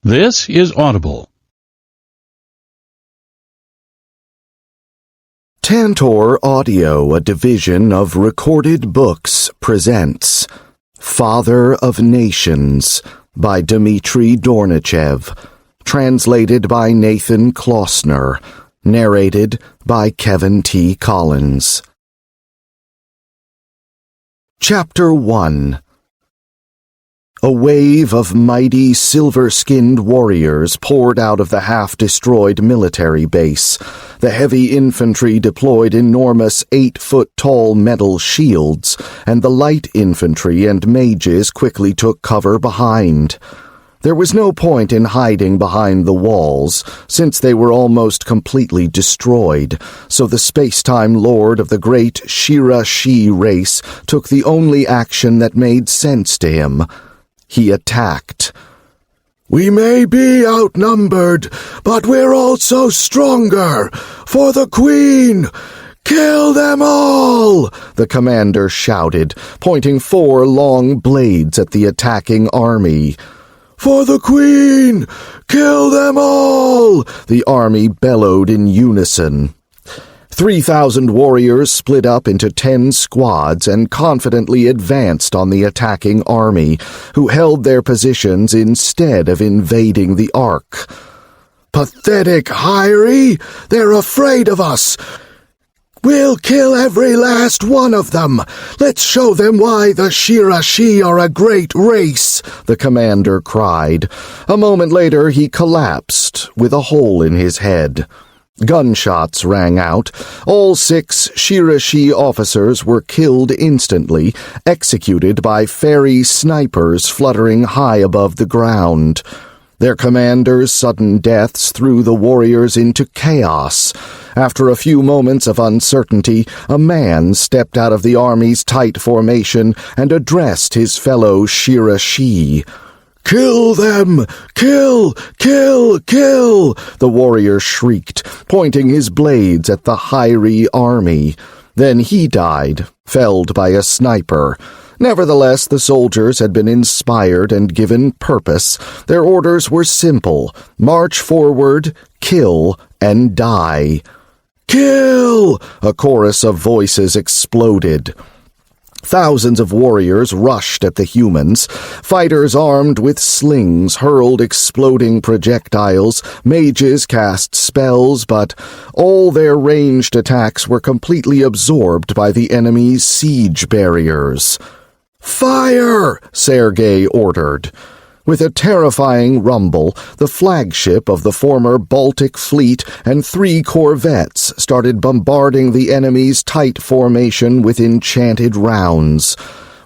This is Audible. Tantor Audio, a division of Recorded Books, presents Father of Nations by Dmitry Dornichev, translated by Nathan Klossner, narrated by Kevin T. Collins. Chapter 1. A wave of mighty silver-skinned warriors poured out of the half-destroyed military base. The heavy infantry deployed enormous 8-foot-tall metal shields, and the light infantry and mages quickly took cover behind. There was no point in hiding behind the walls, since they were almost completely destroyed, so the space-time lord of the great Shira-Shi race took the only action that made sense to him. He attacked. "We may be outnumbered, but we're also stronger. For the Queen! Kill them all!" the commander shouted, pointing 4 long blades at the attacking army. "For the Queen! Kill them all!" the army bellowed in unison. 3,000 warriors split up into 10 squads and confidently advanced on the attacking army, who held their positions instead of invading the Ark. "Pathetic Hyri! They're afraid of us! We'll kill every last one of them! Let's show them why the Shira-Shi are a great race!" the commander cried. A moment later he collapsed, with a hole in his head. Gunshots rang out. All 6 Shira-Shi officers were killed instantly, executed by fairy snipers fluttering high above the ground. Their commander's sudden deaths threw the warriors into chaos. After a few moments of uncertainty, a man stepped out of the army's tight formation and addressed his fellow Shira-Shi. "Kill them! Kill! Kill! Kill!" the warrior shrieked, pointing his blades at the Hyri army. Then he died, felled by a sniper. Nevertheless, the soldiers had been inspired and given purpose. Their orders were simple: march forward, kill, and die. "Kill!" a chorus of voices exploded. Thousands of warriors rushed at the humans. Fighters armed with slings hurled exploding projectiles. Mages cast spells, but all their ranged attacks were completely absorbed by the enemy's siege barriers. "Fire!" Sergey ordered. With a terrifying rumble, the flagship of the former Baltic fleet and 3 corvettes started bombarding the enemy's tight formation with enchanted rounds.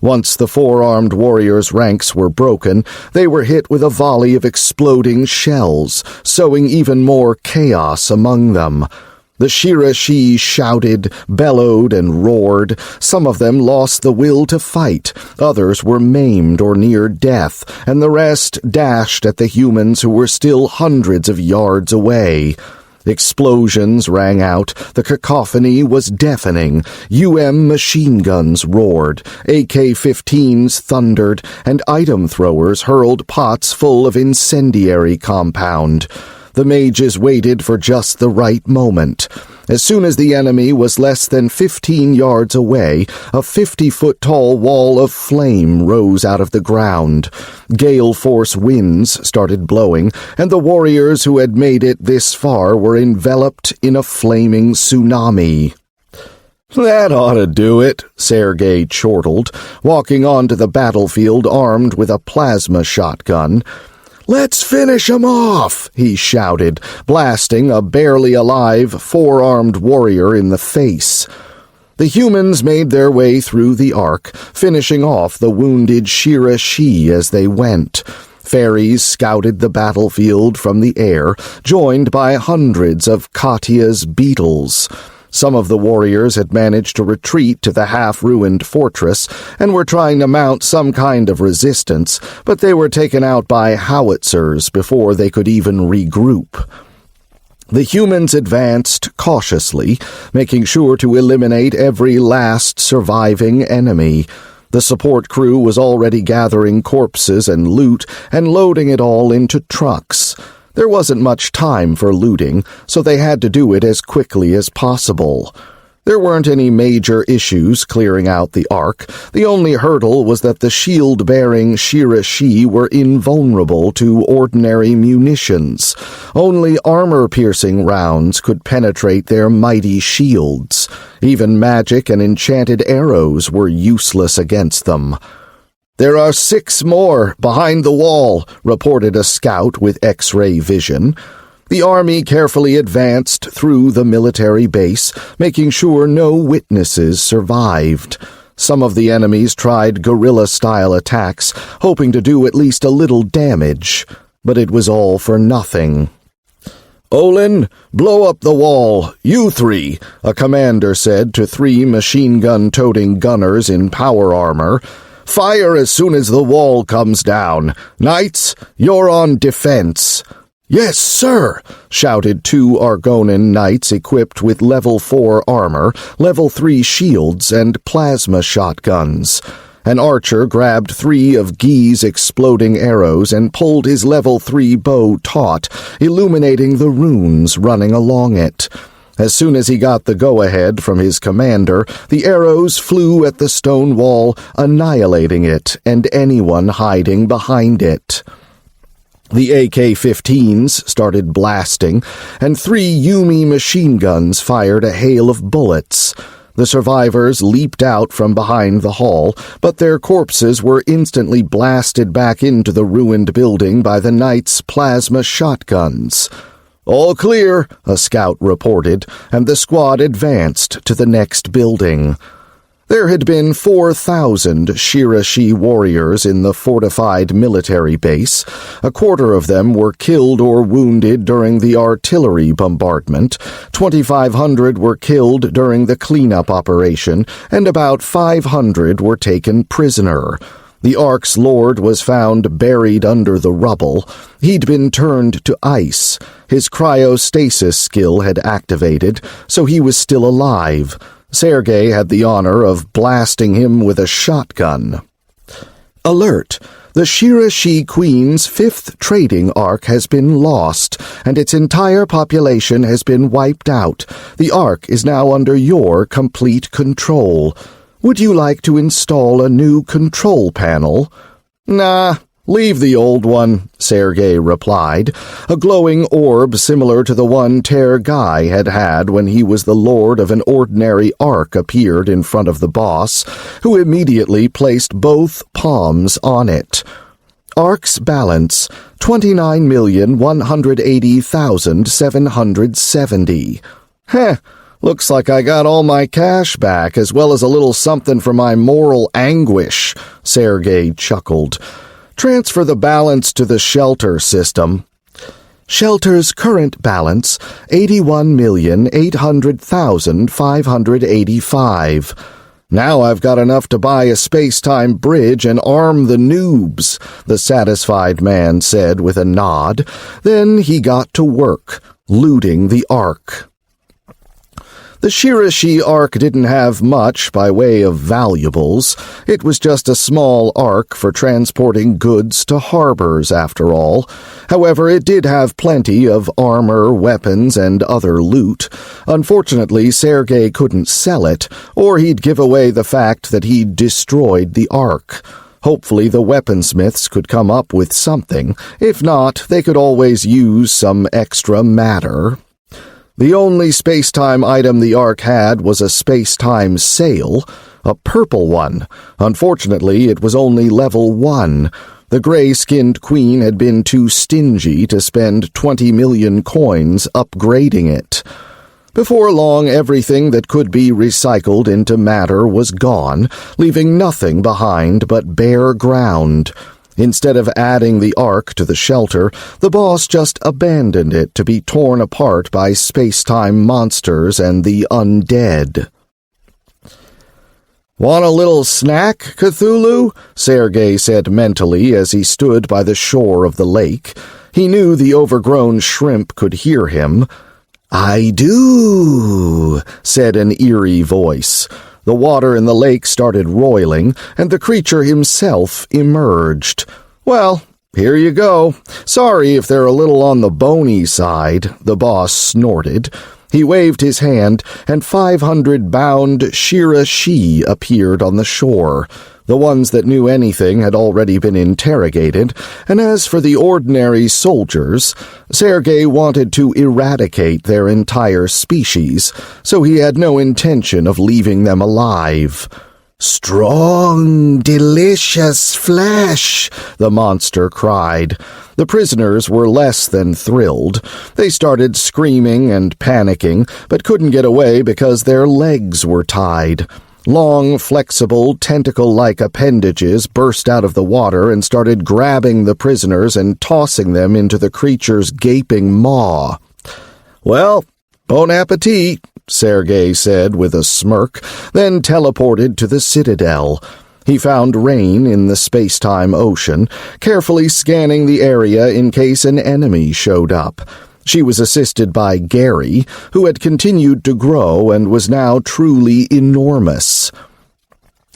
Once the 4-armed warriors' ranks were broken, they were hit with a volley of exploding shells, sowing even more chaos among them. The Shira-Shi shouted, bellowed, and roared. Some of them lost the will to fight, others were maimed or near death, and the rest dashed at the humans who were still hundreds of yards away. Explosions rang out. The cacophony was deafening. machine guns roared, AK-15s thundered, and item throwers hurled pots full of incendiary compound. The mages waited for just the right moment. As soon as the enemy was less than 15 yards away, a 50-foot-tall wall of flame rose out of the ground. Gale-force winds started blowing, and the warriors who had made it this far were enveloped in a flaming tsunami. "That ought to do it," Sergey chortled, walking onto the battlefield armed with a plasma shotgun. "Let's finish 'em off!" he shouted, blasting a barely alive 4-armed warrior in the face. The humans made their way through the Ark, finishing off the wounded Shira-Shi as they went. Fairies scouted the battlefield from the air, joined by hundreds of Katya's beetles. Some of the warriors had managed to retreat to the half-ruined fortress and were trying to mount some kind of resistance, but they were taken out by howitzers before they could even regroup. The humans advanced cautiously, making sure to eliminate every last surviving enemy. The support crew was already gathering corpses and loot and loading it all into trucks. There wasn't much time for looting, so they had to do it as quickly as possible. There weren't any major issues clearing out the Ark. The only hurdle was that the shield-bearing Shirashi were invulnerable to ordinary munitions. Only armor-piercing rounds could penetrate their mighty shields. Even magic and enchanted arrows were useless against them. "There are 6 more behind the wall," reported a scout with X-ray vision. The army carefully advanced through the military base, making sure no witnesses survived. Some of the enemies tried guerrilla-style attacks, hoping to do at least a little damage, but it was all for nothing. "Olin, blow up the wall, you 3, a commander said to 3 machine-gun-toting gunners in power armor. "Fire as soon as the wall comes down. Knights, you're on defense." "Yes, sir," shouted 2 Argonan knights equipped with level 4 armor, level 3 shields, and plasma shotguns. An archer grabbed 3 of Guy's exploding arrows and pulled his level 3 bow taut, illuminating the runes running along it. As soon as he got the go-ahead from his commander, the arrows flew at the stone wall, annihilating it and anyone hiding behind it. The AK-15s started blasting, and 3 Yumi machine guns fired a hail of bullets. The survivors leaped out from behind the hall, but their corpses were instantly blasted back into the ruined building by the knights' plasma shotguns. "All clear," a scout reported, and the squad advanced to the next building. There had been 4,000 Shirashi warriors in the fortified military base. A quarter of them were killed or wounded during the artillery bombardment, 2,500 were killed during the cleanup operation, and about 500 were taken prisoner. The Ark's lord was found buried under the rubble. He'd been turned to ice. His cryostasis skill had activated, so he was still alive. Sergey had the honor of blasting him with a shotgun. Alert! The Shirashi Queen's 5th trading ark has been lost, and its entire population has been wiped out. The ark is now under your complete control. Would you like to install a new control panel? Nah. Leave the old one, Sergey replied. A glowing orb similar to the one Guy had had when he was the lord of an ordinary ark appeared in front of the boss, who immediately placed both palms on it. Ark's balance, 29,180,770. Heh, looks like I got all my cash back, as well as a little something for my moral anguish, Sergey chuckled. Transfer the balance to the shelter system. Shelter's current balance, 81,800,585. Now I've got enough to buy a space-time bridge and arm the noobs, the satisfied man said with a nod. Then he got to work, looting the Ark. The Shirashi Ark didn't have much by way of valuables. It was just a small ark for transporting goods to harbors, after all. However, it did have plenty of armor, weapons, and other loot. Unfortunately, Sergey couldn't sell it, or he'd give away the fact that he'd destroyed the ark. Hopefully the weaponsmiths could come up with something. If not, they could always use some extra matter. The only space-time item the Ark had was a space-time sail, a purple one. Unfortunately, it was only level 1. The gray-skinned queen had been too stingy to spend 20 million coins upgrading it. Before long, everything that could be recycled into matter was gone, leaving nothing behind but bare ground. Instead of adding the Ark to the shelter, the boss just abandoned it to be torn apart by space-time monsters and the undead. "Want a little snack, Cthulhu?" Sergey said mentally as he stood by the shore of the lake. He knew the overgrown shrimp could hear him. "I do," said an eerie voice. The water in the lake started roiling, and the creature himself emerged. "Well, here you go. Sorry if they're a little on the bony side," the boss snorted. He waved his hand, and 500-bound Shira Shi appeared on the shore. The ones that knew anything had already been interrogated, and as for the ordinary soldiers, Sergey wanted to eradicate their entire species, so he had no intention of leaving them alive. "Strong, delicious flesh," the monster cried. The prisoners were less than thrilled. They started screaming and panicking, but couldn't get away because their legs were tied. Long, flexible, tentacle-like appendages burst out of the water and started grabbing the prisoners and tossing them into the creature's gaping maw. "Well, bon appetit," Sergey said with a smirk, then teleported to the Citadel. He found Rain in the Spacetime Ocean, carefully scanning the area in case an enemy showed up. She was assisted by Gary, who had continued to grow and was now truly enormous.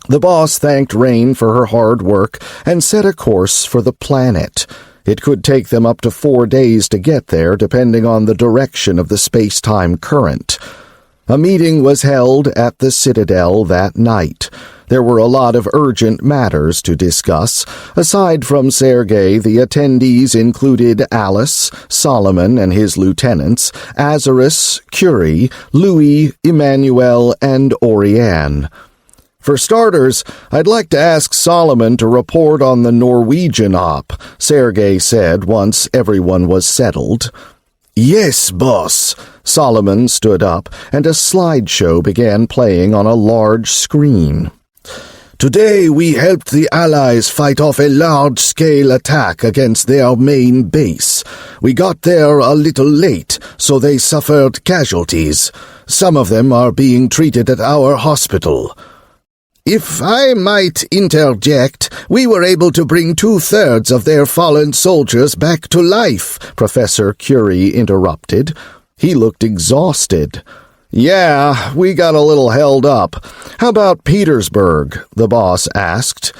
The boss thanked Rain for her hard work and set a course for the planet. It could take them up to 4 days to get there, depending on the direction of the space-time current. A meeting was held at the Citadel that night. There were a lot of urgent matters to discuss. Aside from Sergey, the attendees included Alice, Solomon and his lieutenants, Azarus, Curie, Louis, Emmanuel, and Oriane. "For starters, I'd like to ask Solomon to report on the Norwegian op," Sergey said once everyone was settled. "Yes, boss." Solomon stood up, and a slideshow began playing on a large screen. "Today we helped the Allies fight off a large-scale attack against their main base. We got there a little late, so they suffered casualties. Some of them are being treated at our hospital." "If I might interject, we were able to bring 2/3 of their fallen soldiers back to life," Professor Curie interrupted. He looked exhausted. "Yeah, we got a little held up. How about Petersburg?" the boss asked.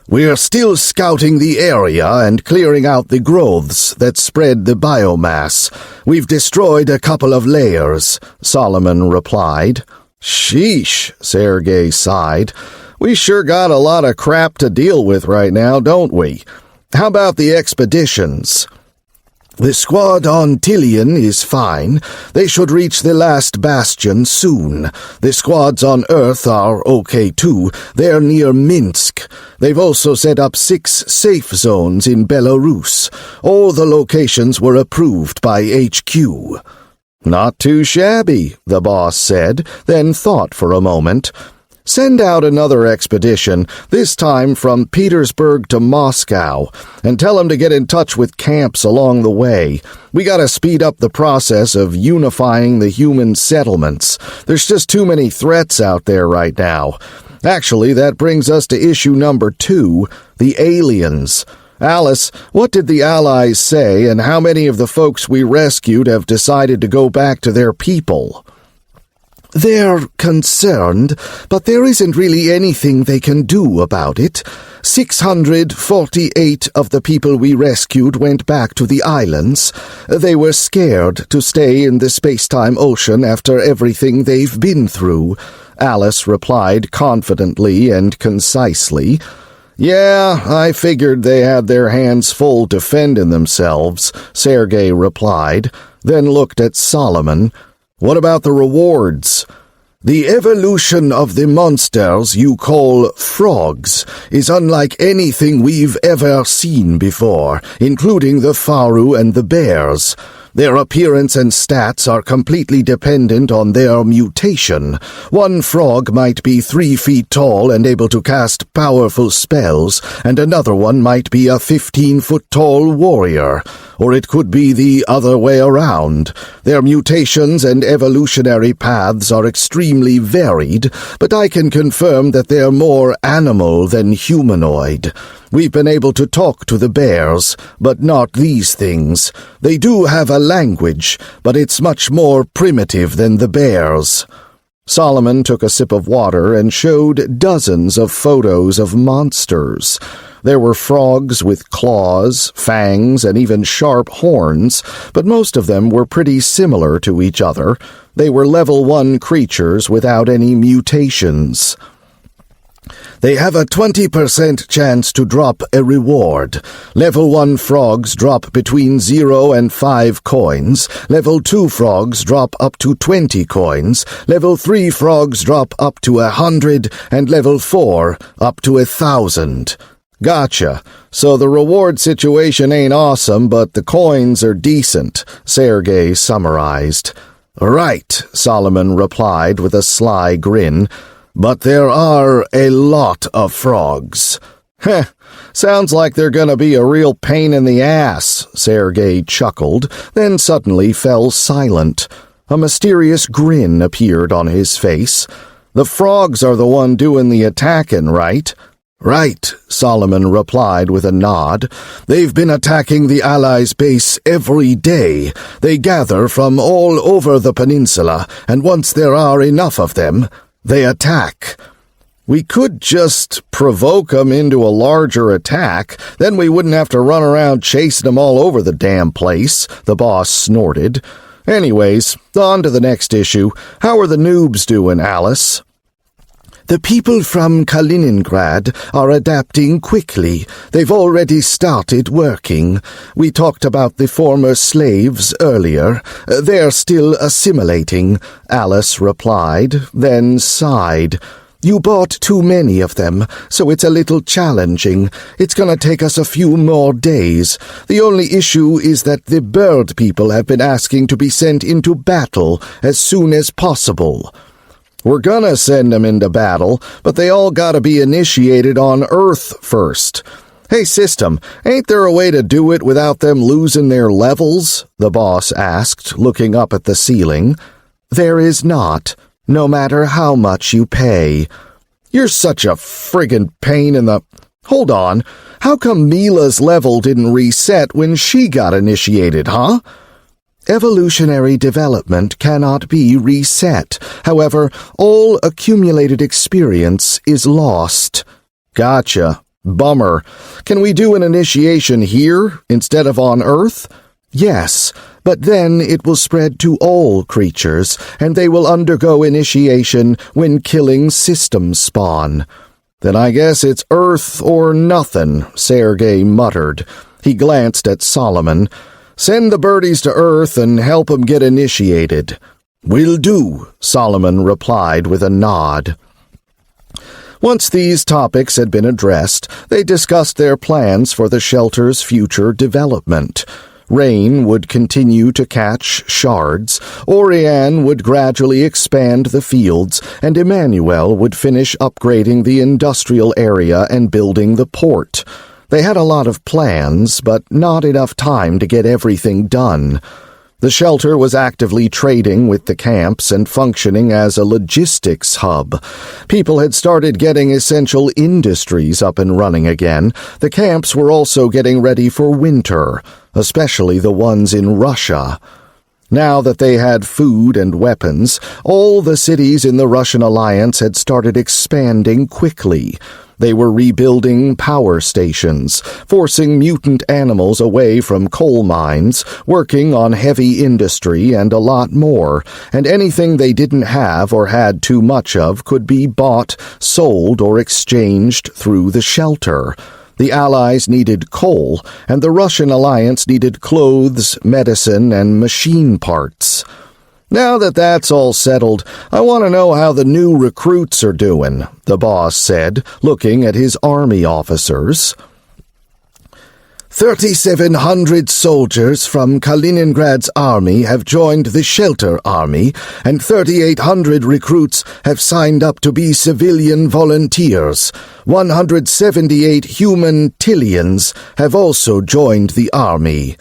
"We're still scouting the area and clearing out the growths that spread the biomass. We've destroyed a couple of layers," Solomon replied. "Sheesh," Sergey sighed. "We sure got a lot of crap to deal with right now, don't we? How about the expeditions?" "The squad on Tillian is fine. They should reach the last bastion soon. The squads on Earth are okay too. They're near Minsk. They've also set up 6 safe zones in Belarus. All the locations were approved by HQ. "Not too shabby," the boss said, then thought for a moment. "Send out another expedition, this time from Petersburg to Moscow, and tell them to get in touch with camps along the way. We gotta speed up the process of unifying the human settlements. There's just too many threats out there right now. Actually, that brings us to issue number 2, the aliens. Alice, what did the Allies say, and how many of the folks we rescued have decided to go back to their people?" "They're concerned, but there isn't really anything they can do about it. 648 of the people we rescued went back to the islands. They were scared to stay in the Spacetime Ocean after everything they've been through," Alice replied confidently and concisely. "Yeah, I figured they had their hands full defending themselves," Sergey replied, then looked at Solomon. "What about the rewards?" "The evolution of the monsters you call frogs is unlike anything we've ever seen before, including the Faru and the bears. Their appearance and stats are completely dependent on their mutation. One frog might be 3 feet tall and able to cast powerful spells, and another one might be a 15-foot-tall warrior. Or it could be the other way around. Their mutations and evolutionary paths are extremely varied, but I can confirm that they're more animal than humanoid. We've been able to talk to the bears, but not these things. They do have a language, but it's much more primitive than the bears." Solomon took a sip of water and showed dozens of photos of monsters. There were frogs with claws, fangs, and even sharp horns, but most of them were pretty similar to each other. They were level 1 creatures without any mutations. They have a 20% chance to drop a reward. Level 1 frogs drop between 0 and 5 coins. Level 2 frogs drop up to 20 coins. Level 3 frogs drop up to 100, and level 4 up to 1,000. Gotcha. So the reward situation ain't awesome, but the coins are decent, Sergey summarized. Right, Solomon replied with a sly grin. But there are a lot of frogs. Heh, sounds like they're gonna be a real pain in the ass, Sergey chuckled, then suddenly fell silent. A mysterious grin appeared on his face. The frogs are the one doing the attacking, right? Right, Solomon replied with a nod. They've been attacking the Allies' base every day. They gather from all over the peninsula, and once there are enough of them, they attack. We could just provoke 'em into a larger attack, then we wouldn't have to run around chasing 'em all over the damn place, the boss snorted. Anyways, on to the next issue. How are the noobs doing, Alice? The people from Kaliningrad are adapting quickly. They've already started working. We talked about the former slaves earlier. They're still assimilating, Alice replied, then sighed. You bought too many of them, so it's a little challenging. It's gonna take us a few more days. The only issue is that the bird people have been asking to be sent into battle as soon as possible. We're gonna send them into battle, but they all gotta be initiated on Earth first. Hey, System, ain't there a way to do it without them losing their levels? The boss asked, looking up at the ceiling. There is not, no matter how much you pay. You're such a friggin' pain in the... Hold on, how come Mila's level didn't reset when she got initiated, huh? Evolutionary development cannot be reset. However, all accumulated experience is lost. Gotcha. Bummer. Can we do an initiation here instead of on Earth? Yes, but then it will spread to all creatures, and they will undergo initiation when killing systems spawn. Then I guess it's Earth or nothing, Sergey muttered. He glanced at Solomon. Send the birdies to Earth and help 'em get initiated. Will do, Solomon replied with a nod. Once these topics had been addressed, they discussed their plans for the shelter's future development. Rain would continue to catch shards, Oriane would gradually expand the fields, and Emmanuel would finish upgrading the industrial area and building the port. They had a lot of plans, but not enough time to get everything done. The shelter was actively trading with the camps and functioning as a logistics hub. People had started getting essential industries up and running again. The camps were also getting ready for winter, especially the ones in Russia. Now that they had food and weapons, all the cities in the Russian alliance had started expanding quickly. They were rebuilding power stations, forcing mutant animals away from coal mines, working on heavy industry, and a lot more, and anything they didn't have or had too much of could be bought, sold, or exchanged through the shelter. The Allies needed coal, and the Russian alliance needed clothes, medicine, and machine parts. Now that that's all settled, I want to know how the new recruits are doing, the boss said, looking at his army officers. 3,700 soldiers from Kaliningrad's army have joined the Shelter Army, and 3,800 recruits have signed up to be civilian volunteers. 178 human Tillians have also joined the army.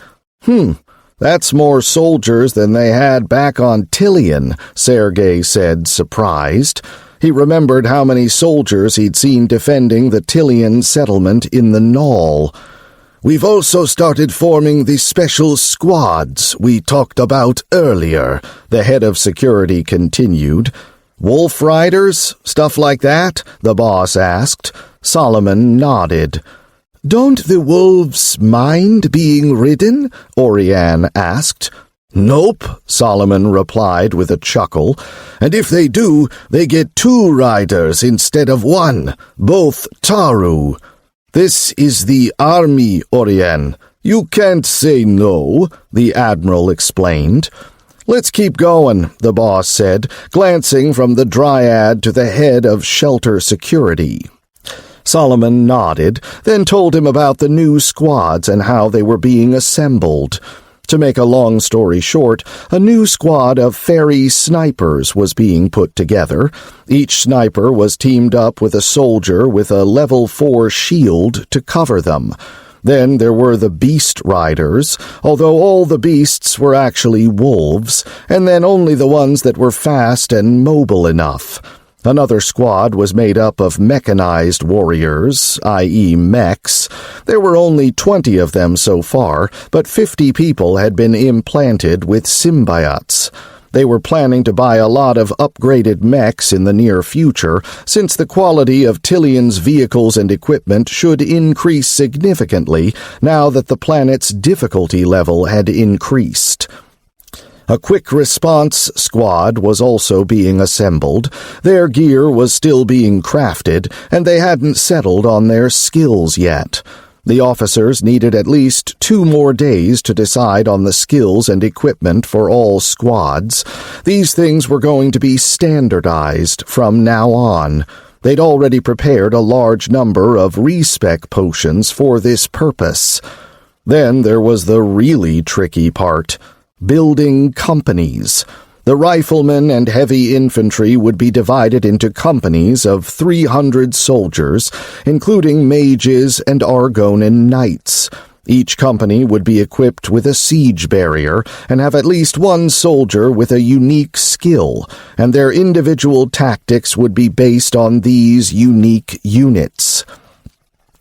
That's more soldiers than they had back on Tillian, Sergey said, surprised. He remembered how many soldiers he'd seen defending the Tillian settlement in the Knoll. We've also started forming the special squads we talked about earlier, the head of security continued. "Wolf riders? Stuff like that?" the boss asked. Solomon nodded. "Don't the wolves mind being ridden?" Orianne asked. "Nope," Solomon replied with a chuckle. "And if they do, they get 2 riders instead of 1, both Taru. This is the army, Orianne. You can't say no," the admiral explained. "Let's keep going," the boss said, glancing from the dryad to the head of shelter security. Solomon nodded, then told him about the new squads and how they were being assembled. To make a long story short, a new squad of fairy snipers was being put together. Each sniper was teamed up with a soldier with a level 4 shield to cover them. Then there were the beast riders, although all the beasts were actually wolves, and then only the ones that were fast and mobile enough. Another squad was made up of mechanized warriors, i.e. mechs. There were only 20 of them so far, but 50 people had been implanted with symbiotes. They were planning to buy a lot of upgraded mechs in the near future, since the quality of Tillion's vehicles and equipment should increase significantly now that the planet's difficulty level had increased. A quick response squad was also being assembled. Their gear was still being crafted, and they hadn't settled on their skills yet. The officers needed at least 2 more days to decide on the skills and equipment for all squads. These things were going to be standardized from now on. They'd already prepared a large number of respec potions for this purpose. Then there was the really tricky part: building companies. The riflemen and heavy infantry would be divided into companies of 300 soldiers, including mages and Argonan knights. Each company would be equipped with a siege barrier and have at least 1 soldier with a unique skill, and their individual tactics would be based on these unique units.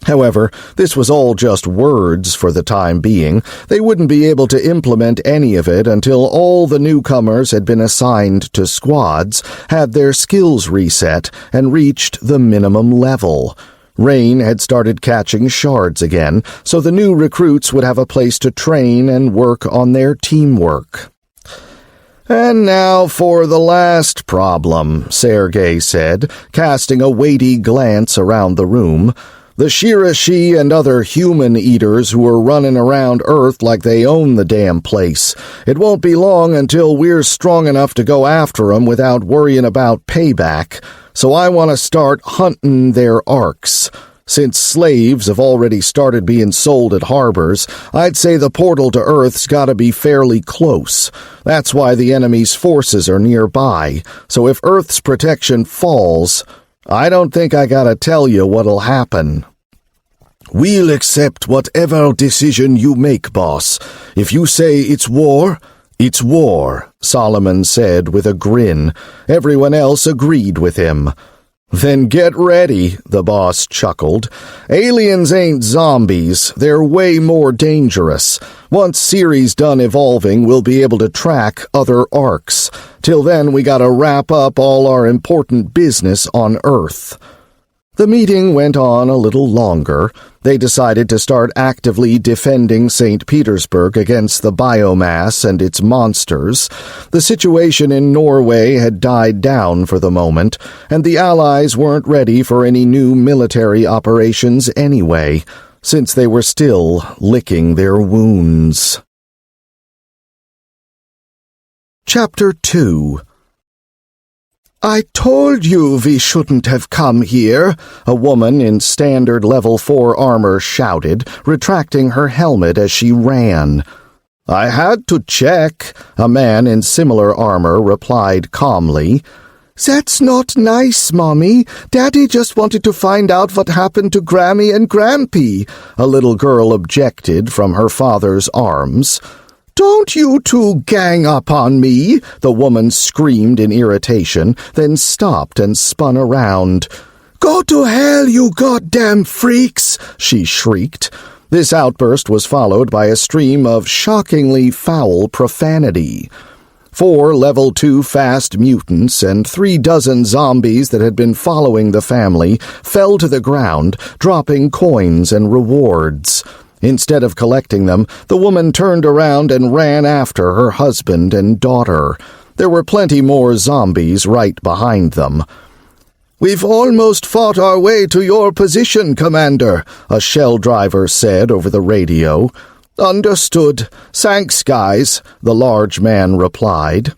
However, this was all just words for the time being. They wouldn't be able to implement any of it until all the newcomers had been assigned to squads, had their skills reset, and reached the minimum level. Rain had started catching shards again, so the new recruits would have a place to train and work on their teamwork. "And now for the last problem," Sergey said, casting a weighty glance around the room. "The Shirashi and other human eaters who are running around Earth like they own the damn place. It won't be long until we're strong enough to go after 'em without worrying about payback, so I want to start hunting their arcs. Since slaves have already started being sold at harbors, I'd say the portal to Earth's gotta be fairly close. That's why the enemy's forces are nearby, so if Earth's protection falls, I don't think I gotta tell you what'll happen." "We'll accept whatever decision you make, boss. If you say it's war, it's war," Solomon said with a grin. Everyone else agreed with him. "Then get ready," the boss chuckled. "Aliens ain't zombies. They're way more dangerous. Once Ceres done evolving, we'll be able to track other arcs. Till then, we gotta wrap up all our important business on Earth." The meeting went on a little longer. They decided to start actively defending St. Petersburg against the biomass and its monsters. The situation in Norway had died down for the moment, and the Allies weren't ready for any new military operations anyway, since they were still licking their wounds. Chapter 2. "I told you we shouldn't have come here," a woman in standard level 4 armor shouted, retracting her helmet as she ran. "I had to check," a man in similar armor replied calmly. "That's not nice, Mommy. Daddy just wanted to find out what happened to Grammy and Grampy," a little girl objected from her father's arms. "Don't you two gang up on me," the woman screamed in irritation, then stopped and spun around. "Go to hell, you goddamn freaks," she shrieked. This outburst was followed by a stream of shockingly foul profanity. 4 level 2 fast mutants and 36 zombies that had been following the family fell to the ground, dropping coins and rewards. Instead of collecting them, the woman turned around and ran after her husband and daughter. There were plenty more zombies right behind them. "We've almost fought our way to your position, Commander," a shell driver said over the radio. "Understood. Thanks, guys," the large man replied.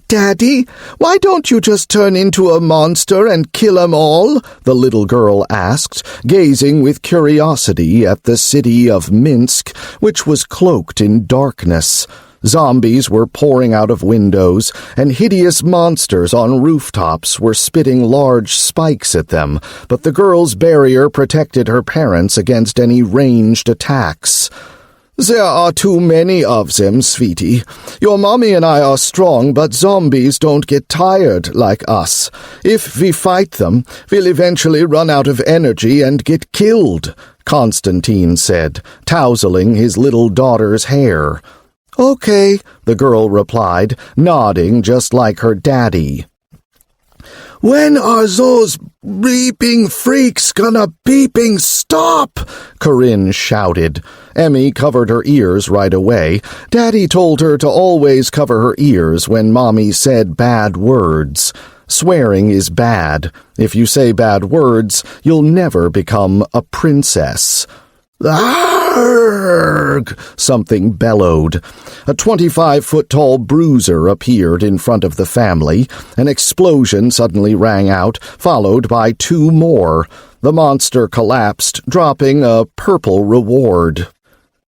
"Daddy, why don't you just turn into a monster and kill 'em all?" the little girl asked, gazing with curiosity at the city of Minsk, which was cloaked in darkness. Zombies were pouring out of windows, and hideous monsters on rooftops were spitting large spikes at them, but the girl's barrier protected her parents against any ranged attacks. "There are too many of them, sweetie. Your mommy and I are strong, but zombies don't get tired like us. If we fight them, we'll eventually run out of energy and get killed," Constantine said, touseling his little daughter's hair. "Okay," the girl replied, nodding just like her daddy. "When are those beeping freaks gonna beeping stop?" Corinne shouted. Emmy covered her ears right away. Daddy told her to always cover her ears when Mommy said bad words. Swearing is bad. If you say bad words, you'll never become a princess. "Arrgh!" something bellowed. A 25-foot-tall bruiser appeared in front of the family. An explosion suddenly rang out, followed by 2 more. The monster collapsed, dropping a purple reward.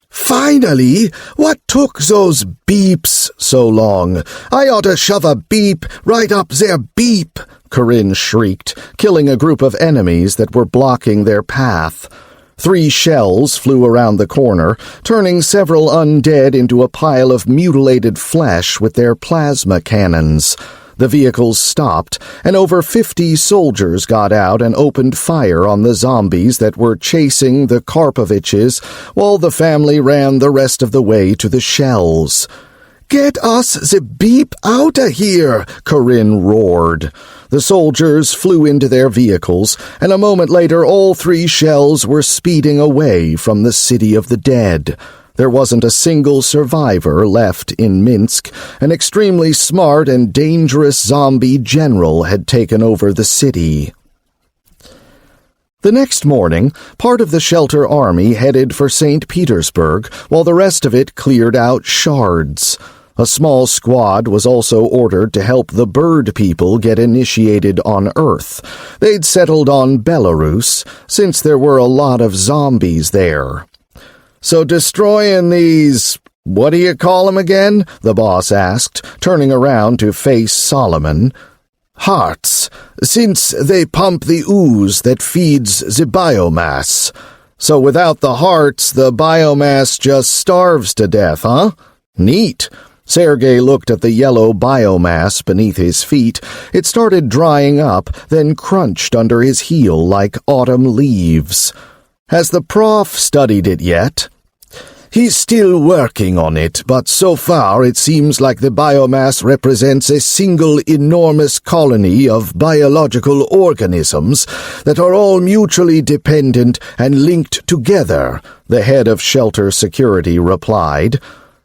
"Finally! What took those beeps so long? I ought to shove a beep right up their beep!" Corinne shrieked, killing a group of enemies that were blocking their path. 3 shells flew around the corner, turning several undead into a pile of mutilated flesh with their plasma cannons. The vehicles stopped, and over 50 soldiers got out and opened fire on the zombies that were chasing the Karpoviches, while the family ran the rest of the way to the shells. "Get us the beep outta here!" Corinne roared. The soldiers flew into their vehicles, and a moment later all 3 shells were speeding away from the city of the dead. There wasn't a single survivor left in Minsk. An extremely smart and dangerous zombie general had taken over the city. The next morning, part of the shelter army headed for St. Petersburg, while the rest of it cleared out shards. A small squad was also ordered to help the bird people get initiated on Earth. They'd settled on Belarus, since there were a lot of zombies there. "So destroying these, what do you call 'em again?" the boss asked, turning around to face Solomon. "Hearts, since they pump the ooze that feeds the biomass. So without the hearts, the biomass just starves to death, huh? Neat." Sergey looked at the yellow biomass beneath his feet. It started drying up, then crunched under his heel like autumn leaves. "Has the prof studied it yet?" "He's still working on it, but so far it seems like the biomass represents a single enormous colony of biological organisms that are all mutually dependent and linked together," the head of shelter security replied.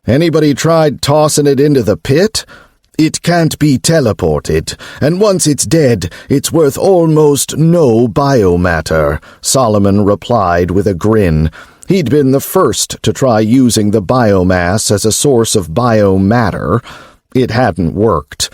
"Anybody tried tossing it into the pit?" "It can't be teleported, and once it's dead, it's worth almost no biomatter," Solomon replied with a grin. He'd been the first to try using the biomass as a source of biomatter. It hadn't worked.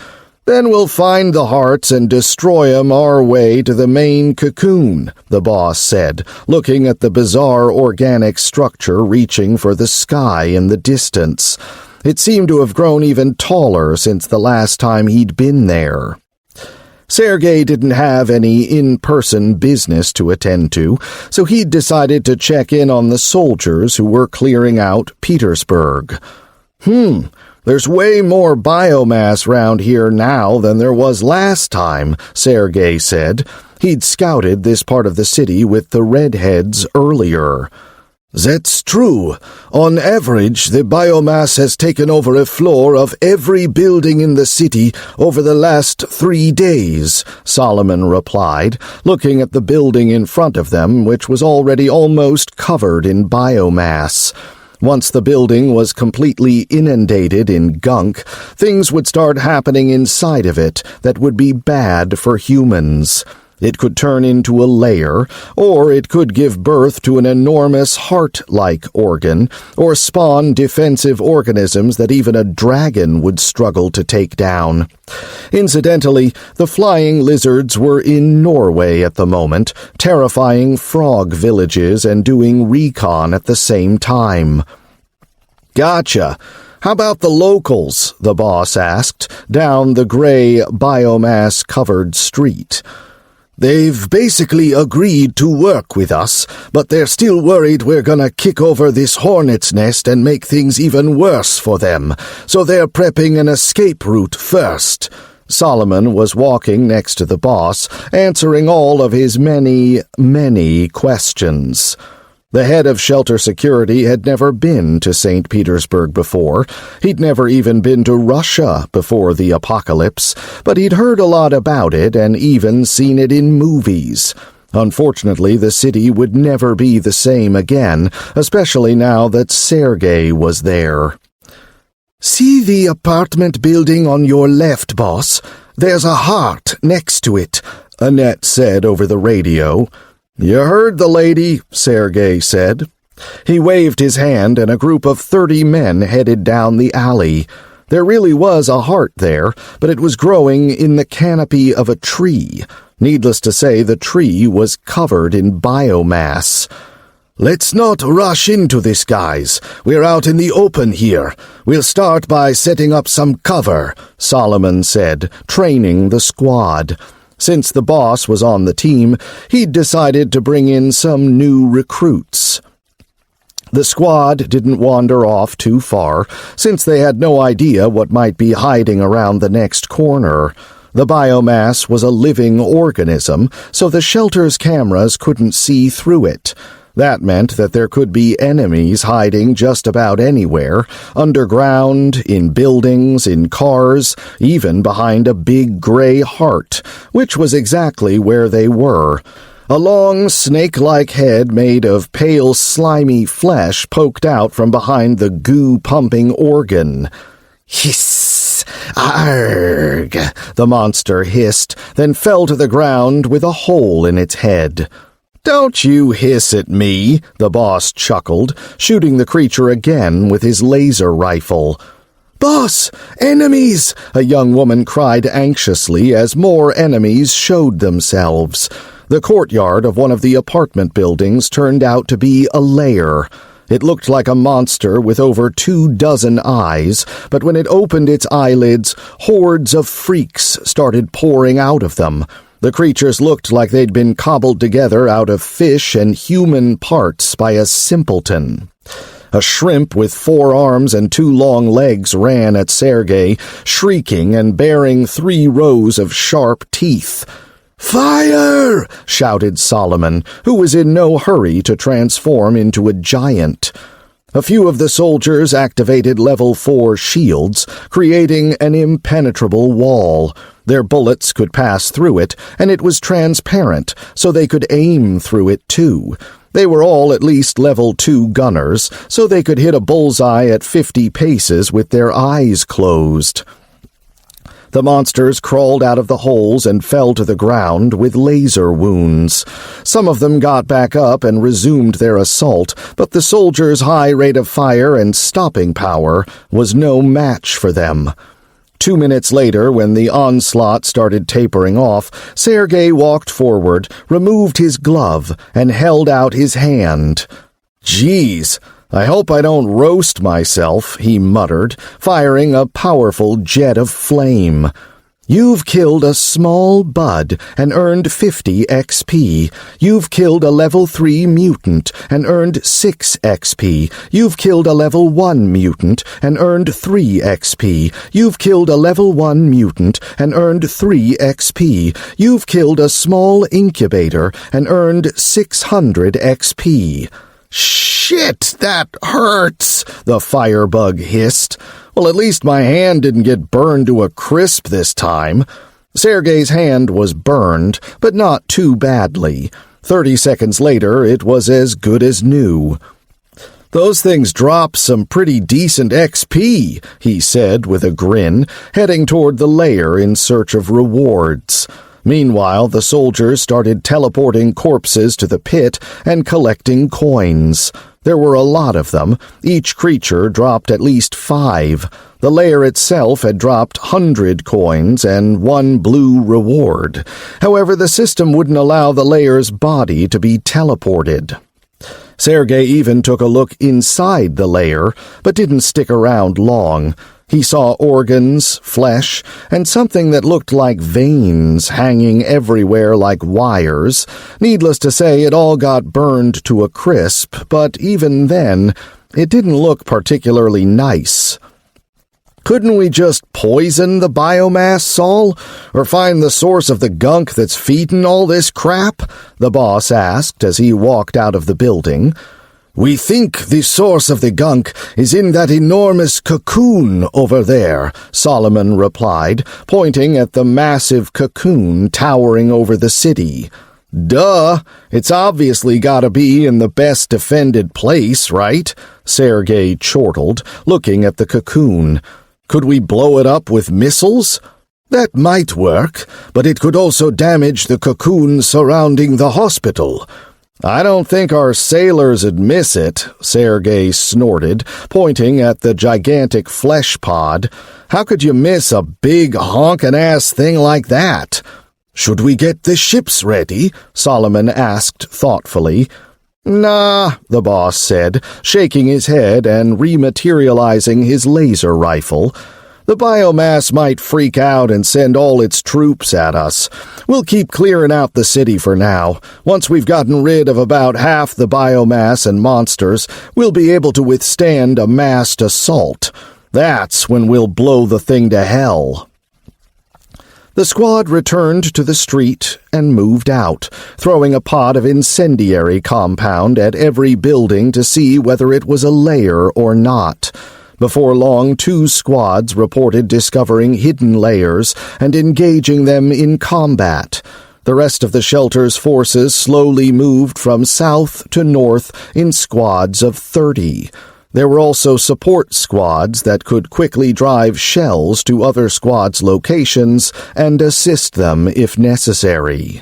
"Then we'll find the hearts and destroy 'em our way to the main cocoon," the boss said, looking at the bizarre organic structure reaching for the sky in the distance. It seemed to have grown even taller since the last time he'd been there. Sergey didn't have any in-person business to attend to, so he'd decided to check in on the soldiers who were clearing out Petersburg. There's way more biomass round here now than there was last time," Sergey said. He'd scouted this part of the city with the redheads earlier. That's true. On average, the biomass has taken over a floor of every building in the city over the last 3 days, Solomon replied, looking at the building in front of them, which was already almost covered in biomass. Once the building was completely inundated in gunk, things would start happening inside of it that would be bad for humans. It could turn into a layer, or it could give birth to an enormous heart-like organ, or spawn defensive organisms that even a dragon would struggle to take down. Incidentally, the flying lizards were in Norway at the moment, terrifying frog villages and doing recon at the same time. Gotcha. How about the locals? The boss asked, down the gray, biomass-covered street. They've basically agreed to work with us, but they're still worried we're gonna kick over this hornet's nest and make things even worse for them, so they're prepping an escape route first. Solomon was walking next to the boss, answering all of his many, many questions. The head of shelter security had never been to St. Petersburg before. He'd never even been to Russia before the apocalypse, but he'd heard a lot about it and even seen it in movies. Unfortunately, the city would never be the same again, especially now that Sergey was there. "See the apartment building on your left, boss? There's a heart next to it," Annette said over the radio. "You heard the lady," Sergey said. He waved his hand, and a group of 30 men headed down the alley. There really was a heart there, but it was growing in the canopy of a tree. Needless to say, the tree was covered in biomass. "Let's not rush into this, guys. We're out in the open here. We'll start by setting up some cover," Solomon said, training the squad. Since the boss was on the team, he'd decided to bring in some new recruits. The squad didn't wander off too far, since they had no idea what might be hiding around the next corner. The biomass was a living organism, so the shelter's cameras couldn't see through it. That meant that there could be enemies hiding just about anywhere, underground, in buildings, in cars, even behind a big gray heart, which was exactly where they were. A long, snake-like head made of pale, slimy flesh poked out from behind the goo-pumping organ. "Hiss! Arg!" the monster hissed, then fell to the ground with a hole in its head. "Don't you hiss at me," the boss chuckled, shooting the creature again with his laser rifle. "Boss! Enemies!" a young woman cried anxiously as more enemies showed themselves. The courtyard of one of the apartment buildings turned out to be a lair. It looked like a monster with over 24 eyes, but when it opened its eyelids, hordes of freaks started pouring out of them. The creatures looked like they'd been cobbled together out of fish and human parts by a simpleton. A shrimp with 4 arms and 2 long legs ran at Sergey, shrieking and baring 3 rows of sharp teeth. "Fire!" shouted Solomon, who was in no hurry to transform into a giant. A few of the soldiers activated level 4 shields, creating an impenetrable wall. Their bullets could pass through it, and it was transparent, so they could aim through it too. They were all at least level 2 gunners, so they could hit a bullseye at 50 paces with their eyes closed. The monsters crawled out of the holes and fell to the ground with laser wounds. Some of them got back up and resumed their assault, but the soldiers' high rate of fire and stopping power was no match for them. 2 minutes later, when the onslaught started tapering off, Sergey walked forward, removed his glove, and held out his hand. "Geez, I hope I don't roast myself," he muttered, firing a powerful jet of flame. "You've killed a small bud and earned 50 XP. You've killed a level 3 mutant and earned 6 XP. You've killed a level 1 mutant and earned 3 XP. You've killed a level 1 mutant and earned 3 XP. You've killed a small incubator and earned 600 XP. "Shit, that hurts," the firebug hissed. "Well, at least my hand didn't get burned to a crisp this time." Sergey's hand was burned, but not too badly. 30 seconds later, it was as good as new. "Those things drop some pretty decent XP," he said with a grin, heading toward the lair in search of rewards. Meanwhile, the soldiers started teleporting corpses to the pit and collecting coins. There were a lot of them. Each creature dropped at least 5. The lair itself had dropped 100 coins and 1 blue reward. However, the system wouldn't allow the lair's body to be teleported. Sergey even took a look inside the lair, but didn't stick around long. He saw organs, flesh, and something that looked like veins hanging everywhere like wires. Needless to say, it all got burned to a crisp, but even then, it didn't look particularly nice. "Couldn't we just poison the biomass, Saul? Or find the source of the gunk that's feeding all this crap?" the boss asked as he walked out of the building. "We think the source of the gunk is in that enormous cocoon over there," Solomon replied, pointing at the massive cocoon towering over the city. "Duh! It's obviously gotta be in the best defended place, right?" Sergey chortled, looking at the cocoon. "Could we blow it up with missiles?" "That might work, but it could also damage the cocoon surrounding the hospital." "I don't think our sailors would miss it," Sergey snorted, pointing at the gigantic flesh pod. "How could you miss a big honkin'-ass thing like that?" "Should we get the ships ready?" Solomon asked thoughtfully. "Nah," the boss said, shaking his head and rematerializing his laser rifle. "The biomass might freak out and send all its troops at us. We'll keep clearing out the city for now. Once we've gotten rid of about half the biomass and monsters, we'll be able to withstand a massed assault. That's when we'll blow the thing to hell." The squad returned to the street and moved out, throwing a pot of incendiary compound at every building to see whether it was a lair or not. Before long, 2 squads reported discovering hidden lairs and engaging them in combat. The rest of the shelter's forces slowly moved from south to north in squads of 30. There were also support squads that could quickly drive shells to other squads' locations and assist them if necessary.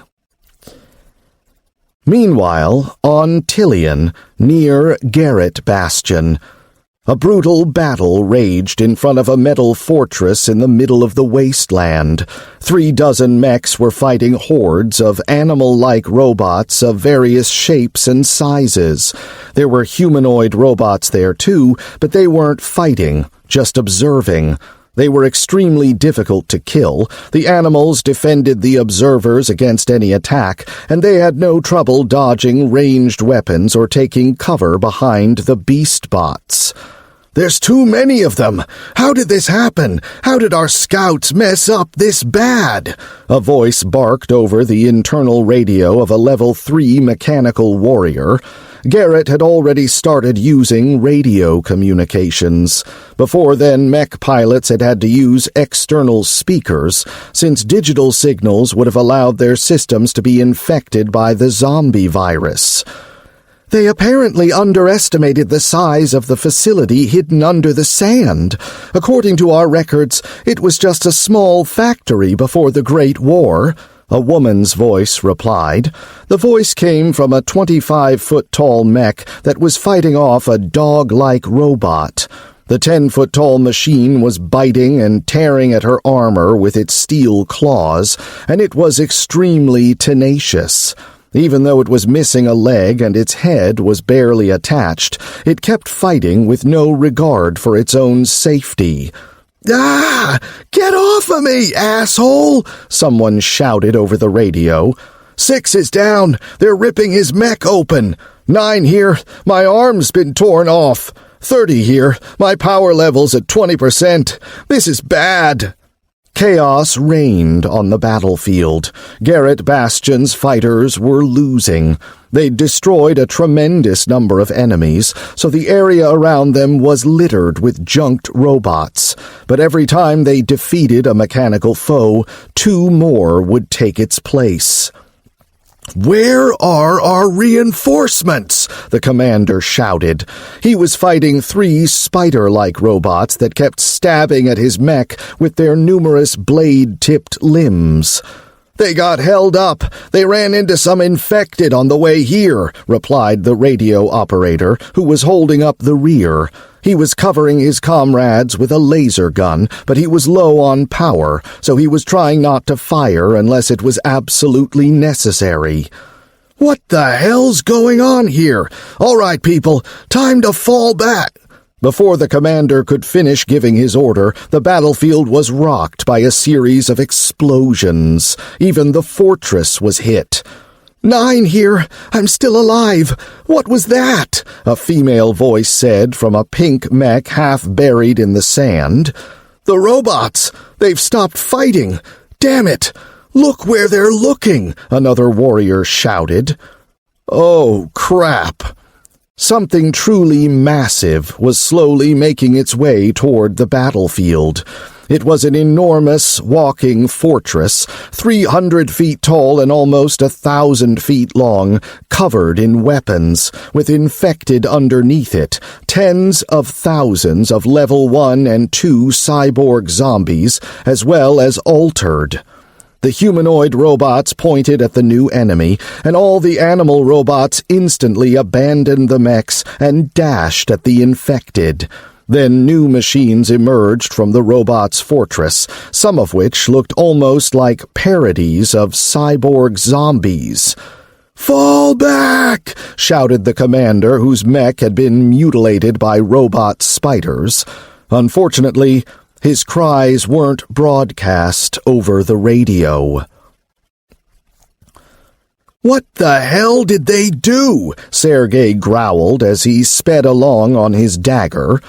Meanwhile, on Tillian, near Garrett Bastion, a brutal battle raged in front of a metal fortress in the middle of the wasteland. 36 mechs were fighting hordes of animal-like robots of various shapes and sizes. There were humanoid robots there too, but they weren't fighting, just observing. They were extremely difficult to kill. The animals defended the observers against any attack, and they had no trouble dodging ranged weapons or taking cover behind the beast bots. "There's too many of them! How did this happen? How did our scouts mess up this bad?" A voice barked over the internal radio of a level 3 mechanical warrior. Garrett had already started using radio communications. Before then, mech pilots had had to use external speakers, since digital signals would have allowed their systems to be infected by the zombie virus. "They apparently underestimated the size of the facility hidden under the sand. According to our records, it was just a small factory before the Great War," a woman's voice replied. The voice came from a 25-foot-tall mech that was fighting off a dog-like robot. The 10-foot-tall machine was biting and tearing at her armor with its steel claws, and it was extremely tenacious. Even though it was missing a leg and its head was barely attached, it kept fighting with no regard for its own safety. "Ah! Get off of me, asshole!" someone shouted over the radio. "6 is down. They're ripping his mech open. 9 here. My arm's been torn off. 30 here. My power level's at 20%. This is bad." Chaos reigned on the battlefield. Garrett Bastion's fighters were losing. They'd destroyed a tremendous number of enemies, so the area around them was littered with junked robots. But every time they defeated a mechanical foe, 2 more would take its place. "Where are our reinforcements?" the commander shouted. He was fighting 3 spider-like robots that kept stabbing at his mech with their numerous blade-tipped limbs. "They got held up. They ran into some infected on the way here," replied the radio operator, who was holding up the rear. He was covering his comrades with a laser gun, but he was low on power, so he was trying not to fire unless it was absolutely necessary. "What the hell's going on here? All right, people, time to fall back." Before the commander could finish giving his order, the battlefield was rocked by a series of explosions. Even the fortress was hit. "9 here. I'm still alive. What was that?" a female voice said from a pink mech half buried in the sand. "The robots. They've stopped fighting. Damn it. Look where they're looking," another warrior shouted. "Oh, crap." Something truly massive was slowly making its way toward the battlefield. It was an enormous walking fortress, 300 feet tall and almost 1,000 feet long, covered in weapons, with infected underneath it, tens of thousands of level 1 and 2 cyborg zombies, as well as altered. The humanoid robots pointed at the new enemy, and all the animal robots instantly abandoned the mechs and dashed at the infected. Then new machines emerged from the robots' fortress, some of which looked almost like parodies of cyborg zombies. "Fall back!" shouted the commander, whose mech had been mutilated by robot spiders. Unfortunately, his cries weren't broadcast over the radio. "What the hell did they do?" Sergey growled as he sped along on his dagger.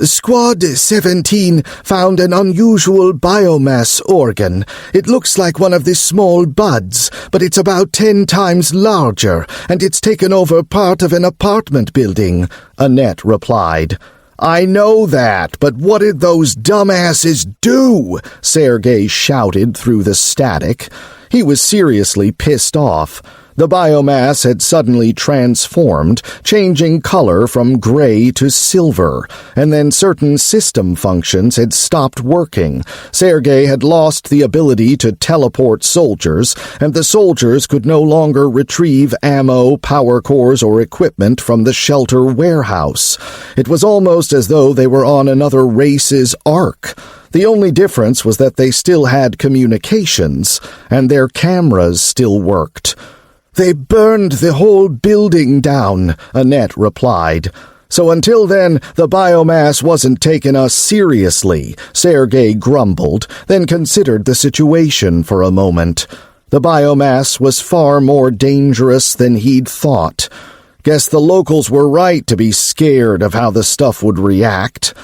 "Squad 17 found an unusual biomass organ. It looks like one of the small buds, but it's about 10 times larger, and it's taken over part of an apartment building," Annette replied. "I know that, but what did those dumbasses do?" Sergey shouted through the static. He was seriously pissed off. The biomass had suddenly transformed, changing color from gray to silver, and then certain system functions had stopped working. Sergey had lost the ability to teleport soldiers, and the soldiers could no longer retrieve ammo, power cores, or equipment from the shelter warehouse. It was almost as though they were on another race's ark. The only difference was that they still had communications, and their cameras still worked. "They burned the whole building down," Annette replied. "So until then, the biomass wasn't taking us seriously," Sergey grumbled, then considered the situation for a moment. The biomass was far more dangerous than he'd thought. Guess the locals were right to be scared of how the stuff would react.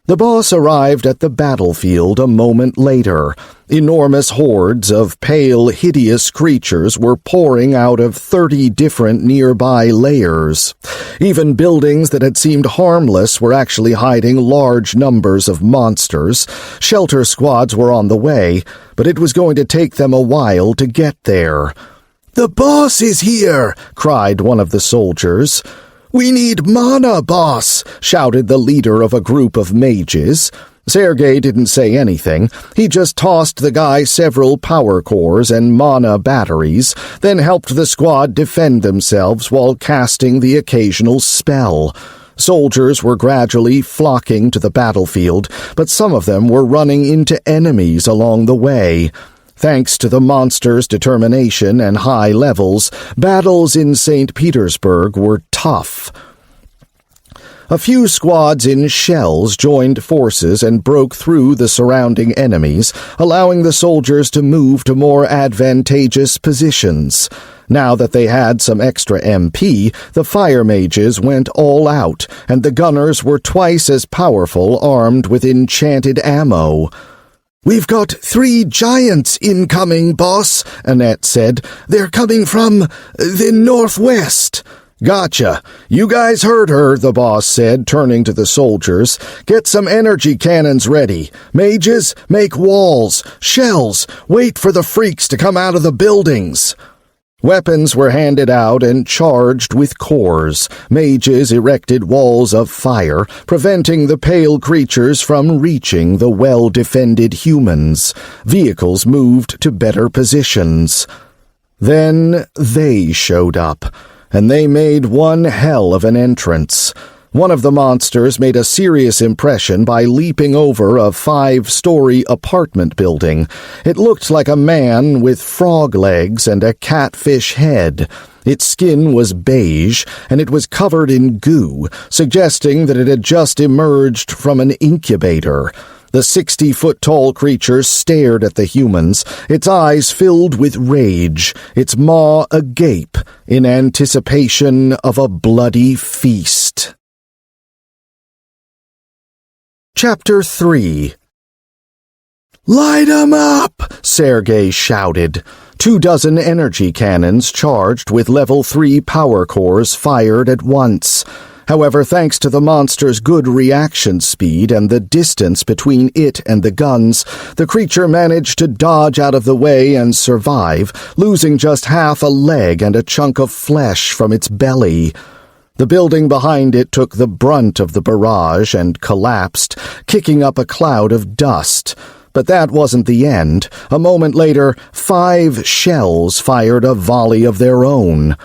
The boss arrived at the battlefield a moment later. Enormous hordes of pale, hideous creatures were pouring out of 30 different nearby layers. Even buildings that had seemed harmless were actually hiding large numbers of monsters. Shelter squads were on the way, but it was going to take them a while to get there. "The boss is here!" cried one of the soldiers. "We need mana, boss!" shouted the leader of a group of mages. Sergey didn't say anything. He just tossed the guy several power cores and mana batteries, then helped the squad defend themselves while casting the occasional spell. Soldiers were gradually flocking to the battlefield, but some of them were running into enemies along the way. Thanks to the monsters' determination and high levels, battles in St. Petersburg were tough. A few squads in shells joined forces and broke through the surrounding enemies, allowing the soldiers to move to more advantageous positions. Now that they had some extra MP, the fire mages went all out, and the gunners were twice as powerful, armed with enchanted ammo. "We've got 3 giants incoming, boss," Annette said. "They're coming from the northwest." "Gotcha. You guys heard her," the boss said, turning to the soldiers. "Get some energy cannons ready. Mages, make walls. Shells, wait for the freaks to come out of the buildings." Weapons were handed out and charged with cores. Mages erected walls of fire, preventing the pale creatures from reaching the well-defended humans. Vehicles moved to better positions. Then they showed up, and they made one hell of an entrance. One of the monsters made a serious impression by leaping over a 5-story apartment building. It looked like a man with frog legs and a catfish head. Its skin was beige, and it was covered in goo, suggesting that it had just emerged from an incubator. The 60-foot-tall creature stared at the humans, its eyes filled with rage, its maw agape in anticipation of a bloody feast. Chapter 3. "Light 'em up!" Sergey shouted. 24 energy cannons charged with level 3 power cores fired at once. However, thanks to the monster's good reaction speed and the distance between it and the guns, the creature managed to dodge out of the way and survive, losing just half a leg and a chunk of flesh from its belly. The building behind it took the brunt of the barrage and collapsed, kicking up a cloud of dust. But that wasn't the end. A moment later, 5 shells fired a volley of their own.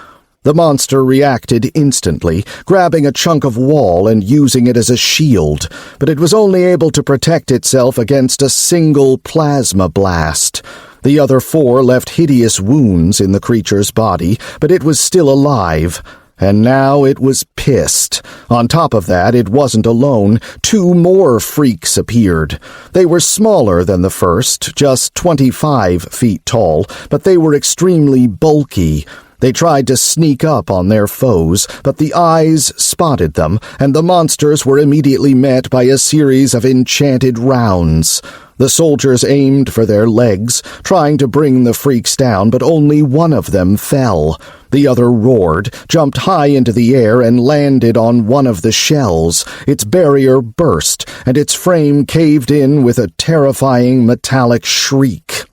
The monster reacted instantly, grabbing a chunk of wall and using it as a shield, but it was only able to protect itself against a single plasma blast. The other 4 left hideous wounds in the creature's body, but it was still alive. And now it was pissed. On top of that, it wasn't alone. 2 more freaks appeared. They were smaller than the first, just 25 feet tall, but they were extremely bulky. They tried to sneak up on their foes, but the eyes spotted them, and the monsters were immediately met by a series of enchanted rounds. The soldiers aimed for their legs, trying to bring the freaks down, but only one of them fell. The other roared, jumped high into the air, and landed on one of the shells. Its barrier burst, and its frame caved in with a terrifying metallic shriek.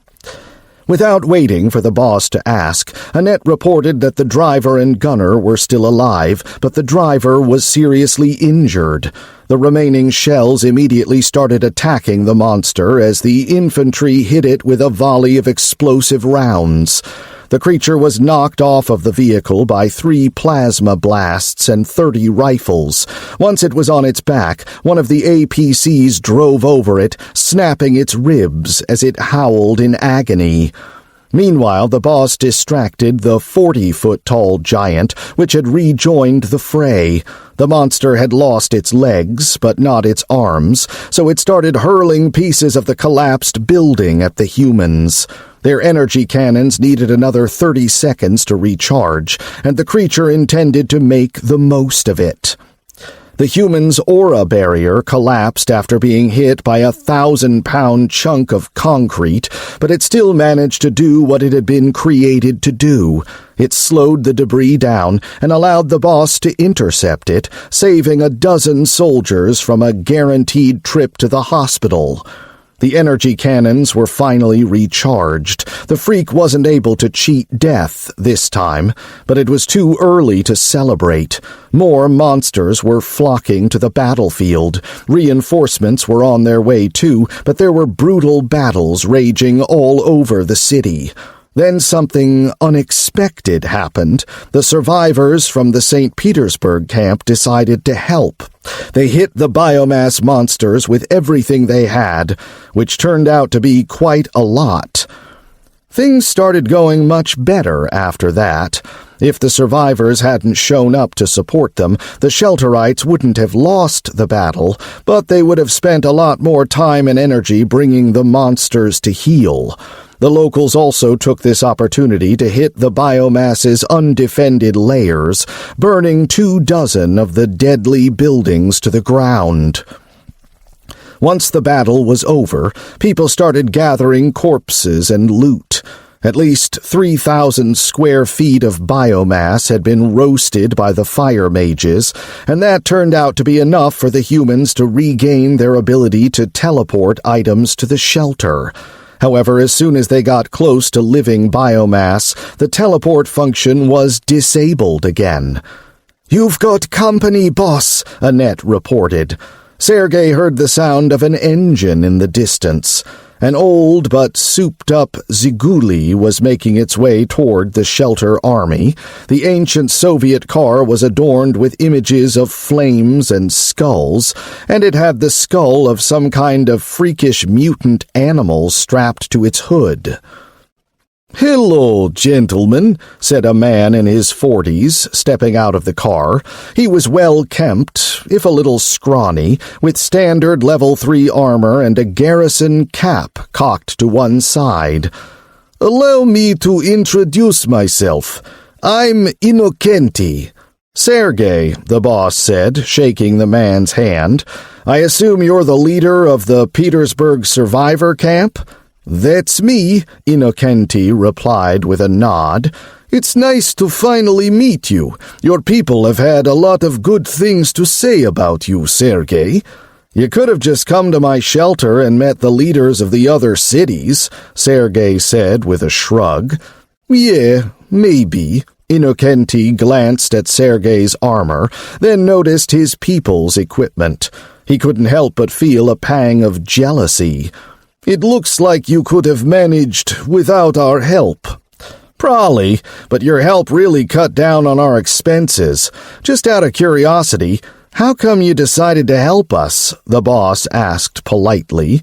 Without waiting for the boss to ask, Annette reported that the driver and gunner were still alive, but the driver was seriously injured. The remaining shells immediately started attacking the monster as the infantry hit it with a volley of explosive rounds. The creature was knocked off of the vehicle by 3 plasma blasts and 30 rifles. Once it was on its back, one of the APCs drove over it, snapping its ribs as it howled in agony. Meanwhile, the boss distracted the 40-foot-tall giant, which had rejoined the fray. The monster had lost its legs, but not its arms, so it started hurling pieces of the collapsed building at the humans. Their energy cannons needed another 30 seconds to recharge, and the creature intended to make the most of it. The human's aura barrier collapsed after being hit by a 1,000-pound chunk of concrete, but it still managed to do what it had been created to do. It slowed the debris down and allowed the boss to intercept it, saving a dozen soldiers from a guaranteed trip to the hospital. The energy cannons were finally recharged. The freak wasn't able to cheat death this time, but it was too early to celebrate. More monsters were flocking to the battlefield. Reinforcements were on their way too, but there were brutal battles raging all over the city. Then something unexpected happened. The survivors from the St. Petersburg camp decided to help. They hit the biomass monsters with everything they had, which turned out to be quite a lot. Things started going much better after that. If the survivors hadn't shown up to support them, the Shelterites wouldn't have lost the battle, but they would have spent a lot more time and energy bringing the monsters to heel. The locals also took this opportunity to hit the biomass's undefended layers, burning 24 of the deadly buildings to the ground. Once the battle was over, people started gathering corpses and loot. At least 3,000 square feet of biomass had been roasted by the fire mages, and that turned out to be enough for the humans to regain their ability to teleport items to the shelter. However, as soon as they got close to living biomass, the teleport function was disabled again. "You've got company, boss," Annette reported. Sergey heard the sound of an engine in the distance. An old but souped-up Ziguli was making its way toward the shelter army. The ancient Soviet car was adorned with images of flames and skulls, and it had the skull of some kind of freakish mutant animal strapped to its hood. "Hello, gentlemen," said a man in his 40s, stepping out of the car. He was well-kempt, if a little scrawny, with standard level 3 armor and a garrison cap cocked to one side. "Allow me to introduce myself. I'm Innocenti." "Sergey," the boss said, shaking the man's hand. "I assume you're the leader of the Petersburg survivor camp?" "That's me," Innocenti replied with a nod. "It's nice to finally meet you. Your people have had a lot of good things to say about you, Sergey." "You could have just come to my shelter and met the leaders of the other cities," Sergey said with a shrug. "Yeah, maybe." Innocenti glanced at Sergey's armor, then noticed his people's equipment. He couldn't help but feel a pang of jealousy. "It looks like you could have managed without our help." "Probably, but your help really cut down on our expenses. Just out of curiosity, how come you decided to help us?" the boss asked politely.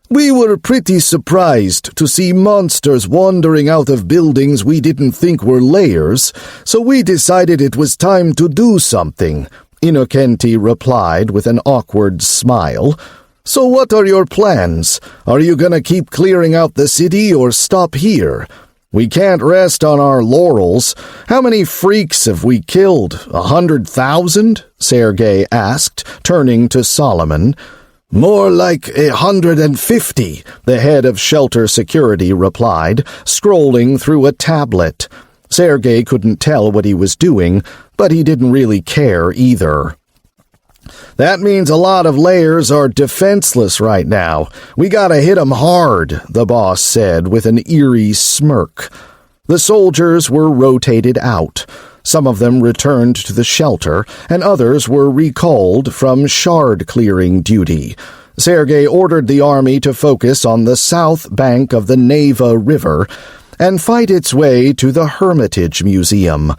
"We were pretty surprised to see monsters wandering out of buildings we didn't think were lairs, so we decided it was time to do something," Innocenti replied with an awkward smile. "So what are your plans? Are you gonna keep clearing out the city or stop here?" "We can't rest on our laurels. How many freaks have we killed? 100,000? Sergey asked, turning to Solomon. "More like 150, the head of shelter security replied, scrolling through a tablet. Sergey couldn't tell what he was doing, but he didn't really care either. "That means a lot of layers are defenseless right now. We gotta hit 'em hard," the boss said with an eerie smirk. The soldiers were rotated out. Some of them returned to the shelter, and others were recalled from shard-clearing duty. Sergey ordered the army to focus on the south bank of the Neva River and fight its way to the Hermitage Museum.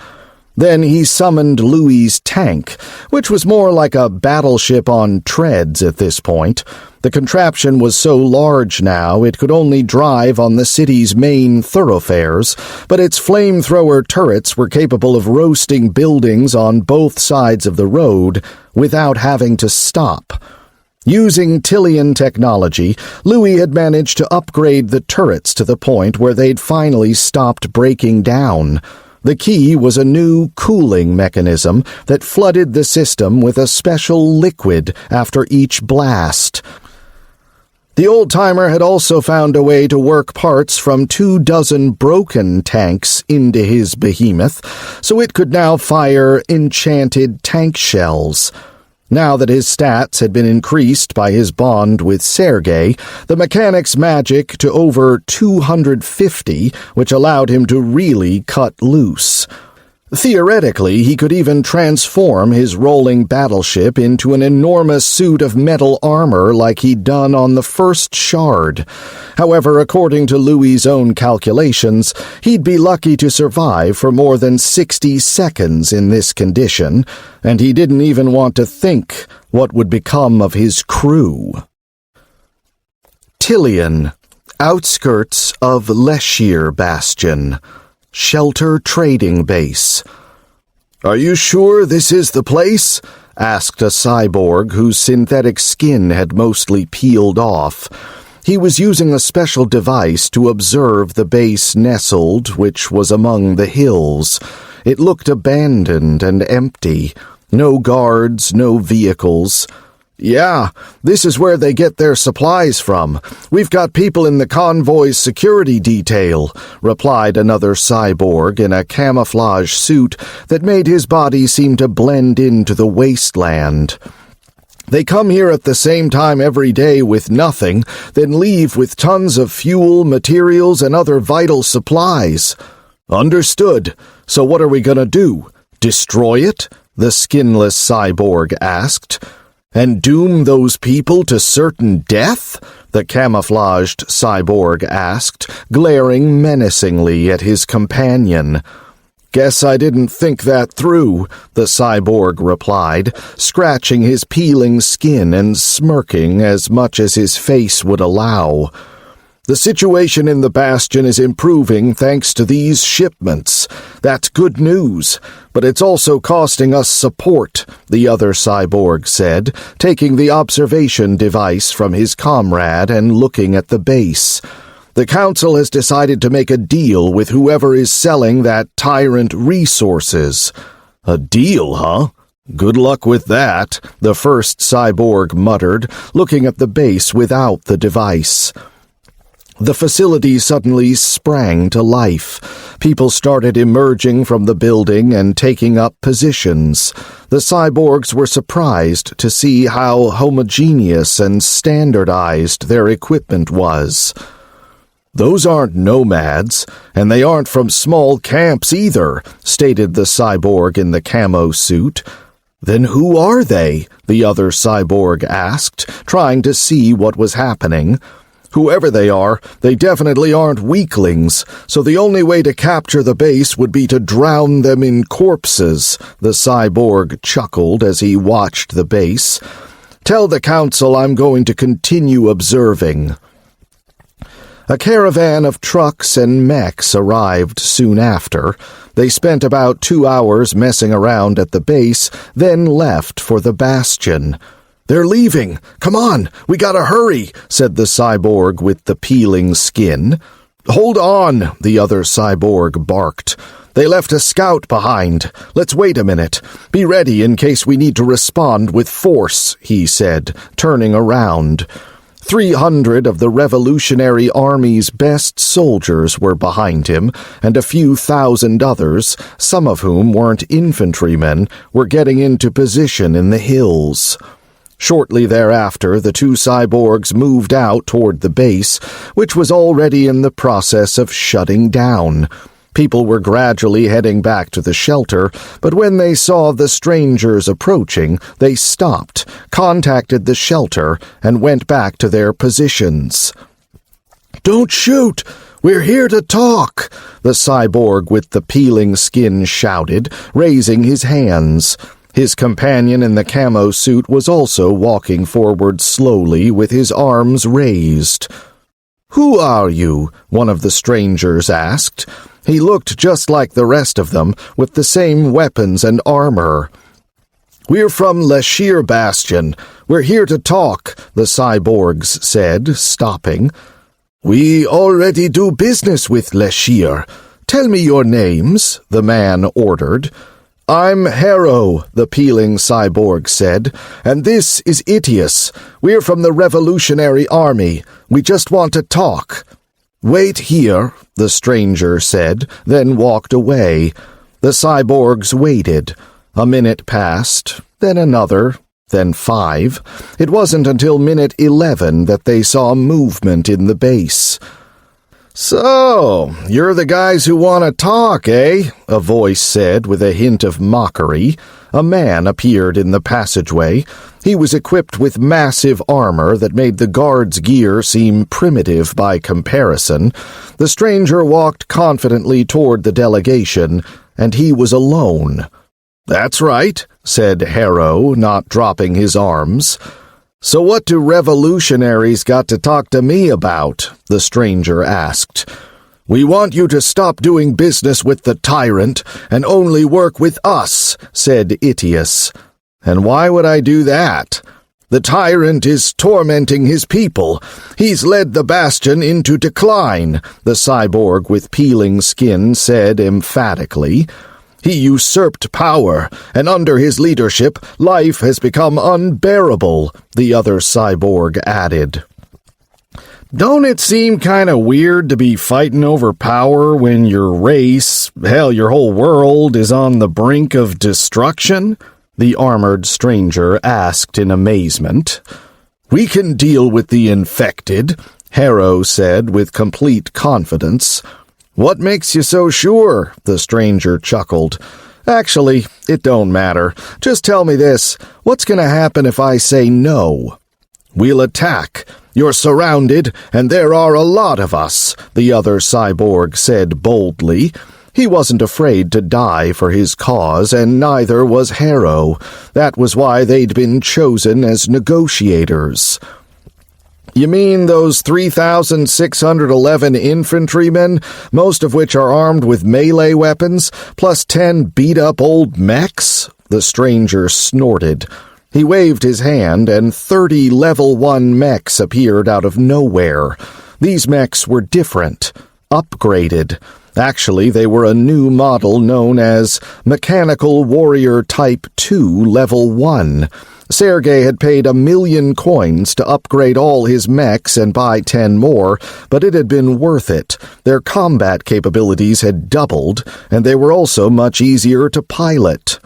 Then he summoned Louis's tank, which was more like a battleship on treads at this point. The contraption was so large now it could only drive on the city's main thoroughfares, but its flamethrower turrets were capable of roasting buildings on both sides of the road without having to stop. Using Tillian technology, Louis had managed to upgrade the turrets to the point where they'd finally stopped breaking down. The key was a new cooling mechanism that flooded the system with a special liquid after each blast. The old-timer had also found a way to work parts from 24 broken tanks into his behemoth, so it could now fire enchanted tank shells. Now that his stats had been increased by his bond with Sergey, the mechanic's magic to over 250, which allowed him to really cut loose. Theoretically, he could even transform his rolling battleship into an enormous suit of metal armor like he'd done on the first shard. However, according to Louis's own calculations, he'd be lucky to survive for more than 60 seconds in this condition, and he didn't even want to think what would become of his crew. Tillian, outskirts of Leshir Bastion. Shelter Trading Base. "Are you sure this is the place?" asked a cyborg whose synthetic skin had mostly peeled off. He was using a special device to observe the base nestled, which was among the hills. It looked abandoned and empty. No guards, no vehicles. "Yeah, this is where they get their supplies from. We've got people in the convoy's security detail," replied another cyborg in a camouflage suit that made his body seem to blend into the wasteland. "They come here at the same time every day with nothing, then leave with tons of fuel, materials, and other vital supplies." "Understood. So what are we gonna do? Destroy it?" the skinless cyborg asked. "And doom those people to certain death?" the camouflaged cyborg asked, glaring menacingly at his companion. "Guess I didn't think that through," the cyborg replied, scratching his peeling skin and smirking as much as his face would allow. "The situation in the Bastion is improving thanks to these shipments. That's good news, but it's also costing us support," the other cyborg said, taking the observation device from his comrade and looking at the base. "The Council has decided to make a deal with whoever is selling that tyrant resources." "A deal, huh? Good luck with that," the first cyborg muttered, looking at the base without the device. The facility suddenly sprang to life. People started emerging from the building and taking up positions. The cyborgs were surprised to see how homogeneous and standardized their equipment was. "Those aren't nomads, and they aren't from small camps either," stated the cyborg in the camo suit. "Then who are they?" the other cyborg asked, trying to see what was happening. "Whoever they are, they definitely aren't weaklings, so the only way to capture the base would be to drown them in corpses," the cyborg chuckled as he watched the base. "Tell the Council I'm going to continue observing." A caravan of trucks and mechs arrived soon after. They spent about 2 hours messing around at the base, then left for the Bastion. "They're leaving! Come on, we gotta hurry," said the cyborg with the peeling skin. "Hold on," the other cyborg barked. "They left a scout behind. Let's wait a minute. Be ready in case we need to respond with force," he said, turning around. 300 of the Revolutionary Army's best soldiers were behind him, and a few thousand others, some of whom weren't infantrymen, were getting into position in the hills. Shortly thereafter, the two cyborgs moved out toward the base, which was already in the process of shutting down. People were gradually heading back to the shelter, but when they saw the strangers approaching, they stopped, contacted the shelter, and went back to their positions. "Don't shoot! We're here to talk!" the cyborg with the peeling skin shouted, raising his hands. His companion in the camo suit was also walking forward slowly with his arms raised. "Who are you?" one of the strangers asked. He looked just like the rest of them, with the same weapons and armor. "We're from Lashir Bastion. We're here to talk," the cyborgs said, stopping. "We already do business with Lashir. Tell me your names," the man ordered. "I'm Harrow," the peeling cyborg said, "and this is Itius. We're from the Revolutionary Army. We just want to talk." "Wait here," the stranger said, then walked away. The cyborgs waited. A minute passed, then another, then 5. It wasn't until minute 11 that they saw movement in the base. "So, you're the guys who want to talk, eh?" a voice said with a hint of mockery. A man appeared in the passageway. He was equipped with massive armor that made the guard's gear seem primitive by comparison. The stranger walked confidently toward the delegation, and he was alone. "That's right," said Harrow, not dropping his arms. "So what do revolutionaries got to talk to me about?" the stranger asked. "We want you to stop doing business with the tyrant and only work with us," said Itius. "And why would I do that?" "The tyrant is tormenting his people. He's led the Bastion into decline," the cyborg with peeling skin said emphatically. He usurped power, and under his leadership, life has become unbearable, the other cyborg added. Don't it seem kinda weird to be fighting over power when your race, hell, your whole world, is on the brink of destruction? The armored stranger asked in amazement. We can deal with the infected, Harrow said with complete confidence. What makes you so sure? The stranger chuckled. Actually, it don't matter. Just tell me this. What's gonna happen if I say no? We'll attack. You're surrounded, and there are a lot of us, the other cyborg said boldly. He wasn't afraid to die for his cause, and neither was Harrow. That was why they'd been chosen as negotiators. You mean those 3,611 infantrymen, most of which are armed with melee weapons, plus 10 beat-up old mechs? The stranger snorted. He waved his hand, and 30 Level 1 mechs appeared out of nowhere. These mechs were different, upgraded. Actually, they were a new model known as Mechanical Warrior Type 2 Level 1. Sergey had paid 1,000,000 coins to upgrade all his mechs and buy 10 more, but it had been worth it. Their combat capabilities had doubled, and they were also much easier to pilot.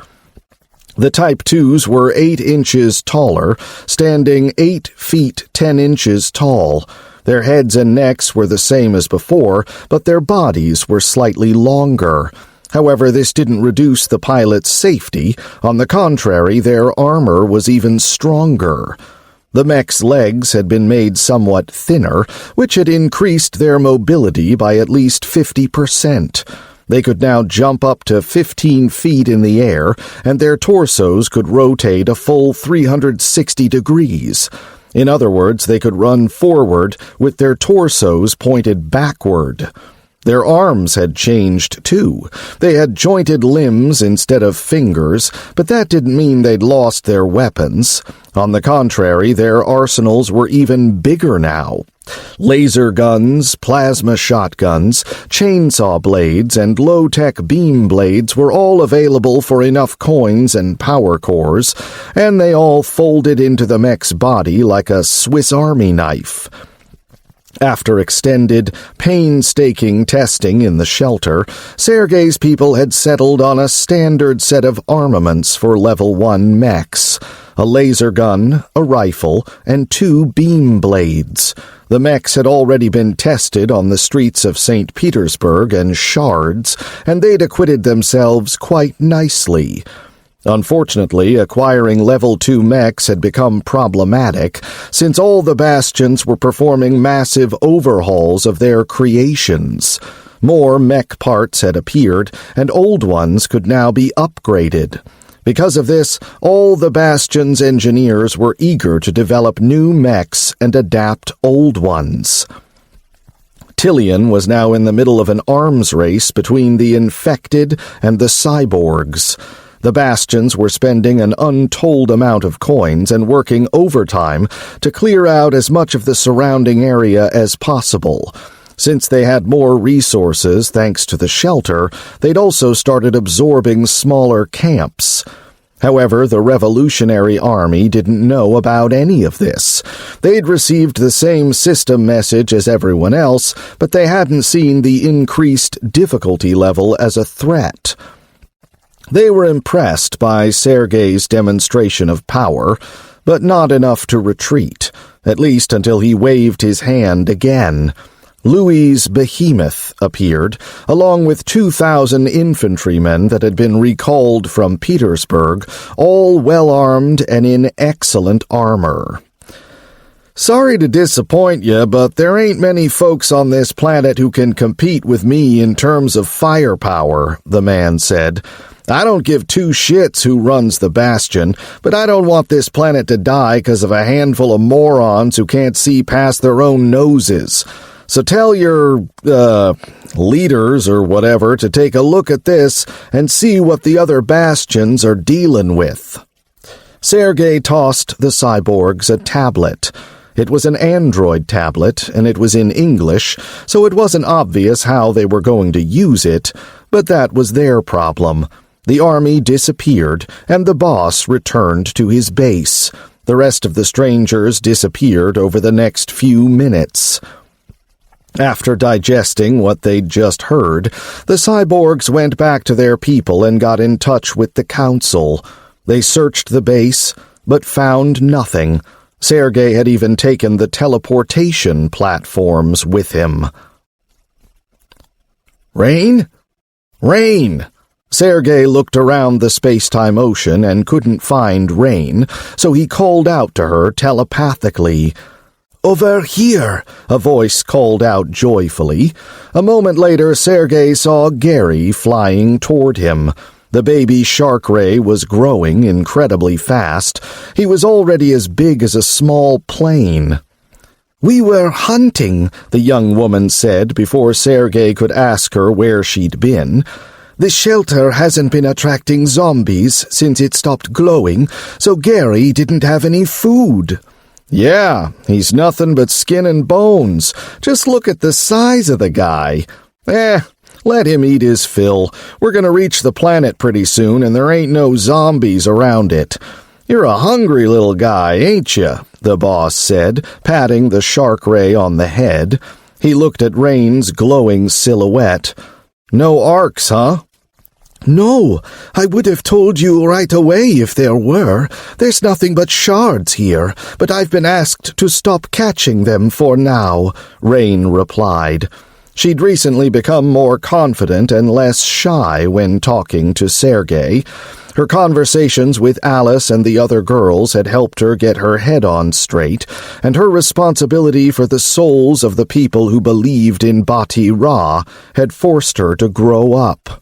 The Type 2s were 8 inches taller, standing 8 feet 10 inches tall. Their heads and necks were the same as before, but their bodies were slightly longer. However, this didn't reduce the pilot's safety. On the contrary, their armor was even stronger. The mech's legs had been made somewhat thinner, which had increased their mobility by at least 50%. They could now jump up to 15 feet in the air, and their torsos could rotate a full 360 degrees. In other words, they could run forward with their torsos pointed backward. Their arms had changed, too. They had jointed limbs instead of fingers, but that didn't mean they'd lost their weapons. On the contrary, their arsenals were even bigger now. Laser guns, plasma shotguns, chainsaw blades, and low-tech beam blades were all available for enough coins and power cores, and they all folded into the mech's body like a Swiss Army knife. After extended, painstaking testing in the shelter, Sergey's people had settled on a standard set of armaments for Level 1 mechs: a laser gun, a rifle, and 2 beam blades. The mechs had already been tested on the streets of St. Petersburg and Shards, and they'd acquitted themselves quite nicely. Unfortunately, acquiring Level 2 mechs had become problematic, since all the bastions were performing massive overhauls of their creations. More mech parts had appeared, and old ones could now be upgraded. Because of this, all the bastion's engineers were eager to develop new mechs and adapt old ones. Tillian was now in the middle of an arms race between the infected and the cyborgs. The bastions were spending an untold amount of coins and working overtime to clear out as much of the surrounding area as possible. Since they had more resources thanks to the shelter, they'd also started absorbing smaller camps. However, the Revolutionary Army didn't know about any of this. They'd received the same system message as everyone else, but they hadn't seen the increased difficulty level as a threat. They were impressed by Sergey's demonstration of power, but not enough to retreat, at least until he waved his hand again. Louis's behemoth appeared, along with 2,000 infantrymen that had been recalled from Petersburg, all well-armed and in excellent armor. Sorry to disappoint you, but there ain't many folks on this planet who can compete with me in terms of firepower, the man said. I don't give two shits who runs the bastion, but I don't want this planet to die because of a handful of morons who can't see past their own noses. So tell your, leaders or whatever to take a look at this and see what the other bastions are dealing with. Sergey tossed the cyborgs a tablet. It was an Android tablet, and it was in English, so it wasn't obvious how they were going to use it, but that was their problem. The army disappeared, and the boss returned to his base. The rest of the strangers disappeared over the next few minutes. After digesting what they'd just heard, the cyborgs went back to their people and got in touch with the council. They searched the base, but found nothing. Sergey had even taken the teleportation platforms with him. Rain? Rain! Sergey looked around the Spacetime Ocean and couldn't find Rain, so he called out to her telepathically. "Over here," a voice called out joyfully. A moment later, Sergey saw Gary flying toward him. The baby shark ray was growing incredibly fast. He was already as big as a small plane. "We were hunting," the young woman said before Sergey could ask her where she'd been. "The shelter hasn't been attracting zombies since it stopped glowing, so Gary didn't have any food." "Yeah, he's nothing but skin and bones. Just look at the size of the guy." Let him eat his fill. We're going to reach the planet pretty soon, and there ain't no zombies around it. "You're a hungry little guy, ain't you?" the boss said, patting the shark ray on the head. He looked at Rain's glowing silhouette. "No arcs, huh?" "No, I would have told you right away if there were. There's nothing but shards here, but I've been asked to stop catching them for now," Rain replied. She'd recently become more confident and less shy when talking to Sergey. Her conversations with Alice and the other girls had helped her get her head on straight, and her responsibility for the souls of the people who believed in Bati Ra had forced her to grow up.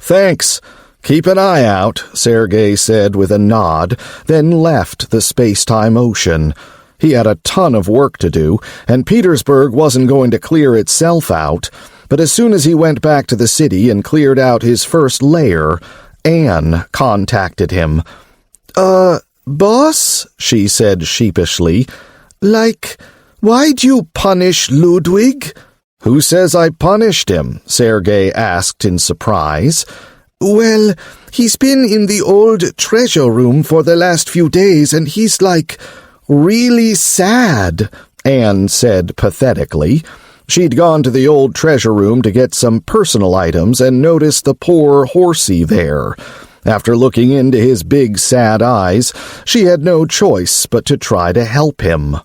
"Thanks. Keep an eye out," Sergey said with a nod, then left the Spacetime Ocean. He had a ton of work to do, and Petersburg wasn't going to clear itself out, but as soon as he went back to the city and cleared out his first layer, Anne contacted him. Boss?" she said sheepishly. Why'd you punish Ludwig?" "Who says I punished him?" Sergey asked in surprise. "Well, he's been in the old treasure room for the last few days, and he's really sad," Anne said pathetically. She'd gone to the old treasure room to get some personal items and noticed the poor horsey there. After looking into his big sad eyes, she had no choice but to try to help him.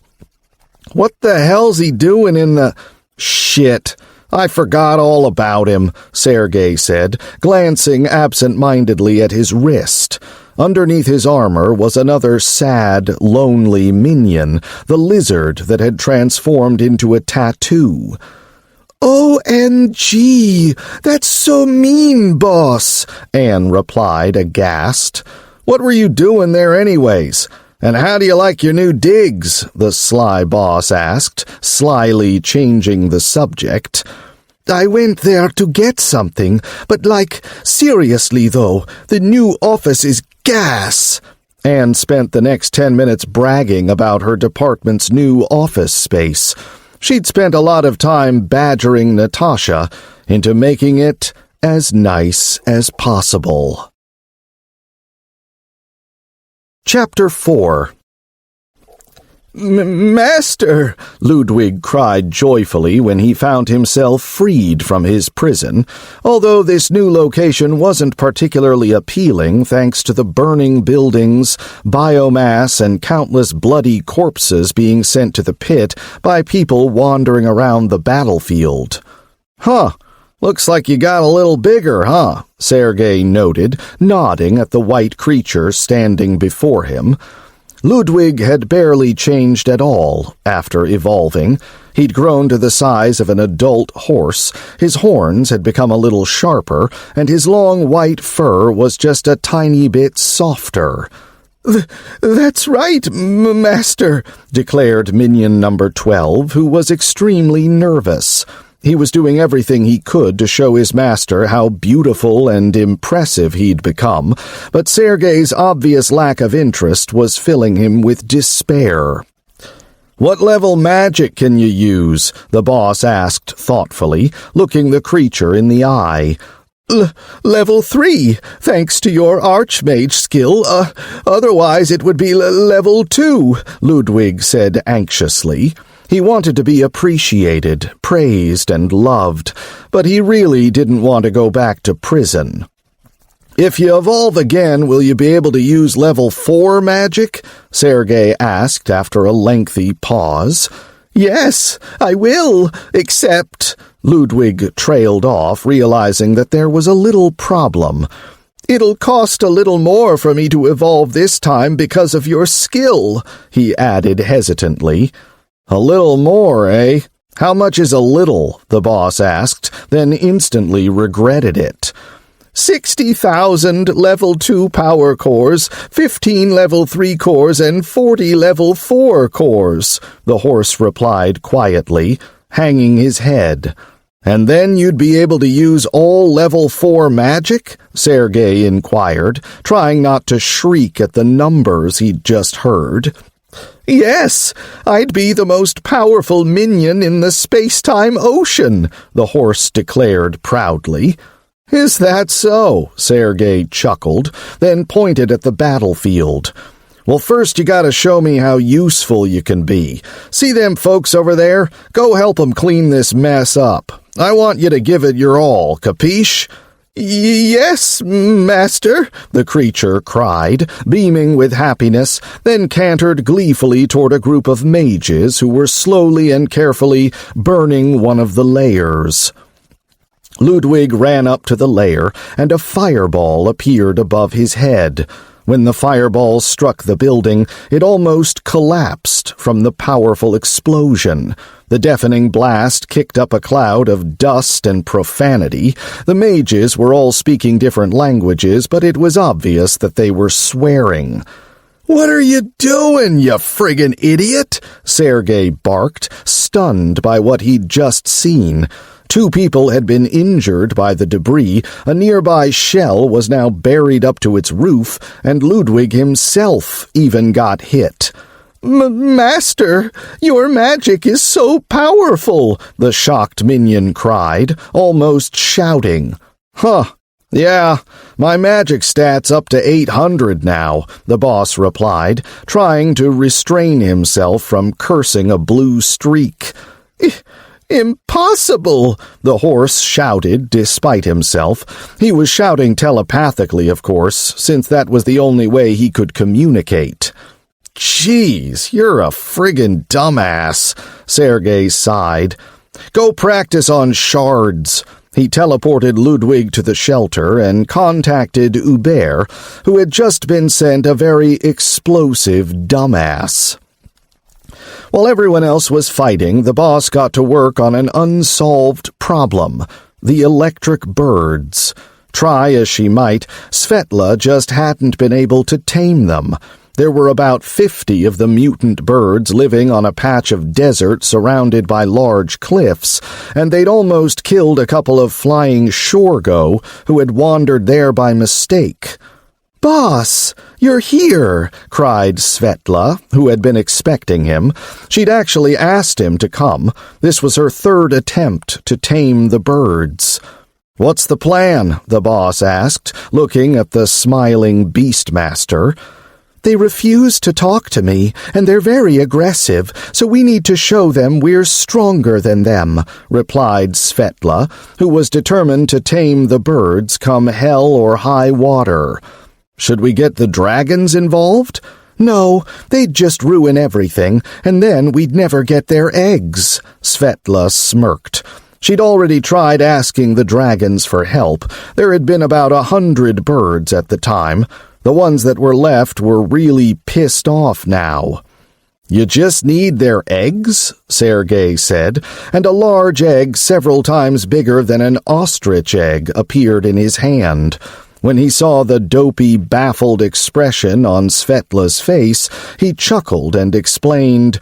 "What the hell's he doing in the—" "Shit, I forgot all about him," Sergey said, glancing absent-mindedly at his wrist. Underneath his armor was another sad, lonely minion, the lizard that had transformed into a tattoo. "OMG, that's so mean, boss," Anne replied, aghast. "What were you doing there anyways? And how do you like your new digs?" the sly boss asked, slyly changing the subject. "I went there to get something, but seriously though, the new office is gas." Anne spent the next 10 minutes bragging about her department's new office space. She'd spent a lot of time badgering Natasha into making it as nice as possible. Chapter 4. "Master!" Ludwig cried joyfully when he found himself freed from his prison, although this new location wasn't particularly appealing thanks to the burning buildings, biomass, and countless bloody corpses being sent to the pit by people wandering around the battlefield. "Huh, looks like you got a little bigger, huh?" Sergey noted, nodding at the white creature standing before him. Ludwig had barely changed at all after evolving. He'd grown to the size of an adult horse, his horns had become a little sharper, and his long white fur was just a tiny bit softer. "That's right, Master," declared Minion number 12, who was extremely nervous. He was doing everything he could to show his master how beautiful and impressive he'd become, but Sergey's obvious lack of interest was filling him with despair. "What level magic can you use?" the boss asked thoughtfully, looking the creature in the eye. Level 3, thanks to your archmage skill. Otherwise it would be level 2, Ludwig said anxiously. He wanted to be appreciated, praised, and loved, but he really didn't want to go back to prison. If you evolve again, will you be able to use level 4 magic? Sergey asked after a lengthy pause. Yes, I will, except... Ludwig trailed off, realizing that there was a little problem. It'll cost a little more for me to evolve this time because of your skill, he added hesitantly. A little more, eh? How much is a little? The boss asked, then instantly regretted it. 60,000 level 2 power cores, 15 level 3 cores, and 40 level 4 cores, the horse replied quietly, hanging his head. And then you'd be able to use all level 4 magic? Sergey inquired, trying not to shriek at the numbers he'd just heard. Yes, I'd be the most powerful minion in the Spacetime Ocean, the horse declared proudly. Is that so? Sergey chuckled, then pointed at the battlefield. Well, first you gotta show me how useful you can be. See them folks over there? Go help 'em clean this mess up. I want you to give it your all, capiche? Yes, master, the creature cried, beaming with happiness, then cantered gleefully toward a group of mages who were slowly and carefully burning one of the layers. Ludwig ran up to the layer, and a fireball appeared above his head. When the fireball struck the building, it almost collapsed from the powerful explosion. The deafening blast kicked up a cloud of dust and profanity. The mages were all speaking different languages, but it was obvious that they were swearing. "What are you doing, you friggin' idiot?" Sergey barked, stunned by what he'd just seen. 2 people had been injured by the debris, a nearby shell was now buried up to its roof, and Ludwig himself even got hit. Master, your magic is so powerful, the shocked minion cried, almost shouting. Yeah, my magic stat's up to 800 now, the boss replied, trying to restrain himself from cursing a blue streak. Impossible! The horse shouted, despite himself. He was shouting telepathically, of course, since that was the only way he could communicate. Jeez, you're a friggin' dumbass, Sergey sighed. Go practice on shards. He teleported Ludwig to the shelter and contacted Hubert, who had just been sent a very explosive dumbass. While everyone else was fighting, the boss got to work on an unsolved problem, the electric birds. Try as she might, Svetla just hadn't been able to tame them. There were about 50 of the mutant birds living on a patch of desert surrounded by large cliffs, and they'd almost killed a couple of flying shorgo who had wandered there by mistake. "Boss, you're here!" cried Svetla, who had been expecting him. She'd actually asked him to come. This was her 3rd attempt to tame the birds. "What's the plan?" the boss asked, looking at the smiling Beastmaster. "They refuse to talk to me, and they're very aggressive, so we need to show them we're stronger than them," replied Svetla, who was determined to tame the birds come hell or high water. "Should we get the dragons involved?" "No, they'd just ruin everything, and then we'd never get their eggs," Svetla smirked. She'd already tried asking the dragons for help. There had been about 100 birds at the time. The ones that were left were really pissed off now. "You just need their eggs?" Sergey said, and a large egg several times bigger than an ostrich egg appeared in his hand. When he saw the dopey, baffled expression on Svetla's face, he chuckled and explained,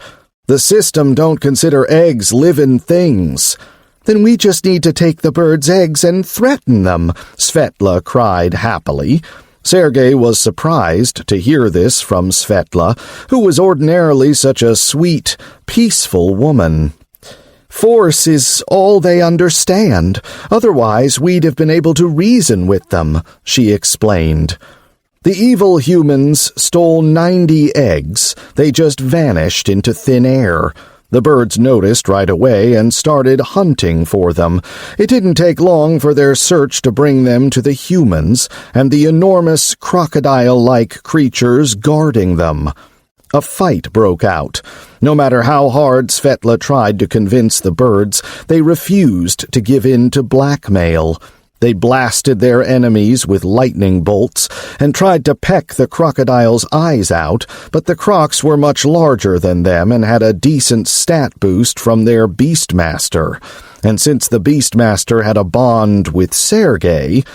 "The system don't consider eggs living things." "Then we just need to take the birds' eggs and threaten them," Svetla cried happily. Sergey was surprised to hear this from Svetla, who was ordinarily such a sweet, peaceful woman. Force is all they understand. Otherwise, we'd have been able to reason with them, she explained. The evil humans stole 90 eggs. They just vanished into thin air. The birds noticed right away and started hunting for them. It didn't take long for their search to bring them to the humans and the enormous crocodile-like creatures guarding them. A fight broke out. No matter how hard Svetla tried to convince the birds, they refused to give in to blackmail. They blasted their enemies with lightning bolts and tried to peck the crocodile's eyes out, but the crocs were much larger than them and had a decent stat boost from their Beastmaster. And since the Beastmaster had a bond with Sergey...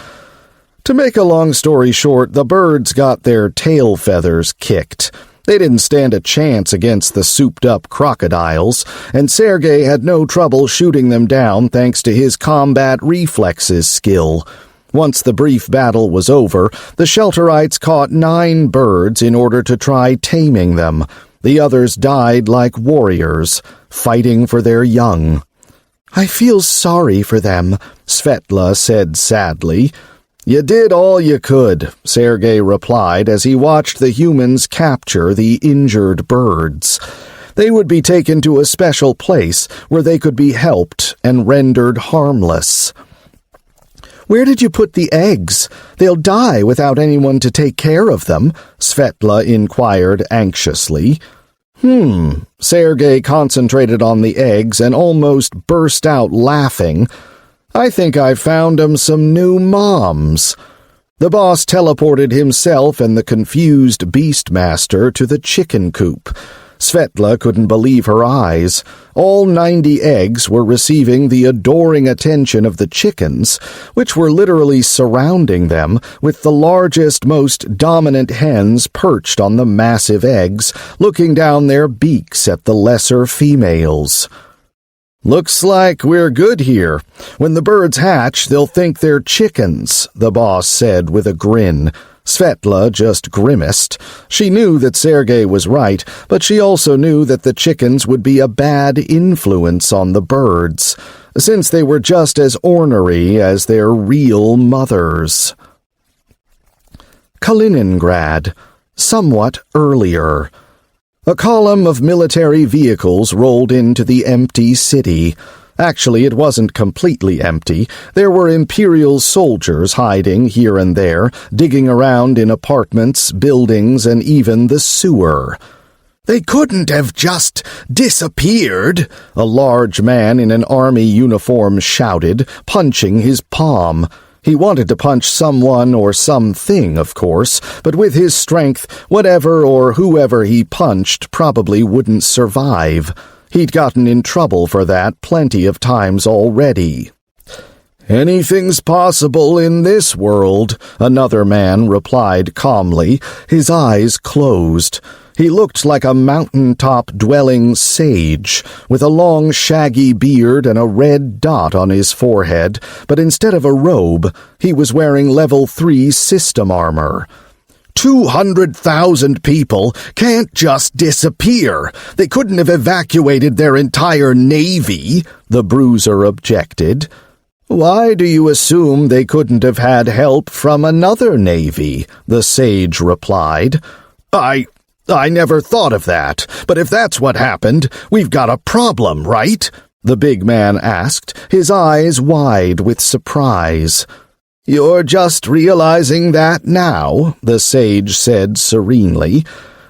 To make a long story short, the birds got their tail feathers kicked. They didn't stand a chance against the souped-up crocodiles, and Sergey had no trouble shooting them down thanks to his combat reflexes skill. Once the brief battle was over, the Shelterites caught 9 birds in order to try taming them. The others died like warriors, fighting for their young. "I feel sorry for them," Svetla said sadly. "You did all you could," Sergey replied as he watched the humans capture the injured birds. They would be taken to a special place where they could be helped and rendered harmless. "Where did you put the eggs? They'll die without anyone to take care of them," Svetla inquired anxiously. Sergey concentrated on the eggs and almost burst out laughing. "I think I found 'em some new moms." The boss teleported himself and the confused Beastmaster to the chicken coop. Svetla couldn't believe her eyes. All 90 eggs were receiving the adoring attention of the chickens, which were literally surrounding them, with the largest, most dominant hens perched on the massive eggs, looking down their beaks at the lesser females. "Looks like we're good here. When the birds hatch, they'll think they're chickens," the boss said with a grin. Svetla just grimaced. She knew that Sergey was right, but she also knew that the chickens would be a bad influence on the birds, since they were just as ornery as their real mothers. Kaliningrad, somewhat earlier. A column of military vehicles rolled into the empty city. Actually, it wasn't completely empty. There were Imperial soldiers hiding here and there, digging around in apartments, buildings, and even the sewer. "They couldn't have just disappeared," a large man in an army uniform shouted, punching his palm. He wanted to punch someone or something, of course, but with his strength, whatever or whoever he punched probably wouldn't survive. He'd gotten in trouble for that plenty of times already. "Anything's possible in this world," another man replied calmly, his eyes closed. He looked like a mountaintop-dwelling sage, with a long shaggy beard and a red dot on his forehead, but instead of a robe, he was wearing level 3 system armor. 200,000 people can't just disappear. They couldn't have evacuated their entire navy, the bruiser objected. "Why do you assume they couldn't have had help from another navy?" the sage replied. I never thought of that, but if that's what happened, we've got a problem, right?" the big man asked, his eyes wide with surprise. "You're just realizing that now," the sage said serenely.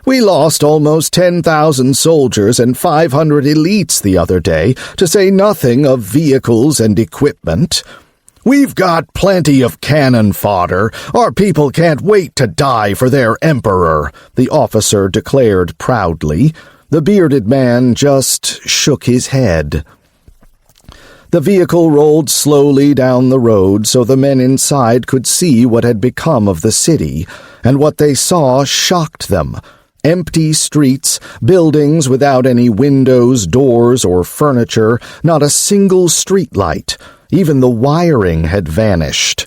"We lost almost 10,000 soldiers and 500 elites the other day, to say nothing of vehicles and equipment. We've got plenty of cannon fodder. Our people can't wait to die for their emperor," the officer declared proudly. The bearded man just shook his head. The vehicle rolled slowly down the road so the men inside could see what had become of the city, and what they saw shocked them. Empty streets, buildings without any windows, doors, or furniture, not a single streetlight. Even the wiring had vanished.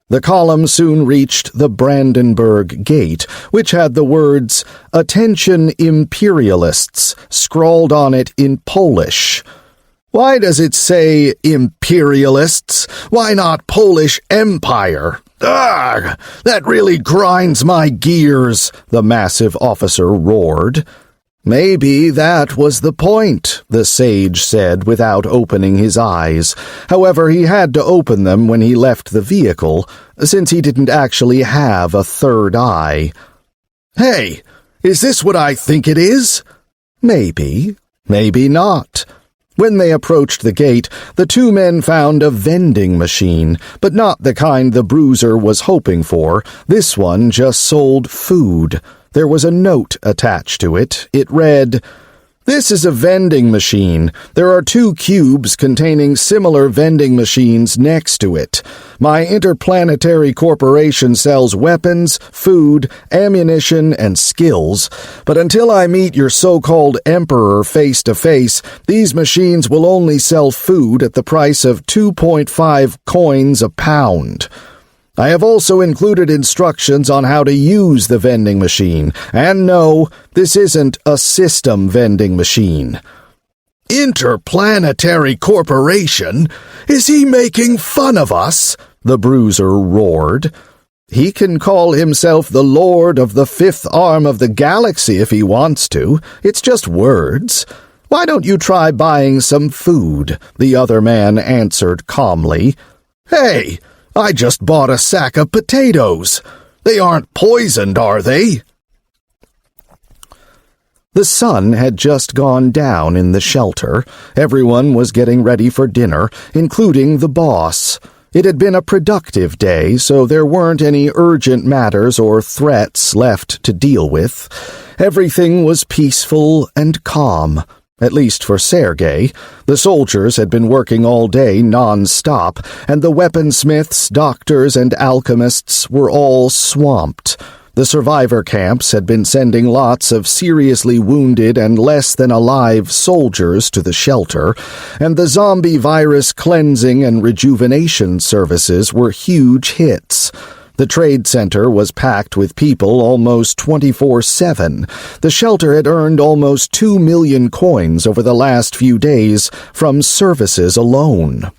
The column soon reached the Brandenburg Gate, which had the words, "Attention Imperialists," scrawled on it in Polish. Why does it say imperialists? Why not Polish Empire? Ugh! That really grinds my gears, the massive officer roared. Maybe that was the point, the sage said without opening his eyes. However, he had to open them when he left the vehicle, since he didn't actually have a third eye. Hey, is this what I think it is? Maybe, maybe not. When they approached the gate, the two men found a vending machine, but not the kind the bruiser was hoping for. This one just sold food. There was a note attached to it. It read, "This is a vending machine. There are 2 cubes containing similar vending machines next to it. My interplanetary corporation sells weapons, food, ammunition, and skills. But until I meet your so-called emperor face-to-face, these machines will only sell food at the price of 2.5 coins a pound. I have also included instructions on how to use the vending machine. And no, this isn't a system vending machine." "Interplanetary corporation? Is he making fun of us?" the bruiser roared. "He can call himself the Lord of the 5th arm of the galaxy if he wants to. It's just words. Why don't you try buying some food?" the other man answered calmly. "Hey! I just bought a sack of potatoes. They aren't poisoned, are they?" The sun had just gone down in the shelter. Everyone was getting ready for dinner, including the boss. It had been a productive day, so there weren't any urgent matters or threats left to deal with. Everything was peaceful and calm. At least for Sergey. The soldiers had been working all day non-stop, and the weaponsmiths, doctors, and alchemists were all swamped. The survivor camps had been sending lots of seriously wounded and less than alive soldiers to the shelter, and the zombie virus cleansing and rejuvenation services were huge hits. The trade center was packed with people almost 24/7. The shelter had earned almost 2 million coins over the last few days from services alone.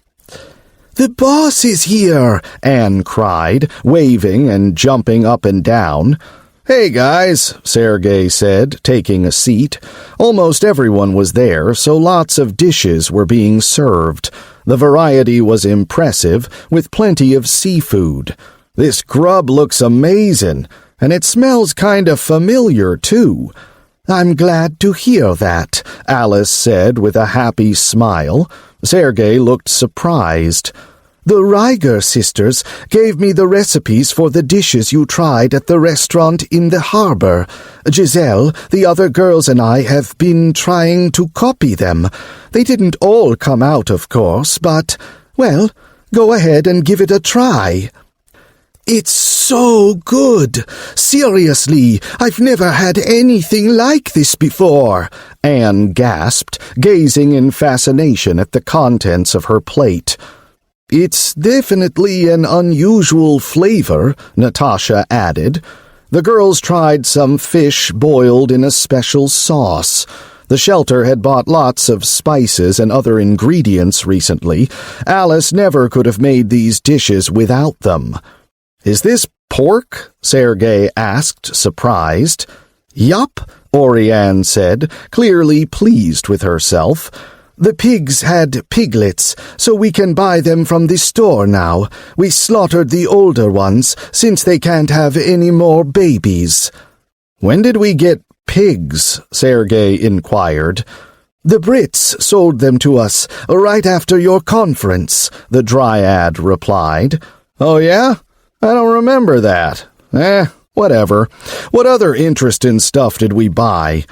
"The boss is here!" Anne cried, waving and jumping up and down. "Hey, guys," Sergey said, taking a seat. Almost everyone was there, so lots of dishes were being served. The variety was impressive, with plenty of seafood. "This grub looks amazing, and it smells kind of familiar, too." "I'm glad to hear that," Alice said with a happy smile. Sergey looked surprised. "The Ryger sisters gave me the recipes for the dishes you tried at the restaurant in the harbor. Giselle, the other girls, and I have been trying to copy them. They didn't all come out, of course, but, well, go ahead and give it a try." "It's so good! Seriously, I've never had anything like this before," Anne gasped, gazing in fascination at the contents of her plate. "It's definitely an unusual flavor," Natasha added. The girls tried some fish boiled in a special sauce. The shelter had bought lots of spices and other ingredients recently. Alice never could have made these dishes without them. "Is this pork?" Sergey asked, surprised. "Yup," Oriane said, clearly pleased with herself. "The pigs had piglets, so we can buy them from the store now. We slaughtered the older ones, since they can't have any more babies." "When did we get pigs?" Sergey inquired. "The Brits sold them to us right after your conference," the Dryad replied. "Oh, yeah? I don't remember that. Whatever. What other interesting stuff did we buy?"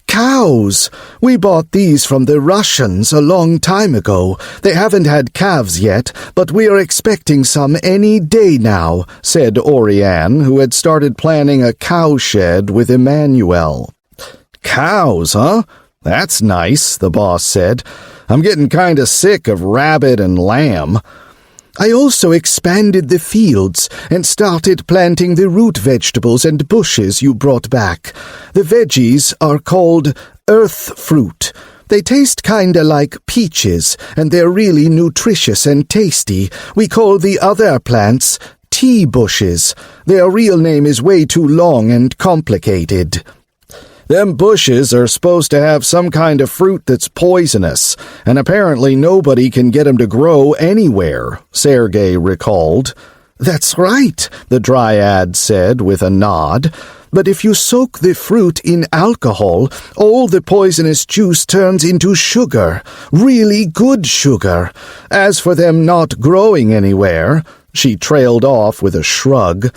"Cows. We bought these from the Russians a long time ago. They haven't had calves yet, but we are expecting some any day now," said Oriane, who had started planning a cowshed with Emmanuel. "Cows, huh? That's nice," the boss said. "I'm getting kinda sick of rabbit and lamb." "I also expanded the fields and started planting the root vegetables and bushes you brought back. The veggies are called earth fruit. They taste kinda like peaches, and they're really nutritious and tasty. We call the other plants tea bushes. Their real name is way too long and complicated. Them bushes are supposed to have some kind of fruit that's poisonous, and apparently nobody can get 'em to grow anywhere, Sergey recalled. That's right, the dryad said with a nod. But if you soak the fruit in alcohol, all the poisonous juice turns into sugar, really good sugar. As for them not growing anywhere, she trailed off with a shrug.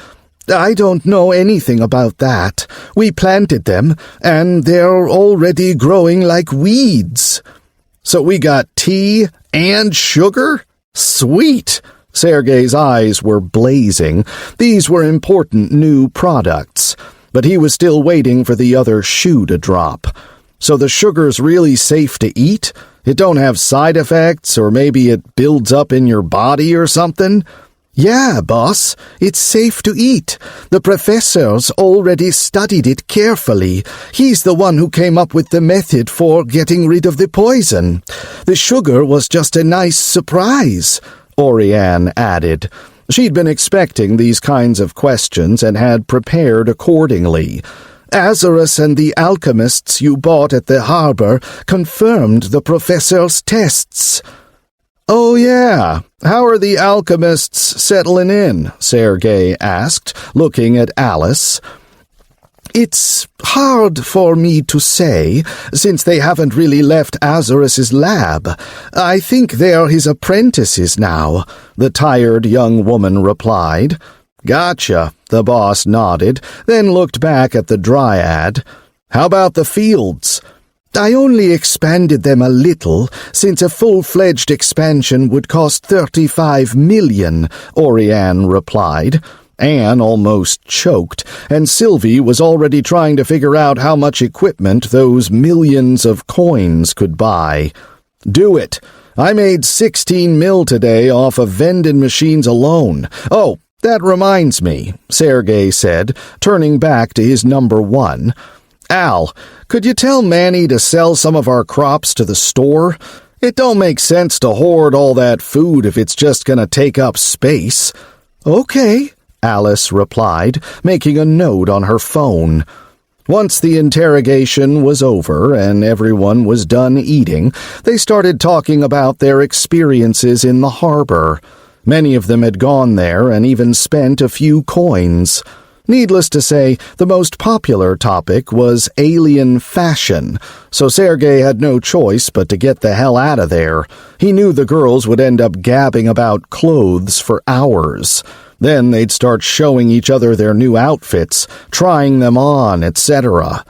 I don't know anything about that. We planted them, and they're already growing like weeds. So we got tea and sugar? Sweet! Sergey's eyes were blazing. These were important new products. But he was still waiting for the other shoe to drop. So the sugar's really safe to eat? It don't have side effects, or maybe it builds up in your body or something? Yeah, boss, it's safe to eat. The professor's already studied it carefully. He's the one who came up with the method for getting rid of the poison. The sugar was just a nice surprise, Orianne added. She'd been expecting these kinds of questions and had prepared accordingly. Azarus and the alchemists you bought at the harbor confirmed the professor's tests. Oh, yeah. How are the alchemists settling in? Sergey asked, looking at Alice. It's hard for me to say, since they haven't really left Azarus's lab. I think they're his apprentices now, the tired young woman replied. Gotcha, the boss nodded, then looked back at the dryad. How about the fields? I only expanded them a little, since a full-fledged expansion would cost 35 million, Orianne replied. Anne almost choked, and Sylvie was already trying to figure out how much equipment those millions of coins could buy. Do it. I made 16 mil today off of vending machines alone. Oh, that reminds me, Sergey said, turning back to his number one. Al, could you tell Manny to sell some of our crops to the store? It don't make sense to hoard all that food if it's just gonna take up space. Okay, Alice replied, making a note on her phone. Once the interrogation was over and everyone was done eating, they started talking about their experiences in the harbor. Many of them had gone there and even spent a few coins. Needless to say, the most popular topic was alien fashion, so Sergey had no choice but to get the hell out of there. He knew the girls would end up gabbing about clothes for hours. Then they'd start showing each other their new outfits, trying them on, etc.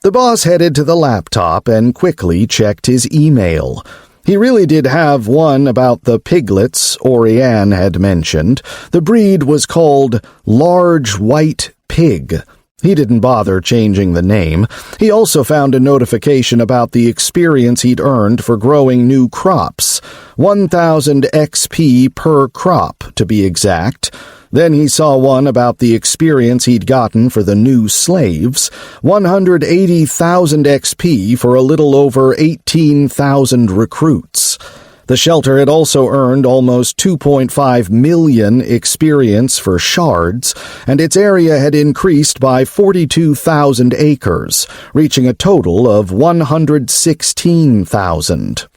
The boss headed to the laptop and quickly checked his email. He really did have one about the piglets Orianne had mentioned. The breed was called Large White Pig. He didn't bother changing the name. He also found a notification about the experience he'd earned for growing new crops. 1,000 XP per crop, to be exact. Then he saw one about the experience he'd gotten for the new slaves. 180,000 XP for a little over 18,000 recruits. The shelter had also earned almost 2.5 million experience for shards, and its area had increased by 42,000 acres, reaching a total of 116,000.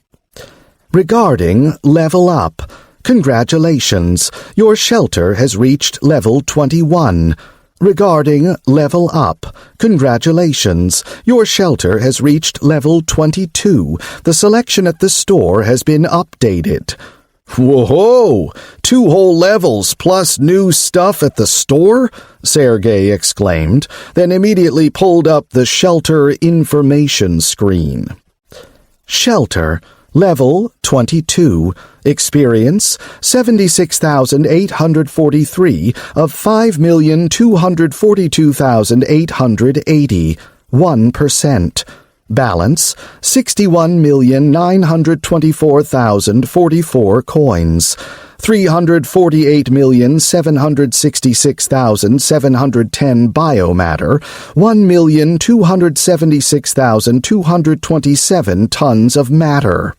Regarding Level Up, congratulations, your shelter has reached level 21. Regarding Level Up, congratulations, your shelter has reached level 22. The selection at the store has been updated. Whoa! 2 whole levels plus new stuff at the store? Sergey exclaimed, then immediately pulled up the shelter information screen. Shelter. Level 22. Experience 76,843 of 5,242,880. 1%. Balance, 61,924,044 coins. 348,766,710 biomatter, 1,276,227 tons of matter.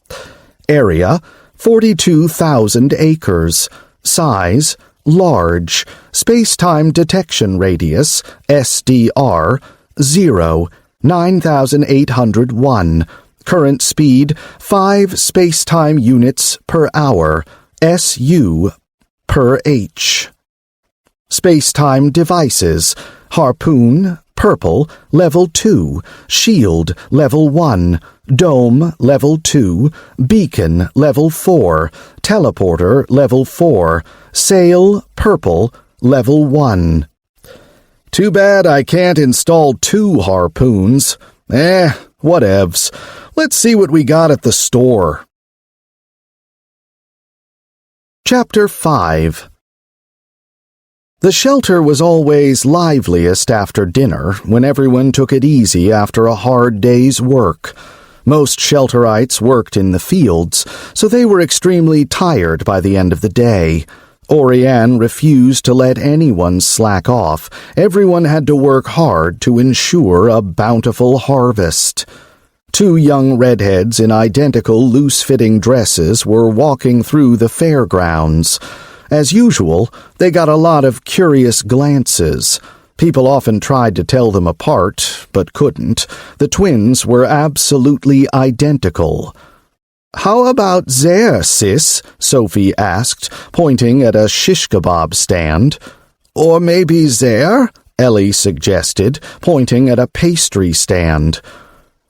Area, 42,000 acres. Size, large. Space-time detection radius, SDR, 0, 9,801. Current speed, 5 space-time units per hour. SU per H. Space-time devices. Harpoon, purple, level 2. Shield, level 1. Dome, level 2. Beacon, level 4. Teleporter, level 4. Sail, purple, level 1. Too bad I can't install 2 harpoons. Whatevs. Let's see what we got at the store. Chapter 5. The shelter was always liveliest after dinner, when everyone took it easy after a hard day's work. Most shelterites worked in the fields, so they were extremely tired by the end of the day. Orianne refused to let anyone slack off. Everyone had to work hard to ensure a bountiful harvest. 2 young redheads in identical loose-fitting dresses were walking through the fairgrounds. As usual, they got a lot of curious glances. People often tried to tell them apart, but couldn't. The twins were absolutely identical. "How about there, sis?" Sophie asked, pointing at a shish kebab stand. "Or maybe there?" Ellie suggested, pointing at a pastry stand.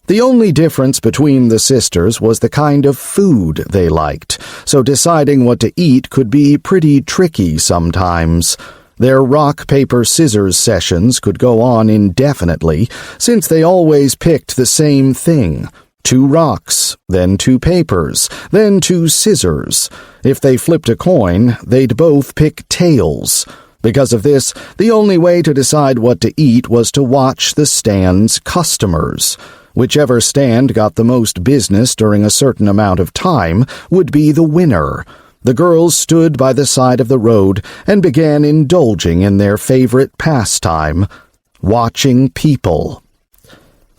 The only difference between the sisters was the kind of food they liked, so deciding what to eat could be pretty tricky sometimes. Their rock-paper-scissors sessions could go on indefinitely, since they always picked the same thing. 2 rocks, then 2 papers, then 2 scissors. If they flipped a coin, they'd both pick tails. Because of this, the only way to decide what to eat was to watch the stand's customers. Whichever stand got the most business during a certain amount of time would be the winner. The girls stood by the side of the road and began indulging in their favorite pastime, watching people.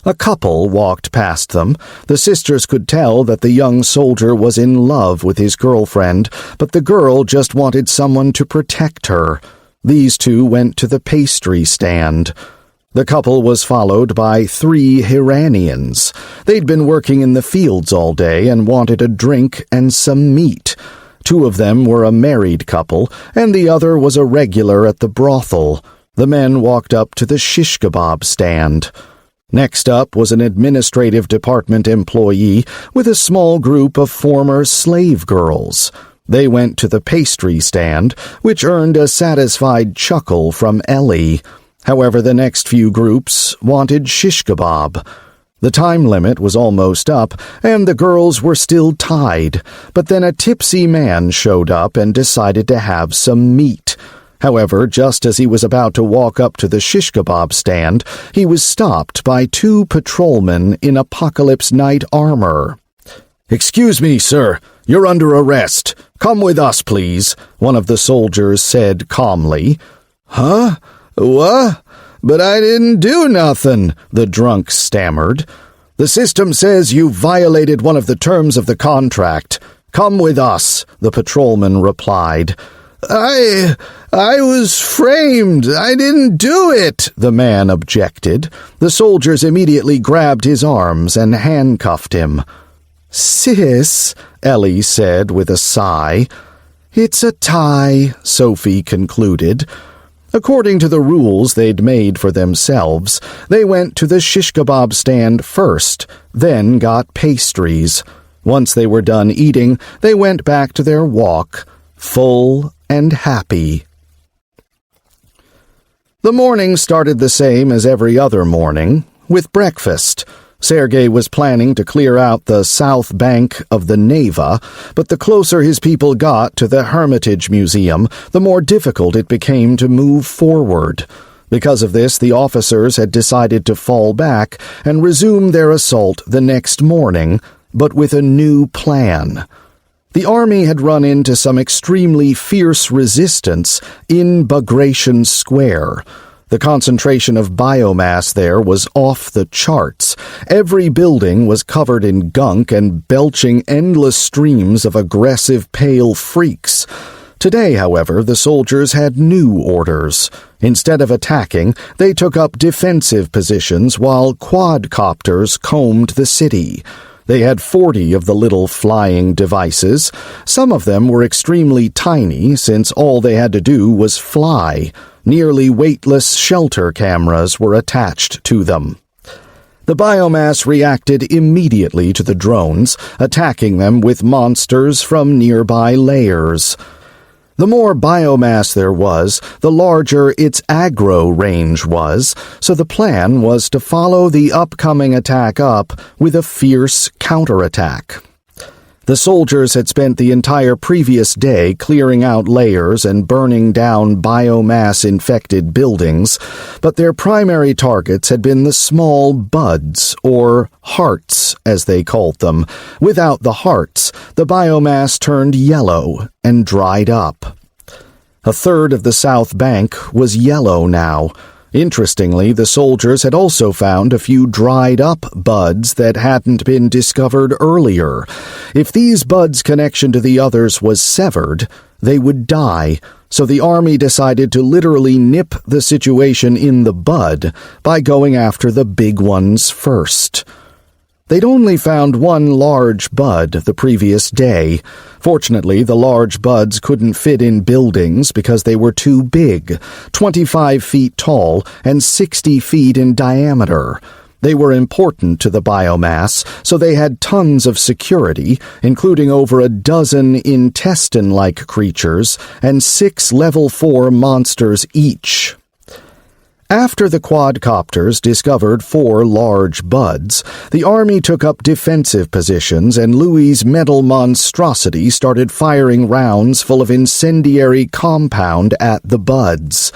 A couple walked past them. The sisters could tell that the young soldier was in love with his girlfriend, but the girl just wanted someone to protect her. These 2 went to the pastry stand. The couple was followed by 3 Hiranians. They'd been working in the fields all day and wanted a drink and some meat. 2 of them were a married couple, and the other was a regular at the brothel. The men walked up to the shish kebab stand. Next up was an administrative department employee with a small group of former slave girls. They went to the pastry stand, which earned a satisfied chuckle from Ellie. However, the next few groups wanted shish kebab. The time limit was almost up, and the girls were still tied, but then a tipsy man showed up and decided to have some meat. However, just as he was about to walk up to the shish kebab stand, he was stopped by 2 patrolmen in Apocalypse Knight armor. "Excuse me, sir. You're under arrest. Come with us, please," one of the soldiers said calmly. "Huh? What? But I didn't do nothing," the drunk stammered. "The system says you violated one of the terms of the contract. Come with us," the patrolman replied. I was framed. I didn't do it," the man objected. The soldiers immediately grabbed his arms and handcuffed him. "Sis," Ellie said with a sigh. "It's a tie," Sophie concluded. According to the rules they'd made for themselves, they went to the shish kebab stand first, then got pastries. Once they were done eating, they went back to their walk, full and happy. The morning started the same as every other morning, with breakfast. Sergey was planning to clear out the south bank of the Neva, but the closer his people got to the Hermitage Museum, the more difficult it became to move forward. Because of this, the officers had decided to fall back and resume their assault the next morning, but with a new plan. The army had run into some extremely fierce resistance in Bagration Square. The concentration of biomass there was off the charts. Every building was covered in gunk and belching endless streams of aggressive pale freaks. Today, however, the soldiers had new orders. Instead of attacking, they took up defensive positions while quadcopters combed the city. They had 40 of the little flying devices. Some of them were extremely tiny, since all they had to do was fly. Nearly weightless shelter cameras were attached to them. The biomass reacted immediately to the drones, attacking them with monsters from nearby layers. The more biomass there was, the larger its aggro range was, so the plan was to follow the upcoming attack up with a fierce counterattack. The soldiers had spent the entire previous day clearing out layers and burning down biomass-infected buildings, but their primary targets had been the small buds, or hearts, as they called them. Without the hearts, the biomass turned yellow and dried up. A third of the South Bank was yellow now. Interestingly, the soldiers had also found a few dried-up buds that hadn't been discovered earlier. If these buds' connection to the others was severed, they would die, so the army decided to literally nip the situation in the bud by going after the big ones first. They'd only found one large bud the previous day. Fortunately, the large buds couldn't fit in buildings because they were too big, 25 feet tall and 60 feet in diameter. They were important to the biomass, so they had tons of security, including over a dozen intestine-like creatures and 6 level 4 monsters each. After the quadcopters discovered 4 large buds, the army took up defensive positions and Louis's metal monstrosity started firing rounds full of incendiary compound at the buds.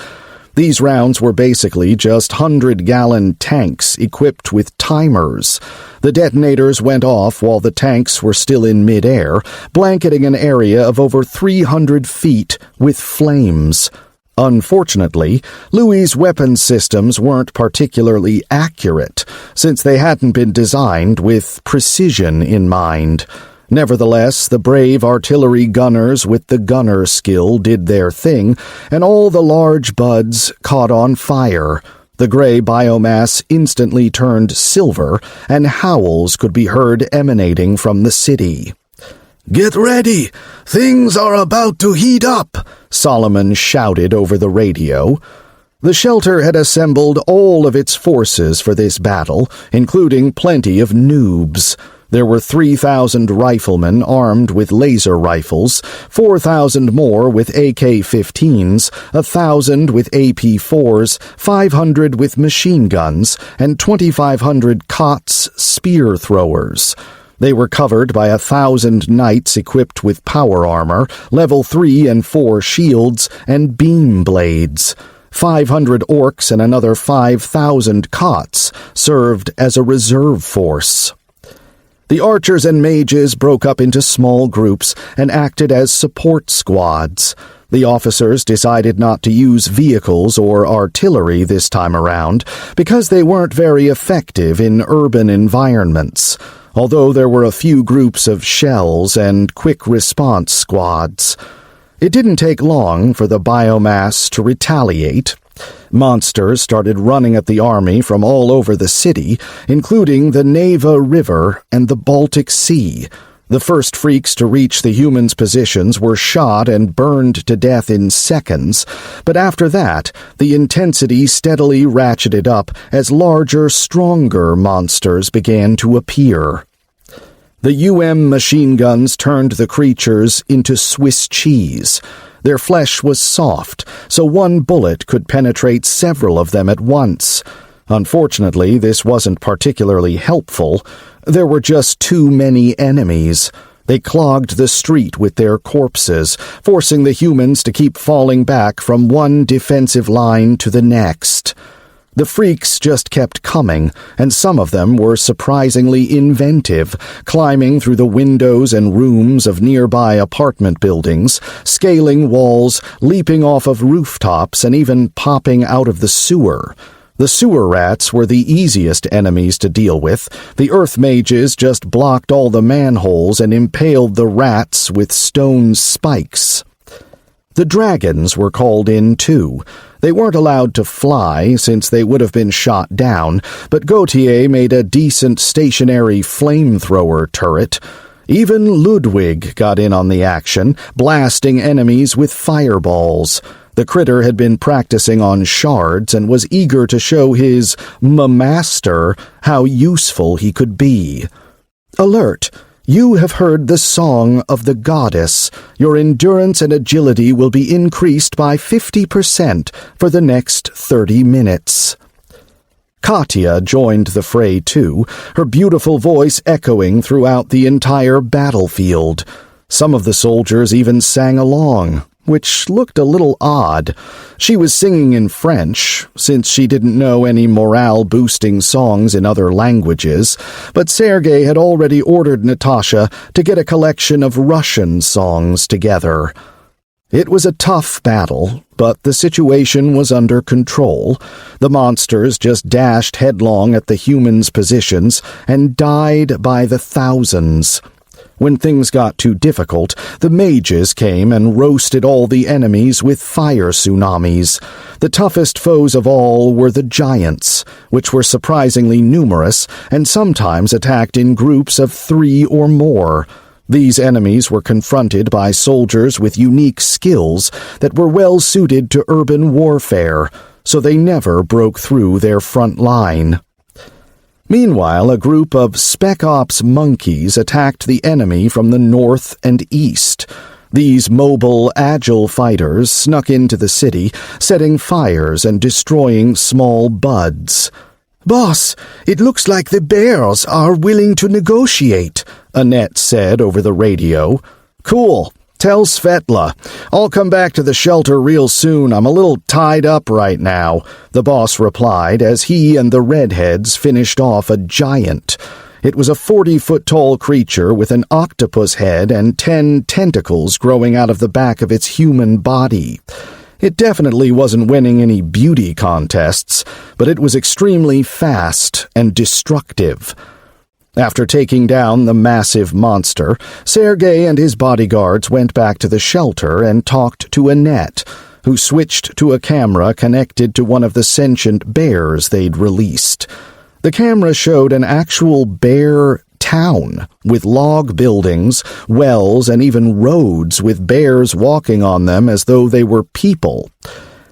These rounds were basically just 100-gallon tanks equipped with timers. The detonators went off while the tanks were still in midair, blanketing an area of over 300 feet with flames. Unfortunately, Louis's weapon systems weren't particularly accurate, since they hadn't been designed with precision in mind. Nevertheless, the brave artillery gunners with the gunner skill did their thing, and all the large buds caught on fire. The gray biomass instantly turned silver, and howls could be heard emanating from the city. "Get ready! Things are about to heat up!" Solomon shouted over the radio. The shelter had assembled all of its forces for this battle, including plenty of noobs. There were 3,000 riflemen armed with laser rifles, 4,000 more with AK-15s, 1,000 with AP-4s, 500 with machine guns, and 2,500 COTS spear throwers. They were covered by 1,000 knights equipped with power armor, level 3 and 4 shields, and beam blades. 500 orcs and another 5,000 COTS served as a reserve force. The archers and mages broke up into small groups and acted as support squads. The officers decided not to use vehicles or artillery this time around because they weren't very effective in urban environments, although there were a few groups of shells and quick response squads. It didn't take long for the biomass to retaliate. Monsters started running at the army from all over the city, including the Neva River and the Baltic Sea. The first freaks to reach the humans' positions were shot and burned to death in seconds, but after that, the intensity steadily ratcheted up as larger, stronger monsters began to appear. The machine guns turned the creatures into Swiss cheese. Their flesh was soft, so one bullet could penetrate several of them at once. Unfortunately, this wasn't particularly helpful. There were just too many enemies. They clogged the street with their corpses, forcing the humans to keep falling back from one defensive line to the next. The freaks just kept coming, and some of them were surprisingly inventive, climbing through the windows and rooms of nearby apartment buildings, scaling walls, leaping off of rooftops, and even popping out of the sewer. The sewer rats were the easiest enemies to deal with. The earth mages just blocked all the manholes and impaled the rats with stone spikes. The dragons were called in, too. They weren't allowed to fly, since they would have been shot down, but Gautier made a decent stationary flamethrower turret. Even Ludwig got in on the action, blasting enemies with fireballs. The critter had been practicing on shards and was eager to show his master how useful he could be. Alert! You have heard the song of the goddess. Your endurance and agility will be increased by 50% for the next 30 minutes. Katya joined the fray too, her beautiful voice echoing throughout the entire battlefield. Some of the soldiers even sang along, which looked a little odd. She was singing in French, since she didn't know any morale-boosting songs in other languages, but Sergey had already ordered Natasha to get a collection of Russian songs together. It was a tough battle, but the situation was under control. The monsters just dashed headlong at the humans' positions and died by the thousands. When things got too difficult, the mages came and roasted all the enemies with fire tsunamis. The toughest foes of all were the giants, which were surprisingly numerous and sometimes attacked in groups of 3 or more. These enemies were confronted by soldiers with unique skills that were well suited to urban warfare, so they never broke through their front line. Meanwhile, a group of Spec Ops monkeys attacked the enemy from the north and east. These mobile, agile fighters snuck into the city, setting fires and destroying small buds. "Boss, it looks like the bears are willing to negotiate," Annette said over the radio. "Cool. Tell Svetla. I'll come back to the shelter real soon. I'm a little tied up right now," the boss replied as he and the redheads finished off a giant. It was a 40-foot-tall creature with an octopus head and 10 tentacles growing out of the back of its human body. It definitely wasn't winning any beauty contests, but it was extremely fast and destructive. After taking down the massive monster, Sergey and his bodyguards went back to the shelter and talked to Annette, who switched to a camera connected to one of the sentient bears they'd released. The camera showed an actual bear town, with log buildings, wells, and even roads with bears walking on them as though they were people.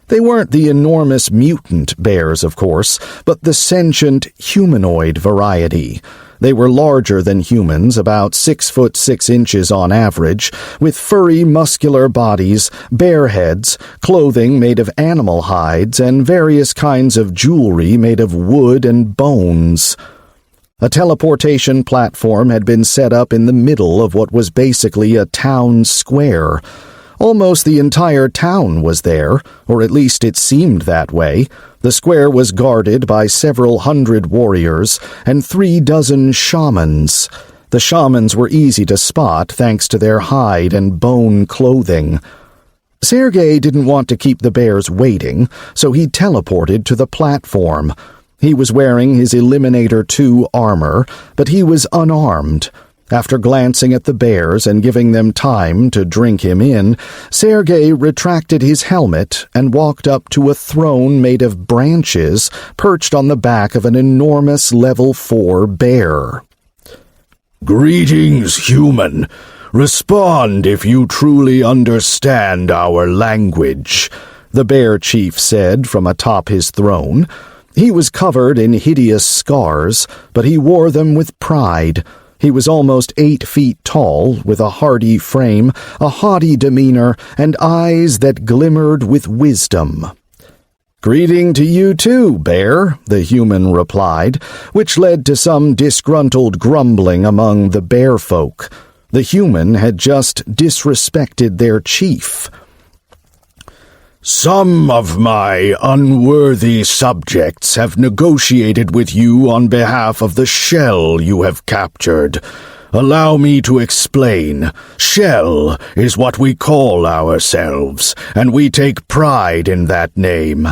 They weren't the enormous mutant bears, of course, but the sentient humanoid variety. They were larger than humans, about 6 foot 6 inches on average, with furry, muscular bodies, bear heads, clothing made of animal hides, and various kinds of jewelry made of wood and bones. A teleportation platform had been set up in the middle of what was basically a town square. Almost the entire town was there, or at least it seemed that way. The square was guarded by several hundred warriors and 36 shamans. The shamans were easy to spot thanks to their hide and bone clothing. Sergey didn't want to keep the bears waiting, so he teleported to the platform. He was wearing his Eliminator 2 armor, but he was unarmed. After glancing at the bears and giving them time to drink him in, Sergey retracted his helmet and walked up to a throne made of branches perched on the back of an enormous level 4 bear. "Greetings, human. Respond if you truly understand our language," the bear chief said from atop his throne. He was covered in hideous scars, but he wore them with pride. He was almost 8 feet tall, with a hardy frame, a haughty demeanor, and eyes that glimmered with wisdom. "Greeting to you too, bear," the human replied, which led to some disgruntled grumbling among the bear folk. The human had just disrespected their chief. "Some of my unworthy subjects have negotiated with you on behalf of the shell you have captured. Allow me to explain. Shell is what we call ourselves, and we take pride in that name.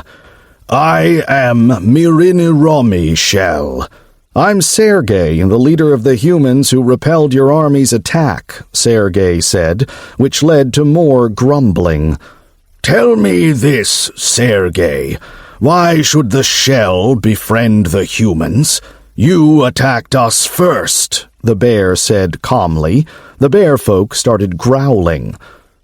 I am Miriniromi Shell." "I'm Sergey, the leader of the humans who repelled your army's attack," Sergey said, which led to more grumbling. "Tell me this, Sergey. Why should the shell befriend the humans? You attacked us first," the bear said calmly. The bear folk started growling.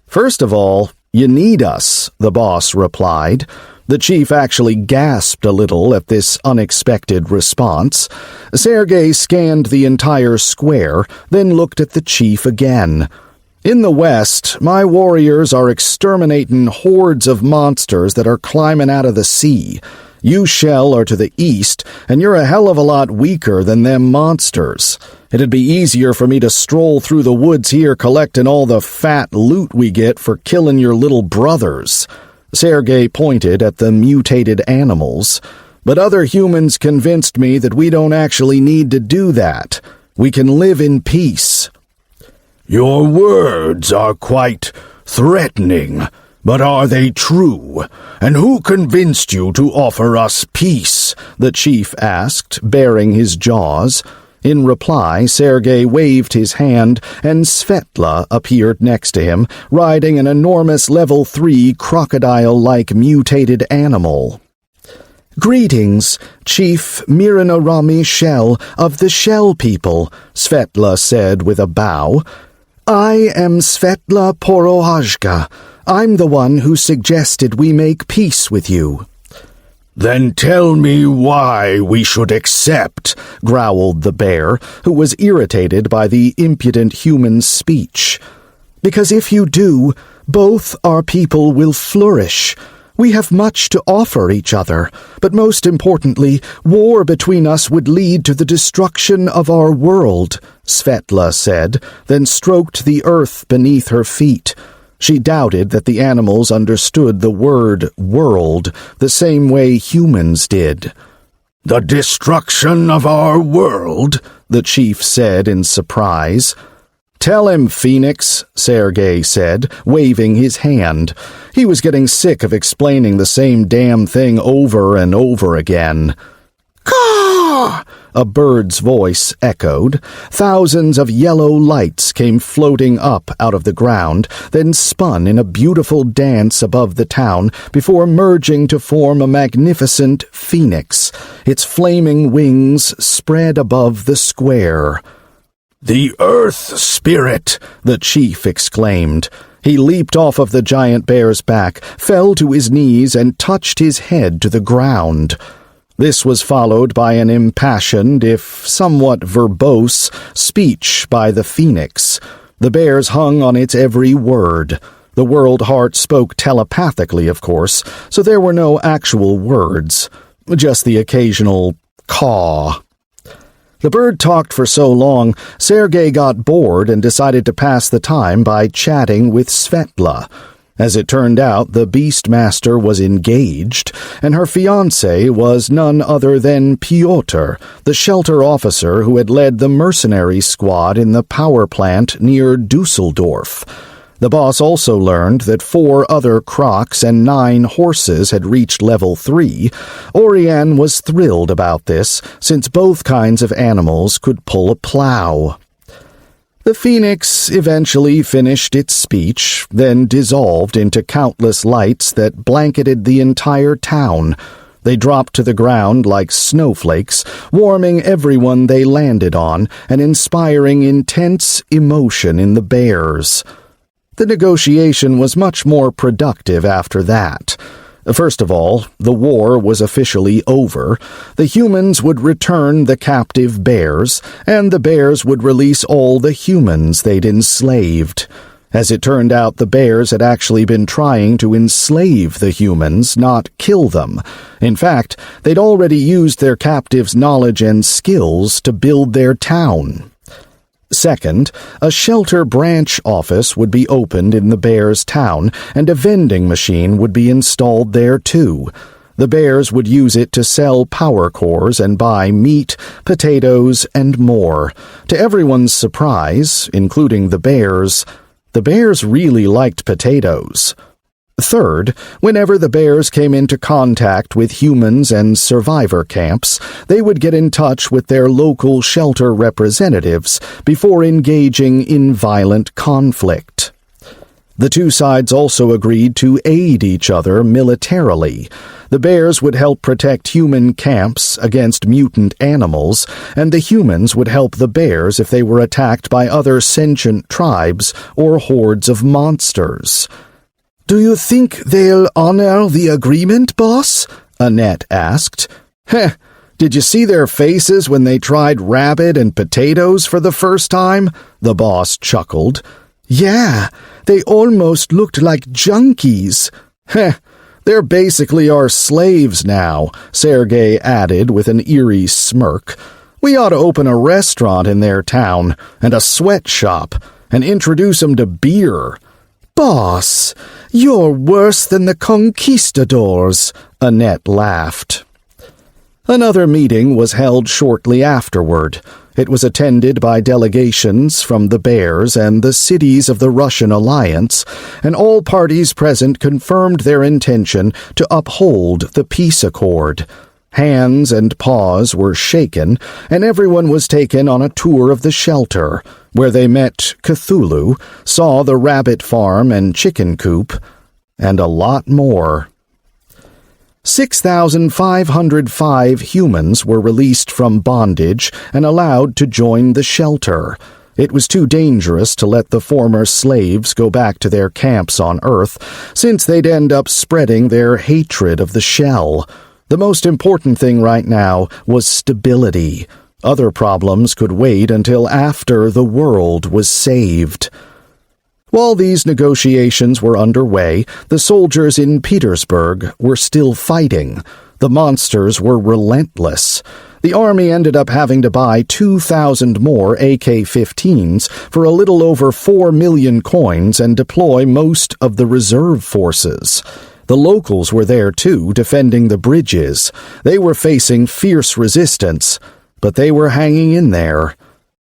"First of all, you need us," the boss replied. The chief actually gasped a little at this unexpected response. Sergey scanned the entire square, then looked at the chief again. "In the west, my warriors are exterminating hordes of monsters that are climbing out of the sea. You, Shell, are to the east, and you're a hell of a lot weaker than them monsters. It'd be easier for me to stroll through the woods here collecting all the fat loot we get for killing your little brothers." Sergey pointed at the mutated animals. "But other humans convinced me that we don't actually need to do that. We can live in peace." "Your words are quite threatening, but are they true? And who convinced you to offer us peace?" the chief asked, baring his jaws. In reply, Sergey waved his hand, and Svetla appeared next to him, riding an enormous level 3 crocodile-like mutated animal. "Greetings, Chief Miriniromi Shell of the Shell People," Svetla said with a bow. "I am Svetla Porohajka. I'm the one who suggested we make peace with you." "Then tell me why we should accept," growled the bear, who was irritated by the impudent human's speech. "Because if you do, both our people will flourish. We have much to offer each other, but most importantly, war between us would lead to the destruction of our world," Svetla said, then stroked the earth beneath her feet. She doubted that the animals understood the word world the same way humans did. "The destruction of our world?" the chief said in surprise. "Tell him, Phoenix," Sergey said, waving his hand. He was getting sick of explaining the same damn thing over and over again. "Caw!" a bird's voice echoed. Thousands of yellow lights came floating up out of the ground, then spun in a beautiful dance above the town before merging to form a magnificent phoenix. Its flaming wings spread above the square. "The Earth Spirit!" the chief exclaimed. He leaped off of the giant bear's back, fell to his knees, and touched his head to the ground. This was followed by an impassioned, if somewhat verbose, speech by the phoenix. The bears hung on its every word. The world heart spoke telepathically, of course, so there were no actual words, just the occasional caw. The bird talked for so long, Sergey got bored and decided to pass the time by chatting with Svetla. As it turned out, the Beastmaster was engaged, and her fiancé was none other than Pyotr, the shelter officer who had led the mercenary squad in the power plant near Dusseldorf. The boss also learned that 4 other crocs and 9 horses had reached level 3. Oriane was thrilled about this, since both kinds of animals could pull a plow. The phoenix eventually finished its speech, then dissolved into countless lights that blanketed the entire town. They dropped to the ground like snowflakes, warming everyone they landed on and inspiring intense emotion in the bears. The negotiation was much more productive after that. First of all, the war was officially over. The humans would return the captive bears, and the bears would release all the humans they'd enslaved. As it turned out, the bears had actually been trying to enslave the humans, not kill them. In fact, they'd already used their captives' knowledge and skills to build their town. Second, a shelter branch office would be opened in the Bears' town, and a vending machine would be installed there too. The Bears would use it to sell power cores and buy meat, potatoes, and more. To everyone's surprise, including the Bears really liked potatoes. Third, whenever the Bears came into contact with humans and survivor camps, they would get in touch with their local shelter representatives before engaging in violent conflict. The two sides also agreed to aid each other militarily. The Bears would help protect human camps against mutant animals, and the humans would help the Bears if they were attacked by other sentient tribes or hordes of monsters. "Do you think they'll honor the agreement, boss?" Annette asked. "Heh, did you see their faces when they tried rabbit and potatoes for the first time?" the boss chuckled. "Yeah, they almost looked like junkies." "Heh, they're basically our slaves now," Sergey added with an eerie smirk. "We ought to open a restaurant in their town, and a sweatshop, and introduce them to beer." "Boss, you're worse than the conquistadors," Annette laughed. Another meeting was held shortly afterward. It was attended by delegations from the Bears and the cities of the Russian alliance, and all parties present confirmed their intention to uphold the peace accord. Hands and paws were shaken, and everyone was taken on a tour of the shelter, where they met Cthulhu, saw the rabbit farm and chicken coop, and a lot more. 6,505 humans were released from bondage and allowed to join the shelter. It was too dangerous to let the former slaves go back to their camps on Earth, since they'd end up spreading their hatred of the shell. The most important thing right now was stability. Other problems could wait until after the world was saved. While these negotiations were underway, the soldiers in Petersburg were still fighting. The monsters were relentless. The army ended up having to buy 2,000 more AK-15s for a little over 4 million coins and deploy most of the reserve forces. The locals were there too, defending the bridges. They were facing fierce resistance, but they were hanging in there.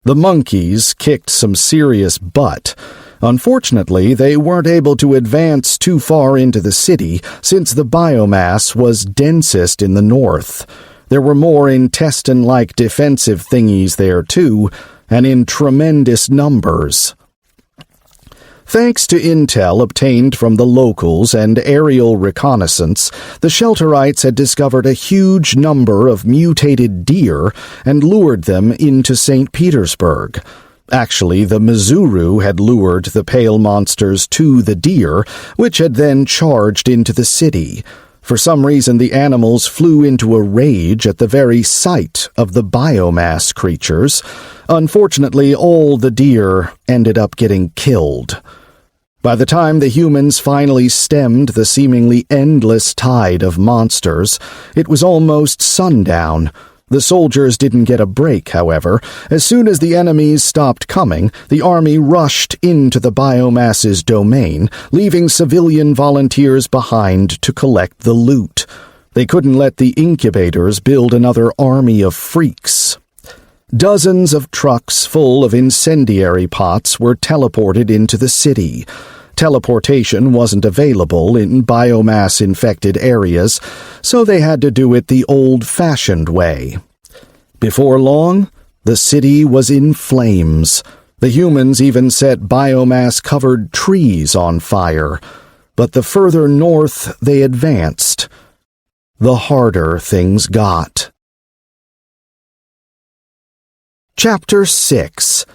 The monkeys kicked some serious butt. Unfortunately, they weren't able to advance too far into the city, since the biomass was densest in the north. There were more intestine-like defensive thingies there too, and in tremendous numbers. Thanks to intel obtained from the locals and aerial reconnaissance, the Shelterites had discovered a huge number of mutated deer and lured them into St. Petersburg. Actually, the Mizuru had lured the pale monsters to the deer, which had then charged into the city. For some reason, the animals flew into a rage at the very sight of the biomass creatures. Unfortunately, all the deer ended up getting killed. By the time the humans finally stemmed the seemingly endless tide of monsters, it was almost sundown. The soldiers didn't get a break, however. As soon as the enemies stopped coming, the army rushed into the biomass's domain, leaving civilian volunteers behind to collect the loot. They couldn't let the incubators build another army of freaks. Dozens of trucks full of incendiary pots were teleported into the city. Teleportation wasn't available in biomass-infected areas, so they had to do it the old-fashioned way. Before long, the city was in flames. The humans even set biomass-covered trees on fire. But the further north they advanced, the harder things got. Chapter 6.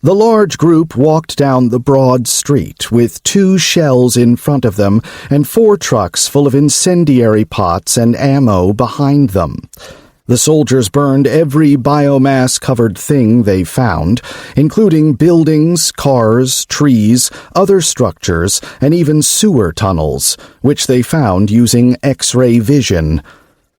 The large group walked down the broad street with 2 shells in front of them and 4 trucks full of incendiary pots and ammo behind them. The soldiers burned every biomass-covered thing they found, including buildings, cars, trees, other structures, and even sewer tunnels, which they found using X-ray vision.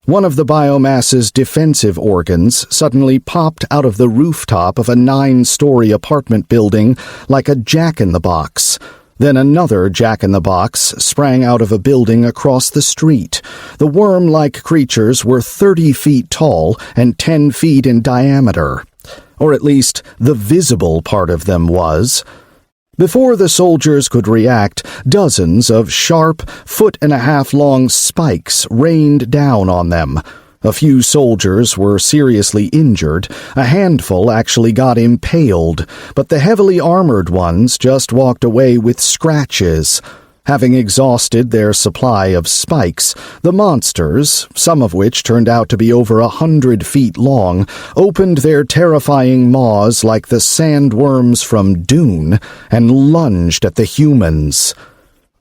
One of the biomass's defensive organs suddenly popped out of the rooftop of a 9-story apartment building like a jack-in-the-box. Then another jack-in-the-box sprang out of a building across the street. The worm-like creatures were 30 feet tall and 10 feet in diameter. Or at least the visible part of them was. Before the soldiers could react, dozens of sharp, 1.5-foot-long spikes rained down on them. A few soldiers were seriously injured. A handful actually got impaled, but the heavily armored ones just walked away with scratches. Having exhausted their supply of spikes, the monsters, some of which turned out to be over 100 feet long, opened their terrifying maws like the sandworms from Dune and lunged at the humans.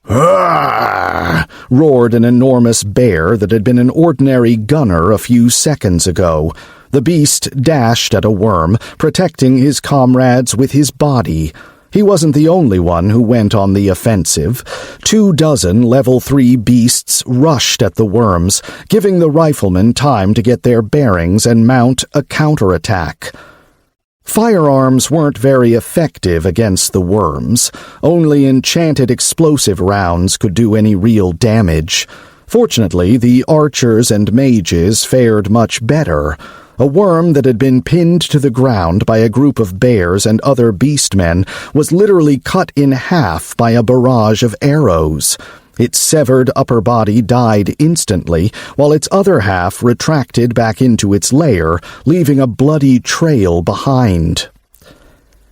"Arrgh!" roared an enormous bear that had been an ordinary gunner a few seconds ago. The beast dashed at a worm, protecting his comrades with his body. He wasn't the only one who went on the offensive. 24 level 3 beasts rushed at the worms, giving the riflemen time to get their bearings and mount a counterattack. Firearms weren't very effective against the worms. Only enchanted explosive rounds could do any real damage. Fortunately, the archers and mages fared much better. A worm that had been pinned to the ground by a group of bears and other beastmen was literally cut in half by a barrage of arrows. Its severed upper body died instantly, while its other half retracted back into its lair, leaving a bloody trail behind.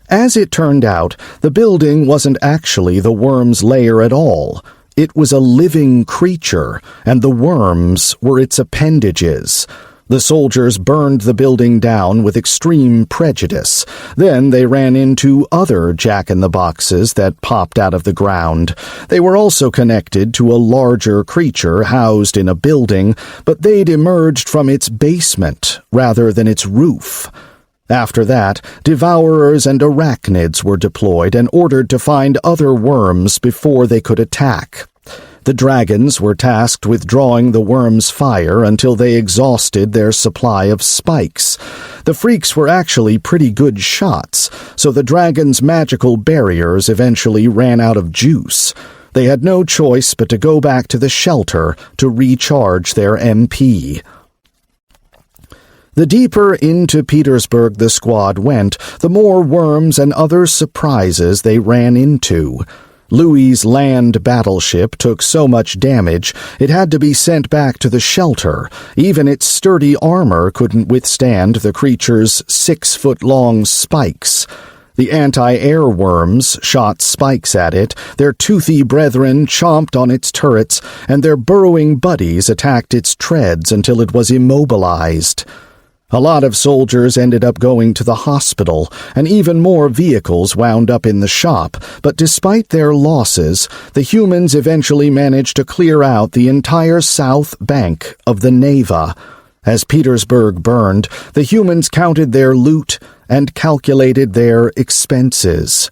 As it turned out, the building wasn't actually the worm's lair at all. It was a living creature, and the worms were its appendages. The soldiers burned the building down with extreme prejudice. Then they ran into other jack-in-the-boxes that popped out of the ground. They were also connected to a larger creature housed in a building, but they'd emerged from its basement rather than its roof. After that, devourers and arachnids were deployed and ordered to find other worms before they could attack. The dragons were tasked with drawing the worms' fire until they exhausted their supply of spikes. The freaks were actually pretty good shots, so the dragons' magical barriers eventually ran out of juice. They had no choice but to go back to the shelter to recharge their MP. The deeper into Petersburg the squad went, the more worms and other surprises they ran into. Louis's land battleship took so much damage it had to be sent back to the shelter. Even its sturdy armor couldn't withstand the creature's 6-foot-long spikes. The anti-air worms shot spikes at it, their toothy brethren chomped on its turrets, and their burrowing buddies attacked its treads until it was immobilized. A lot of soldiers ended up going to the hospital, and even more vehicles wound up in the shop, but despite their losses, the humans eventually managed to clear out the entire south bank of the Neva. As Petersburg burned, the humans counted their loot and calculated their expenses.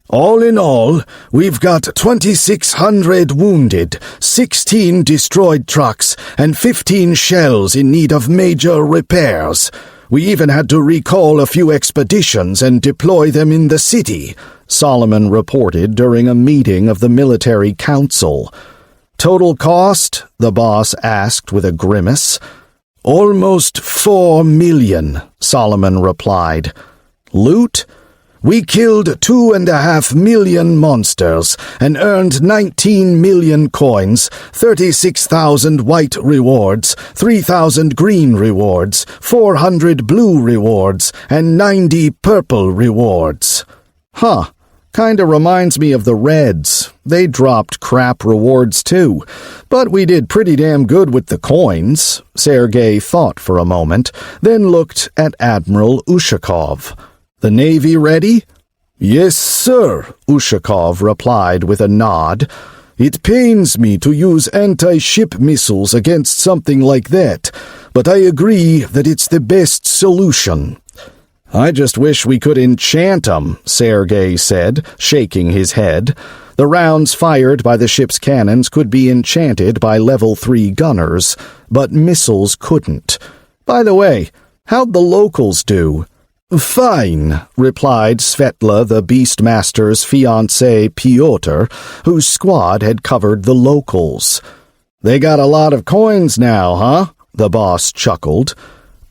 "All in all, we've got 2,600 wounded, 16 destroyed trucks, and 15 shells in need of major repairs. We even had to recall a few expeditions and deploy them in the city," Solomon reported during a meeting of the military council. "Total cost?" the boss asked with a grimace. "Almost 4 million, Solomon replied. "Loot? We killed 2.5 million monsters and earned 19 million coins, 36,000 white rewards, 3,000 green rewards, 400 blue rewards, and 90 purple rewards." Huh. Kinda reminds me of the Reds. They dropped crap rewards too. But we did pretty damn good with the coins. Sergey thought for a moment, then looked at Admiral Ushakov. "The Navy ready?" "Yes, sir," Ushakov replied with a nod. "It pains me to use anti-ship missiles against something like that, but I agree that it's the best solution." I just wish we could enchant 'em, Sergey said, shaking his head. The rounds fired by the ship's cannons could be enchanted by level 3 gunners, but missiles couldn't. By the way, how'd the locals do? Fine, replied Svetla, the Beastmaster's fiancé Pyotr, whose squad had covered the locals. They got a lot of coins now, huh? The boss chuckled.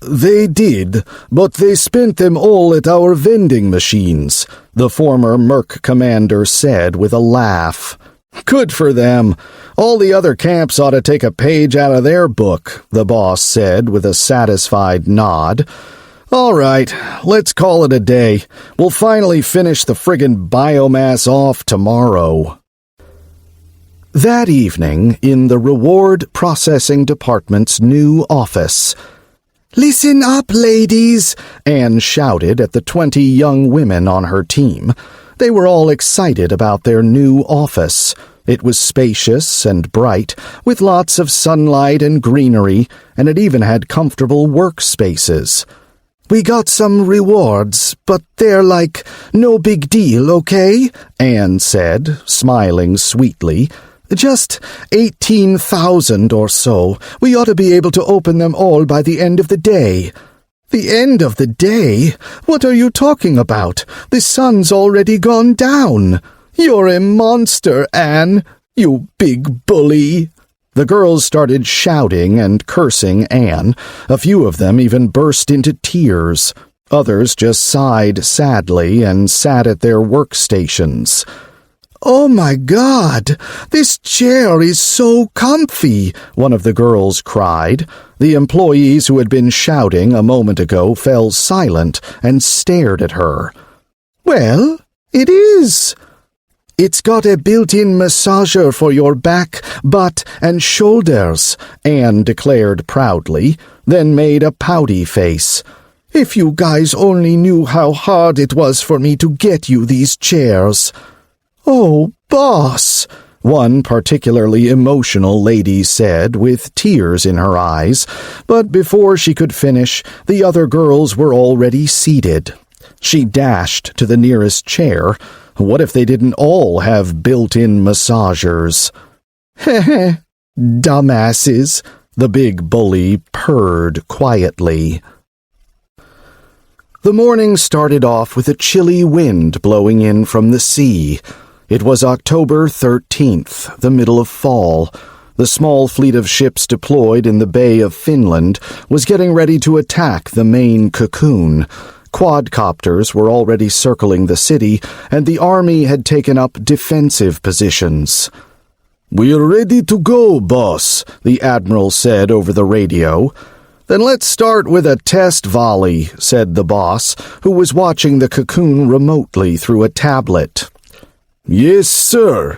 They did, but they spent them all at our vending machines, the former Merc commander said with a laugh. Good for them. All the other camps ought to take a page out of their book, the boss said with a satisfied nod. All right, let's call it a day. We'll finally finish the friggin' biomass off tomorrow. That evening, in the Reward Processing Department's new office, "Listen up, ladies," Anne shouted at the 20 young women on her team. They were all excited about their new office. It was spacious and bright, with lots of sunlight and greenery, and it even had comfortable workspaces. "We got some rewards, but they're like no big deal, okay?" Anne said, smiling sweetly. "Just 18,000 or so. We ought to be able to open them all by the end of the day." "The end of the day? What are you talking about? The sun's already gone down." "You're a monster, Anne, you big bully." The girls started shouting and cursing Anne. A few of them even burst into tears. Others just sighed sadly and sat at their workstations. "Oh my God, this chair is so comfy," one of the girls cried. The employees who had been shouting a moment ago fell silent and stared at her. "Well, it is. It's got a built-in massager for your back, butt, and shoulders," Anne declared proudly, then made a pouty face. "If you guys only knew how hard it was for me to get you these chairs." "Oh, boss," one particularly emotional lady said with tears in her eyes, but before she could finish, the other girls were already seated. She dashed to the nearest chair. What if they didn't all have built-in massagers? "Heh, dumbasses," the big bully purred quietly. The morning started off with a chilly wind blowing in from the sea. It was October 13th, the middle of fall. The small fleet of ships deployed in the Bay of Finland was getting ready to attack the main cocoon. Quadcopters were already circling the city, and the army had taken up defensive positions. "We're ready to go, boss," the admiral said over the radio. "Then let's start with a test volley," said the boss, who was watching the cocoon remotely through a tablet. "Yes, sir."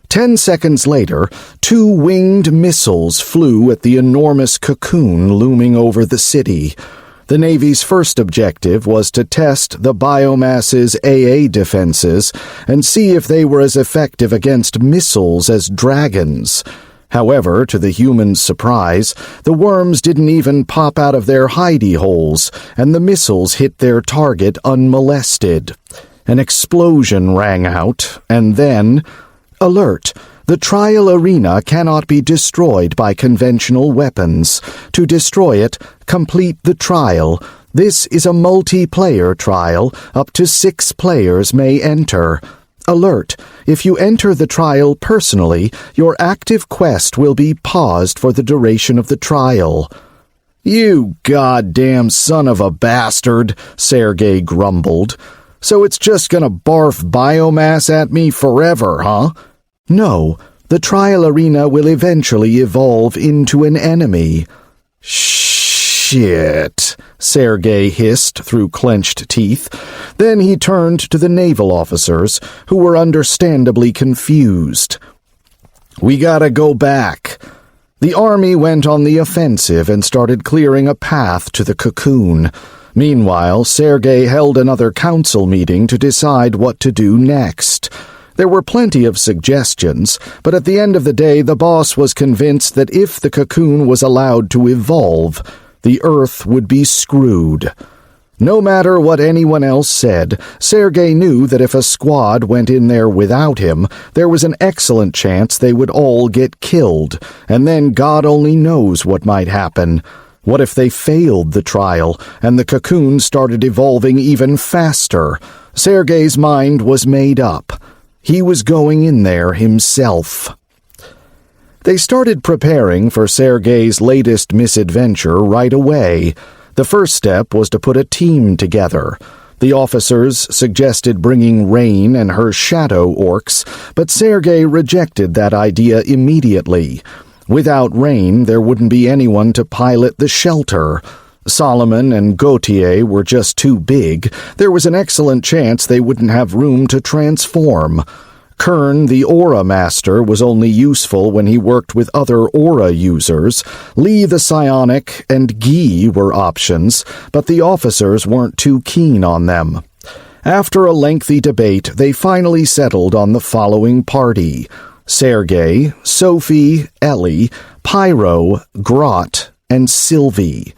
10 seconds later, 2 winged missiles flew at the enormous cocoon looming over the city. The Navy's first objective was to test the biomass's AA defenses and see if they were as effective against missiles as dragons. However, to the humans' surprise, the worms didn't even pop out of their hidey holes, and the missiles hit their target unmolested. An explosion rang out, and then... Alert! The trial arena cannot be destroyed by conventional weapons. To destroy it, complete the trial. This is a multiplayer trial. Up to 6 players may enter. Alert! If you enter the trial personally, your active quest will be paused for the duration of the trial. "You goddamn son of a bastard," Sergey grumbled. "So it's just gonna barf biomass at me forever, huh?" "No, the trial arena will eventually evolve into an enemy." "Shit," Sergey hissed through clenched teeth. Then he turned to the naval officers, who were understandably confused. "We gotta go back." The army went on the offensive and started clearing a path to the cocoon. Meanwhile, Sergey held another council meeting to decide what to do next. There were plenty of suggestions, but at the end of the day the boss was convinced that if the cocoon was allowed to evolve, the Earth would be screwed. No matter what anyone else said, Sergey knew that if a squad went in there without him, there was an excellent chance they would all get killed, and then God only knows what might happen. What if they failed the trial, and the cocoon started evolving even faster? Sergey's mind was made up. He was going in there himself. They started preparing for Sergey's latest misadventure right away. The first step was to put a team together. The officers suggested bringing Rain and her shadow orcs, but Sergey rejected that idea immediately. Without Rain, there wouldn't be anyone to pilot the shelter. Solomon and Gautier were just too big. There was an excellent chance they wouldn't have room to transform. Kern, the Aura Master, was only useful when he worked with other Aura users. Lee the Psionic and Guy were options, but the officers weren't too keen on them. After a lengthy debate, they finally settled on the following party: Sergey, Sophie, Ellie, Pyro, Grot, and Sylvie.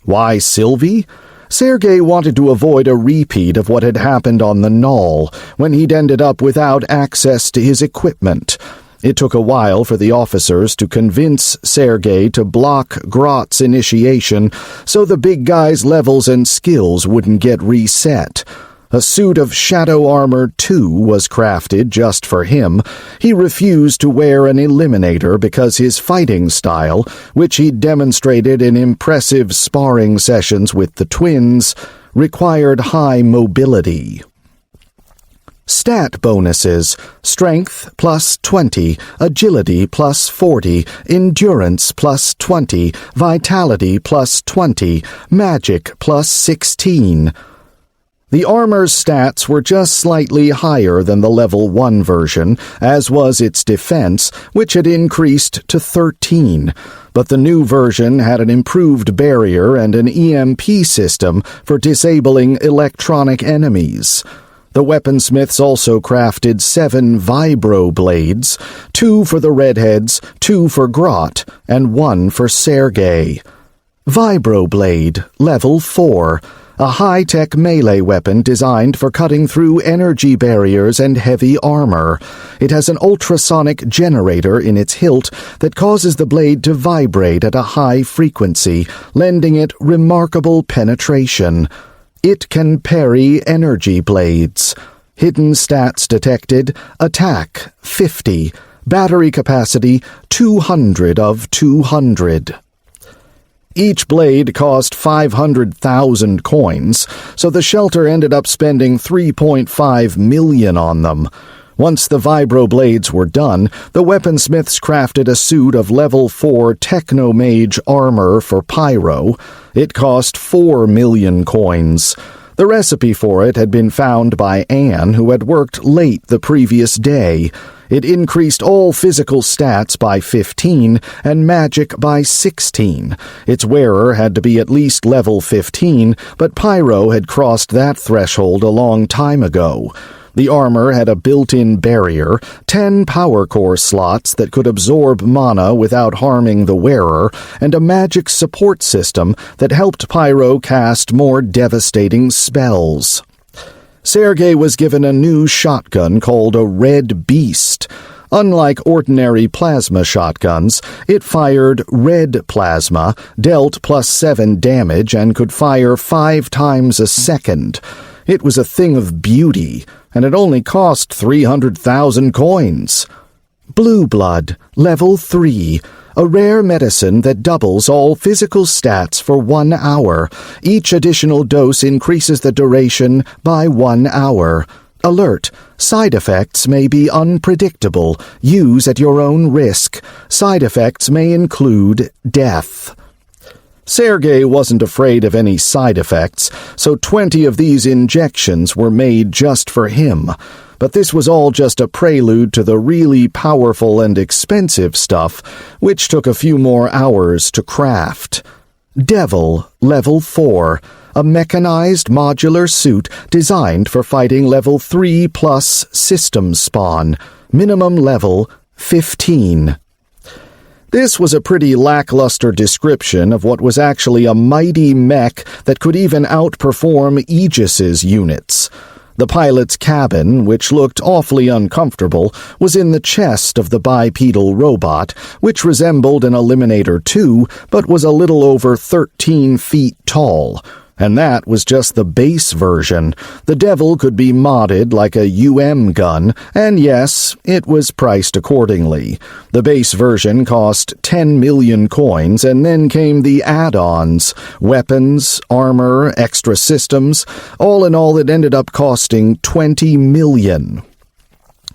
Why Sylvie? Sergey wanted to avoid a repeat of what had happened on the Knoll, when he'd ended up without access to his equipment. It took a while for the officers to convince Sergey to block Grot's initiation so the big guy's levels and skills wouldn't get reset. A suit of Shadow Armor 2 was crafted just for him. He refused to wear an Eliminator because his fighting style, which he'd demonstrated in impressive sparring sessions with the twins, required high mobility. Stat bonuses: Strength plus 20, Agility plus 40, Endurance plus 20, Vitality plus 20, Magic plus 16. The armor's stats were just slightly higher than the level 1 version, as was its defense, which had increased to 13. But the new version had an improved barrier and an EMP system for disabling electronic enemies. The weaponsmiths also crafted 7 vibro blades, 2 for the redheads, 2 for Grot, and 1 for Sergey. Vibroblade, level 4. A high-tech melee weapon designed for cutting through energy barriers and heavy armor. It has an ultrasonic generator in its hilt that causes the blade to vibrate at a high frequency, lending it remarkable penetration. It can parry energy blades. Hidden stats detected: attack, 50. Battery capacity, 200 of 200. Each blade cost 500,000 coins, so the shelter ended up spending 3.5 million on them. Once the vibro blades were done, the weaponsmiths crafted a suit of level 4 Technomage armor for Pyro. It cost 4 million coins. The recipe for it had been found by Anne, who had worked late the previous day. It increased all physical stats by 15 and magic by 16. Its wearer had to be at least level 15, but Pyro had crossed that threshold a long time ago. The armor had a built-in barrier, 10 power core slots that could absorb mana without harming the wearer, and a magic support system that helped Pyro cast more devastating spells. Sergey was given a new shotgun called a Red Beast. Unlike ordinary plasma shotguns, it fired red plasma, dealt +7 damage, and could fire 5 times a second. It was a thing of beauty, and it only cost 300,000 coins. Blue Blood, level 3. A rare medicine that doubles all physical stats for 1 hour. Each additional dose increases the duration by 1 hour. Alert: side effects may be unpredictable. Use at your own risk. Side effects may include death. Sergey wasn't afraid of any side effects, so 20 of these injections were made just for him. But this was all just a prelude to the really powerful and expensive stuff, which took a few more hours to craft. Devil, level 4. A mechanized modular suit designed for fighting level 3+ system spawn. Minimum level 15. This was a pretty lackluster description of what was actually a mighty mech that could even outperform Aegis's units. The pilot's cabin, which looked awfully uncomfortable, was in the chest of the bipedal robot, which resembled an Eliminator 2, but was a little over 13 feet tall. And that was just the base version. The Devil could be modded like a gun, and yes, it was priced accordingly. The base version cost 10 million coins, and then came the add-ons, weapons, armor, extra systems. All in all, it ended up costing 20 million.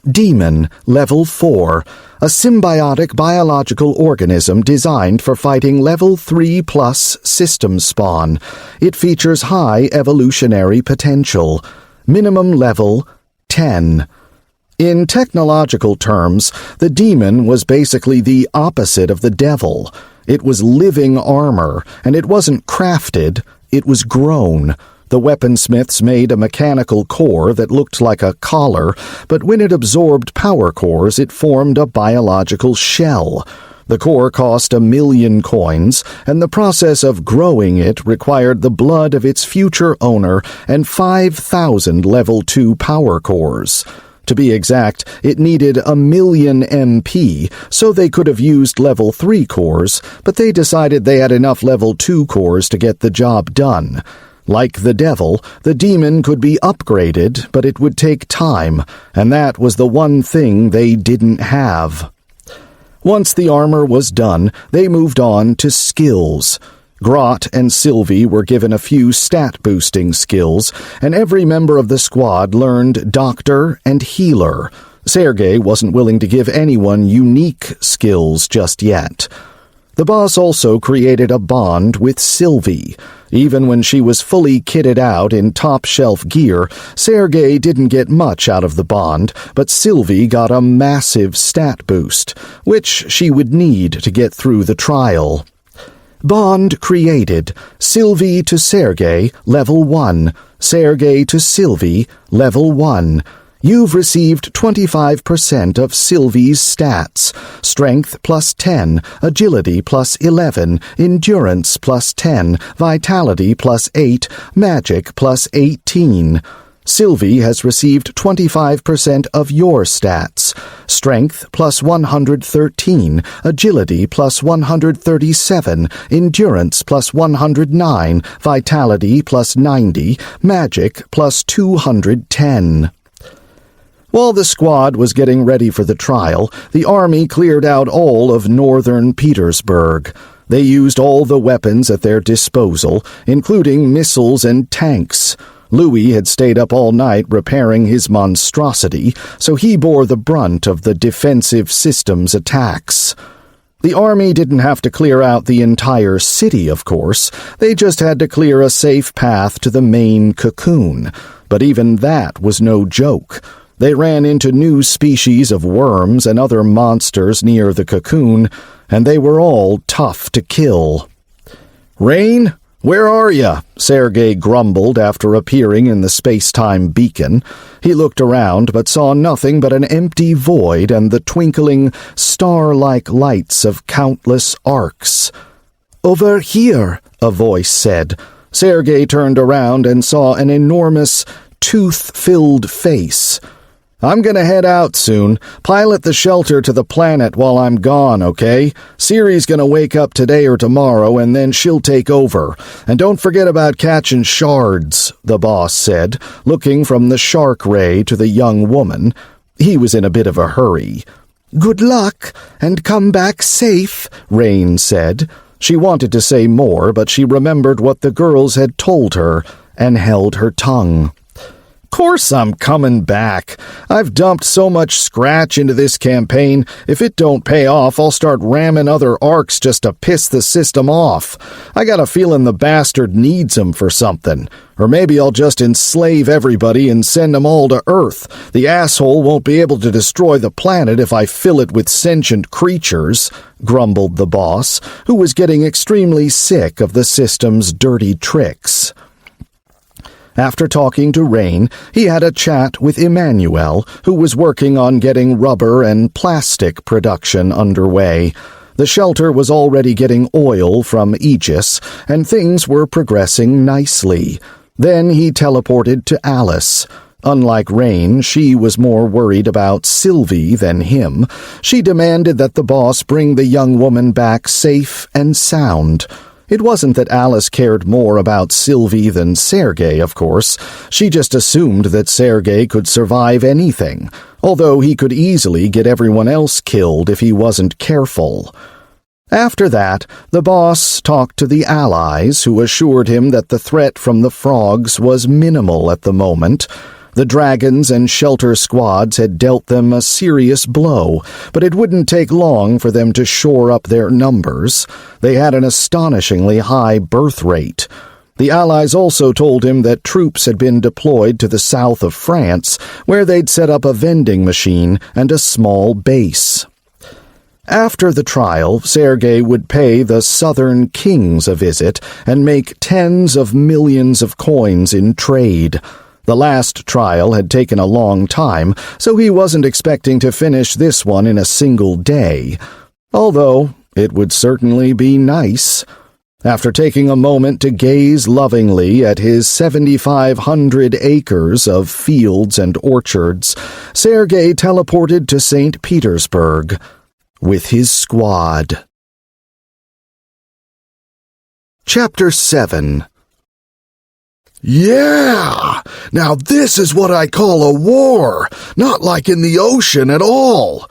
Demon, Level 4, a symbiotic biological organism designed for fighting Level 3+ system spawn. It features high evolutionary potential. Minimum level, 10. In technological terms, the Demon was basically the opposite of the Devil. It was living armor, and it wasn't crafted, it was grown. The weaponsmiths made a mechanical core that looked like a collar, but when it absorbed power cores, it formed a biological shell. The core cost 1 million coins, and the process of growing it required the blood of its future owner and 5,000 Level 2 power cores. To be exact, it needed 1 million MP, so they could have used Level 3 cores, but they decided they had enough Level 2 cores to get the job done. Like the Devil, the Demon could be upgraded, but it would take time, and that was the one thing they didn't have. Once the armor was done, they moved on to skills. Grot and Sylvie were given a few stat-boosting skills, and every member of the squad learned Doctor and Healer. Sergey wasn't willing to give anyone unique skills just yet. The boss also created a bond with Sylvie. Even when she was fully kitted out in top-shelf gear, Sergey didn't get much out of the bond, but Sylvie got a massive stat boost, which she would need to get through the trial. Bond created. Sylvie to Sergey, Level 1. Sergey to Sylvie, Level 1. You've received 25% of Sylvie's stats. Strength plus 10, agility plus 11, endurance plus 10, vitality plus 8, magic plus 18. Sylvie has received 25% of your stats. Strength plus 113, agility plus 137, endurance plus 109, vitality plus 90, magic plus 210. While the squad was getting ready for the trial, the army cleared out all of northern Petersburg. They used all the weapons at their disposal, including missiles and tanks. Louis had stayed up all night repairing his monstrosity, so he bore the brunt of the defensive system's attacks. The army didn't have to clear out the entire city, of course. They just had to clear a safe path to the main cocoon. But even that was no joke. They ran into new species of worms and other monsters near the cocoon, and they were all tough to kill. "Rain, where are ya?" Sergey grumbled after appearing in the space-time beacon. He looked around but saw nothing but an empty void and the twinkling, star-like lights of countless arcs. "Over here," a voice said. Sergey turned around and saw an enormous, tooth-filled face. "I'm gonna head out soon. Pilot the shelter to the planet while I'm gone, okay? Siri's gonna wake up today or tomorrow, and then she'll take over. And don't forget about catching shards," the boss said, looking from the shark ray to the young woman. He was in a bit of a hurry. "Good luck, and come back safe," Rain said. She wanted to say more, but she remembered what the girls had told her, and held her tongue. "Course I'm coming back. I've dumped so much scratch into this campaign. If it don't pay off, I'll start ramming other arcs just to piss the system off. I got a feeling the bastard needs 'em for something. Or maybe I'll just enslave everybody and send 'em all to Earth. The asshole won't be able to destroy the planet if I fill it with sentient creatures," grumbled the boss, who was getting extremely sick of the system's dirty tricks. After talking to Rain, he had a chat with Emmanuel, who was working on getting rubber and plastic production underway. The shelter was already getting oil from Aegis, and things were progressing nicely. Then he teleported to Alice. Unlike Rain, she was more worried about Sylvie than him. She demanded that the boss bring the young woman back safe and sound. It wasn't that Alice cared more about Sylvie than Sergey, of course. She just assumed that Sergey could survive anything, although he could easily get everyone else killed if he wasn't careful. After that, the boss talked to the allies, who assured him that the threat from the frogs was minimal at the moment. The dragons and shelter squads had dealt them a serious blow, but it wouldn't take long for them to shore up their numbers. They had an astonishingly high birth rate. The Allies also told him that troops had been deployed to the south of France, where they'd set up a vending machine and a small base. After the trial, Sergey would pay the Southern Kings a visit and make tens of millions of coins in trade. The last trial had taken a long time, so he wasn't expecting to finish this one in a single day. Although, it would certainly be nice. After taking a moment to gaze lovingly at his 7,500 acres of fields and orchards, Sergey teleported to St. Petersburg with his squad. Chapter 7. Yeah! Now this is what I call a war, not like in the ocean at all,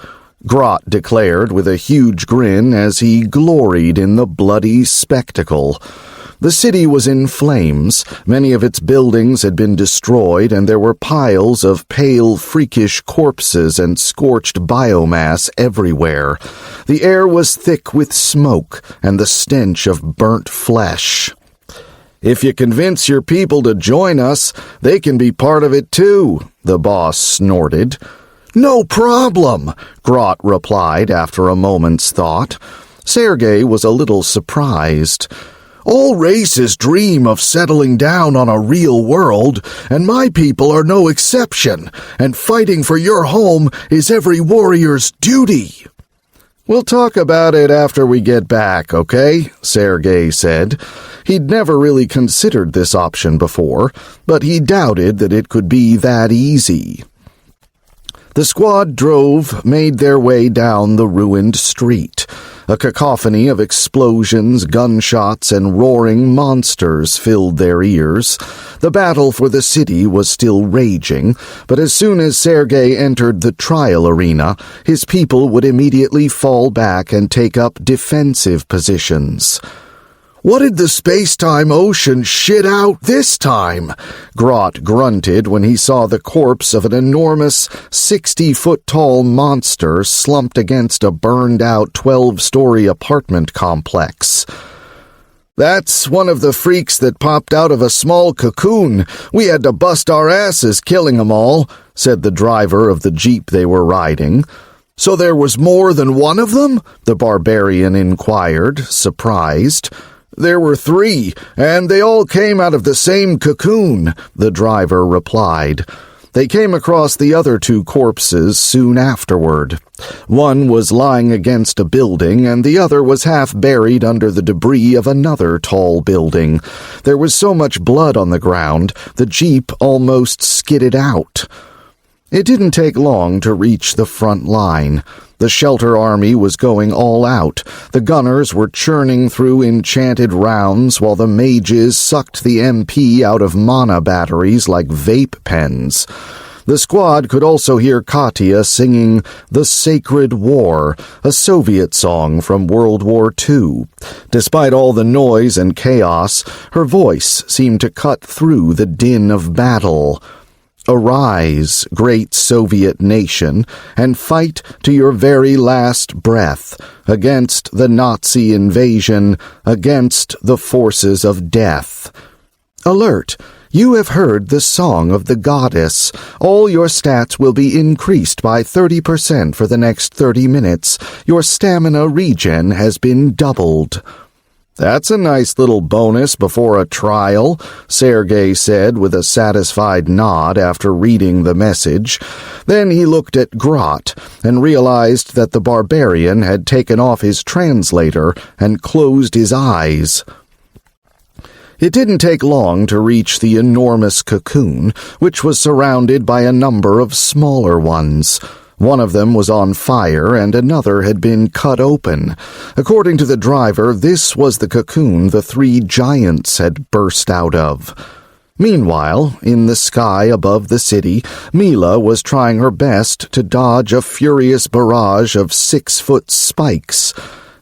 Grot declared with a huge grin as he gloried in the bloody spectacle. The city was in flames, many of its buildings had been destroyed, and there were piles of pale, freakish corpses and scorched biomass everywhere. The air was thick with smoke and the stench of burnt flesh. "If you convince your people to join us, they can be part of it too," the boss snorted. "No problem," Grot replied after a moment's thought. Sergey was a little surprised. "All races dream of settling down on a real world, and my people are no exception, and fighting for your home is every warrior's duty." "We'll talk about it after we get back, okay?" Sergey said. He'd never really considered this option before, but he doubted that it could be that easy. The squad made their way down the ruined street. A cacophony of explosions, gunshots, and roaring monsters filled their ears. The battle for the city was still raging, but as soon as Sergey entered the trial arena, his people would immediately fall back and take up defensive positions. "What did the Spacetime Ocean shit out this time?" Grot grunted when he saw the corpse of an enormous 60-foot-tall monster slumped against a burned-out 12-story apartment complex. "That's one of the freaks that popped out of a small cocoon. We had to bust our asses killing 'em all," said the driver of the jeep they were riding. "So there was more than one of them?" the barbarian inquired, surprised. "There were 3, and they all came out of the same cocoon," the driver replied. They came across the other 2 corpses soon afterward. One was lying against a building, and the other was half buried under the debris of another tall building. There was so much blood on the ground, the jeep almost skidded out. It didn't take long to reach the front line. The shelter army was going all out. The gunners were churning through enchanted rounds while the mages sucked the MP out of mana batteries like vape pens. The squad could also hear Katya singing The Sacred War, a Soviet song from World War II. Despite all the noise and chaos, her voice seemed to cut through the din of battle. "Arise, great Soviet nation, and fight to your very last breath, against the Nazi invasion, against the forces of death. Alert! You have heard the song of the goddess. All your stats will be increased by 30% for the next 30 minutes. Your stamina regen has been doubled." "That's a nice little bonus before a trial," Sergey said with a satisfied nod after reading the message. Then he looked at Grot and realized that the barbarian had taken off his translator and closed his eyes. It didn't take long to reach the enormous cocoon, which was surrounded by a number of smaller ones. One of them was on fire and another had been cut open. According to the driver, this was the cocoon the three giants had burst out of. Meanwhile, in the sky above the city, Mila was trying her best to dodge a furious barrage of 6-foot spikes.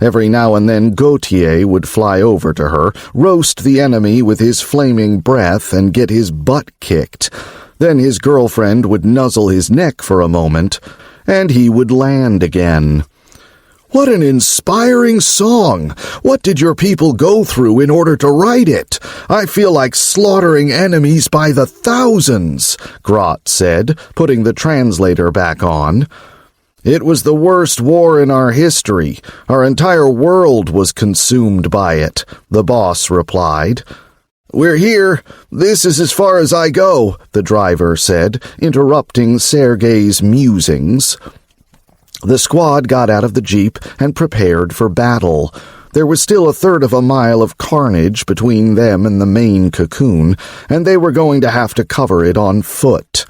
Every now and then Gautier would fly over to her, roast the enemy with his flaming breath, and get his butt kicked. Then his girlfriend would nuzzle his neck for a moment, and he would land again. "What an inspiring song! What did your people go through in order to write it? I feel like slaughtering enemies by the thousands," Grot said, putting the translator back on. "It was the worst war in our history. Our entire world was consumed by it," the boss replied. "We're here. This is as far as I go," the driver said, interrupting Sergey's musings. The squad got out of the jeep and prepared for battle. There was still a third of a mile of carnage between them and the main cocoon, and they were going to have to cover it on foot.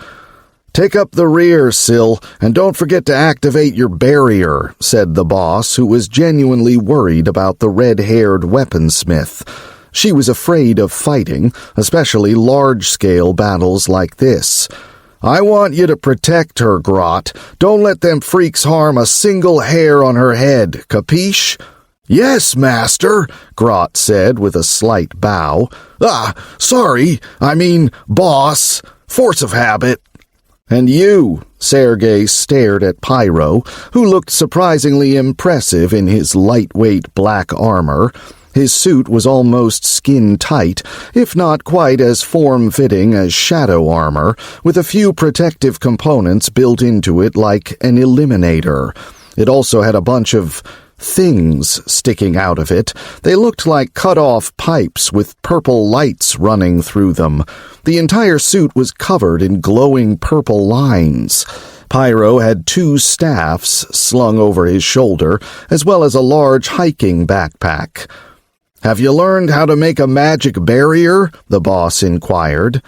"Take up the rear, Sil, and don't forget to activate your barrier," said the boss, who was genuinely worried about the red-haired weaponsmith. She was afraid of fighting, especially large-scale battles like this. "I want you to protect her, Grot. Don't let them freaks harm a single hair on her head, capiche?" "Yes, master," Grot said with a slight bow. Sorry, I mean, boss. Force of habit." "And you," Sergey stared at Pyro, who looked surprisingly impressive in his lightweight black armor. His suit was almost skin-tight, if not quite as form-fitting as shadow armor, with a few protective components built into it like an eliminator. It also had a bunch of things sticking out of it. They looked like cut-off pipes with purple lights running through them. The entire suit was covered in glowing purple lines. Pyro had 2 staffs slung over his shoulder, as well as a large hiking backpack. "Have you learned how to make a magic barrier?" the boss inquired.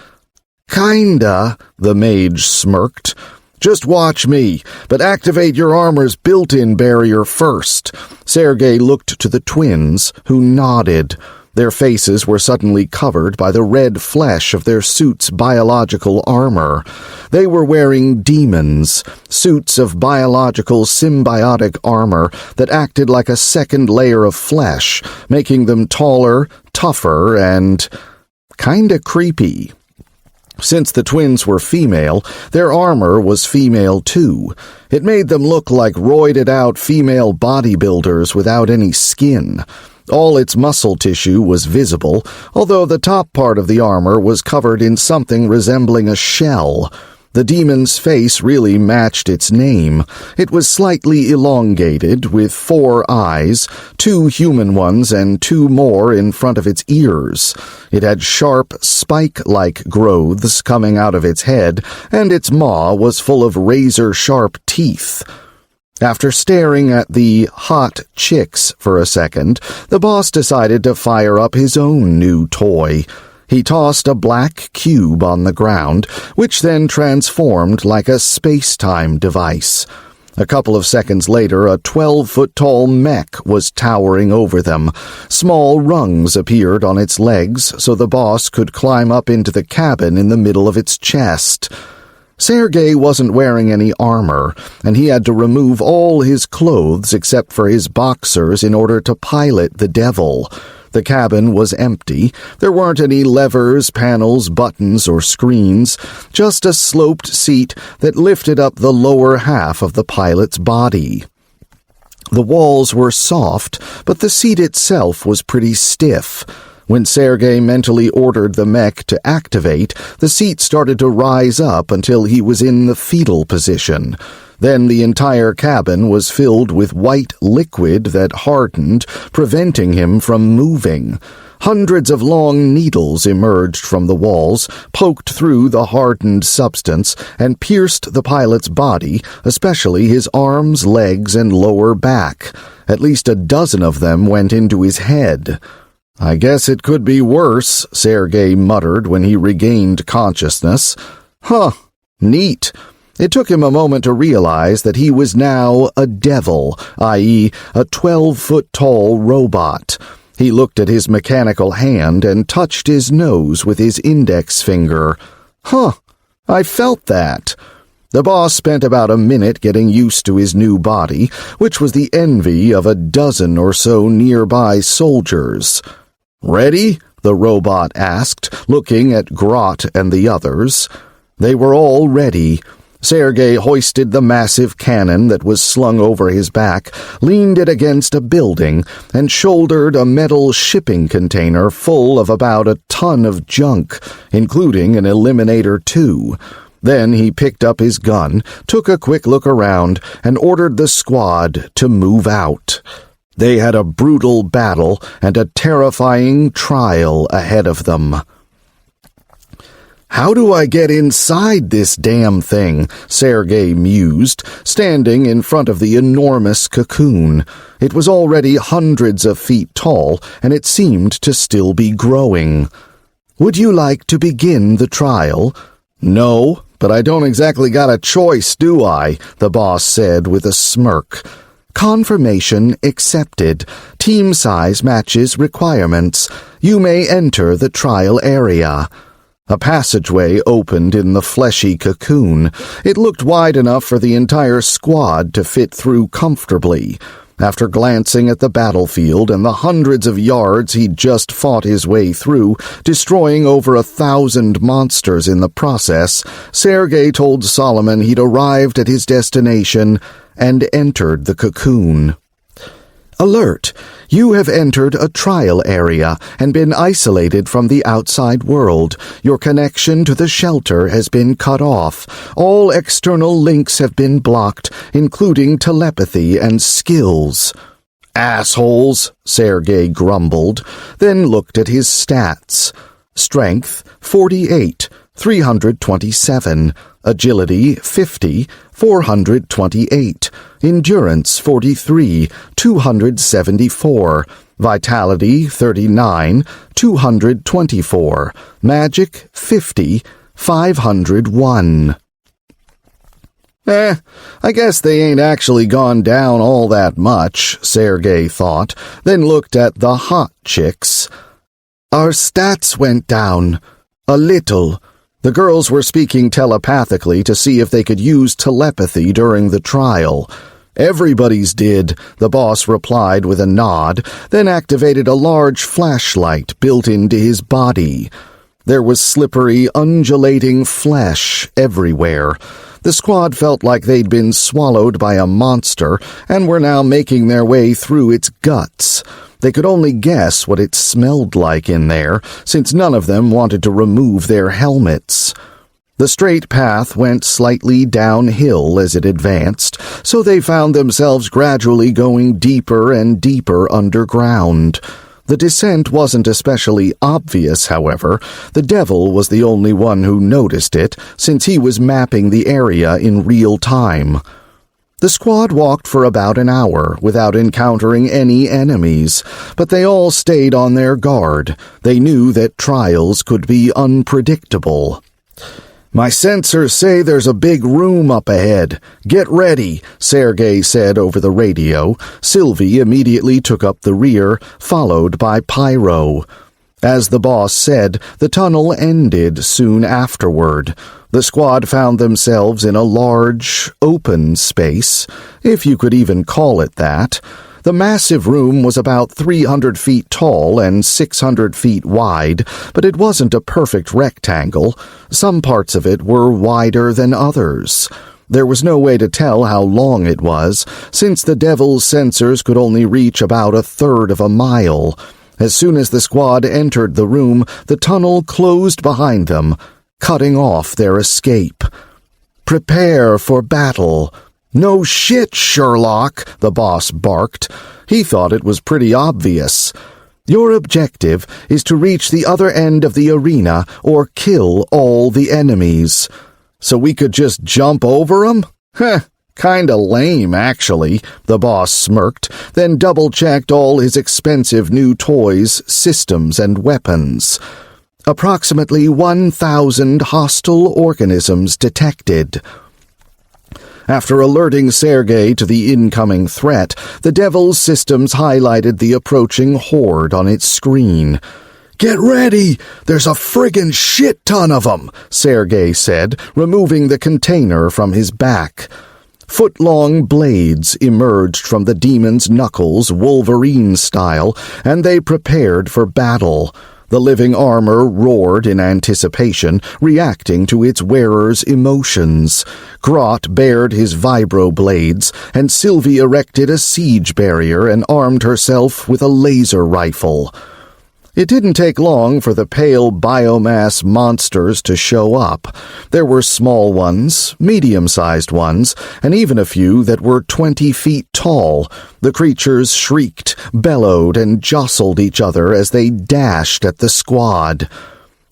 "Kinda," the mage smirked. "Just watch me, but activate your armor's built-in barrier first." Sergey looked to the twins, who nodded. Their faces were suddenly covered by the red flesh of their suit's biological armor. They were wearing demons, suits of biological symbiotic armor that acted like a second layer of flesh, making them taller, tougher, and kinda creepy. Since the twins were female, their armor was female too. It made them look like roided-out female bodybuilders without any skin. All its muscle tissue was visible, although the top part of the armor was covered in something resembling a shell. The demon's face really matched its name. It was slightly elongated, with 4 eyes, 2 human ones and 2 more in front of its ears. It had sharp, spike-like growths coming out of its head, and its maw was full of razor-sharp teeth. After staring at the hot chicks for a second, the boss decided to fire up his own new toy. He tossed a black cube on the ground, which then transformed like a space-time device. A couple of seconds later, a 12-foot-tall mech was towering over them. Small rungs appeared on its legs, so the boss could climb up into the cabin in the middle of its chest. Sergey wasn't wearing any armor, and he had to remove all his clothes except for his boxers in order to pilot the devil. The cabin was empty. There weren't any levers, panels, buttons, or screens, just a sloped seat that lifted up the lower half of the pilot's body. The walls were soft, but the seat itself was pretty stiff. When Sergey mentally ordered the mech to activate, the seat started to rise up until he was in the fetal position. Then the entire cabin was filled with white liquid that hardened, preventing him from moving. Hundreds of long needles emerged from the walls, poked through the hardened substance, and pierced the pilot's body, especially his arms, legs, and lower back. At least a dozen of them went into his head. "I guess it could be worse," Sergey muttered when he regained consciousness. "Huh, neat." It took him a moment to realize that he was now a devil, i.e., a 12-foot-tall robot. He looked at his mechanical hand and touched his nose with his index finger. "Huh, I felt that." The boss spent about a minute getting used to his new body, which was the envy of a dozen or so nearby soldiers. "Ready?" the robot asked, looking at Grot and the others. They were all ready. Sergey hoisted the massive cannon that was slung over his back, leaned it against a building, and shouldered a metal shipping container full of about a ton of junk, including an Eliminator 2. Then he picked up his gun, took a quick look around, and ordered the squad to move out. They had a brutal battle and a terrifying trial ahead of them. "How do I get inside this damn thing?" Sergey mused, standing in front of the enormous cocoon. It was already hundreds of feet tall, and it seemed to still be growing. "Would you like to begin the trial?" "No, but I don't exactly got a choice, do I?" the boss said with a smirk. "Confirmation accepted. Team size matches requirements. You may enter the trial area." A passageway opened in the fleshy cocoon. It looked wide enough for the entire squad to fit through comfortably. After glancing at the battlefield and the hundreds of yards he'd just fought his way through, destroying over 1,000 monsters in the process, Sergey told Solomon he'd arrived at his destination and entered the cocoon. "Alert! You have entered a trial area and been isolated from the outside world. Your connection to the shelter has been cut off. All external links have been blocked, including telepathy and skills." "Assholes," Sergey grumbled, then looked at his stats. Strength, 48, 327. Agility, 50, 428. Endurance, 43, 274. Vitality, 39, 224. Magic, 50, 501. I guess they ain't actually gone down all that much, Sergey thought, then looked at the hot chicks. "Our stats went down. A little." The girls were speaking telepathically to see if they could use telepathy during the trial. "Everybody's did," the boss replied with a nod, then activated a large flashlight built into his body. There was slippery, undulating flesh everywhere. The squad felt like they'd been swallowed by a monster and were now making their way through its guts. They could only guess what it smelled like in there, since none of them wanted to remove their helmets. The straight path went slightly downhill as it advanced, so they found themselves gradually going deeper and deeper underground. The descent wasn't especially obvious, however. The devil was the only one who noticed it, since he was mapping the area in real time. The squad walked for about an hour without encountering any enemies, but they all stayed on their guard. They knew that trials could be unpredictable. "My sensors say there's a big room up ahead. Get ready," Sergey said over the radio. Sylvie immediately took up the rear, followed by Pyro. As the boss said, the tunnel ended soon afterward. The squad found themselves in a large, open space, if you could even call it that. The massive room was about 300 feet tall and 600 feet wide, but it wasn't a perfect rectangle. Some parts of it were wider than others. There was no way to tell how long it was, since the devil's sensors could only reach about a third of a mile. As soon as the squad entered the room, the tunnel closed behind them, cutting off their escape. "Prepare for battle." "No shit, Sherlock," the boss barked. He thought it was pretty obvious. "Your objective is to reach the other end of the arena or kill all the enemies." "So we could just jump over 'em? Heh, kinda lame, actually," the boss smirked, then double-checked all his expensive new toys, systems, and weapons. Approximately 1,000 hostile organisms detected. After alerting Sergey to the incoming threat, the Devil's systems highlighted the approaching horde on its screen. "Get ready! There's a friggin' shit ton of 'em," Sergey said, removing the container from his back. Foot-long blades emerged from the demon's knuckles, Wolverine style, and they prepared for battle. The living armor roared in anticipation, reacting to its wearer's emotions. Grot bared his vibro-blades, and Sylvie erected a siege barrier and armed herself with a laser rifle. It didn't take long for the pale biomass monsters to show up. There were small ones, medium-sized ones, and even a few that were 20 feet tall. The creatures shrieked, bellowed, and jostled each other as they dashed at the squad.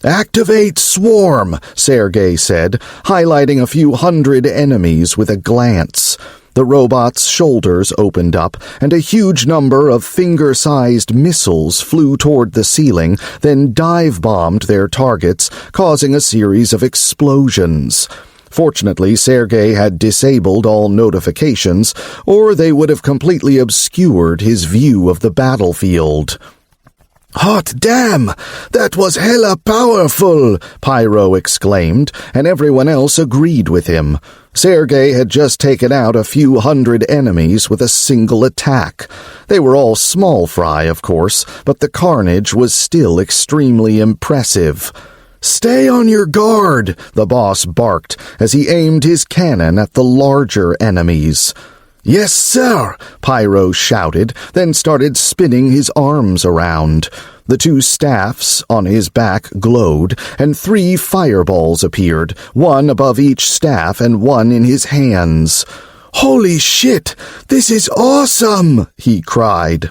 "Activate Swarm," Sergey said, highlighting a few hundred enemies with a glance. The robot's shoulders opened up, and a huge number of finger-sized missiles flew toward the ceiling, then dive-bombed their targets, causing a series of explosions. Fortunately, Sergey had disabled all notifications, or they would have completely obscured his view of the battlefield. "Hot damn! That was hella powerful!" Pyro exclaimed, and everyone else agreed with him. Sergey had just taken out a few hundred enemies with a single attack. They were all small fry, of course, but the carnage was still extremely impressive. "Stay on your guard," the boss barked as he aimed his cannon at the larger enemies. "Yes, sir," Pyro shouted, then started spinning his arms around. The two staffs on his back glowed, and 3 fireballs appeared, one above each staff and one in his hands. "Holy shit! This is awesome!" he cried.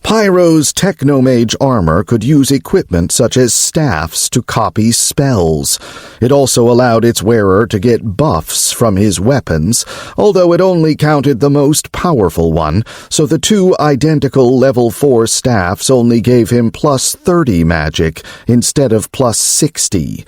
Pyro's Technomage armor could use equipment such as staffs to copy spells. It also allowed its wearer to get buffs from his weapons, although it only counted the most powerful one, so the 2 identical level 4 staffs only gave him plus 30 magic instead of plus 60.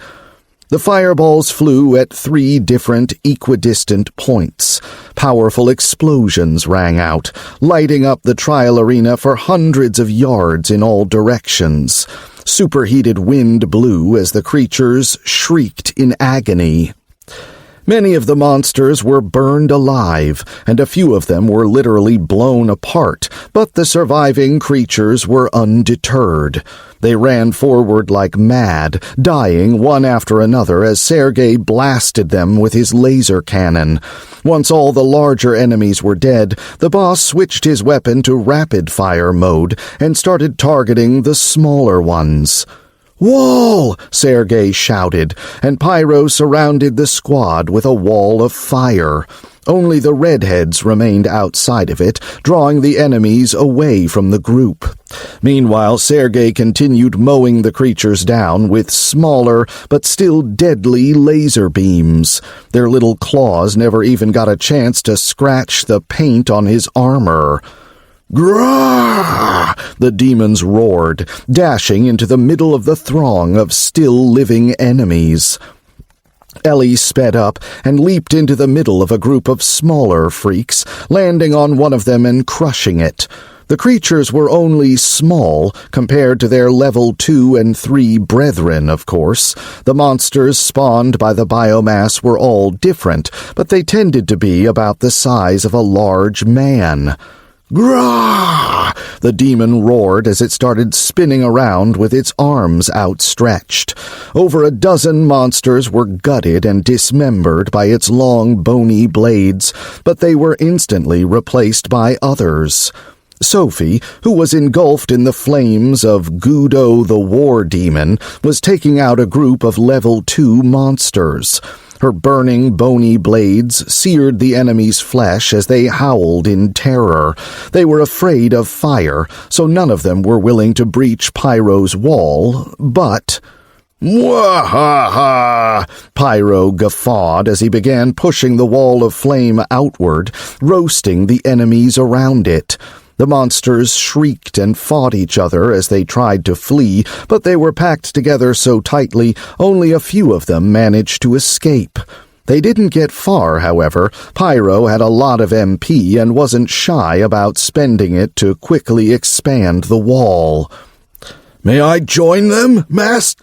The fireballs flew at 3 different equidistant points. Powerful explosions rang out, lighting up the trial arena for hundreds of yards in all directions. Superheated wind blew as the creatures shrieked in agony. Many of the monsters were burned alive, and a few of them were literally blown apart, but the surviving creatures were undeterred. They ran forward like mad, dying one after another as Sergey blasted them with his laser cannon. Once all the larger enemies were dead, the boss switched his weapon to rapid-fire mode and started targeting the smaller ones. "Wall!" Sergey shouted, and Pyro surrounded the squad with a wall of fire. Only the redheads remained outside of it, drawing the enemies away from the group. Meanwhile, Sergey continued mowing the creatures down with smaller but still deadly laser beams. Their little claws never even got a chance to scratch the paint on his armor. "Grrrr!" the demons roared, dashing into the middle of the throng of still living enemies. Ellie sped up and leaped into the middle of a group of smaller freaks, landing on one of them and crushing it. The creatures were only small compared to their level 2 and 3 brethren, of course. The monsters spawned by the biomass were all different, but they tended to be about the size of a large man. "Grah!" the demon roared as it started spinning around with its arms outstretched. Over a dozen monsters were gutted and dismembered by its long, bony blades, but they were instantly replaced by others. Sophie, who was engulfed in the flames of Gudo the War Demon, was taking out a group of level 2 monsters. Her burning, bony blades seared the enemy's flesh as they howled in terror. They were afraid of fire, so none of them were willing to breach Pyro's wall, but... "Mwahaha!" Pyro guffawed as he began pushing the wall of flame outward, roasting the enemies around it. The monsters shrieked and fought each other as they tried to flee, but they were packed together so tightly only a few of them managed to escape. They didn't get far, however. Pyro had a lot of MP and wasn't shy about spending it to quickly expand the wall. "May I join them, boss?"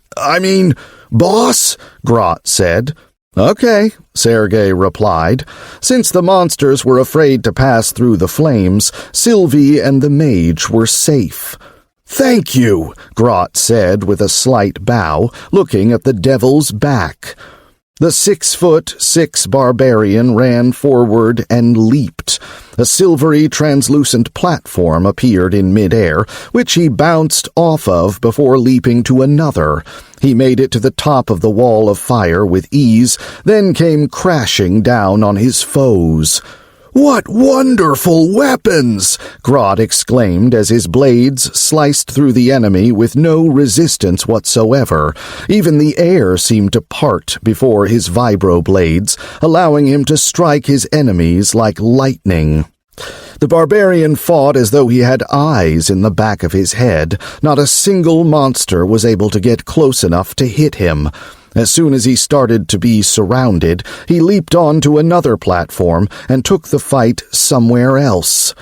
Grot said. "Okay," Sergey replied. Since the monsters were afraid to pass through the flames, Sylvie and the mage were safe. "Thank you," Grot said with a slight bow, looking at the devil's back. The 6'6" barbarian ran forward and leaped. A silvery, translucent platform appeared in midair, which he bounced off of before leaping to another. He made it to the top of the wall of fire with ease, then came crashing down on his foes. "What wonderful weapons!" Grot exclaimed as his blades sliced through the enemy with no resistance whatsoever. Even the air seemed to part before his vibroblades, allowing him to strike his enemies like lightning. The barbarian fought as though he had eyes in the back of his head. Not a single monster was able to get close enough to hit him. As soon as he started to be surrounded, he leaped onto another platform and took the fight somewhere else.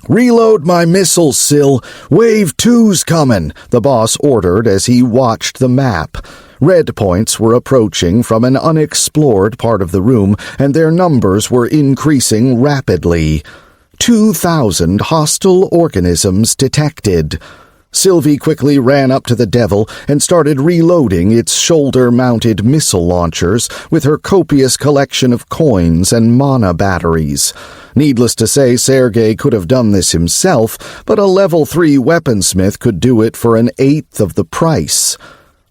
"Reload my missiles, Syl. Wave 2's coming," the boss ordered as he watched the map. Red points were approaching from an unexplored part of the room, and their numbers were increasing rapidly. 2,000 hostile organisms detected. Sylvie quickly ran up to the devil and started reloading its shoulder-mounted missile launchers with her copious collection of coins and mana batteries. Needless to say, Sergey could have done this himself, but a level 3 weaponsmith could do it for an eighth of the price.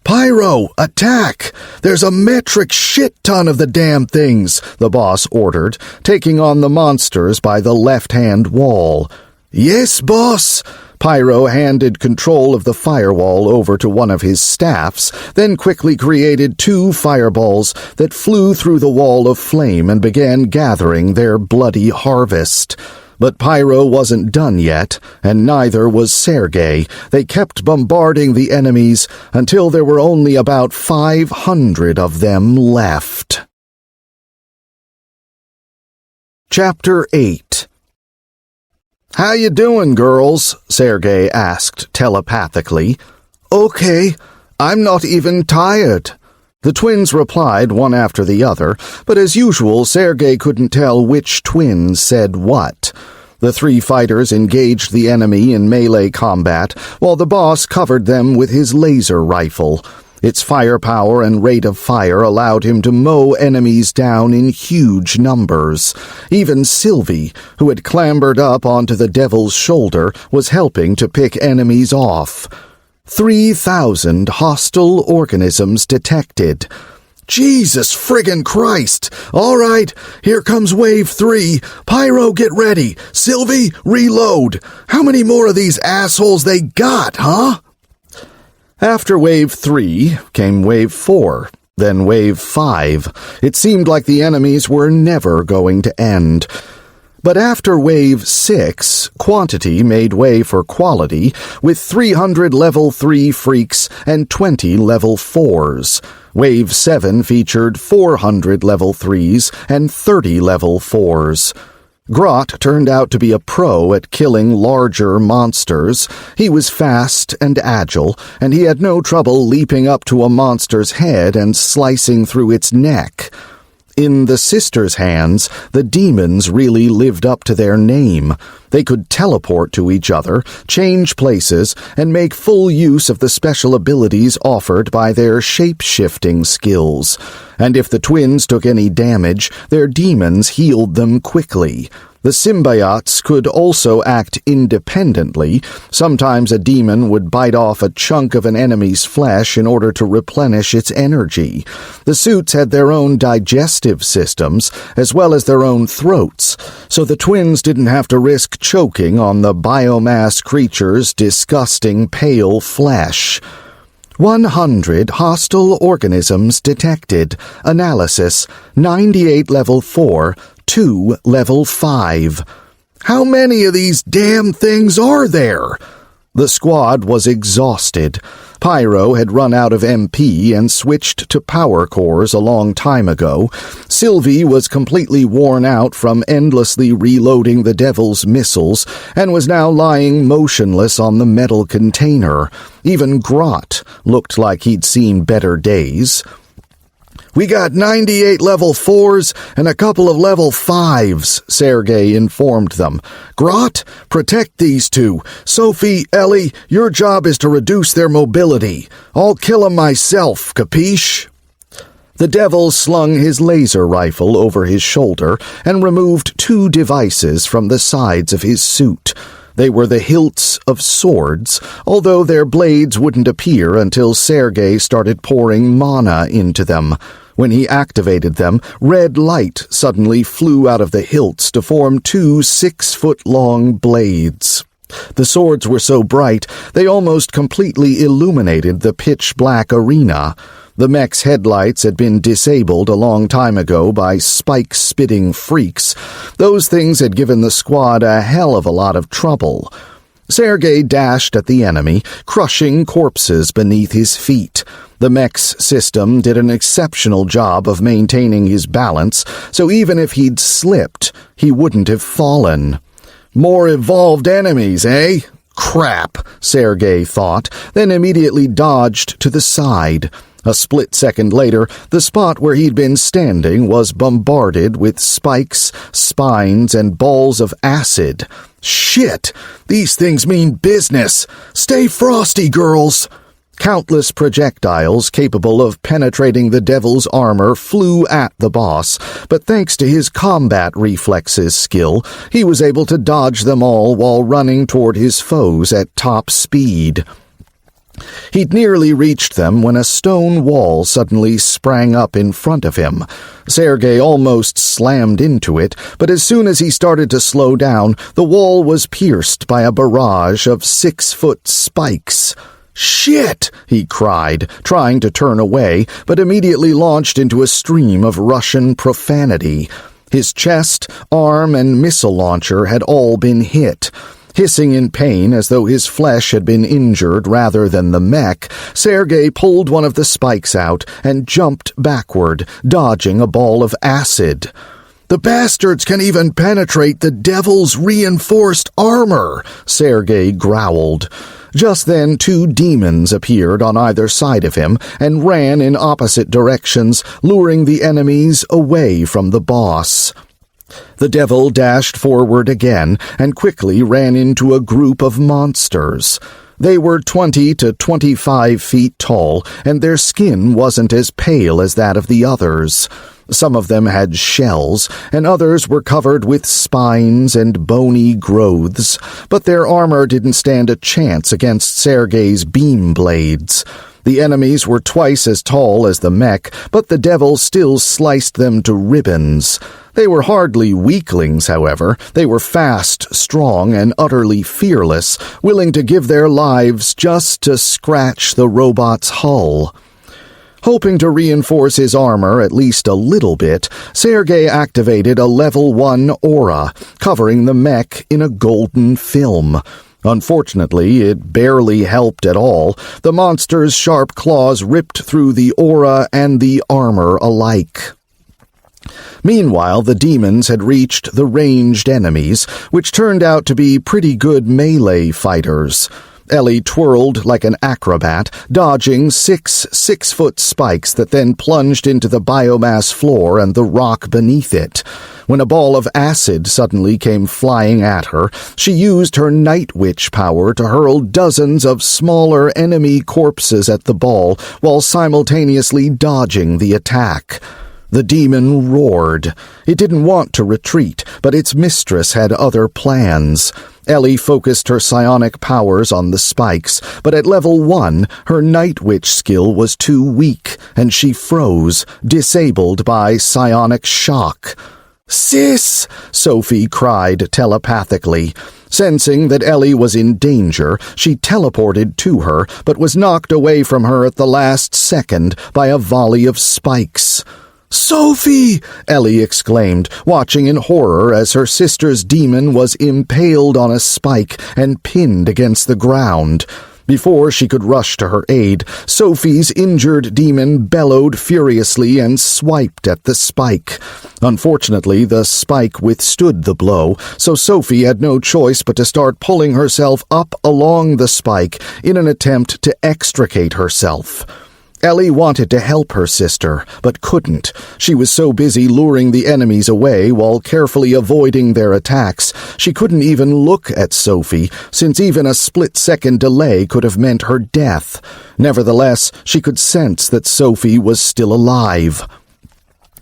"Pyro, attack! There's a metric shit-ton of the damn things," the boss ordered, taking on the monsters by the left-hand wall. "Yes, boss." Pyro handed control of the firewall over to one of his staffs, then quickly created 2 fireballs that flew through the wall of flame and began gathering their bloody harvest. But Pyro wasn't done yet, and neither was Sergey. They kept bombarding the enemies until there were only about 500 of them left. Chapter 8. "How you doing, girls?" Sergey asked telepathically. "Okay. I'm not even tired." The twins replied one after the other, but as usual, Sergey couldn't tell which twin said what. The 3 fighters engaged the enemy in melee combat, while the boss covered them with his laser rifle. Its firepower and rate of fire allowed him to mow enemies down in huge numbers. Even Sylvie, who had clambered up onto the devil's shoulder, was helping to pick enemies off. 3,000 hostile organisms detected. "Jesus friggin' Christ! All right, here comes wave 3. Pyro, get ready. Sylvie, reload. How many more of these assholes they got, huh?" After wave 3 came wave 4, then wave 5. It seemed like the enemies were never going to end. But after wave 6, quantity made way for quality, with 300 level 3 freaks and 20 level 4s. Wave 7 featured 400 level 3s and 30 level 4s. Grot turned out to be a pro at killing larger monsters. He was fast and agile, and he had no trouble leaping up to a monster's head and slicing through its neck. In the sisters' hands, the demons really lived up to their name. They could teleport to each other, change places, and make full use of the special abilities offered by their shape-shifting skills. And if the twins took any damage, their demons healed them quickly. The symbiotes could also act independently. Sometimes a demon would bite off a chunk of an enemy's flesh in order to replenish its energy. The suits had their own digestive systems, as well as their own throats, so the twins didn't have to risk choking on the biomass creature's disgusting pale flesh. 100 hostile organisms detected. Analysis: 98 level 4, 2 level 5. How many of these damn things are there? The squad was exhausted. Pyro had run out of MP and switched to power cores a long time ago. Sylvie was completely worn out from endlessly reloading the Devil's missiles and was now lying motionless on the metal container. Even Grot looked like he'd seen better days. "We got 98 level 4s and a couple of level 5s, Sergey informed them. "Grot, protect these two. Sophie, Ellie, your job is to reduce their mobility. I'll kill 'em myself, capiche?" The Devil slung his laser rifle over his shoulder and removed 2 devices from the sides of his suit. They were the hilts of swords, although their blades wouldn't appear until Sergey started pouring mana into them. When he activated them, red light suddenly flew out of the hilts to form 2 6-foot-long blades. The swords were so bright they almost completely illuminated the pitch-black arena. The mech's headlights had been disabled a long time ago by spike-spitting freaks. Those things had given the squad a hell of a lot of trouble. Sergey dashed at the enemy, crushing corpses beneath his feet. The mech's system did an exceptional job of maintaining his balance, so even if he'd slipped, he wouldn't have fallen. "More evolved enemies, eh? Crap," Sergey thought, then immediately dodged to the side. A split second later, the spot where he'd been standing was bombarded with spikes, spines, and balls of acid. "Shit! These things mean business! Stay frosty, girls!" Countless projectiles capable of penetrating the Devil's armor flew at the boss, but thanks to his combat reflexes skill, he was able to dodge them all while running toward his foes at top speed. He'd nearly reached them when a stone wall suddenly sprang up in front of him. Sergey almost slammed into it, but as soon as he started to slow down, the wall was pierced by a barrage of 6-foot spikes. "Shit!" he cried, trying to turn away, but immediately launched into a stream of Russian profanity. His chest, arm, and missile launcher had all been hit. Hissing in pain as though his flesh had been injured rather than the mech, Sergey pulled one of the spikes out and jumped backward, dodging a ball of acid. "The bastards can even penetrate the Devil's reinforced armor," Sergey growled. Just then 2 demons appeared on either side of him and ran in opposite directions, luring the enemies away from the boss. The Devil dashed forward again and quickly ran into a group of monsters. They were 20 to 25 feet tall, and their skin wasn't as pale as that of the others. Some of them had shells, and others were covered with spines and bony growths, but their armor didn't stand a chance against Sergey's beam blades. The enemies were twice as tall as the mech, but the Devil still sliced them to ribbons. They were hardly weaklings, however. They were fast, strong, and utterly fearless, willing to give their lives just to scratch the robot's hull. Hoping to reinforce his armor at least a little bit, Sergey activated a level 1 aura, covering the mech in a golden film. Unfortunately, it barely helped at all. The monster's sharp claws ripped through the aura and the armor alike. Meanwhile, the demons had reached the ranged enemies, which turned out to be pretty good melee fighters. Ellie twirled like an acrobat, dodging 6 6-foot spikes that then plunged into the biomass floor and the rock beneath it. When a ball of acid suddenly came flying at her, she used her Night Witch power to hurl dozens of smaller enemy corpses at the ball while simultaneously dodging the attack. The demon roared. It didn't want to retreat, but its mistress had other plans. Ellie focused her psionic powers on the spikes, but at level 1, her Night Witch skill was too weak, and she froze, disabled by psionic shock. "Sis!" Sophie cried telepathically. Sensing that Ellie was in danger, she teleported to her, but was knocked away from her at the last second by a volley of spikes. "Sophie!" Ellie exclaimed, watching in horror as her sister's demon was impaled on a spike and pinned against the ground. Before she could rush to her aid, Sophie's injured demon bellowed furiously and swiped at the spike. Unfortunately, the spike withstood the blow, so Sophie had no choice but to start pulling herself up along the spike in an attempt to extricate herself. Ellie wanted to help her sister, but couldn't. She was so busy luring the enemies away while carefully avoiding their attacks, she couldn't even look at Sophie, since even a split-second delay could have meant her death. Nevertheless, she could sense that Sophie was still alive.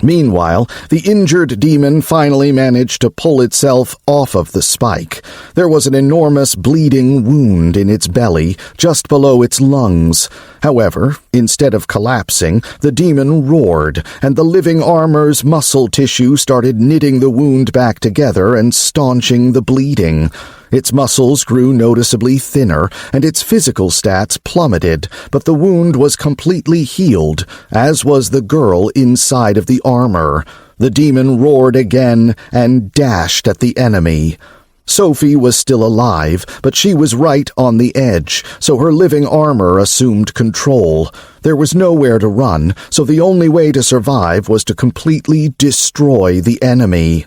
Meanwhile, the injured demon finally managed to pull itself off of the spike. There was an enormous bleeding wound in its belly, just below its lungs. However, instead of collapsing, the demon roared, and the living armor's muscle tissue started knitting the wound back together and staunching the bleeding. Its muscles grew noticeably thinner, and its physical stats plummeted, but the wound was completely healed, as was the girl inside of the armor. The demon roared again and dashed at the enemy. Sophie was still alive, but she was right on the edge, so her living armor assumed control. There was nowhere to run, so the only way to survive was to completely destroy the enemy.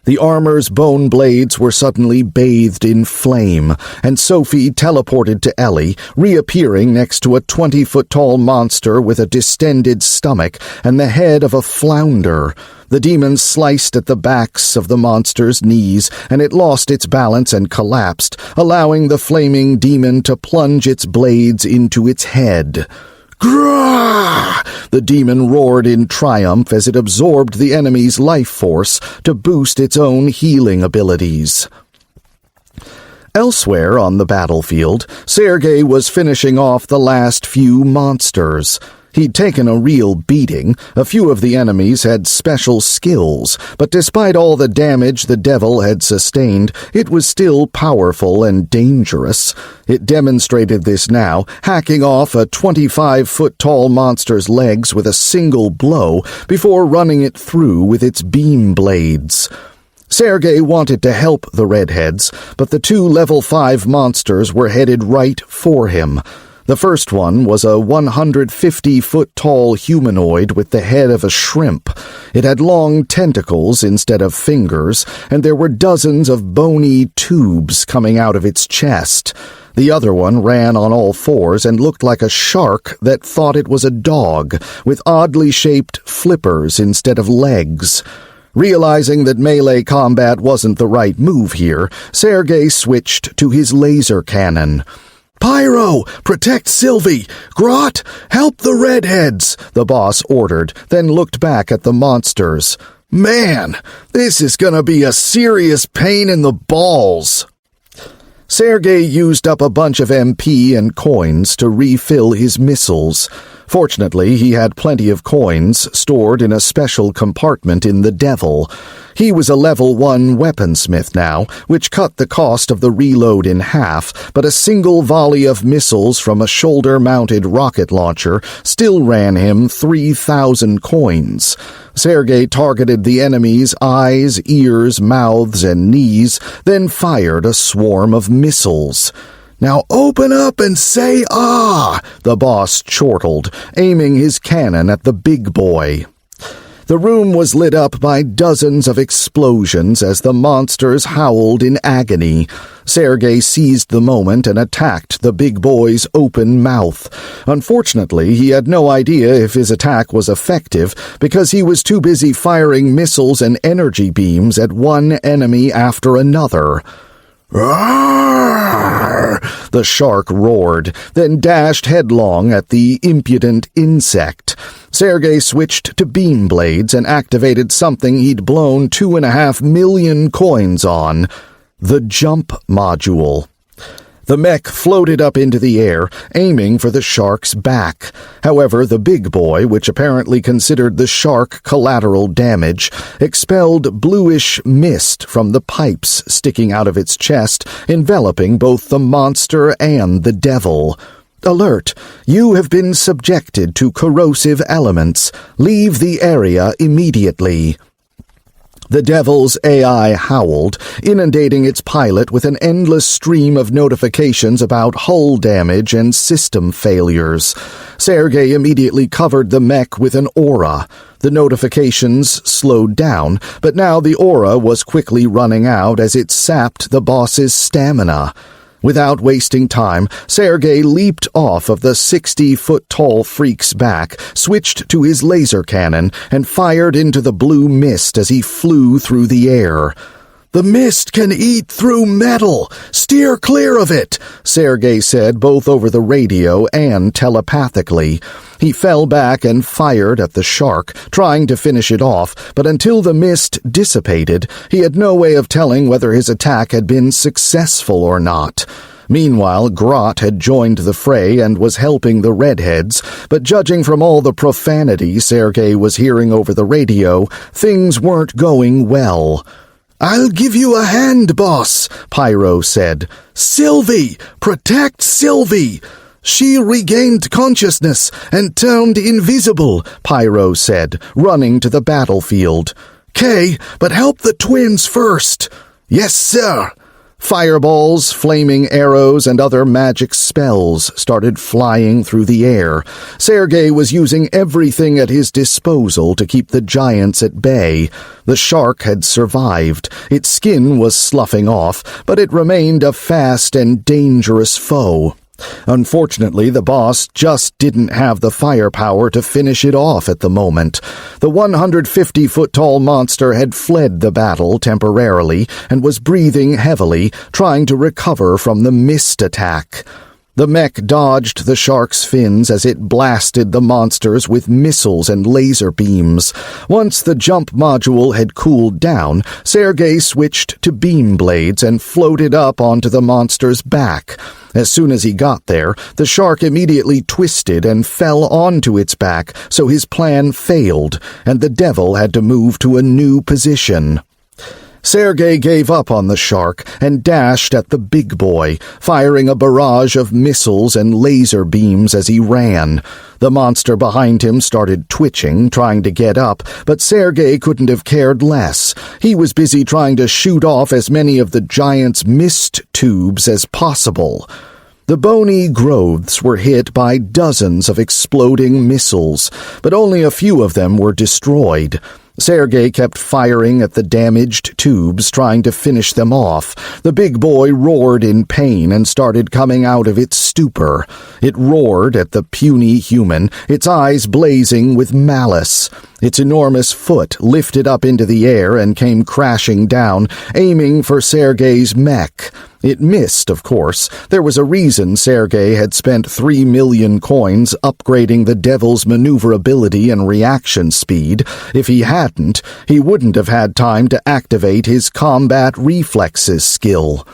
The armor's bone blades were suddenly bathed in flame, and Sophie teleported to Ellie, reappearing next to a 20-foot-tall monster with a distended stomach and the head of a flounder. The demon sliced at the backs of the monster's knees, and it lost its balance and collapsed, allowing the flaming demon to plunge its blades into its head. "Grah!" The demon roared in triumph as it absorbed the enemy's life force to boost its own healing abilities. Elsewhere on the battlefield, Sergey was finishing off the last few monsters. He'd taken a real beating. A few of the enemies had special skills, but despite all the damage the devil had sustained, it was still powerful and dangerous. It demonstrated this now, hacking off a 25-foot-tall monster's legs with a single blow before running it through with its beam blades. Sergey wanted to help the redheads, but the two level 5 monsters were headed right for him. The first one was a 150-foot-tall humanoid with the head of a shrimp. It had long tentacles instead of fingers, and there were dozens of bony tubes coming out of its chest. The other one ran on all fours and looked like a shark that thought it was a dog, with oddly shaped flippers instead of legs. Realizing that melee combat wasn't the right move here, Sergey switched to his laser cannon. "Pyro, protect Sylvie! Grot, help the redheads!" the boss ordered, then looked back at the monsters. "Man, this is gonna be a serious pain in the balls." Sergey used up a bunch of MP and coins to refill his missiles. Fortunately, he had plenty of coins stored in a special compartment in the Devil. He was a level 1 weaponsmith now, which cut the cost of the reload in half, but a single volley of missiles from a shoulder-mounted rocket launcher still ran him 3,000 coins. Sergey targeted the enemy's eyes, ears, mouths, and knees, then fired a swarm of missiles. "Now open up and say ah!" the boss chortled, aiming his cannon at the big boy. The room was lit up by dozens of explosions as the monsters howled in agony. Sergey seized the moment and attacked the big boy's open mouth. Unfortunately, he had no idea if his attack was effective because he was too busy firing missiles and energy beams at one enemy after another. "Roar!" The shark roared, then dashed headlong at the impudent insect. Sergey switched to beam blades and activated something he'd blown 2.5 million coins on. The jump module. The mech floated up into the air, aiming for the shark's back. However, the big boy, which apparently considered the shark collateral damage, expelled bluish mist from the pipes sticking out of its chest, enveloping both the monster and the devil. Alert! You have been subjected to corrosive elements. Leave the area immediately. The devil's AI howled, inundating its pilot with an endless stream of notifications about hull damage and system failures. Sergey immediately covered the mech with an aura. The notifications slowed down, but now the aura was quickly running out as it sapped the boss's stamina. Without wasting time, Sergey leaped off of the 60-foot-tall freak's back, switched to his laser cannon, and fired into the blue mist as he flew through the air. "The mist can eat through metal! Steer clear of it!" Sergey said both over the radio and telepathically. He fell back and fired at the shark, trying to finish it off, but until the mist dissipated, he had no way of telling whether his attack had been successful or not. Meanwhile, Grot had joined the fray and was helping the redheads, but judging from all the profanity Sergey was hearing over the radio, things weren't going well. "I'll give you a hand, boss," Pyro said. "Sylvie! Protect Sylvie!" "She regained consciousness and turned invisible," Pyro said, running to the battlefield. "'Kay, but help the twins first." "Yes, sir." Fireballs, flaming arrows, and other magic spells started flying through the air. Sergey was using everything at his disposal to keep the giants at bay. The shark had survived. Its skin was sloughing off, but it remained a fast and dangerous foe. Unfortunately, the boss just didn't have the firepower to finish it off at the moment. The 150-foot-tall monster had fled the battle temporarily and was breathing heavily, trying to recover from the mist attack. The mech dodged the shark's fins as it blasted the monsters with missiles and laser beams. Once the jump module had cooled down, Sergey switched to beam blades and floated up onto the monster's back. As soon as he got there, the shark immediately twisted and fell onto its back, so his plan failed, and the devil had to move to a new position. Sergey gave up on the shark and dashed at the big boy, firing a barrage of missiles and laser beams as he ran. The monster behind him started twitching, trying to get up, but Sergey couldn't have cared less. He was busy trying to shoot off as many of the giant's mist tubes as possible. The bony growths were hit by dozens of exploding missiles, but only a few of them were destroyed. Sergey kept firing at the damaged tubes, trying to finish them off. The big boy roared in pain and started coming out of its stupor. It roared at the puny human, its eyes blazing with malice. Its enormous foot lifted up into the air and came crashing down, aiming for Sergey's mech. It missed, of course. There was a reason Sergey had spent 3 million coins upgrading the devil's maneuverability and reaction speed. If he hadn't, he wouldn't have had time to activate his combat reflexes skill.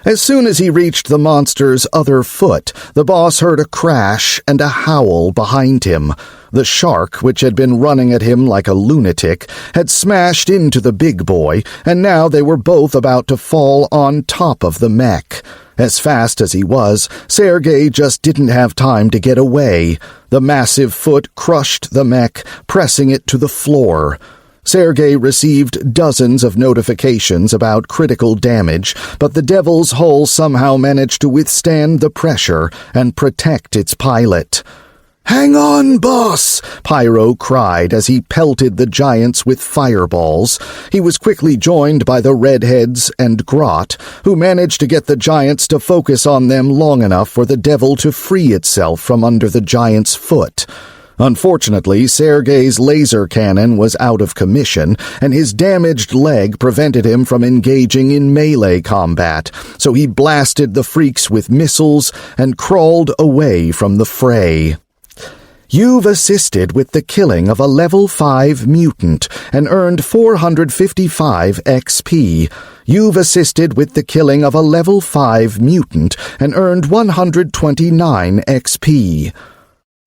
As soon as he reached the monster's other foot, the boss heard a crash and a howl behind him. The shark, which had been running at him like a lunatic, had smashed into the big boy, and now they were both about to fall on top of the mech. As fast as he was, Sergey just didn't have time to get away. The massive foot crushed the mech, pressing it to the floor. Sergey received dozens of notifications about critical damage, but the devil's hull somehow managed to withstand the pressure and protect its pilot. "Hang on, boss!" Pyro cried as he pelted the giants with fireballs. He was quickly joined by the redheads and Grot, who managed to get the giants to focus on them long enough for the devil to free itself from under the giant's foot. Unfortunately, Sergey's laser cannon was out of commission, and his damaged leg prevented him from engaging in melee combat, so he blasted the freaks with missiles and crawled away from the fray. You've assisted with the killing of a level 5 mutant and earned 455 XP. You've assisted with the killing of a level 5 mutant and earned 129 XP.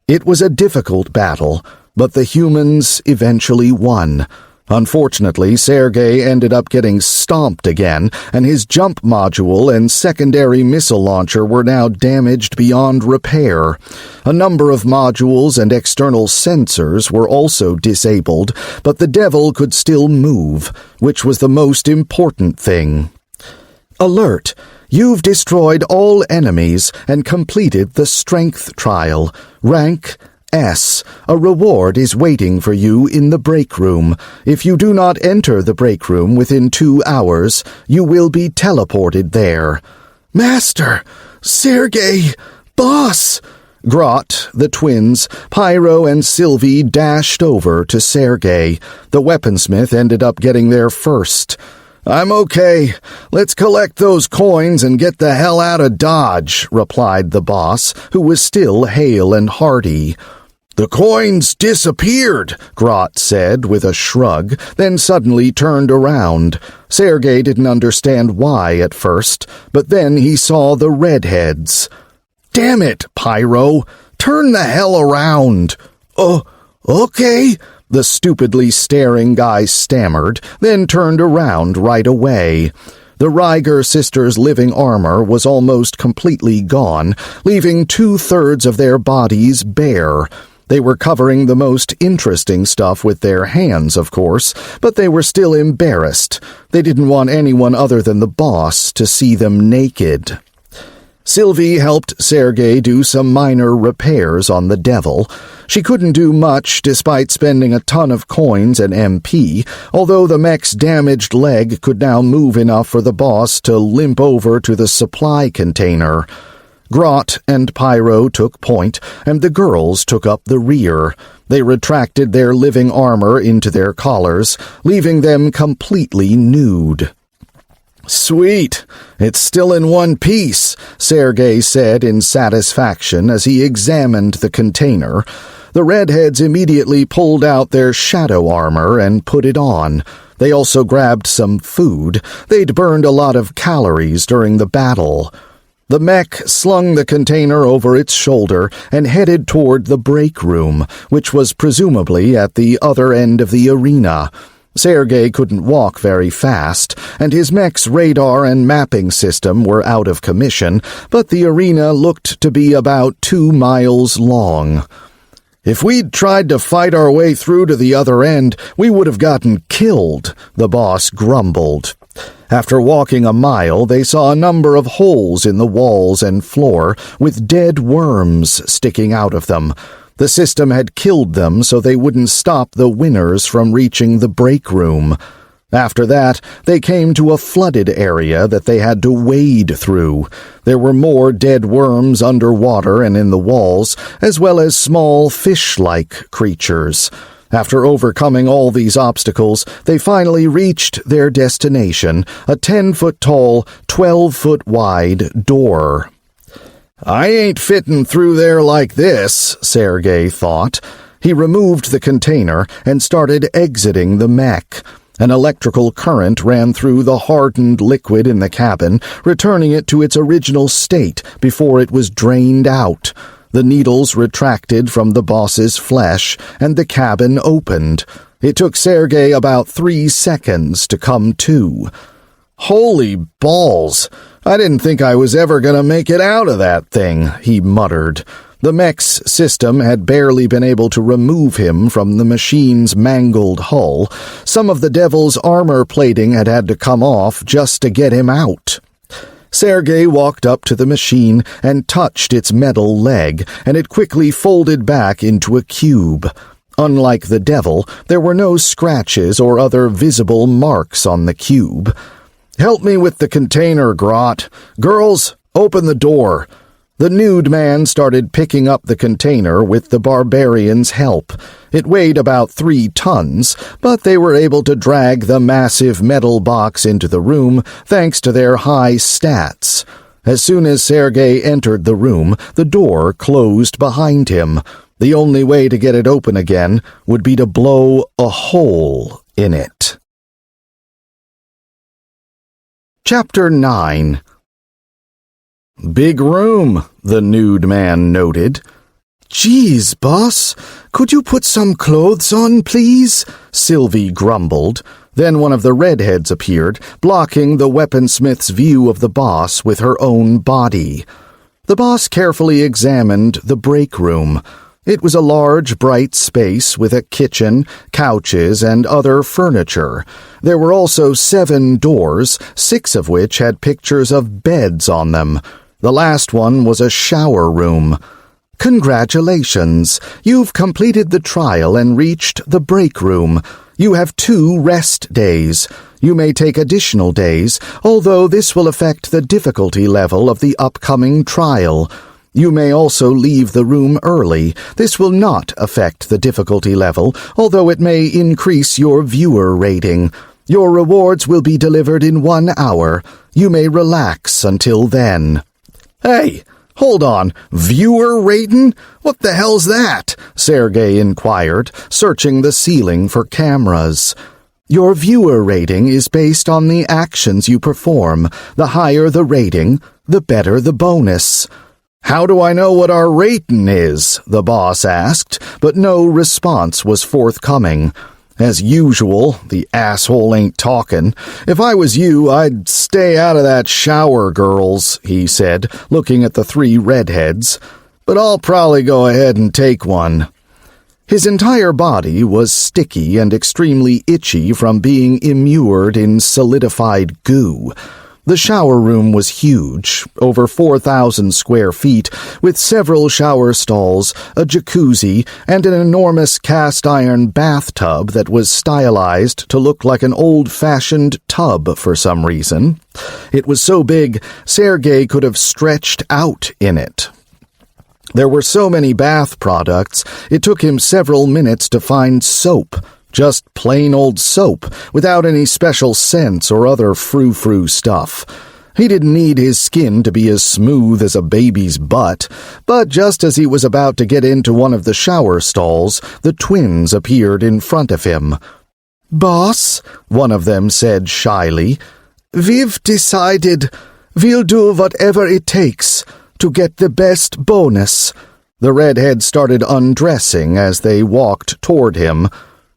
It was a difficult battle, but the humans eventually won. Unfortunately, Sergey ended up getting stomped again, and his jump module and secondary missile launcher were now damaged beyond repair. A number of modules and external sensors were also disabled, but the Devil could still move, which was the most important thing. Alert! You've destroyed all enemies and completed the Strength Trial. Rank S. A reward is waiting for you in the break room. If you do not enter the break room within 2 hours, you will be teleported there. Master! Sergey! Boss! Grot, the twins, Pyro, and Sylvie dashed over to Sergey. The weaponsmith ended up getting there first. "I'm okay. Let's collect those coins and get the hell out of Dodge," replied the boss, who was still hale and hearty. "The coins disappeared," Grot said with a shrug, then suddenly turned around. Sergey didn't understand why at first, but then he saw the redheads. "Damn it, Pyro! Turn the hell around!" Okay," the stupidly staring guy stammered, then turned around right away. The Ryger sisters' living armor was almost completely gone, leaving 2/3 of their bodies bare. They were covering the most interesting stuff with their hands, of course, but they were still embarrassed. They didn't want anyone other than the boss to see them naked. Sylvie helped Sergey do some minor repairs on the Devil. She couldn't do much despite spending a ton of coins and MP, although the mech's damaged leg could now move enough for the boss to limp over to the supply container. Grot and Pyro took point, and the girls took up the rear. They retracted their living armor into their collars, leaving them completely nude. "Sweet! It's still in one piece," Sergey said in satisfaction as he examined the container. The redheads immediately pulled out their shadow armor and put it on. They also grabbed some food. They'd burned a lot of calories during the battle. The mech slung the container over its shoulder and headed toward the break room, which was presumably at the other end of the arena. Sergey couldn't walk very fast, and his mech's radar and mapping system were out of commission, but the arena looked to be about 2 miles long. "If we'd tried to fight our way through to the other end, we would have gotten killed," the boss grumbled. After walking a mile, they saw a number of holes in the walls and floor, with dead worms sticking out of them. The system had killed them so they wouldn't stop the winners from reaching the break room. After that, they came to a flooded area that they had to wade through. There were more dead worms underwater and in the walls, as well as small fish-like creatures. After overcoming all these obstacles, they finally reached their destination, a 10-foot-tall, 12-foot-wide door. "I ain't fitting through there like this," Sergey thought. He removed the container and started exiting the mech. An electrical current ran through the hardened liquid in the cabin, returning it to its original state before it was drained out. The needles retracted from the boss's flesh, and the cabin opened. It took Sergey about 3 seconds to come to. "Holy balls! I didn't think I was ever going to make it out of that thing," he muttered. The mech's system had barely been able to remove him from the machine's mangled hull. Some of the Devil's armor plating had to come off just to get him out. Sergey walked up to the machine and touched its metal leg, and it quickly folded back into a cube. Unlike the Devil, there were no scratches or other visible marks on the cube. "Help me with the container, Grot. Girls, open the door." The nude man started picking up the container with the barbarian's help. It weighed about 3 tons, but they were able to drag the massive metal box into the room thanks to their high stats. As soon as Sergey entered the room, the door closed behind him. The only way to get it open again would be to blow a hole in it. Chapter 9. "Big room," the nude man noted. "Geez, boss, could you put some clothes on, please?" Sylvie grumbled. Then one of the redheads appeared, blocking the weaponsmith's view of the boss with her own body. The boss carefully examined the break room. It was a large, bright space with a kitchen, couches, and other furniture. There were also 7 doors, 6 of which had pictures of beds on them. The last one was a shower room. "Congratulations! You've completed the trial and reached the break room. You have 2 rest days. You may take additional days, although this will affect the difficulty level of the upcoming trial. You may also leave the room early. This will not affect the difficulty level, although it may increase your viewer rating. Your rewards will be delivered in 1 hour. You may relax until then." "Hey, hold on. Viewer rating? What the hell's that?" Sergey inquired, searching the ceiling for cameras. "Your viewer rating is based on the actions you perform. The higher the rating, the better the bonus." "How do I know what our rating is?" the boss asked, but no response was forthcoming. As usual, the asshole ain't talking. "If I was you, I'd stay out of that shower, girls," he said, looking at the 3 redheads. "But I'll probably go ahead and take one." His entire body was sticky and extremely itchy from being immured in solidified goo. The shower room was huge, over 4,000 square feet, with several shower stalls, a jacuzzi, and an enormous cast-iron bathtub that was stylized to look like an old-fashioned tub for some reason. It was so big, Sergey could have stretched out in it. There were so many bath products, it took him several minutes to find soap. Just plain old soap, without any special scents or other frou-frou stuff. He didn't need his skin to be as smooth as a baby's butt, but just as he was about to get into one of the shower stalls, the twins appeared in front of him. "Boss," one of them said shyly, "we've decided we'll do whatever it takes to get the best bonus." The redhead started undressing as they walked toward him.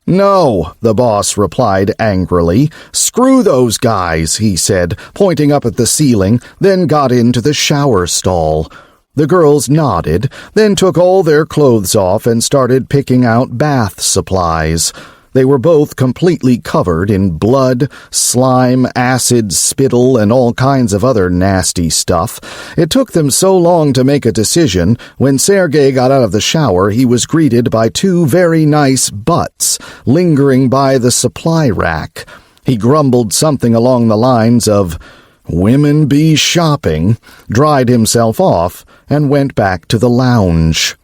"No," the boss replied angrily. "Screw those guys," he said, pointing up at the ceiling, then got into the shower stall. The girls nodded, then took all their clothes off and started picking out bath supplies. They were both completely covered in blood, slime, acid, spittle, and all kinds of other nasty stuff. It took them so long to make a decision. When Sergey got out of the shower, he was greeted by 2 very nice butts, lingering by the supply rack. He grumbled something along the lines of, "Women be shopping," dried himself off, and went back to the lounge.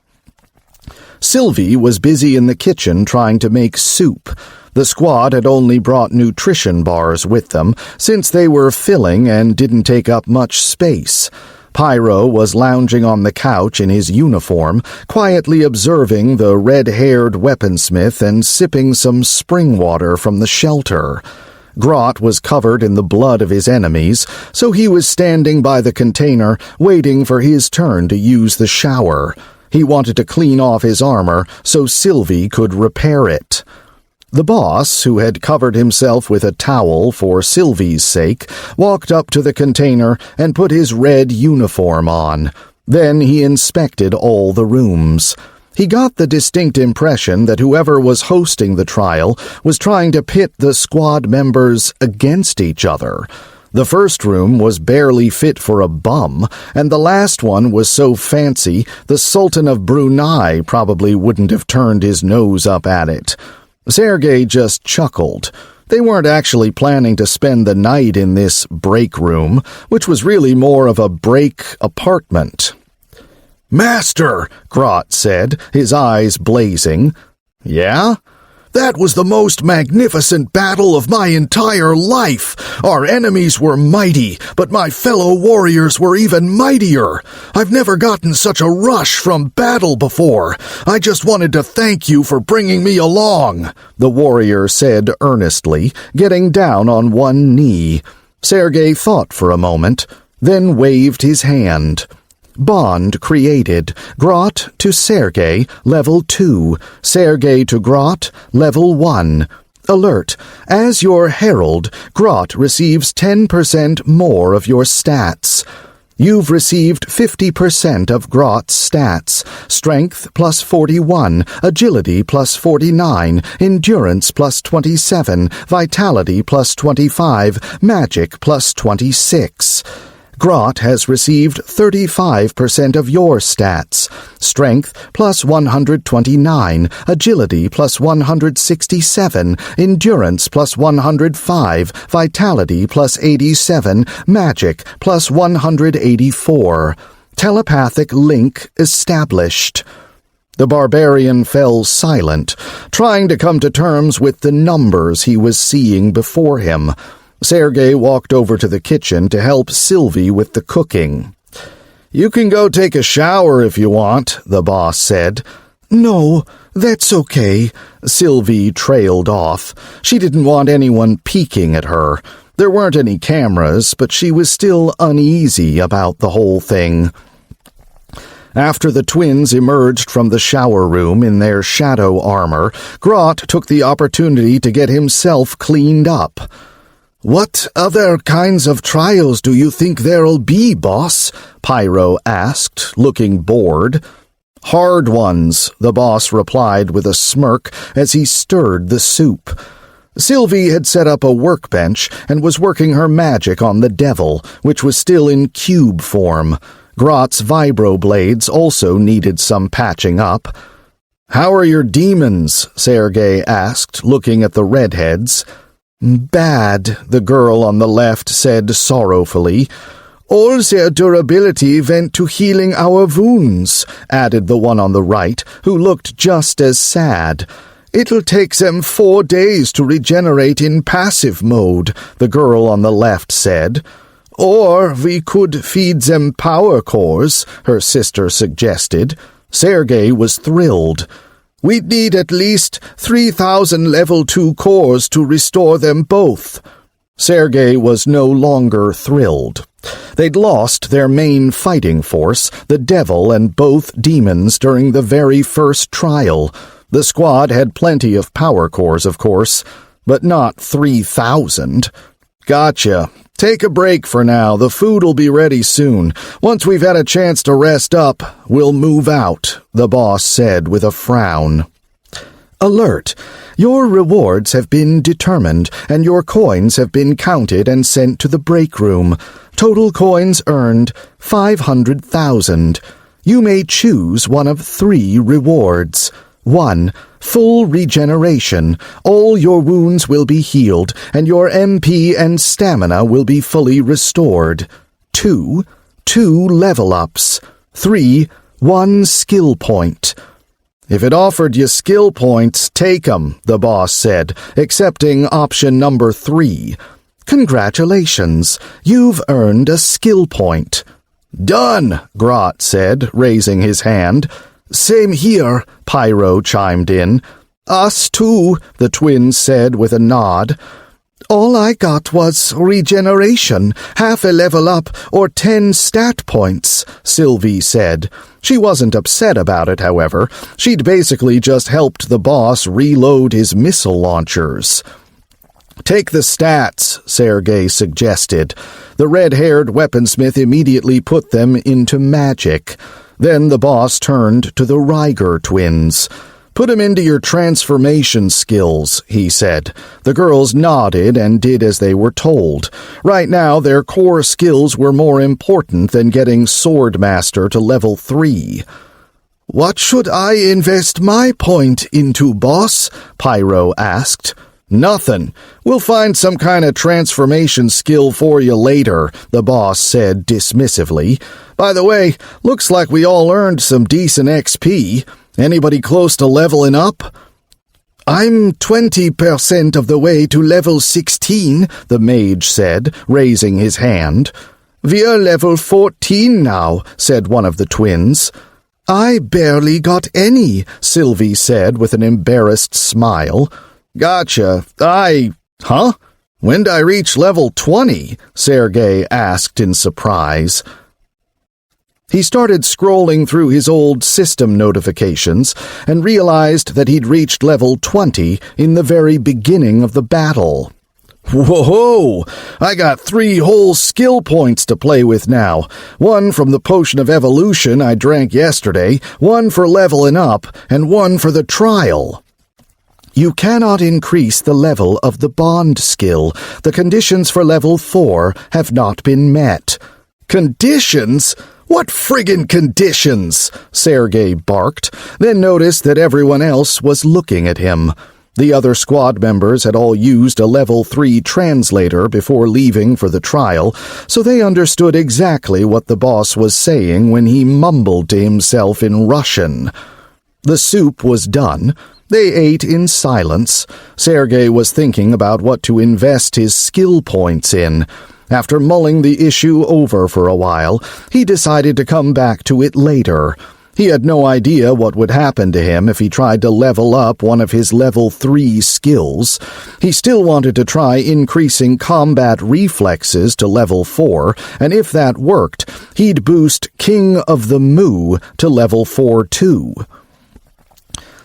Sylvie was busy in the kitchen trying to make soup. The squad had only brought nutrition bars with them, since they were filling and didn't take up much space. Pyro was lounging on the couch in his uniform, quietly observing the red-haired weaponsmith and sipping some spring water from the shelter. Grot was covered in the blood of his enemies, so he was standing by the container, waiting for his turn to use the shower. He wanted to clean off his armor so Sylvie could repair it. The boss, who had covered himself with a towel for Sylvie's sake, walked up to the container and put his red uniform on. Then he inspected all the rooms. He got the distinct impression that whoever was hosting the trial was trying to pit the squad members against each other. The first room was barely fit for a bum, and the last one was so fancy the Sultan of Brunei probably wouldn't have turned his nose up at it. Sergey just chuckled. They weren't actually planning to spend the night in this break room, which was really more of a break apartment. "Master," Grot said, his eyes blazing. "Yeah? That was the most magnificent battle of my entire life. Our enemies were mighty, but my fellow warriors were even mightier. I've never gotten such a rush from battle before. I just wanted to thank you for bringing me along," the warrior said earnestly, getting down on one knee. Sergey thought for a moment, then waved his hand. Bond created. Grot to Sergey, level 2. Sergey to Grot, level 1. Alert. As your herald, Grot receives 10% more of your stats. You've received 50% of Grot's stats. Strength plus 41, agility plus 49, endurance plus 27, vitality plus 25, magic plus 26. Grot has received 35% of your stats. Strength plus 129, agility plus 167, endurance plus 105, vitality plus 87, magic plus 184. Telepathic link established. The barbarian fell silent, trying to come to terms with the numbers he was seeing before him. Sergey walked over to the kitchen to help Sylvie with the cooking. "You can go take a shower if you want," the boss said. "No, that's okay," Sylvie trailed off. She didn't want anyone peeking at her. There weren't any cameras, but she was still uneasy about the whole thing. After the twins emerged from the shower room in their shadow armor, Grot took the opportunity to get himself cleaned up. "What other kinds of trials do you think there'll be, boss?" Pyro asked, looking bored. "Hard ones," the boss replied with a smirk as he stirred the soup. Sylvie had set up a workbench and was working her magic on the devil, which was still in cube form. Grot's vibroblades also needed some patching up. "How are your demons?" Sergey asked, looking at the redheads. "Bad," the girl on the left said sorrowfully. "All their durability went to healing our wounds," added the one on the right, who looked just as sad. "It'll take them 4 days to regenerate in passive mode," the girl on the left said. "Or we could feed them power cores," her sister suggested. Sergey was thrilled. "We'd need at least 3,000 level 2 cores to restore them both." Sergey was no longer thrilled. They'd lost their main fighting force, the devil and both demons, during the very first trial. The squad had plenty of power cores, of course, but not 3,000. "Gotcha. Take a break for now. The food'll be ready soon. Once we've had a chance to rest up, we'll move out," the boss said with a frown. Alert! Your rewards have been determined, and your coins have been counted and sent to the break room. Total coins earned 500,000. You may choose one of 3 rewards. 1. Full regeneration. All your wounds will be healed, and your MP and stamina will be fully restored. 2. 2 level-ups. 3. 1 skill point. "If it offered you skill points, take 'em," the boss said, accepting option number 3. "Congratulations. You've earned a skill point." "Done," Grot said, raising his hand. "Same here," Pyro chimed in. "Us too," the twins said with a nod. "All I got was regeneration, half a level up, or 10 stat points," Sylvie said. She wasn't upset about it, however. She'd basically just helped the boss reload his missile launchers. "Take the stats," Sergey suggested. The red-haired weaponsmith immediately put them into magic. Then the boss turned to the Ryger twins. "Put 'em into your transformation skills," he said. The girls nodded and did as they were told. Right now, their core skills were more important than getting Swordmaster to level 3. "What should I invest my point into, boss?" Pyro asked. Nothing. We'll find some kind of transformation skill for you later, the boss said dismissively. By the way, looks like we all earned some decent XP. Anybody close to leveling up? I'm 20% of the way to level 16, the mage said, raising his hand. We're level 14 now, said one of the twins. I barely got any, Sylvie said with an embarrassed smile. Gotcha. Huh? When'd I reach level 20? Sergey asked in surprise. He started scrolling through his old system notifications and realized that he'd reached level 20 in the very beginning of the battle. Whoa! I got 3 whole skill points to play with now. 1 from the potion of evolution I drank yesterday, 1 for leveling up, and 1 for the trial. You cannot increase the level of the bond skill. The conditions for level 4 have not been met. Conditions? What friggin' conditions? Sergey barked, then noticed that everyone else was looking at him. The other squad members had all used a level 3 translator before leaving for the trial, so they understood exactly what the boss was saying when he mumbled to himself in Russian. The soup was done. They ate in silence. Sergey was thinking about what to invest his skill points in. After mulling the issue over for a while, he decided to come back to it later. He had no idea what would happen to him if he tried to level up one of his level 3 skills. He still wanted to try increasing combat reflexes to level 4, and if that worked, he'd boost King of the Moo to level 4 too.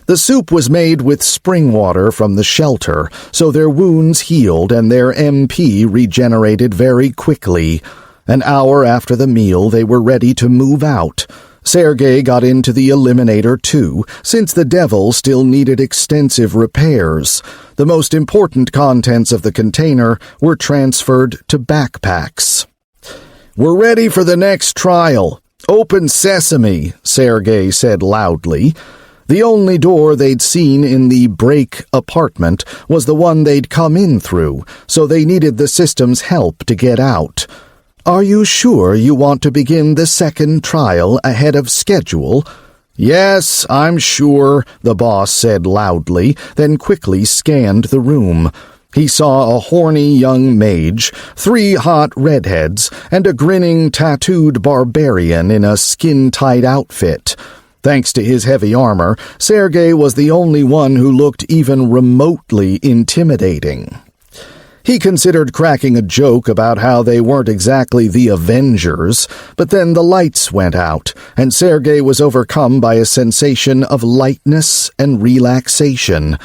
The soup was made with spring water from the shelter, so their wounds healed and their MP regenerated very quickly. An hour after the meal, they were ready to move out. Sergey got into the Eliminator too, since the Devil still needed extensive repairs. The most important contents of the container were transferred to backpacks. "We're ready for the next trial. Open sesame," Sergey said loudly. The only door they'd seen in the break apartment was the one they'd come in through, so they needed the system's help to get out. "Are you sure you want to begin the second trial ahead of schedule?" "Yes, I'm sure," the boss said loudly, then quickly scanned the room. He saw a horny young mage, 3 hot redheads, and a grinning, tattooed barbarian in a skin-tight outfit. Thanks to his heavy armor, Sergey was the only one who looked even remotely intimidating. He considered cracking a joke about how they weren't exactly the Avengers, but then the lights went out, and Sergey was overcome by a sensation of lightness and relaxation.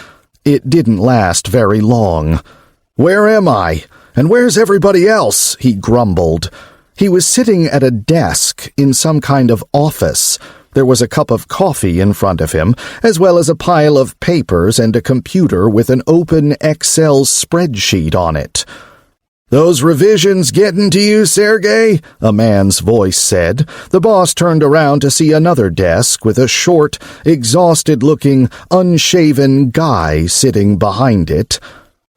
It didn't last very long. "Where am I? And where's everybody else?" he grumbled. He was sitting at a desk in some kind of office. There was a cup of coffee in front of him, as well as a pile of papers and a computer with an open Excel spreadsheet on it. "Those revisions getting to you, Sergey?" a man's voice said. The boss turned around to see another desk with a short, exhausted-looking, unshaven guy sitting behind it.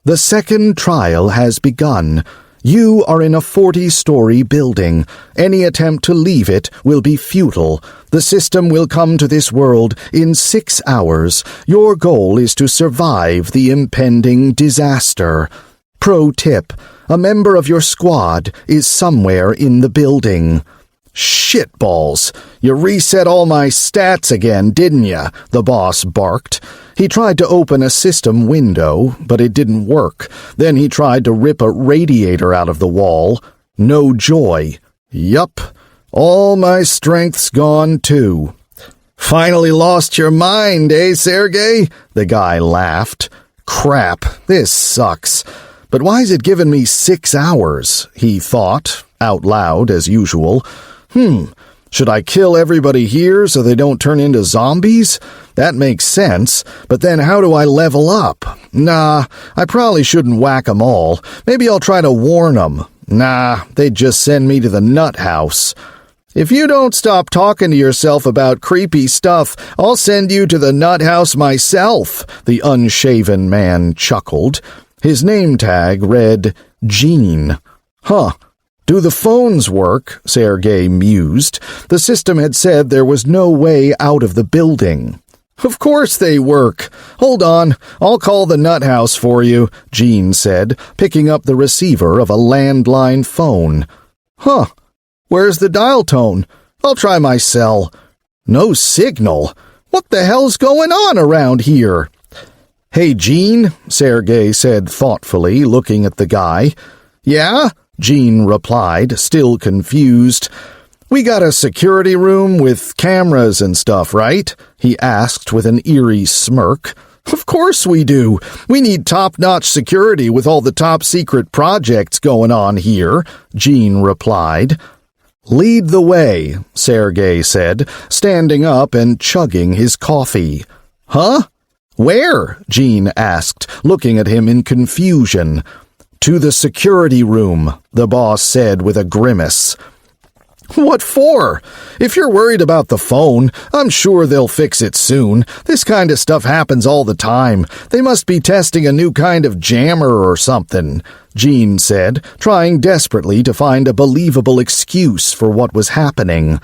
"The second trial has begun. You are in a 40-story building. Any attempt to leave it will be futile. The system will come to this world in 6 hours. Your goal is to survive the impending disaster. Pro tip: a member of your squad is somewhere in the building." "Shitballs! You reset all my stats again, didn't ya?" the boss barked. He tried to open a system window, but it didn't work. Then he tried to rip a radiator out of the wall. No joy. "Yup, all my strength's gone too." "Finally lost your mind, eh, Sergey?" the guy laughed. "Crap, this sucks. But why's it given me 6 hours?" he thought, out loud as usual. Should I kill everybody here so they don't turn into zombies? That makes sense, but then how do I level up? Nah, I probably shouldn't whack 'em all. Maybe I'll try to warn 'em. Nah, they'd just send me to the nut house. If you don't stop talking to yourself about creepy stuff, I'll send you to the nut house myself, the unshaven man chuckled. His name tag read Gene. Huh. Do the phones work? Sergey mused. The system had said there was no way out of the building. Of course they work. Hold on, I'll call the nut house for you, Gene said, picking up the receiver of a landline phone. Huh. Where's the dial tone? I'll try my cell. No signal. What the hell's going on around here? Hey, Gene, Sergey said thoughtfully, looking at the guy. Yeah? Gene replied, still confused. We got a security room with cameras and stuff, right? He asked with an eerie smirk. Of course we do. We need top-notch security with all the top-secret projects going on here, Gene replied. Lead the way, Sergey said, standing up and chugging his coffee. Huh? Where? Gene asked, looking at him in confusion. To the security room, the boss said with a grimace. What for? If you're worried about the phone, I'm sure they'll fix it soon. This kind of stuff happens all the time. They must be testing a new kind of jammer or something, Gene said, trying desperately to find a believable excuse for what was happening.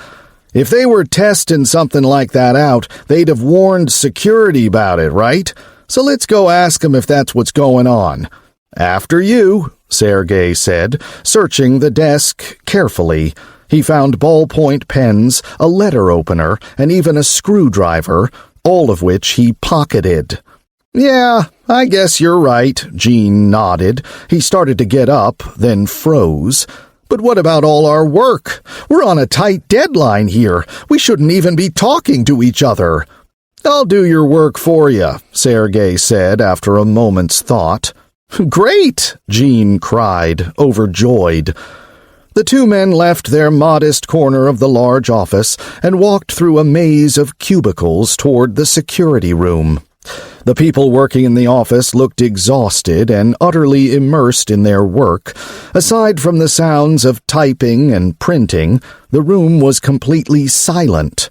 If they were testing something like that out, they'd have warned security about it, right? So let's go ask them if that's what's going on. After you, Sergey said, searching the desk carefully. He found ballpoint pens, a letter opener, and even a screwdriver, all of which he pocketed. Yeah, I guess you're right, Gene nodded. He started to get up, then froze. But what about all our work? We're on a tight deadline here. We shouldn't even be talking to each other. I'll do your work for you, Sergey said after a moment's thought. Great, Gene cried, overjoyed. The two men left their modest corner of the large office and walked through a maze of cubicles toward the security room. The people working in the office looked exhausted and utterly immersed in their work. Aside from the sounds of typing and printing, the room was completely silent.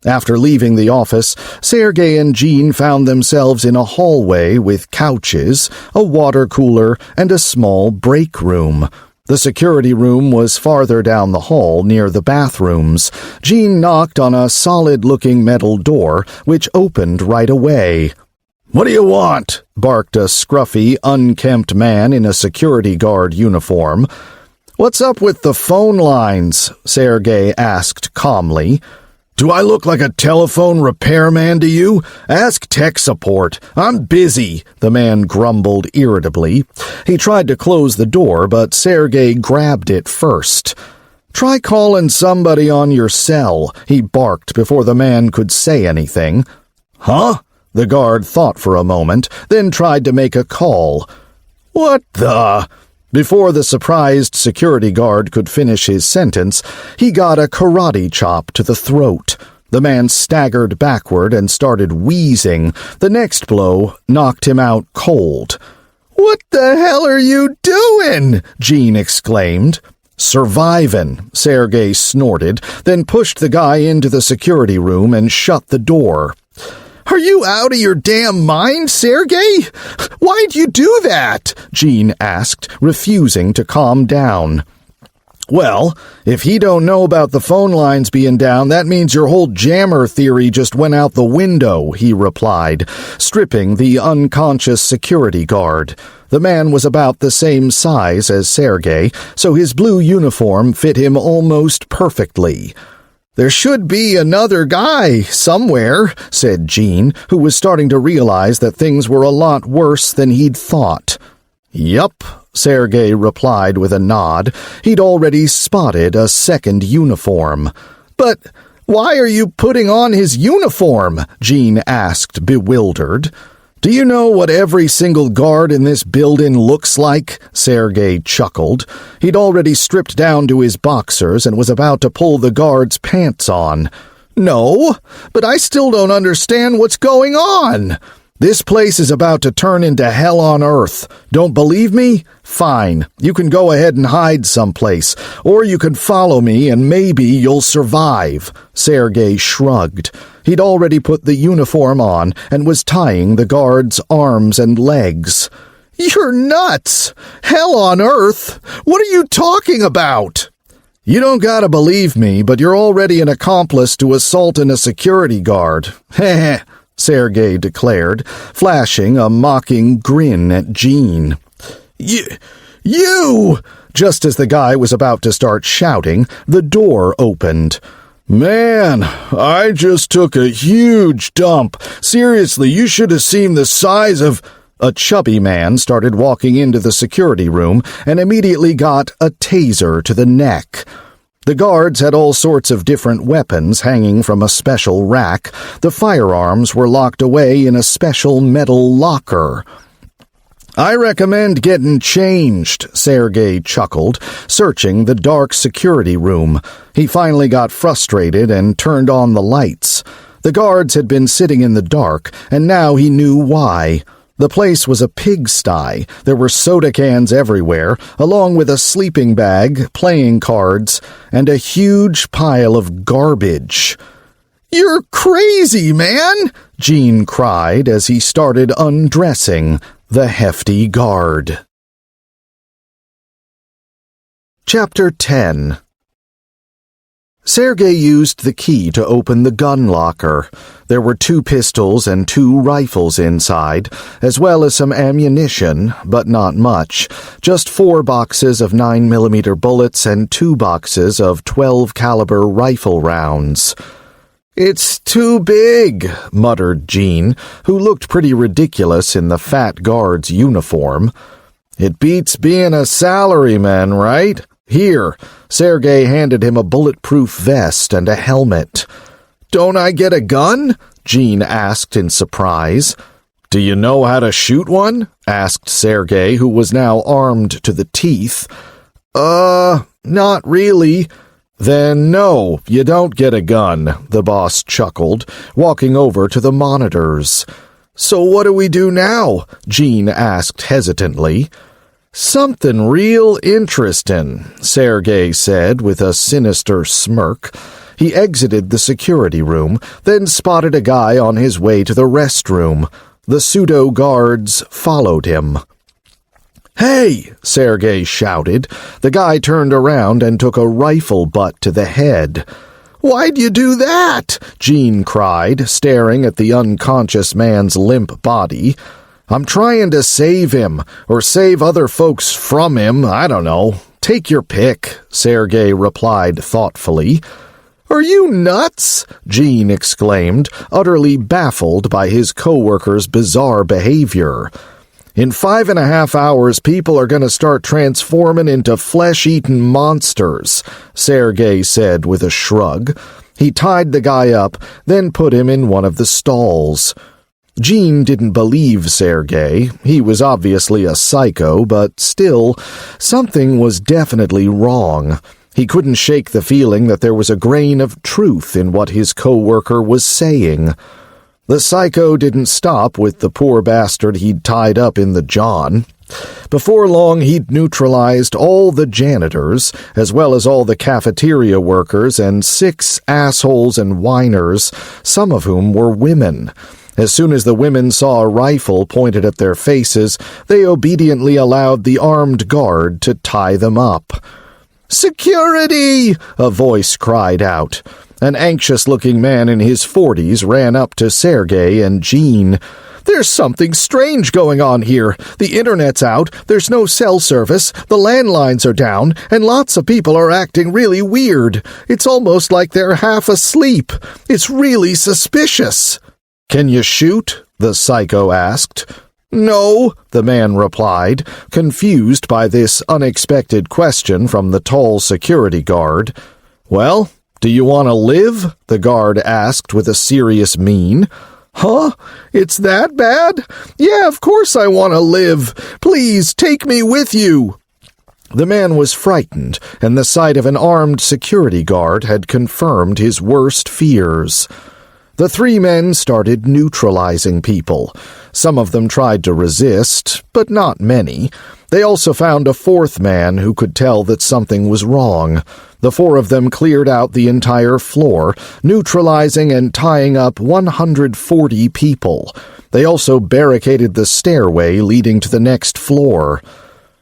After leaving the office, Sergey and Gene found themselves in a hallway with couches, a water cooler, and a small break room. The security room was farther down the hall near the bathrooms. Gene knocked on a solid-looking metal door, which opened right away. "What do you want?" barked a scruffy, unkempt man in a security guard uniform. "What's up with the phone lines?" Sergey asked calmly. "Do I look like a telephone repairman to you? Ask tech support. I'm busy," the man grumbled irritably. He tried to close the door, but Sergey grabbed it first. "Try calling somebody on your cell," he barked before the man could say anything. "Huh?" The guard thought for a moment, then tried to make a call. "What the—" Before the surprised security guard could finish his sentence, he got a karate chop to the throat. The man staggered backward and started wheezing. The next blow knocked him out cold. "What the hell are you doing?" Gene exclaimed. "Survivin'," Sergey snorted, then pushed the guy into the security room and shut the door. "Are you out of your damn mind, Sergey? Why'd you do that?" Gene asked, refusing to calm down. "Well, if he don't know about the phone lines being down, that means your whole jammer theory just went out the window," he replied, stripping the unconscious security guard. The man was about the same size as Sergey, so his blue uniform fit him almost perfectly. "There should be another guy somewhere," said Gene, who was starting to realize that things were a lot worse than he'd thought. "Yup," Sergey replied with a nod. He'd already spotted a second uniform. "But why are you putting on his uniform?" Gene asked, bewildered. "Do you know what every single guard in this building looks like?" Sergey chuckled. He'd already stripped down to his boxers and was about to pull the guard's pants on. "No, but I still don't understand what's going on. This place is about to turn into hell on earth. Don't believe me? Fine, you can go ahead and hide someplace, or you can follow me and maybe you'll survive. Sergey shrugged. He'd already put the uniform on and was tying the guard's arms and legs. You're nuts! Hell on earth! What are you talking about? You don't gotta believe me, but you're already an accomplice to assaulting a security guard. Heh, Sergey declared, flashing a mocking grin at Jean. You! Just as the guy was about to start shouting, the door opened. Man, I just took a huge dump. Seriously, you should have seen the size of... A chubby man started walking into the security room and immediately got a taser to the neck. The guards had all sorts of different weapons hanging from a special rack. The firearms were locked away in a special metal locker. I recommend getting changed, Sergey chuckled, searching the dark security room. He finally got frustrated and turned on the lights. The guards had been sitting in the dark, and now he knew why. The place was a pigsty. There were soda cans everywhere, along with a sleeping bag, playing cards, and a huge pile of garbage. "You're crazy, man!" Jean cried as he started undressing the hefty guard. Chapter 10. Sergey used the key to open the gun locker. There were 2 pistols and 2 rifles inside, as well as some ammunition, but not much. Just 4 boxes of 9mm bullets and 2 boxes of 12-caliber rifle rounds. "It's too big," muttered Jean, who looked pretty ridiculous in the fat guard's uniform. "It beats being a salaryman, right? Here." Sergey handed him a bulletproof vest and a helmet. "Don't I get a gun?" Jean asked in surprise. "Do you know how to shoot one?" asked Sergey, who was now armed to the teeth. Not really." "Then no, you don't get a gun," the boss chuckled, walking over to the monitors. "So what do we do now?" Jean asked hesitantly. "Something real interesting," Sergey said with a sinister smirk. He exited the security room, then spotted a guy on his way to the restroom. The pseudo-guards followed him. "Hey!" Sergey shouted. The guy turned around and took a rifle butt to the head. "Why'd you do that?" Jean cried, staring at the unconscious man's limp body. "I'm trying to save him, or save other folks from him, I don't know. Take your pick," Sergey replied thoughtfully. "Are you nuts?" Jean exclaimed, utterly baffled by his co-worker's bizarre behavior. "In 5.5 hours, people are going to start transforming into flesh-eating monsters," Sergey said with a shrug. He tied the guy up, then put him in one of the stalls. Jean didn't believe Sergey. He was obviously a psycho, but still, something was definitely wrong. He couldn't shake the feeling that there was a grain of truth in what his co-worker was saying. The psycho didn't stop with the poor bastard he'd tied up in the john. Before long, he'd neutralized all the janitors, as well as all the cafeteria workers and 6 assholes and whiners, some of whom were women. As soon as the women saw a rifle pointed at their faces, they obediently allowed the armed guard to tie them up. "Security!" a voice cried out. An anxious-looking man in his 40s ran up to Sergey and Jean. "There's something strange going on here. The internet's out, there's no cell service, the landlines are down, and lots of people are acting really weird. It's almost like they're half asleep. It's really suspicious." "Can you shoot?" the psycho asked. "No," the man replied, confused by this unexpected question from the tall security guard. "Well, do you want to live?" the guard asked with a serious mien. "Huh? It's that bad? Yeah, of course I want to live. Please, take me with you." The man was frightened, and the sight of an armed security guard had confirmed his worst fears. The 3 men started neutralizing people. Some of them tried to resist, but not many. They also found a fourth man who could tell that something was wrong. The four of them cleared out the entire floor, neutralizing and tying up 140 people. They also barricaded the stairway leading to the next floor.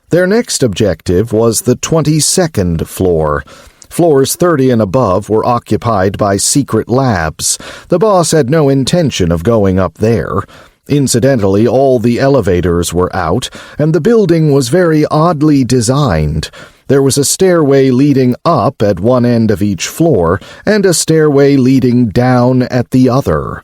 Their next objective was the 22nd floor. Floors 30 and above were occupied by secret labs. The boss had no intention of going up there. Incidentally, all the elevators were out, and the building was very oddly designed. There was a stairway leading up at one end of each floor, and a stairway leading down at the other.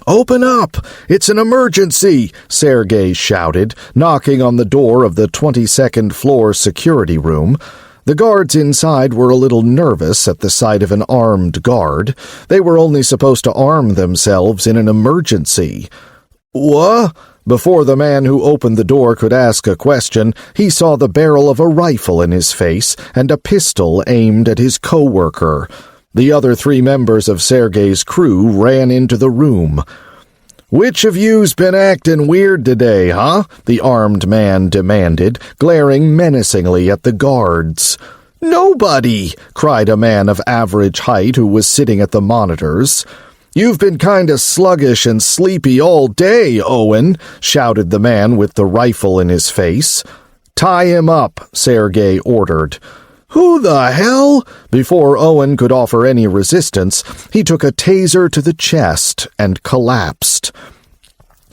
"Open up! It's an emergency!" Sergey shouted, knocking on the door of the 22nd floor security room. The guards inside were a little nervous at the sight of an armed guard. They were only supposed to arm themselves in an emergency. "What?" Before the man who opened the door could ask a question, he saw the barrel of a rifle in his face and a pistol aimed at his co-worker. The other three members of Sergey's crew ran into the room. "Which of you's been acting weird today, huh?" the armed man demanded, glaring menacingly at the guards. "Nobody!" cried a man of average height who was sitting at the monitors. "You've been kinda sluggish and sleepy all day, Owen," shouted the man with the rifle in his face. "Tie him up," Sergey ordered. "Who the hell?" Before Owen could offer any resistance, he took a taser to the chest and collapsed.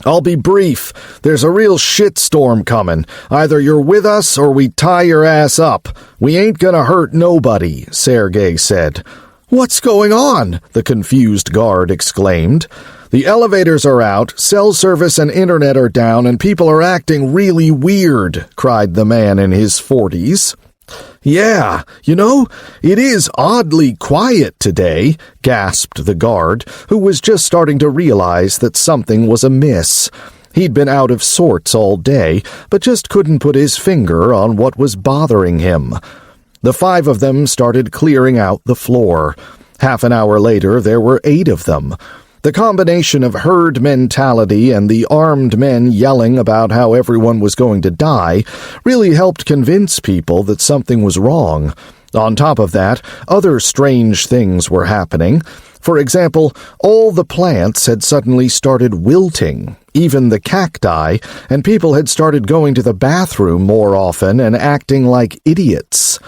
"I'll be brief. There's a real shitstorm coming. Either you're with us or we tie your ass up. We ain't gonna hurt nobody," Sergey said. "What's going on?" the confused guard exclaimed. "The elevators are out, cell service and internet are down, and people are acting really weird," cried the man in his 40s. "Yeah, it is oddly quiet today," gasped the guard, who was just starting to realize that something was amiss. He'd been out of sorts all day, but just couldn't put his finger on what was bothering him. The five of them started clearing out the floor. Half an hour later, there were 8 of them. The combination of herd mentality and the armed men yelling about how everyone was going to die really helped convince people that something was wrong. On top of that, other strange things were happening. For example, all the plants had suddenly started wilting, even the cacti, and people had started going to the bathroom more often and acting like idiots.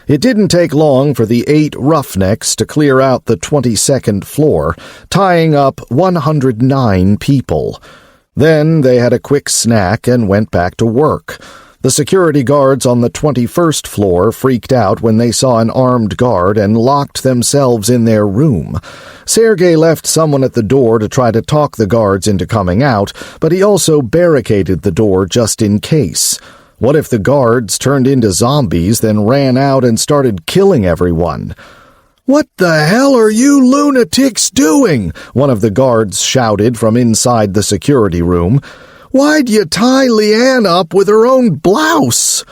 It didn't take long for the 8 roughnecks to clear out the 22nd floor, tying up 109 people. Then they had a quick snack and went back to work. The security guards on the 21st floor freaked out when they saw an armed guard and locked themselves in their room. Sergey left someone at the door to try to talk the guards into coming out, but he also barricaded the door just in case. What if the guards turned into zombies, then ran out and started killing everyone? "What the hell are you lunatics doing?" one of the guards shouted from inside the security room. "Why'd you tie Leanne up with her own blouse?"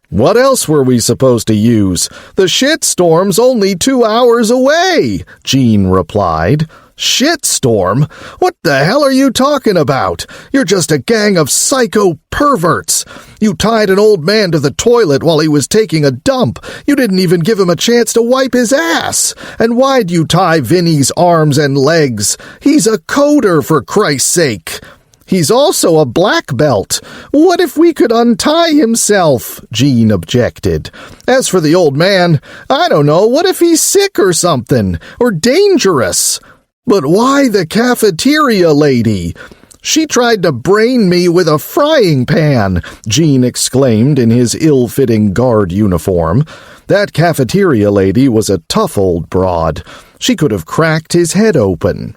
"What else were we supposed to use? The shitstorm's only 2 hours away," Jean replied. "Shitstorm? What the hell are you talking about? You're just a gang of psycho perverts. You tied an old man to the toilet while he was taking a dump. You didn't even give him a chance to wipe his ass. And why'd you tie Vinny's arms and legs? He's a coder, for Christ's sake. He's also a black belt. What if we could untie himself?" Jean objected. "As for the old man, I don't know, what if he's sick or something? Or dangerous? But why the cafeteria lady? She tried to brain me with a frying pan," Jean exclaimed in his ill-fitting guard uniform. That cafeteria lady was a tough old broad. She could have cracked his head open.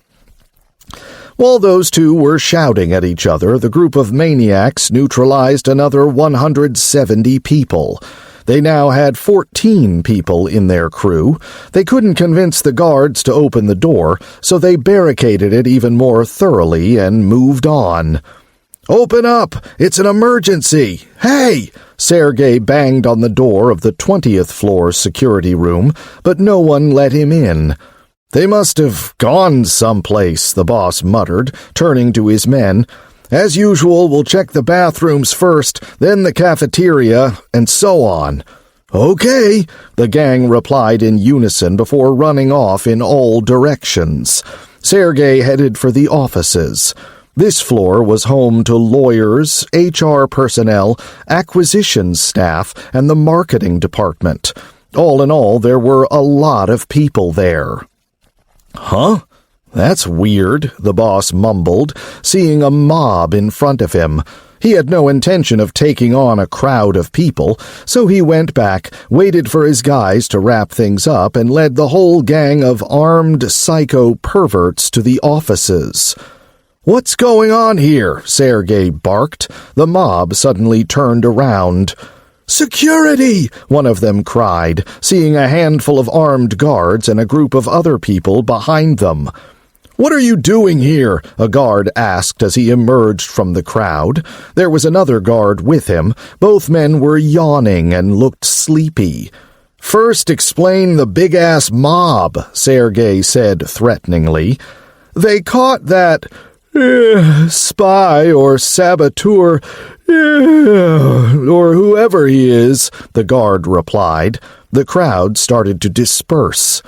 While those two were shouting at each other, the group of maniacs neutralized another 170 people. They now had 14 people in their crew. They couldn't convince the guards to open the door, so they barricaded it even more thoroughly and moved on. "Open up! It's an emergency! Hey!" Sergey banged on the door of the 20th floor security room, but no one let him in. "They must have gone someplace," the boss muttered, turning to his men. As usual, we'll check the bathrooms first, then the cafeteria, and so on." "Okay," the gang replied in unison before running off in all directions. Sergey headed for the offices. This floor was home to lawyers, HR personnel, acquisitions staff, and the marketing department. All in all, there were a lot of people there. "Huh? That's weird," the boss mumbled, seeing a mob in front of him. He had no intention of taking on a crowd of people, so he went back, waited for his guys to wrap things up, and led the whole gang of armed psycho perverts to the offices. "What's going on here?" Sergey barked. The mob suddenly turned around. "Security!" one of them cried, seeing a handful of armed guards and a group of other people behind them. "What are you doing here?" a guard asked as he emerged from the crowd. There was another guard with him. Both men were yawning and looked sleepy. "First explain the big-ass mob," Sergey said threateningly. "They caught that spy or saboteur or whoever he is," the guard replied. The crowd started to disperse.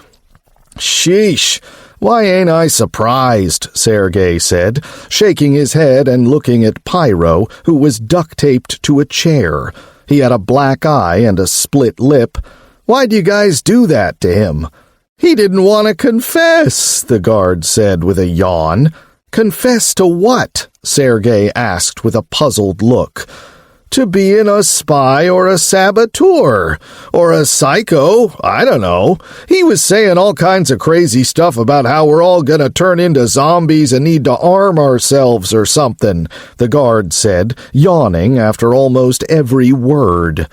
"Sheesh. Why ain't I surprised?" Sergey said, shaking his head and looking at Pyro, who was duct-taped to a chair. He had a black eye and a split lip. "Why'd you guys do that to him?" "He didn't want to confess," the guard said with a yawn. "Confess to what?" Sergey asked with a puzzled look. "To being a spy or a saboteur, or a psycho, I don't know. He was saying all kinds of crazy stuff about how we're all gonna turn into zombies and need to arm ourselves or something," the guard said, yawning after almost every word.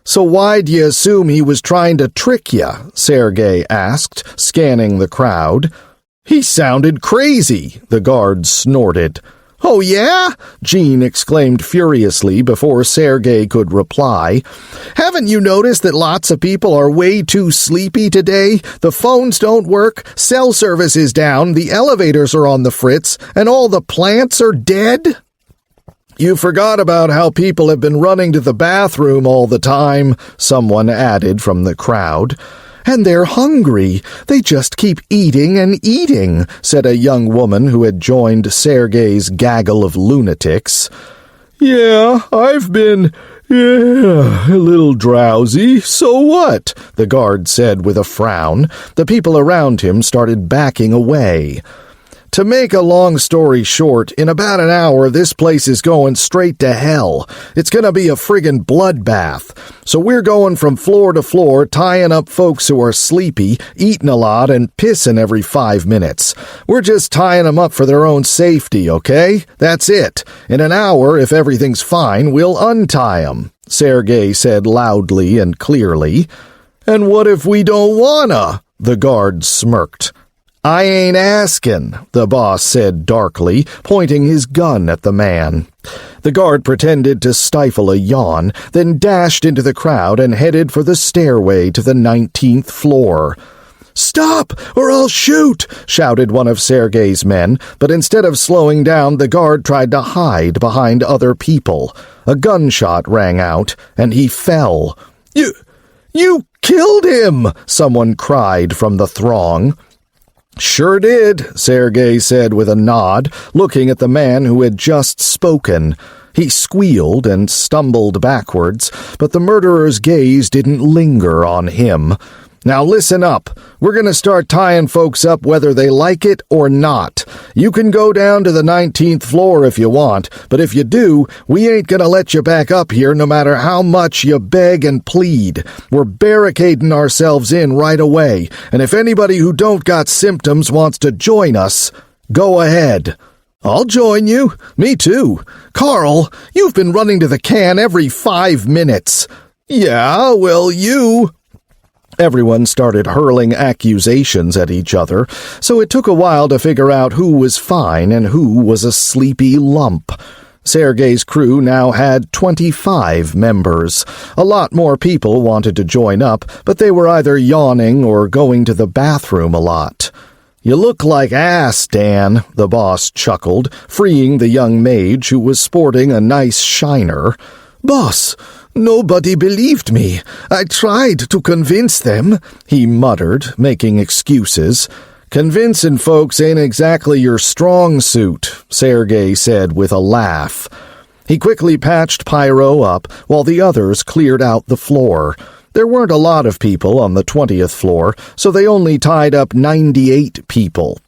"So why'd you assume he was trying to trick you?" Sergey asked, scanning the crowd. "He sounded crazy," the guard snorted. "Oh, yeah?" Jean exclaimed furiously before Sergey could reply. "Haven't you noticed that lots of people are way too sleepy today? The phones don't work, cell service is down, the elevators are on the fritz, and all the plants are dead?" "You forgot about how people have been running to the bathroom all the time," someone added from the crowd. "And they're hungry. They just keep eating and eating," said a young woman who had joined Sergey's gaggle of lunatics. "Yeah, I've been, a little drowsy. So what?" the guard said with a frown. The people around him started backing away. "To make a long story short, in about an hour this place is going straight to hell. It's gonna be a friggin' bloodbath. So we're going from floor to floor, tying up folks who are sleepy, eating a lot, and pissing every 5 minutes. We're just tying them up for their own safety, okay? That's it. In an hour, if everything's fine, we'll untie them," Sergey said loudly and clearly. "And what if we don't wanna?" the guard smirked. "I ain't asking," the boss said darkly, pointing his gun at the man. The guard pretended to stifle a yawn, then dashed into the crowd and headed for the stairway to the 19th floor. "Stop, or I'll shoot!" shouted one of Sergey's men, but instead of slowing down, the guard tried to hide behind other people. A gunshot rang out, and he fell. You killed him!" someone cried from the throng. "Sure did," Sergey said with a nod, looking at the man who had just spoken. He squealed and stumbled backwards, but the murderer's gaze didn't linger on him. "Now listen up. We're going to start tying folks up whether they like it or not. You can go down to the 19th floor if you want, but if you do, we ain't going to let you back up here no matter how much you beg and plead. We're barricading ourselves in right away, and if anybody who don't got symptoms wants to join us, go ahead." "I'll join you. Me too. Carl, you've been running to the can every 5 minutes." "Yeah, well, you..." Everyone started hurling accusations at each other, so it took a while to figure out who was fine and who was a sleepy lump. Sergey's crew now had 25 members. A lot more people wanted to join up, but they were either yawning or going to the bathroom a lot. "You look like ass, Dan," the boss chuckled, freeing the young mage who was sporting a nice shiner. "Boss, nobody believed me. I tried to convince them," he muttered, making excuses. "Convincing folks ain't exactly your strong suit," Sergey said with a laugh. He quickly patched Pyro up while the others cleared out the floor. There weren't a lot of people on the 20th floor, so they only tied up 98 people.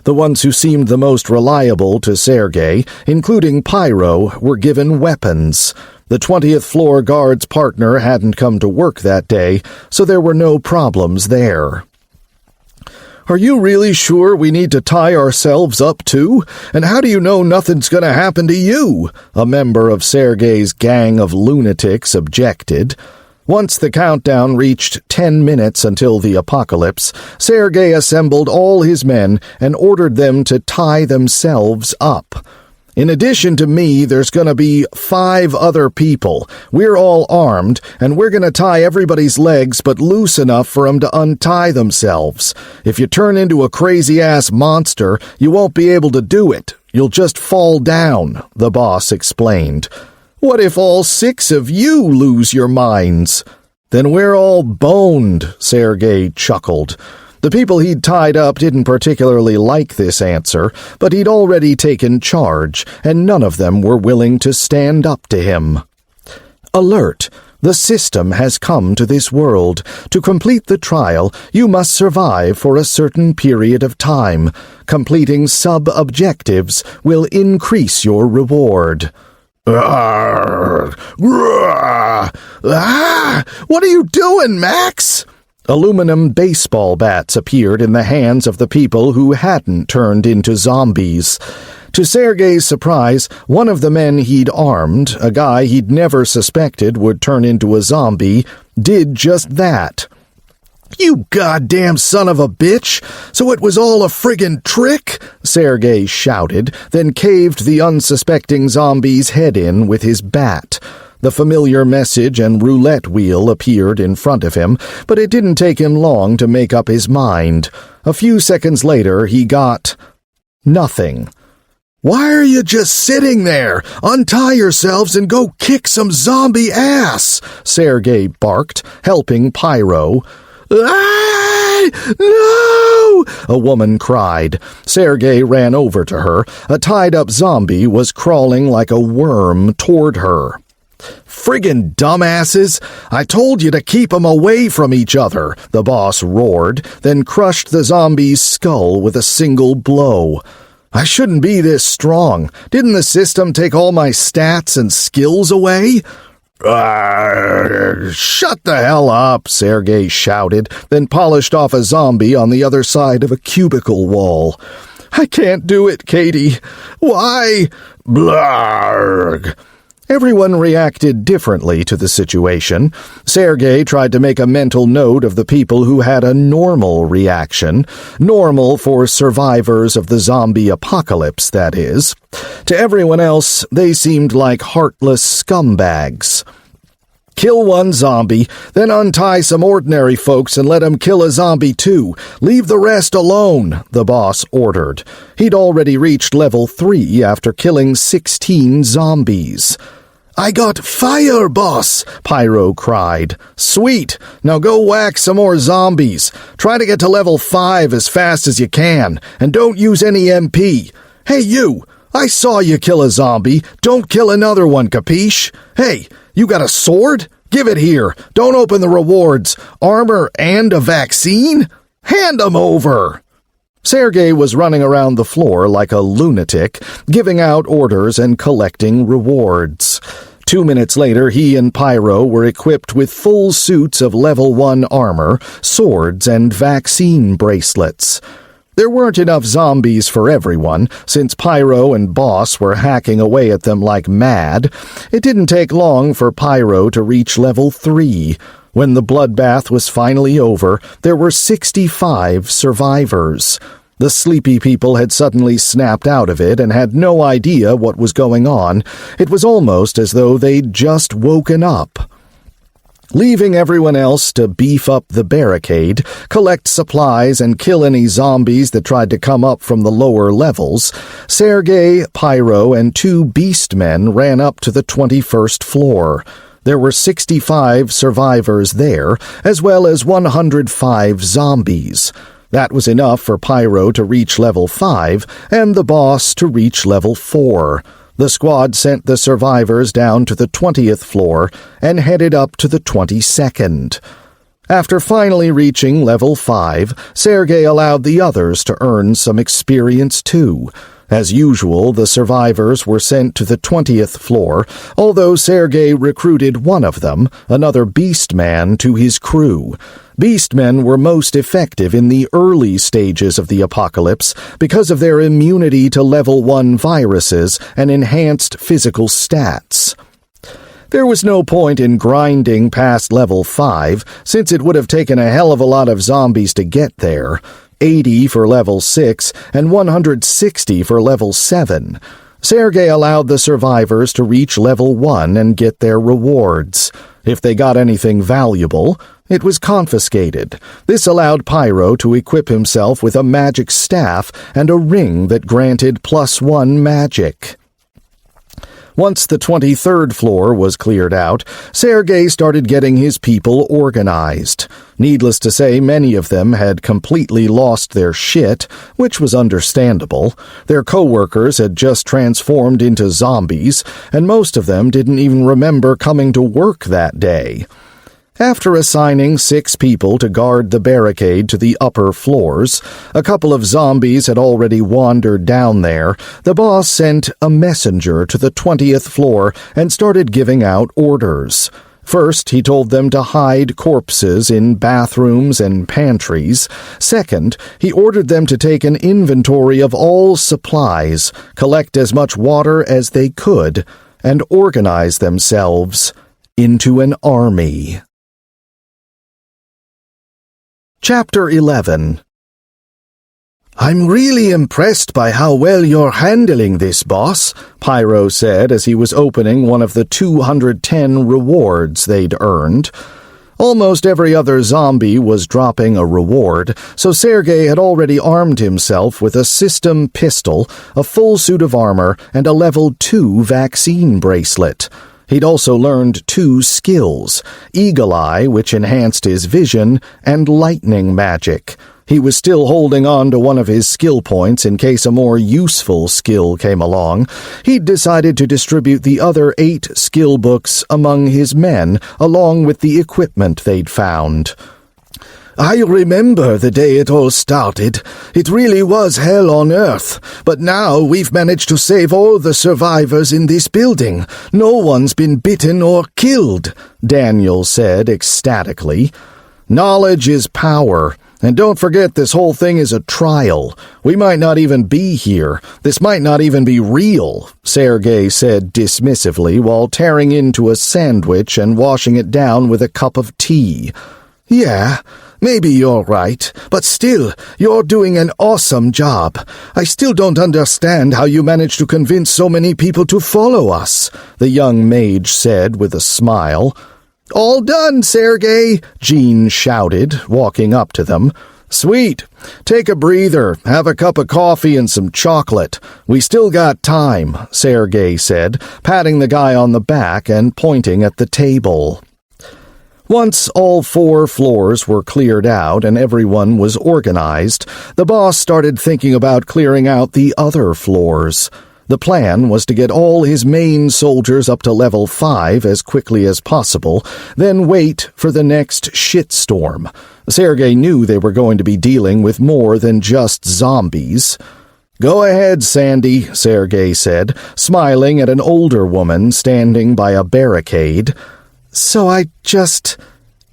The ones who seemed the most reliable to Sergey, including Pyro, were given weapons. The 20th floor guard's partner hadn't come to work that day, so there were no problems there. "Are you really sure we need to tie ourselves up, too? And how do you know nothing's going to happen to you?" a member of Sergey's gang of lunatics objected. Once the countdown reached 10 minutes until the apocalypse, Sergey assembled all his men and ordered them to tie themselves up. "In addition to me, there's going to be 5 other people. We're all armed, and we're going to tie everybody's legs but loose enough for them to untie themselves. If you turn into a crazy-ass monster, you won't be able to do it. You'll just fall down," the boss explained. "What if all 6 of you lose your minds?" "Then we're all boned," Sergey chuckled. The people he'd tied up didn't particularly like this answer, but he'd already taken charge, and none of them were willing to stand up to him. "Alert! The system has come to this world. To complete the trial, you must survive for a certain period of time. Completing sub-objectives will increase your reward." What are you doing, Max? Aluminum baseball bats appeared in the hands of the people who hadn't turned into zombies. To Sergey's surprise, one of the men he'd armed, a guy he'd never suspected would turn into a zombie, did just that. "You goddamn son of a bitch! So it was all a friggin' trick?" Sergey shouted, then caved the unsuspecting zombie's head in with his bat. The familiar message and roulette wheel appeared in front of him, but it didn't take him long to make up his mind. A few seconds later, he got nothing. "Why are you just sitting there? Untie yourselves and go kick some zombie ass!" Sergey barked, helping Pyro. "Ah! No!" a woman cried. Sergey ran over to her. A tied-up zombie was crawling like a worm toward her. "Friggin' dumbasses! I told you to keep 'em away from each other," the boss roared, then crushed the zombie's skull with a single blow. "I shouldn't be this strong. Didn't the system take all my stats and skills away?" Shut the hell up, Sergey shouted, then polished off a zombie on the other side of a cubicle wall. "I can't do it, Katie. Why?" Blarg. Everyone reacted differently to the situation. Sergey tried to make a mental note of the people who had a normal reaction. Normal for survivors of the zombie apocalypse, that is. To everyone else, they seemed like heartless scumbags. "Kill one zombie, then untie some ordinary folks and let 'em kill a zombie too. Leave the rest alone," the boss ordered. He'd already reached level 3 after killing 16 zombies. "I got fire, boss!" Pyro cried. "Sweet! Now go whack some more zombies. Try to get to level 5 as fast as you can, and don't use any MP. Hey, you! I saw you kill a zombie. Don't kill another one, capiche? Hey, you got a sword? Give it here. Don't open the rewards. Armor and a vaccine? Hand 'em over!" Sergey was running around the floor like a lunatic, giving out orders and collecting rewards. 2 minutes later, he and Pyro were equipped with full suits of level 1 armor, swords, and vaccine bracelets. There weren't enough zombies for everyone, since Pyro and Boss were hacking away at them like mad. It didn't take long for Pyro to reach level 3. When the bloodbath was finally over, there were 65 survivors. The sleepy people had suddenly snapped out of it and had no idea what was going on. It was almost as though they'd just woken up. Leaving everyone else to beef up the barricade, collect supplies, and kill any zombies that tried to come up from the lower levels, Sergey, Pyro, and 2 beastmen ran up to the 21st floor. There were 65 survivors there, as well as 105 zombies. That was enough for Pyro to reach level 5, and the boss to reach level 4. The squad sent the survivors down to the 20th floor and headed up to the 22nd. After finally reaching level 5, Sergey allowed the others to earn some experience too. As usual, the survivors were sent to the 20th floor, although Sergey recruited one of them, another beastman, to his crew. Beastmen were most effective in the early stages of the apocalypse because of their immunity to level 1 viruses and enhanced physical stats. There was no point in grinding past level 5, since it would have taken a hell of a lot of zombies to get there. 80 for level 6 and 160 for level 7. Sergey allowed the survivors to reach level 1 and get their rewards. If they got anything valuable, it was confiscated. This allowed Pyro to equip himself with a magic staff and a ring that granted +1 magic. Once the 23rd floor was cleared out, Sergey started getting his people organized. Needless to say, many of them had completely lost their shit, which was understandable. Their co-workers had just transformed into zombies, and most of them didn't even remember coming to work that day. After assigning 6 people to guard the barricade to the upper floors, a couple of zombies had already wandered down there. The boss sent a messenger to the 20th floor and started giving out orders. First, he told them to hide corpses in bathrooms and pantries. Second, he ordered them to take an inventory of all supplies, collect as much water as they could, and organize themselves into an army. Chapter 11. "I'm really impressed by how well you're handling this, boss," Pyro said as he was opening one of the 210 rewards they'd earned. Almost every other zombie was dropping a reward, so Sergey had already armed himself with a system pistol, a full suit of armor, and a level 2 vaccine bracelet. He'd also learned 2 skills, Eagle Eye, which enhanced his vision, and Lightning Magic. He was still holding on to one of his skill points in case a more useful skill came along. He'd decided to distribute the other 8 skill books among his men, along with the equipment they'd found. "I remember the day it all started. It really was hell on earth. But now we've managed to save all the survivors in this building. No one's been bitten or killed," Daniel said ecstatically. "Knowledge is power. And don't forget this whole thing is a trial. We might not even be here. This might not even be real," Sergey said dismissively while tearing into a sandwich and washing it down with a cup of tea. "Yeah, maybe you're right, but still, you're doing an awesome job. I still don't understand how you managed to convince so many people to follow us," the young mage said with a smile. "All done, Sergey," Jean shouted, walking up to them. "Sweet. Take a breather, have a cup of coffee and some chocolate. We still got time," Sergey said, patting the guy on the back and pointing at the table. Once all 4 floors were cleared out and everyone was organized, the boss started thinking about clearing out the other floors. The plan was to get all his main soldiers up to level 5 as quickly as possible, then wait for the next shitstorm. Sergey knew they were going to be dealing with more than just zombies. "Go ahead, Sandy," Sergey said, smiling at an older woman standing by a barricade. "So I just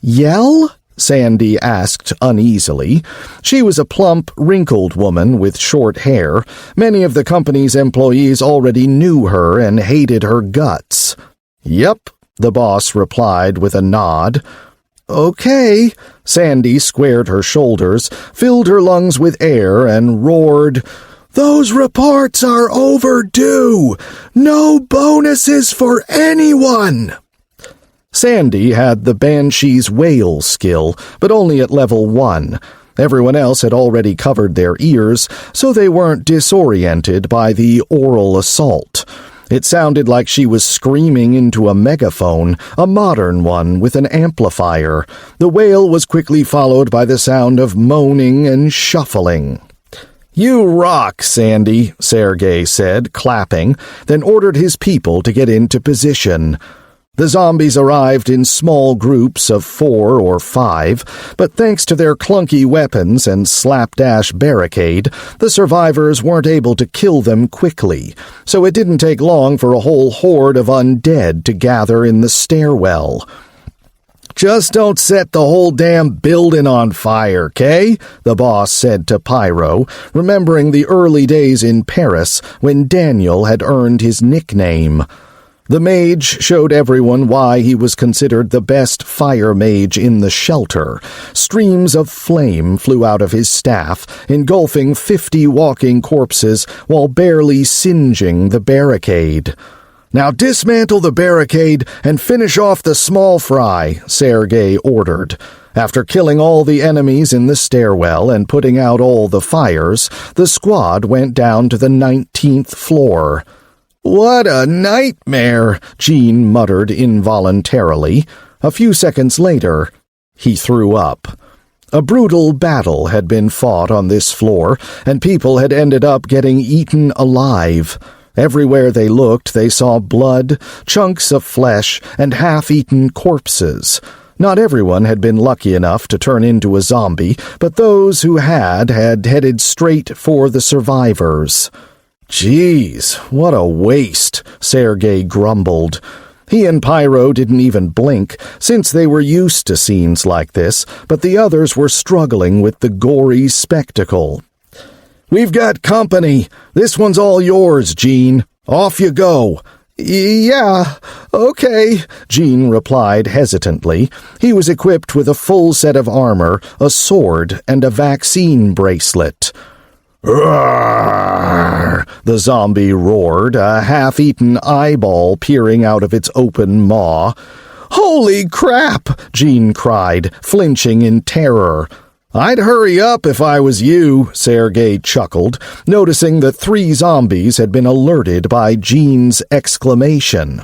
yell?" Sandy asked uneasily. She was a plump, wrinkled woman with short hair. Many of the company's employees already knew her and hated her guts. "Yep," the boss replied with a nod. "Okay." Sandy squared her shoulders, filled her lungs with air, and roared, "Those reports are overdue! No bonuses for anyone!" Sandy had the Banshee's wail skill, but only at level 1. Everyone else had already covered their ears, so they weren't disoriented by the oral assault. It sounded like she was screaming into a megaphone, a modern one with an amplifier. The wail was quickly followed by the sound of moaning and shuffling. "You rock, Sandy," Sergey said, clapping, then ordered his people to get into position. The zombies arrived in small groups of 4 or 5, but thanks to their clunky weapons and slapdash barricade, the survivors weren't able to kill them quickly, so it didn't take long for a whole horde of undead to gather in the stairwell. "Just don't set the whole damn building on fire, 'kay?" the boss said to Pyro, remembering the early days in Paris when Daniel had earned his nickname. The mage showed everyone why he was considered the best fire mage in the shelter. Streams of flame flew out of his staff, engulfing 50 walking corpses while barely singeing the barricade. "Now dismantle the barricade and finish off the small fry," Sergey ordered. After killing all the enemies in the stairwell and putting out all the fires, the squad went down to the 19th floor. "What a nightmare," Jean muttered involuntarily. A few seconds later, he threw up. A brutal battle had been fought on this floor, and people had ended up getting eaten alive. Everywhere they looked, they saw blood, chunks of flesh, and half-eaten corpses. Not everyone had been lucky enough to turn into a zombie, but those who had headed straight for the survivors. "Geez, what a waste," Sergey grumbled. He and Pyro didn't even blink, since they were used to scenes like this, but the others were struggling with the gory spectacle. "We've got company. This one's all yours, Jean. Off you go." "Yeah, okay," Jean replied hesitantly. He was equipped with a full set of armor, a sword, and a vaccine bracelet. "Roar!" the zombie roared, a half-eaten eyeball peering out of its open maw. "Holy crap!" Jean cried, flinching in terror. "I'd hurry up if I was you," Sergey chuckled, noticing that 3 zombies had been alerted by Jean's exclamation.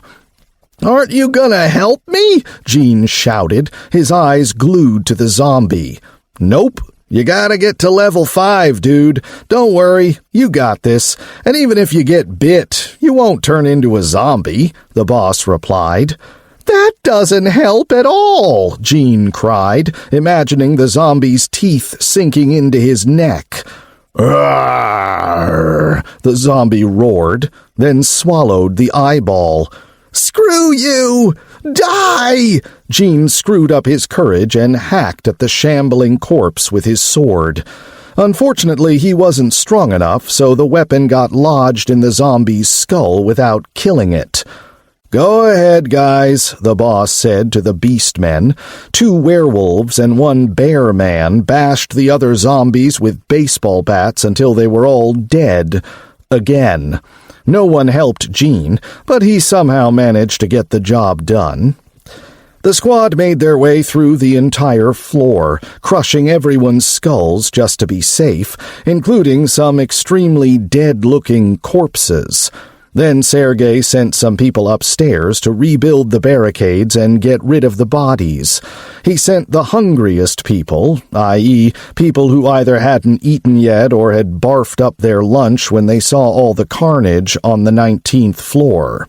"Aren't you gonna help me?" Jean shouted, his eyes glued to the zombie. "Nope. You gotta get to level 5, dude. Don't worry, you got this. And even if you get bit, you won't turn into a zombie," the boss replied. "That doesn't help at all," Jean cried, imagining the zombie's teeth sinking into his neck. "Arr!" the zombie roared, then swallowed the eyeball. "Screw you! Die!" Jean screwed up his courage and hacked at the shambling corpse with his sword. Unfortunately, he wasn't strong enough, so the weapon got lodged in the zombie's skull without killing it. "Go ahead, guys," the boss said to the beastmen. 2 werewolves and 1 bear man bashed the other zombies with baseball bats until they were all dead. Again. No one helped Jean, but he somehow managed to get the job done. The squad made their way through the entire floor, crushing everyone's skulls just to be safe, including some extremely dead-looking corpses. Then Sergey sent some people upstairs to rebuild the barricades and get rid of the bodies. He sent the hungriest people, i.e., people who either hadn't eaten yet or had barfed up their lunch when they saw all the carnage on the 19th floor.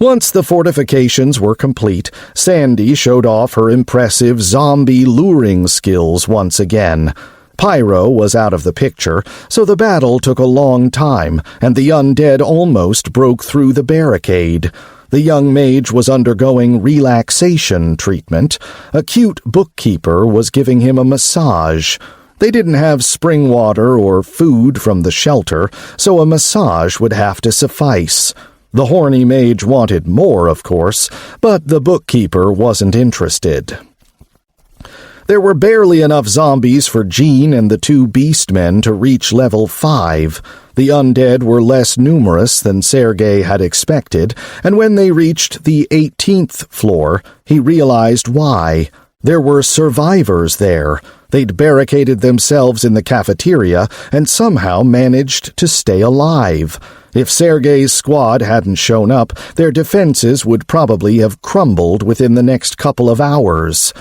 Once the fortifications were complete, Sandy showed off her impressive zombie luring skills once again. Pyro was out of the picture, so the battle took a long time, and the undead almost broke through the barricade. The young mage was undergoing relaxation treatment. A cute bookkeeper was giving him a massage. They didn't have spring water or food from the shelter, so a massage would have to suffice. The horny mage wanted more, of course, but the bookkeeper wasn't interested. There were barely enough zombies for Jean and the two beastmen to reach level 5. The undead were less numerous than Sergey had expected, and when they reached the 18th floor, he realized why. There were survivors there. They'd barricaded themselves in the cafeteria and somehow managed to stay alive. If Sergey's squad hadn't shown up, their defenses would probably have crumbled within the next couple of hours.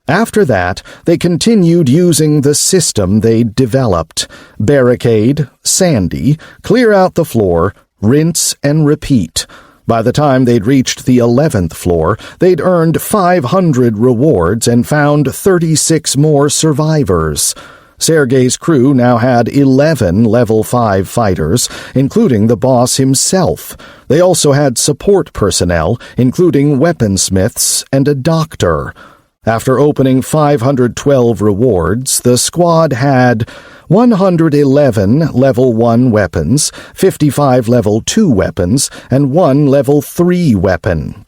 After that, they continued using the system they'd developed. Barricade, Sandy, clear out the floor, rinse and repeat. By the time they'd reached the 11th floor, they'd earned 500 rewards and found 36 more survivors. Sergey's crew now had 11 level 5 fighters, including the boss himself. They also had support personnel, including weaponsmiths and a doctor. After opening 512 rewards, the squad had 111 level 1 weapons, 55 level 2 weapons, and 1 level 3 weapon.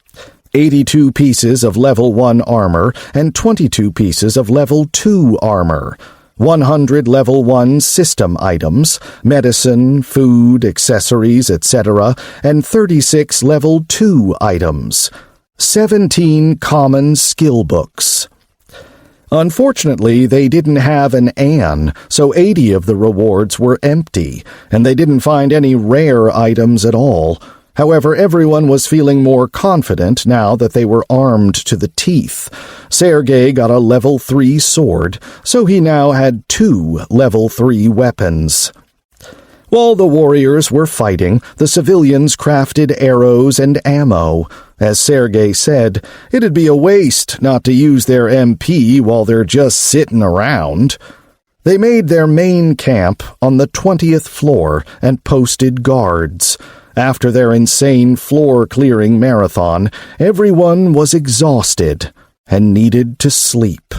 82 pieces of level 1 armor and 22 pieces of level 2 armor. 100 level 1 system items, medicine, food, accessories, etc., and 36 level 2 items. 17 common skill books. Unfortunately, they didn't have an Anne, so 80 of the rewards were empty, and they didn't find any rare items at all. However, everyone was feeling more confident now that they were armed to the teeth. Sergey got a level 3 sword, so he now had 2 level 3 weapons. While the warriors were fighting, the civilians crafted arrows and ammo. As Sergey said, it'd be a waste not to use their MP while they're just sitting around. They made their main camp on the 20th floor and posted guards. After their insane floor-clearing marathon, everyone was exhausted and needed to sleep.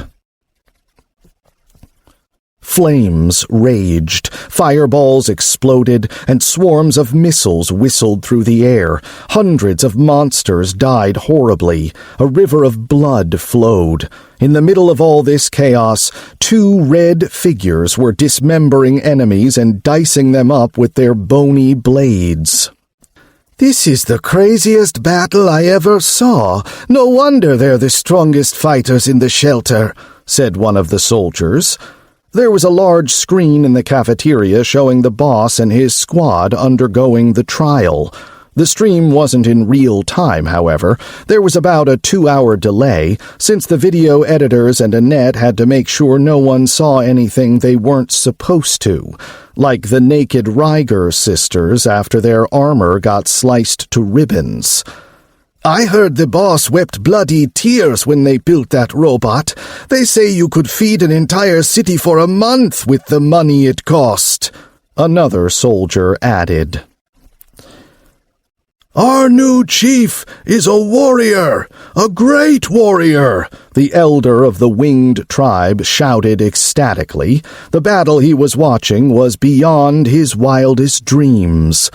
Flames raged, fireballs exploded, and swarms of missiles whistled through the air. Hundreds of monsters died horribly. A river of blood flowed. In the middle of all this chaos, 2 red figures were dismembering enemies and dicing them up with their bony blades. "This is the craziest battle I ever saw. No wonder they're the strongest fighters in the shelter," said one of the soldiers. There was a large screen in the cafeteria showing the boss and his squad undergoing the trial. The stream wasn't in real time, however. There was about a 2-hour delay, since the video editors and Annette had to make sure no one saw anything they weren't supposed to, like the naked Ryger sisters after their armor got sliced to ribbons. "I heard the boss wept bloody tears when they built that robot. They say you could feed an entire city for a month with the money it cost," another soldier added. "Our new chief is a warrior, a great warrior," the elder of the winged tribe shouted ecstatically. The battle he was watching was beyond his wildest dreams.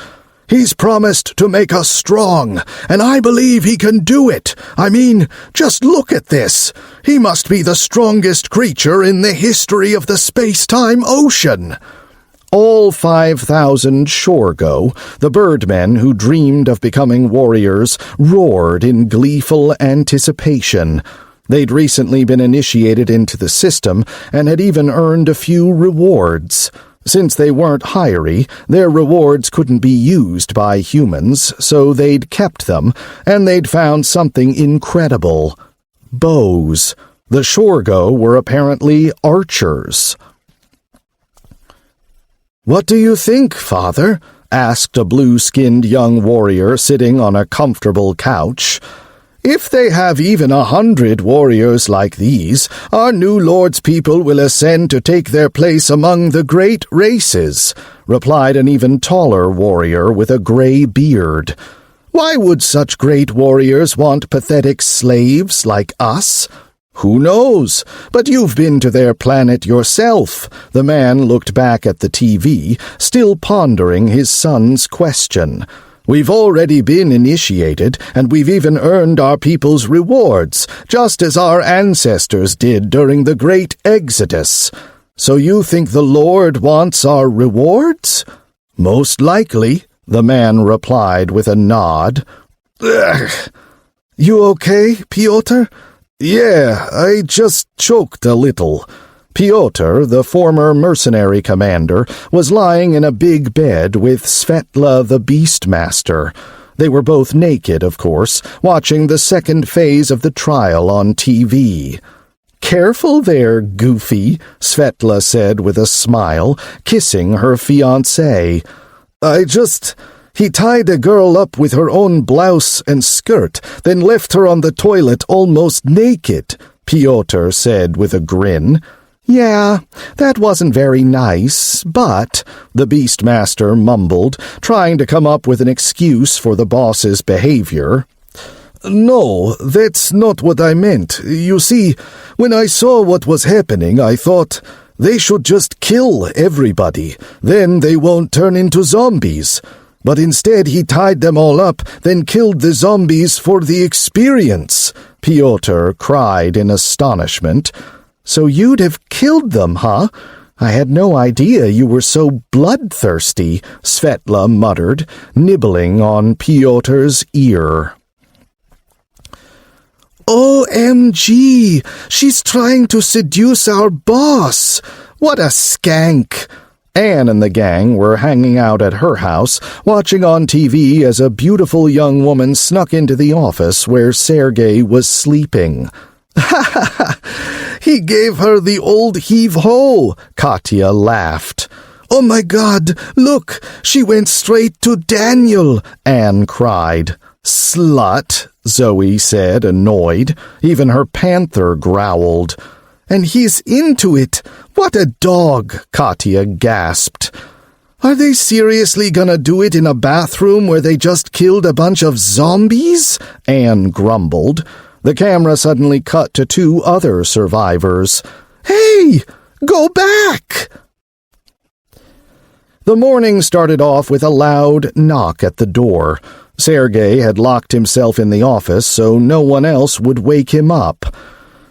"He's promised to make us strong, and I believe he can do it. I mean, just look at this. He must be the strongest creature in the history of the Spacetime Ocean." All 5,000 Shorgo, the birdmen who dreamed of becoming warriors, roared in gleeful anticipation. They'd recently been initiated into the system and had even earned a few rewards. Since they weren't hiree, their rewards couldn't be used by humans, so they'd kept them, and they'd found something incredible. Bows. The Shorgo were apparently archers. "What do you think, Father?" asked a blue-skinned young warrior sitting on a comfortable couch. "If they have even 100 warriors like these, our new lord's people will ascend to take their place among the great races," replied an even taller warrior with a gray beard. "Why would such great warriors want pathetic slaves like us?" "Who knows? But you've been to their planet yourself." The man looked back at the TV, still pondering his son's question. We've already been initiated, and we've even earned our people's rewards, just as our ancestors did during the Great Exodus. So you think the Lord wants our rewards? Most likely, the man replied with a nod. Ugh. You okay, Pyotr? Yeah, I just choked a little. Pyotr, the former mercenary commander, was lying in a big bed with Svetla the Beastmaster. They were both naked, of course, watching the second phase of the trial on TV. "Careful there, Goofy," Svetla said with a smile, kissing her fiancé. He tied a girl up with her own blouse and skirt, then left her on the toilet almost naked," Pyotr said with a grin. "Yeah, that wasn't very nice, but," the Beastmaster mumbled, trying to come up with an excuse for the boss's behavior. "No, that's not what I meant. You see, when I saw what was happening, I thought they should just kill everybody. Then they won't turn into zombies. But instead he tied them all up, then killed the zombies for the experience," Pyotr cried in astonishment. "So you'd have killed them, huh? I had no idea you were so bloodthirsty," Svetla muttered, nibbling on Pyotr's ear. "OMG! She's trying to seduce our boss! What a skank!" Anne and the gang were hanging out at her house, watching on TV as a beautiful young woman snuck into the office where Sergey was sleeping. "Ha ha ha! He gave her the old heave-ho!" Katya laughed. "Oh my God! Look! She went straight to Daniel!" Anne cried. "Slut!" Zoe said, annoyed. Even her panther growled. "And he's into it! What a dog!" Katya gasped. "Are they seriously gonna do it in a bathroom where they just killed a bunch of zombies?" Anne grumbled. The camera suddenly cut to two other survivors. "Hey! Go back!" The morning started off with a loud knock at the door. Sergey had locked himself in the office so no one else would wake him up.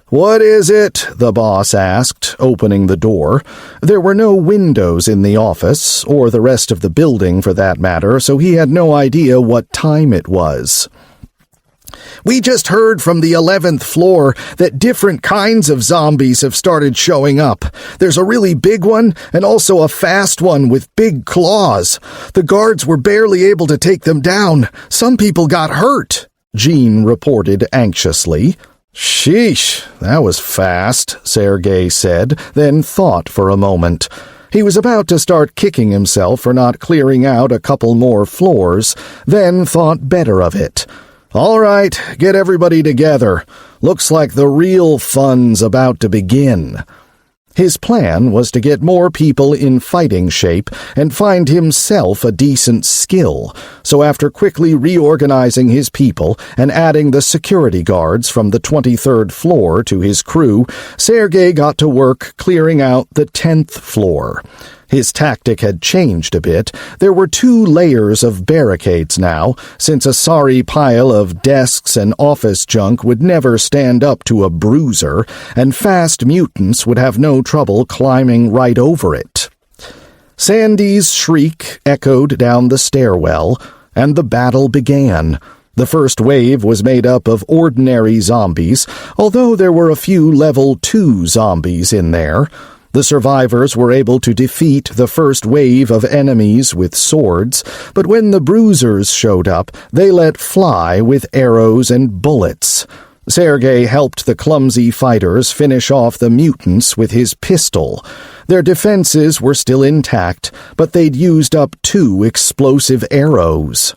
"What is it?" the boss asked, opening the door. There were no windows in the office, or the rest of the building for that matter, so he had no idea what time it was. "We just heard from the 11th floor that different kinds of zombies have started showing up. There's a really big one and also a fast one with big claws. The guards were barely able to take them down. Some people got hurt," Jean reported anxiously. "Sheesh, that was fast," Sergey said, then thought for a moment. He was about to start kicking himself for not clearing out a couple more floors, then thought better of it. "All right, get everybody together. Looks like the real fun's about to begin." His plan was to get more people in fighting shape and find himself a decent skill, so after quickly reorganizing his people and adding the security guards from the 23rd floor to his crew, Sergey got to work clearing out the 10th floor. His tactic had changed a bit. There were 2 layers of barricades now, since a sorry pile of desks and office junk would never stand up to a bruiser, and fast mutants would have no trouble climbing right over it. Sandy's shriek echoed down the stairwell, and the battle began. The first wave was made up of ordinary zombies, although there were a few level 2 zombies in there. The survivors were able to defeat the first wave of enemies with swords, but when the bruisers showed up, they let fly with arrows and bullets. Sergey helped the clumsy fighters finish off the mutants with his pistol. Their defenses were still intact, but they'd used up 2 explosive arrows.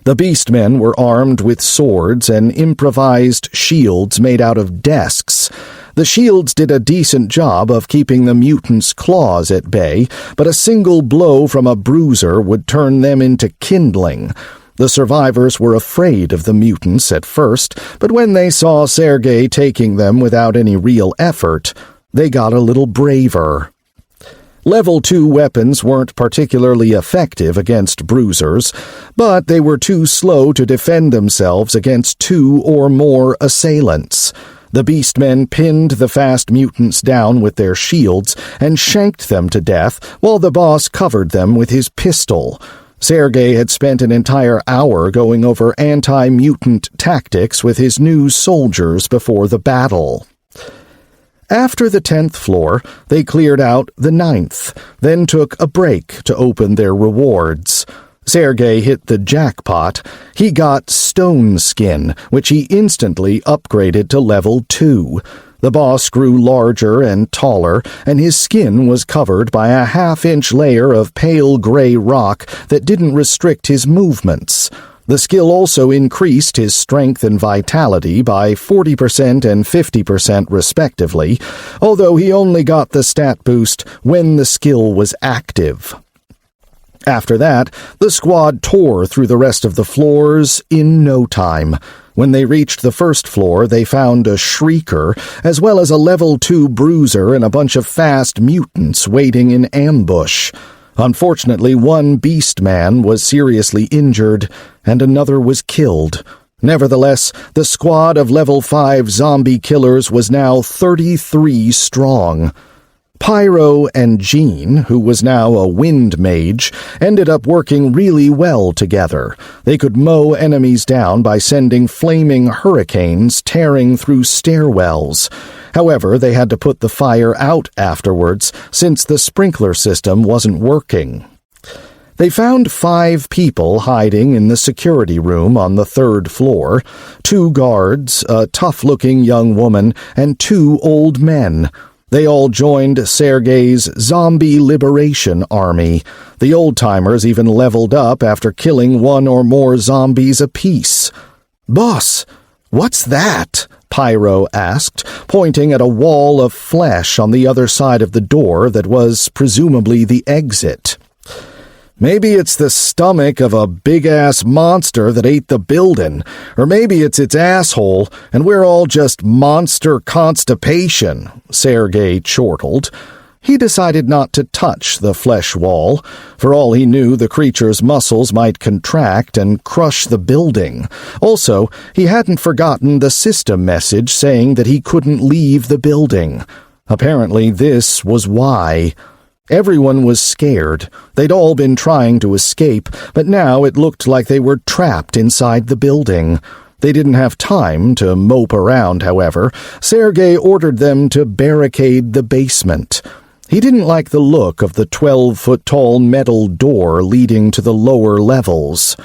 The beastmen were armed with swords and improvised shields made out of desks. The shields did a decent job of keeping the mutants' claws at bay, but a single blow from a bruiser would turn them into kindling. The survivors were afraid of the mutants at first, but when they saw Sergey taking them without any real effort, they got a little braver. Level 2 weapons weren't particularly effective against bruisers, but they were too slow to defend themselves against 2 or more assailants. The beastmen pinned the fast mutants down with their shields and shanked them to death while the boss covered them with his pistol. Sergey had spent an entire hour going over anti-mutant tactics with his new soldiers before the battle. After the 10th floor, they cleared out the 9th, then took a break to open their rewards. Sergey hit the jackpot. He got Stone Skin, which he instantly upgraded to level 2. The boss grew larger and taller, and his skin was covered by a half-inch layer of pale gray rock that didn't restrict his movements. The skill also increased his strength and vitality by 40% and 50% respectively, although he only got the stat boost when the skill was active. After that, the squad tore through the rest of the floors in no time. When they reached the first floor, they found a Shrieker, as well as a level 2 bruiser and a bunch of fast mutants waiting in ambush. Unfortunately, one beastman was seriously injured, and another was killed. Nevertheless, the squad of level 5 zombie killers was now 33 strong. Pyro and Jean, who was now a wind mage, ended up working really well together. They could mow enemies down by sending flaming hurricanes tearing through stairwells. However, they had to put the fire out afterwards, since the sprinkler system wasn't working. They found 5 people hiding in the security room on the 3rd floor, 2 guards, a tough-looking young woman, and 2 old men. They all joined Sergey's Zombie Liberation Army. The old-timers even leveled up after killing 1 or more zombies apiece. "Boss, what's that?" Pyro asked, pointing at a wall of flesh on the other side of the door that was presumably the exit. "Maybe it's the stomach of a big-ass monster that ate the building, or maybe it's its asshole, and we're all just monster constipation," Sergey chortled. He decided not to touch the flesh wall. For all he knew, the creature's muscles might contract and crush the building. Also, he hadn't forgotten the system message saying that he couldn't leave the building. Apparently, this was why. Everyone was scared. They'd all been trying to escape, but now it looked like they were trapped inside the building. They didn't have time to mope around, however. Sergey ordered them to barricade the basement. He didn't like the look of the 12-foot-tall metal door leading to the lower levels.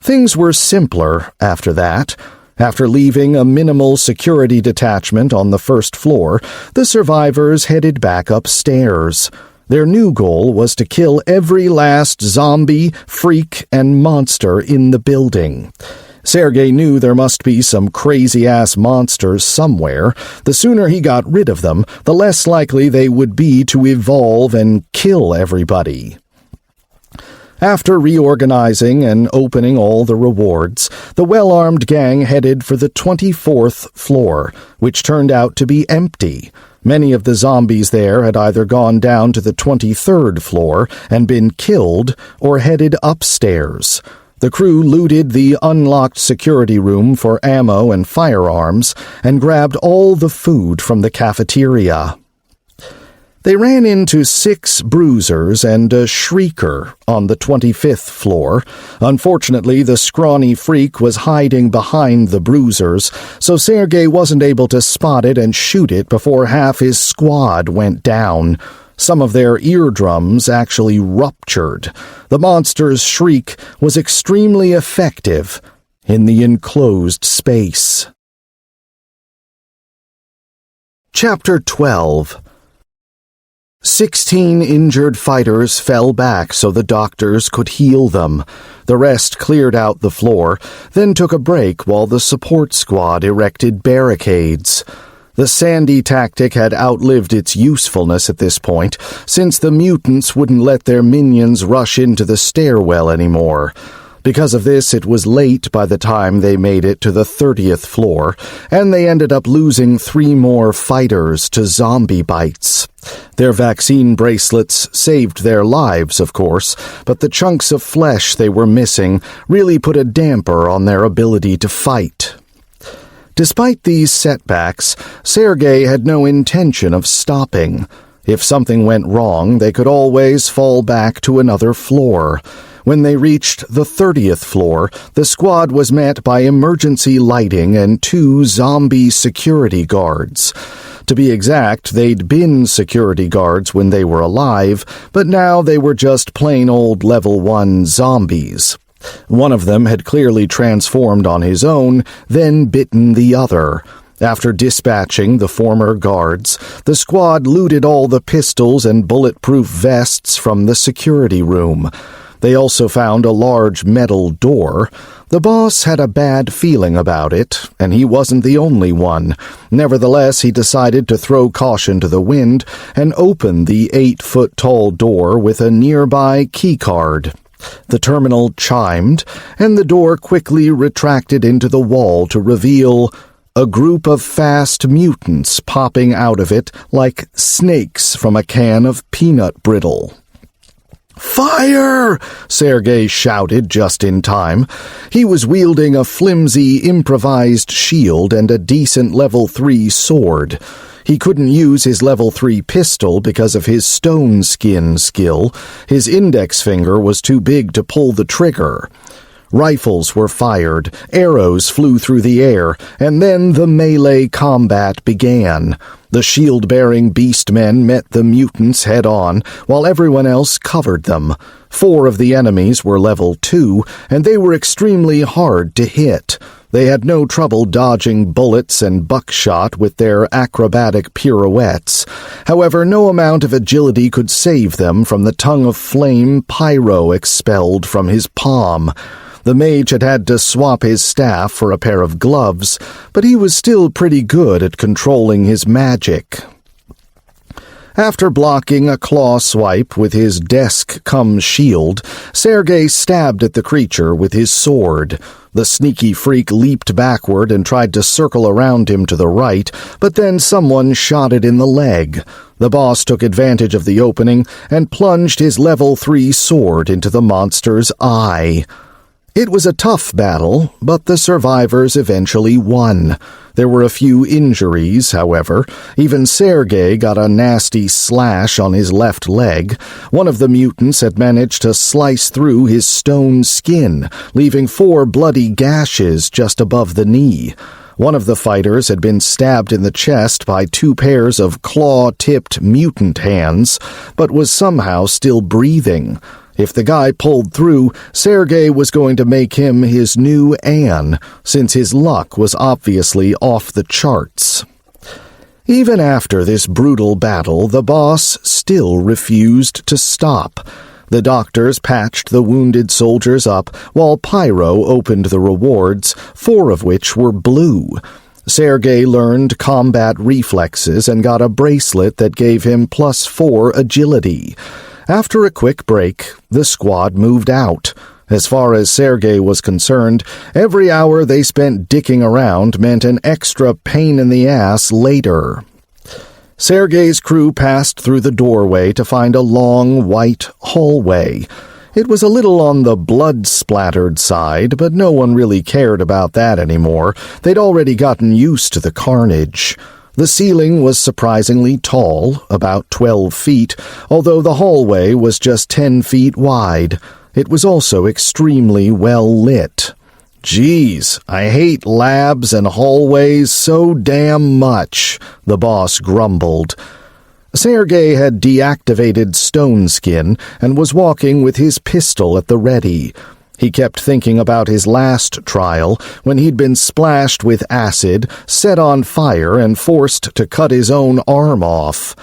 Things were simpler after that. After leaving a minimal security detachment on the 1st floor, the survivors headed back upstairs. Their new goal was to kill every last zombie, freak, and monster in the building. Sergey knew there must be some crazy-ass monsters somewhere. The sooner he got rid of them, the less likely they would be to evolve and kill everybody. After reorganizing and opening all the rewards, the well-armed gang headed for the 24th floor, which turned out to be empty. Many of the zombies there had either gone down to the 23rd floor and been killed or headed upstairs. The crew looted the unlocked security room for ammo and firearms and grabbed all the food from the cafeteria. They ran into 6 bruisers and a shrieker on the 25th floor. Unfortunately, the scrawny freak was hiding behind the bruisers, so Sergey wasn't able to spot it and shoot it before half his squad went down. Some of their eardrums actually ruptured. The monster's shriek was extremely effective in the enclosed space. Chapter 12. 16 injured fighters fell back so the doctors could heal them. The rest cleared out the floor, then took a break while the support squad erected barricades. The Sandy tactic had outlived its usefulness at this point, since the mutants wouldn't let their minions rush into the stairwell anymore. Because of this, it was late by the time they made it to the 30th floor, and they ended up losing 3 more fighters to zombie bites. Their vaccine bracelets saved their lives, of course, but the chunks of flesh they were missing really put a damper on their ability to fight. Despite these setbacks, Sergey had no intention of stopping. If something went wrong, they could always fall back to another floor. When they reached the 30th floor, the squad was met by emergency lighting and 2 zombie security guards. To be exact, they'd been security guards when they were alive, but now they were just plain old level 1 zombies. One of them had clearly transformed on his own, then bitten the other. After dispatching the former guards, the squad looted all the pistols and bulletproof vests from the security room. They also found a large metal door. The boss had a bad feeling about it, and he wasn't the only one. Nevertheless, he decided to throw caution to the wind and open the 8-foot-tall door with a nearby keycard. The terminal chimed, and the door quickly retracted into the wall to reveal a group of fast mutants popping out of it like snakes from a can of peanut brittle. "Fire!" Sergey shouted just in time. He was wielding a flimsy, improvised shield and a decent level 3 sword. He couldn't use his level 3 pistol because of his stone skin skill. His index finger was too big to pull the trigger. Rifles were fired, arrows flew through the air, and then the melee combat began. The shield-bearing beastmen met the mutants head-on, while everyone else covered them. 4 of the enemies were level 2, and they were extremely hard to hit. They had no trouble dodging bullets and buckshot with their acrobatic pirouettes. However, no amount of agility could save them from the tongue of flame Pyro expelled from his palm. The mage had had to swap his staff for a pair of gloves, but he was still pretty good at controlling his magic. After blocking a claw swipe with his desk-cum-shield, Sergey stabbed at the creature with his sword. The sneaky freak leaped backward and tried to circle around him to the right, but then someone shot it in the leg. The boss took advantage of the opening and plunged his level 3 sword into the monster's eye. It was a tough battle, but the survivors eventually won. There were a few injuries, however. Even Sergey got a nasty slash on his left leg. One of the mutants had managed to slice through his stone skin, leaving 4 bloody gashes just above the knee. One of the fighters had been stabbed in the chest by 2 pairs of claw-tipped mutant hands, but was somehow still breathing. If the guy pulled through, Sergey was going to make him his new Anne, since his luck was obviously off the charts. Even after this brutal battle, the boss still refused to stop. The doctors patched the wounded soldiers up, while Pyro opened the rewards, 4 of which were blue. Sergey learned combat reflexes and got a bracelet that gave him +4 agility. After a quick break, the squad moved out. As far as Sergey was concerned, every hour they spent dicking around meant an extra pain in the ass later. Sergey's crew passed through the doorway to find a long, white hallway. It was a little on the blood-splattered side, but no one really cared about that anymore. They'd already gotten used to the carnage. The ceiling was surprisingly tall, about 12 feet, although the hallway was just 10 feet wide. It was also extremely well lit. "Geez, I hate labs and hallways so damn much," the boss grumbled. Sergey had deactivated Stone Skin and was walking with his pistol at the ready. He kept thinking about his last trial, when he'd been splashed with acid, set on fire, and forced to cut his own arm off.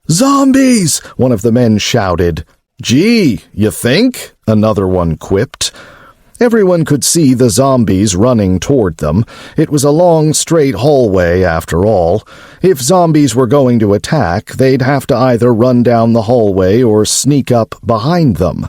"Zombies!" one of the men shouted. "Gee, you think?" another one quipped. Everyone could see the zombies running toward them. It was a long, straight hallway, after all. If zombies were going to attack, they'd have to either run down the hallway or sneak up behind them.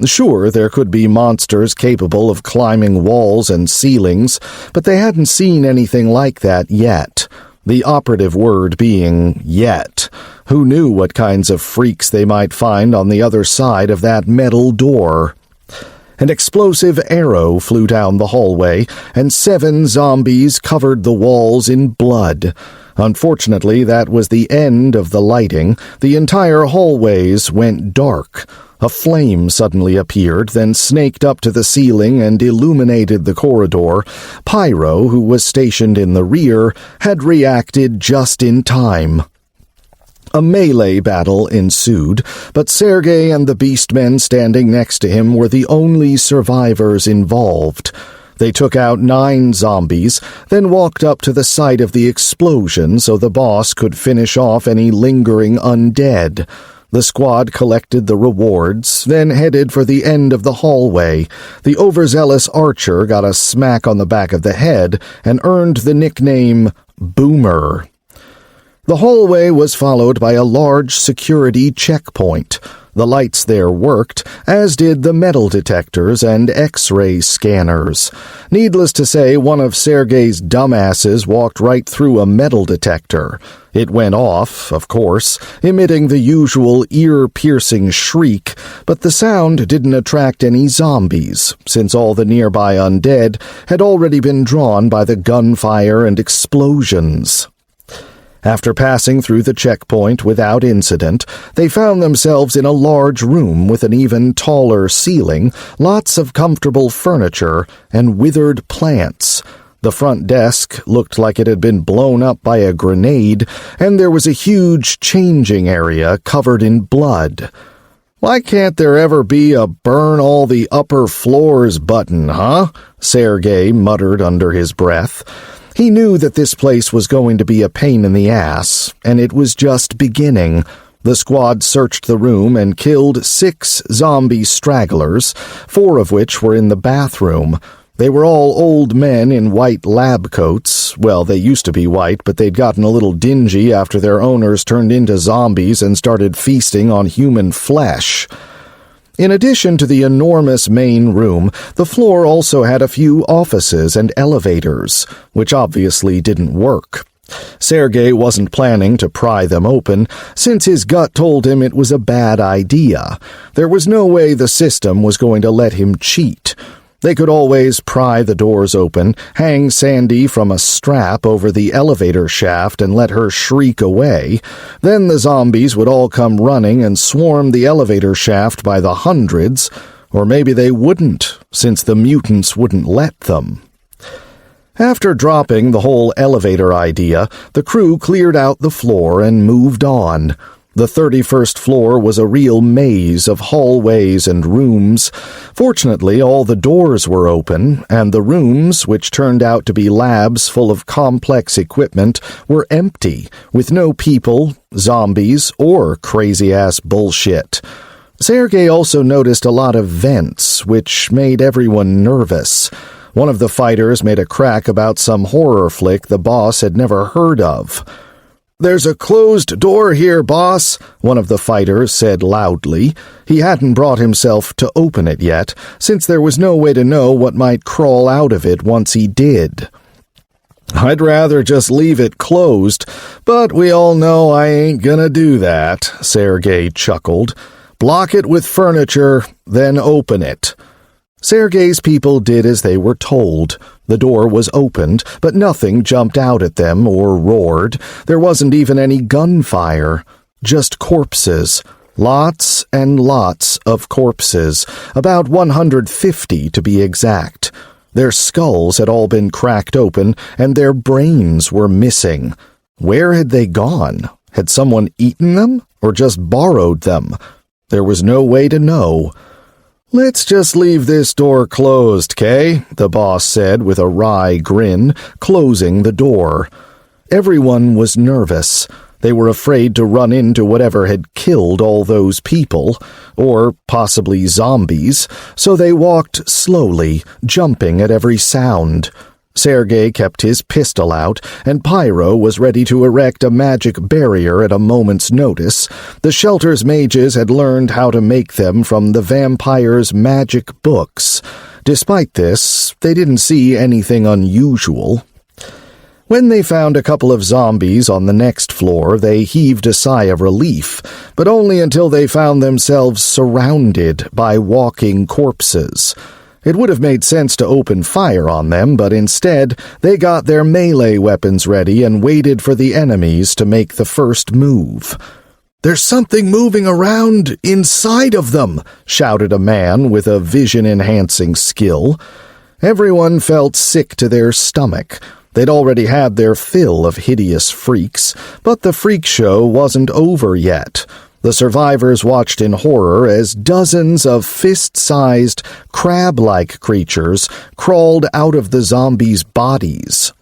Sure, there could be monsters capable of climbing walls and ceilings, but they hadn't seen anything like that yet. The operative word being yet. Who knew what kinds of freaks they might find on the other side of that metal door? An explosive arrow flew down the hallway, and 7 zombies covered the walls in blood. Unfortunately, that was the end of the lighting. The entire hallways went dark. A flame suddenly appeared, then snaked up to the ceiling and illuminated the corridor. Pyro, who was stationed in the rear, had reacted just in time. A melee battle ensued, but Sergey and the beastmen standing next to him were the only survivors involved. They took out 9 zombies, then walked up to the site of the explosion so the boss could finish off any lingering undead. The squad collected the rewards, then headed for the end of the hallway. The overzealous archer got a smack on the back of the head and earned the nickname Boomer. The hallway was followed by a large security checkpoint. The lights there worked, as did the metal detectors and X-ray scanners. Needless to say, one of Sergey's dumbasses walked right through a metal detector. It went off, of course, emitting the usual ear-piercing shriek, but the sound didn't attract any zombies, since all the nearby undead had already been drawn by the gunfire and explosions. After passing through the checkpoint without incident, they found themselves in a large room with an even taller ceiling, lots of comfortable furniture, and withered plants. The front desk looked like it had been blown up by a grenade, and there was a huge changing area covered in blood. "Why can't there ever be a burn all the upper floors button, huh?" Sergey muttered under his breath. He knew that this place was going to be a pain in the ass, and it was just beginning. The squad searched the room and killed 6 zombie stragglers, 4 of which were in the bathroom. They were all old men in white lab coats. Well, they used to be white, but they'd gotten a little dingy after their owners turned into zombies and started feasting on human flesh. In addition to the enormous main room, the floor also had a few offices and elevators, which obviously didn't work. Sergey wasn't planning to pry them open, since his gut told him it was a bad idea. There was no way the system was going to let him cheat. They could always pry the doors open, hang Sandy from a strap over the elevator shaft and let her shriek away. Then the zombies would all come running and swarm the elevator shaft by the hundreds, or maybe they wouldn't, since the mutants wouldn't let them. After dropping the whole elevator idea, the crew cleared out the floor and moved on. The 31st floor was a real maze of hallways and rooms. Fortunately, all the doors were open, and the rooms, which turned out to be labs full of complex equipment, were empty, with no people, zombies, or crazy-ass bullshit. Sergey also noticed a lot of vents, which made everyone nervous. One of the fighters made a crack about some horror flick the boss had never heard of. "There's a closed door here, boss," one of the fighters said loudly. He hadn't brought himself to open it yet, since there was no way to know what might crawl out of it once he did. "I'd rather just leave it closed, but we all know I ain't gonna do that," Sergey chuckled. "Block it with furniture, then open it." Sergey's people did as they were told. The door was opened, but nothing jumped out at them or roared. There wasn't even any gunfire. Just corpses. Lots and lots of corpses. About 150 to be exact. Their skulls had all been cracked open, and their brains were missing. Where had they gone? Had someone eaten them, or just borrowed them? There was no way to know. "Let's just leave this door closed, Kay," the boss said with a wry grin, closing the door. Everyone was nervous. They were afraid to run into whatever had killed all those people, or possibly zombies, so they walked slowly, jumping at every sound. Sergey kept his pistol out, and Pyro was ready to erect a magic barrier at a moment's notice. The shelter's mages had learned how to make them from the vampire's magic books. Despite this, they didn't see anything unusual. When they found a couple of zombies on the next floor, they heaved a sigh of relief, but only until they found themselves surrounded by walking corpses. It would have made sense to open fire on them, but instead, they got their melee weapons ready and waited for the enemies to make the first move. "There's something moving around inside of them," shouted a man with a vision-enhancing skill. Everyone felt sick to their stomach. They'd already had their fill of hideous freaks, but the freak show wasn't over yet. The survivors watched in horror as dozens of fist-sized, crab-like creatures crawled out of the zombies' bodies.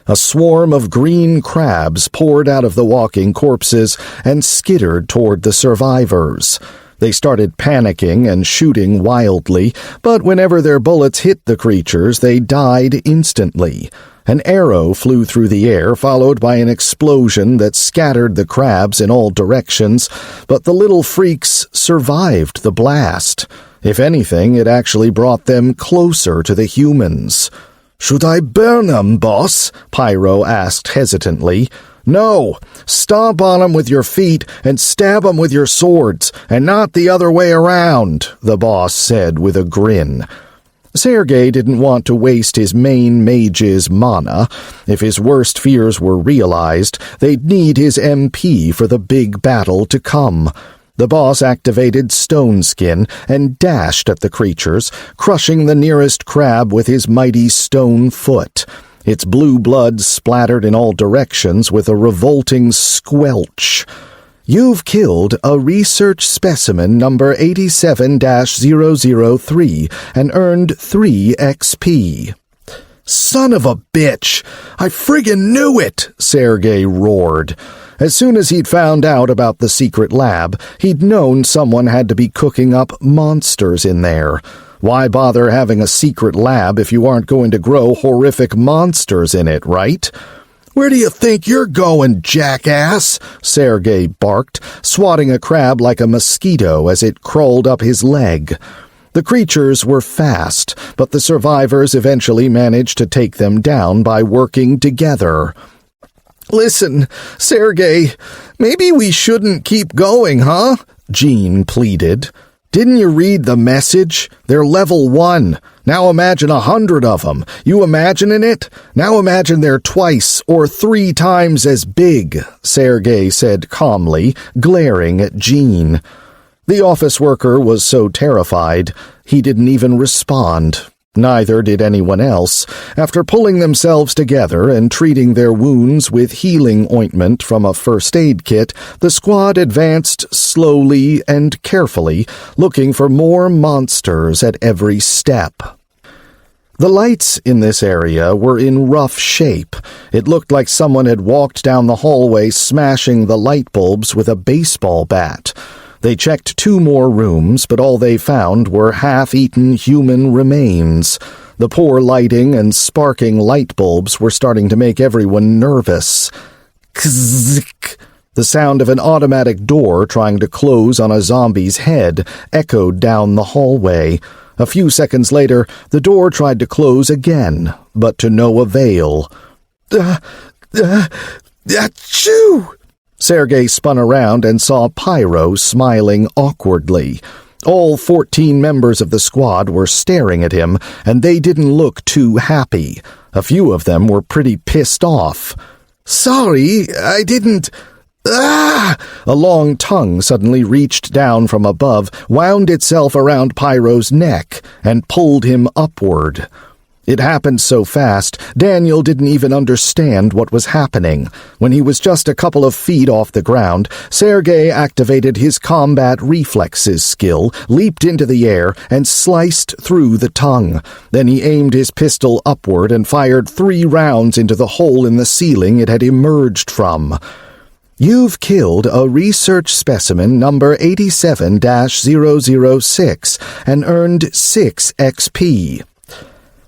A swarm of green crabs poured out of the walking corpses and skittered toward the survivors. They started panicking and shooting wildly, but whenever their bullets hit the creatures, they died instantly. An arrow flew through the air, followed by an explosion that scattered the crabs in all directions, but the little freaks survived the blast. If anything, it actually brought them closer to the humans. "Should I burn 'em, boss?" Pyro asked hesitantly. "No, stomp on 'em with your feet and stab 'em with your swords, and not the other way around," the boss said with a grin. Sergey didn't want to waste his main mage's mana. If his worst fears were realized, they'd need his MP for the big battle to come. The boss activated Stone Skin and dashed at the creatures, crushing the nearest crab with his mighty stone foot. Its blue blood splattered in all directions with a revolting squelch. "You've killed a research specimen number 87-003 and earned 3 XP. "Son of a bitch! I friggin' knew it!" Sergey roared. As soon as he'd found out about the secret lab, he'd known someone had to be cooking up monsters in there. Why bother having a secret lab if you aren't going to grow horrific monsters in it, right? "Where do you think you're going, jackass?" Sergey barked, swatting a crab like a mosquito as it crawled up his leg. The creatures were fast, but the survivors eventually managed to take them down by working together. "Listen, Sergey, maybe we shouldn't keep going, huh?" Jean pleaded. "Didn't you read the message? They're level 1. Now imagine 100 of them. You imagining it? Now imagine they're twice or 3 times as big," Sergey said calmly, glaring at Jean. The office worker was so terrified, he didn't even respond. Neither did anyone else. After pulling themselves together and treating their wounds with healing ointment from a first aid kit, the squad advanced slowly and carefully, looking for more monsters at every step. The lights in this area were in rough shape. It looked like someone had walked down the hallway smashing the light bulbs with a baseball bat. They checked 2 more rooms, but all they found were half-eaten human remains. The poor lighting and sparking light bulbs were starting to make everyone nervous. Kzik! The sound of an automatic door trying to close on a zombie's head echoed down the hallway. A few seconds later, the door tried to close again, but to no avail. Achoo! Sergey spun around and saw Pyro smiling awkwardly. All 14 members of the squad were staring at him, and they didn't look too happy. A few of them were pretty pissed off. "Sorry, I didn't—" "Ah!" A long tongue suddenly reached down from above, wound itself around Pyro's neck, and pulled him upward. It happened so fast, Daniel didn't even understand what was happening. When he was just a couple of feet off the ground, Sergey activated his combat reflexes skill, leaped into the air, and sliced through the tongue. Then he aimed his pistol upward and fired 3 rounds into the hole in the ceiling it had emerged from. "You've killed a research specimen number 87-006 and earned 6 XP.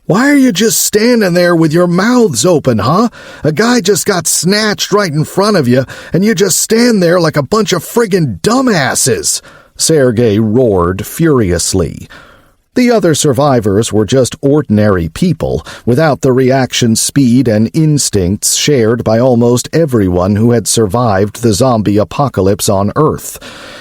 "Why are you just standing there with your mouths open, huh? A guy just got snatched right in front of you, and you just stand there like a bunch of friggin' dumbasses," Sergey roared furiously. The other survivors were just ordinary people, without the reaction speed and instincts shared by almost everyone who had survived the zombie apocalypse on Earth.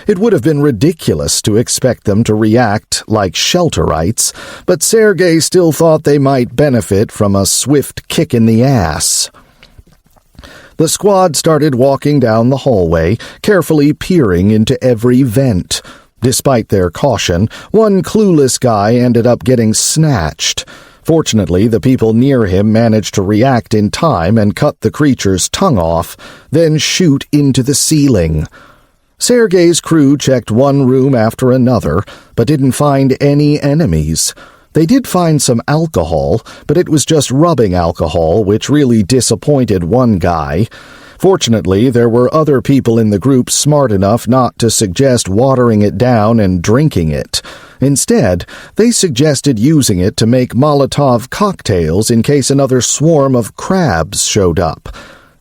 It would have been ridiculous to expect them to react like shelterites, but Sergey still thought they might benefit from a swift kick in the ass. The squad started walking down the hallway, carefully peering into every vent. Despite their caution, one clueless guy ended up getting snatched. Fortunately, the people near him managed to react in time and cut the creature's tongue off, then shoot into the ceiling. Sergey's crew checked one room after another, but didn't find any enemies. They did find some alcohol, but it was just rubbing alcohol, which really disappointed one guy. Fortunately, there were other people in the group smart enough not to suggest watering it down and drinking it. Instead, they suggested using it to make Molotov cocktails in case another swarm of crabs showed up.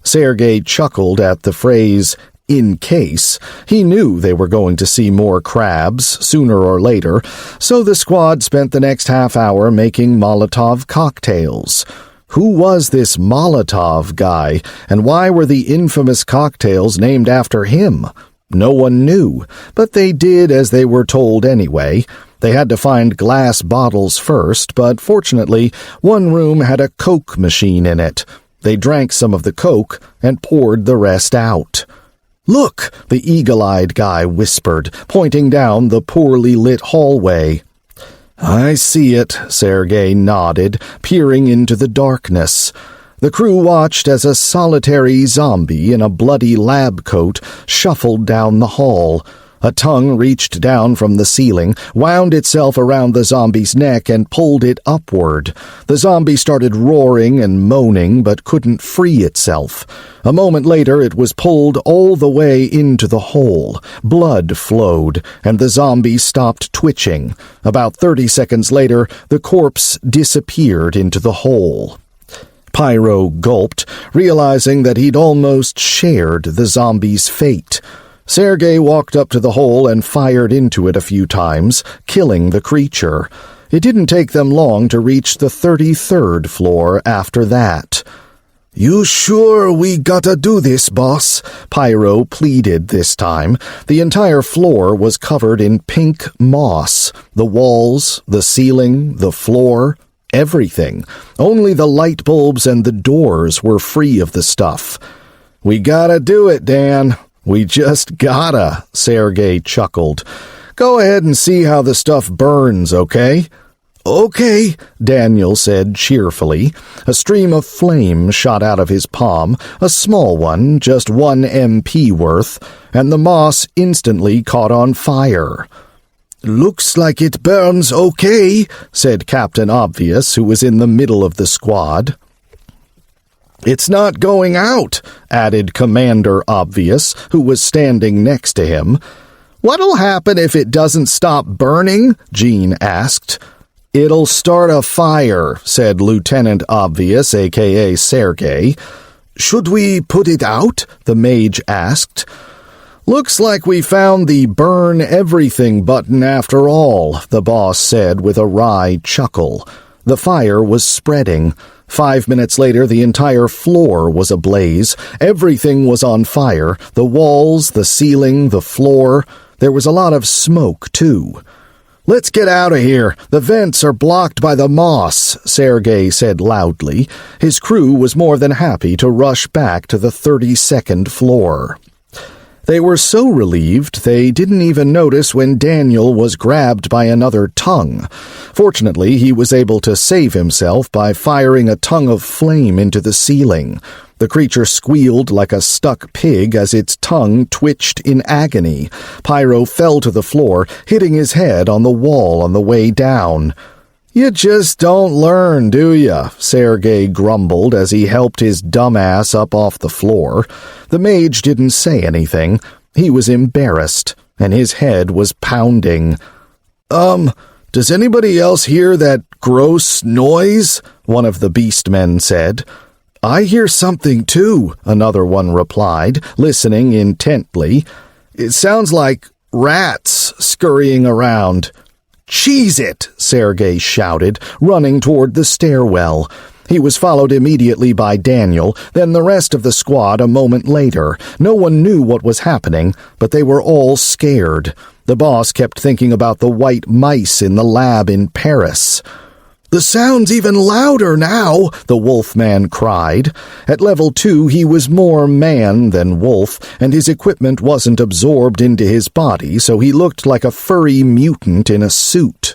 Sergey chuckled at the phrase, "in case." He knew they were going to see more crabs sooner or later, so the squad spent the next half hour making Molotov cocktails. Who was this Molotov guy, and why were the infamous cocktails named after him? No one knew, but they did as they were told anyway. They had to find glass bottles first, but fortunately, one room had a Coke machine in it. They drank some of the Coke and poured the rest out. "Look," the eagle-eyed guy whispered, pointing down the poorly lit hallway. "I see it," Sergey nodded, peering into the darkness. The crew watched as a solitary zombie in a bloody lab coat shuffled down the hall. A tongue reached down from the ceiling, wound itself around the zombie's neck, and pulled it upward. The zombie started roaring and moaning, but couldn't free itself. A moment later, it was pulled all the way into the hole. Blood flowed, and the zombie stopped twitching. About 30 seconds later, the corpse disappeared into the hole. Pyro gulped, realizing that he'd almost shared the zombie's fate. Sergey walked up to the hole and fired into it a few times, killing the creature. It didn't take them long to reach the 33rd floor after that. "You sure we gotta do this, boss?" Pyro pleaded this time. The entire floor was covered in pink moss. The walls, the ceiling, the floor, everything. Only the light bulbs and the doors were free of the stuff. "We gotta do it, Dan. We just gotta," Sergey chuckled. "Go ahead and see how the stuff burns, okay?" "Okay," Daniel said cheerfully. A stream of flame shot out of his palm, a small one, just 1 MP worth, and the moss instantly caught on fire. "Looks like it burns okay," said Captain Obvious, who was in the middle of the squad. "It's not going out," added Commander Obvious, who was standing next to him. "What'll happen if it doesn't stop burning?" Jean asked. "It'll start a fire," said Lieutenant Obvious, a.k.a. Sergey. "Should we put it out?" the mage asked. "Looks like we found the burn everything button after all," the boss said with a wry chuckle. The fire was spreading. 5 minutes later, the entire floor was ablaze. Everything was on fire. The walls, the ceiling, the floor. There was a lot of smoke, too. "Let's get out of here. The vents are blocked by the moss," Sergey said loudly. His crew was more than happy to rush back to the 32nd floor. They were so relieved they didn't even notice when Daniel was grabbed by another tongue. Fortunately, he was able to save himself by firing a tongue of flame into the ceiling. The creature squealed like a stuck pig as its tongue twitched in agony. Pyro fell to the floor, hitting his head on the wall on the way down. "You just don't learn, do ya?" Sergey grumbled as he helped his dumbass up off the floor. The mage didn't say anything. He was embarrassed, and his head was pounding. Does anybody else hear that gross noise?" one of the beastmen said. "I hear something, too," another one replied, listening intently. "It sounds like rats scurrying around." "Cheese it!" Sergey shouted, running toward the stairwell. He was followed immediately by Daniel, then the rest of the squad a moment later. No one knew what was happening, but they were all scared. The boss kept thinking about the white mice in the lab in Paris. "The sound's even louder now," the Wolfman cried. At level 2 he was more man than wolf, and his equipment wasn't absorbed into his body, so he looked like a furry mutant in a suit.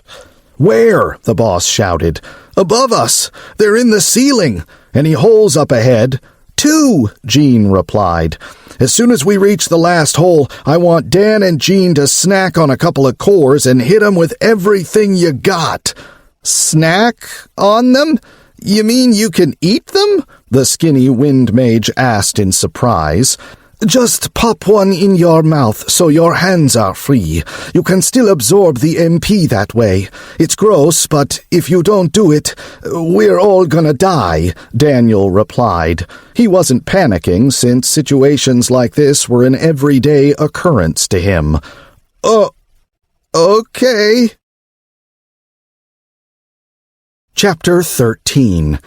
"Where?" the boss shouted. "Above us! They're in the ceiling! Any holes up ahead?" "2," Jean replied. "As soon as we reach the last hole, I want Dan and Jean to snack on a couple of cores and hit 'em with everything you got." "Snack on them? You mean you can eat them?" the skinny wind mage asked in surprise. "Just pop one in your mouth so your hands are free. You can still absorb the MP that way. It's gross, but if you don't do it, we're all gonna die," Daniel replied. He wasn't panicking, since situations like this were an everyday occurrence to him. Okay." Chapter 13.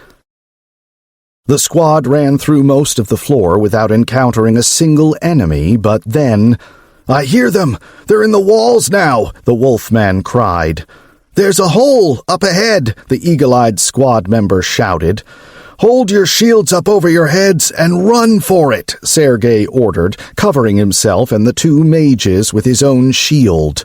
The squad ran through most of the floor without encountering a single enemy, but then— "I hear them! They're in the walls now!" the Wolfman cried. "There's a hole up ahead!" the eagle-eyed squad member shouted. "Hold your shields up over your heads and run for it," Sergey ordered, covering himself and the 2 mages with his own shield.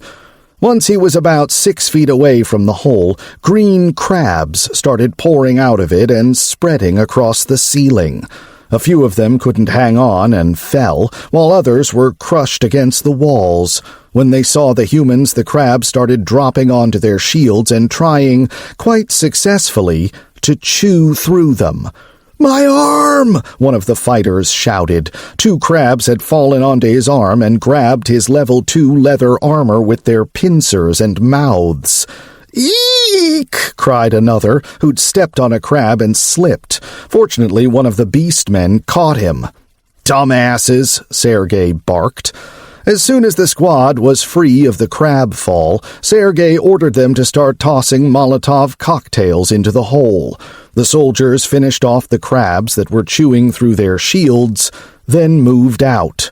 Once he was about 6 feet away from the hole, green crabs started pouring out of it and spreading across the ceiling. A few of them couldn't hang on and fell, while others were crushed against the walls. When they saw the humans, the crabs started dropping onto their shields and trying, quite successfully, to chew through them. "My arm!" one of the fighters shouted. 2 crabs had fallen onto his arm and grabbed his level 2 leather armor with their pincers and mouths. "Eek!" cried another, who'd stepped on a crab and slipped. Fortunately, one of the beastmen caught him. "Dumbasses!" Sergey barked. As soon as the squad was free of the crab fall, Sergey ordered them to start tossing Molotov cocktails into the hole. The soldiers finished off the crabs that were chewing through their shields, then moved out.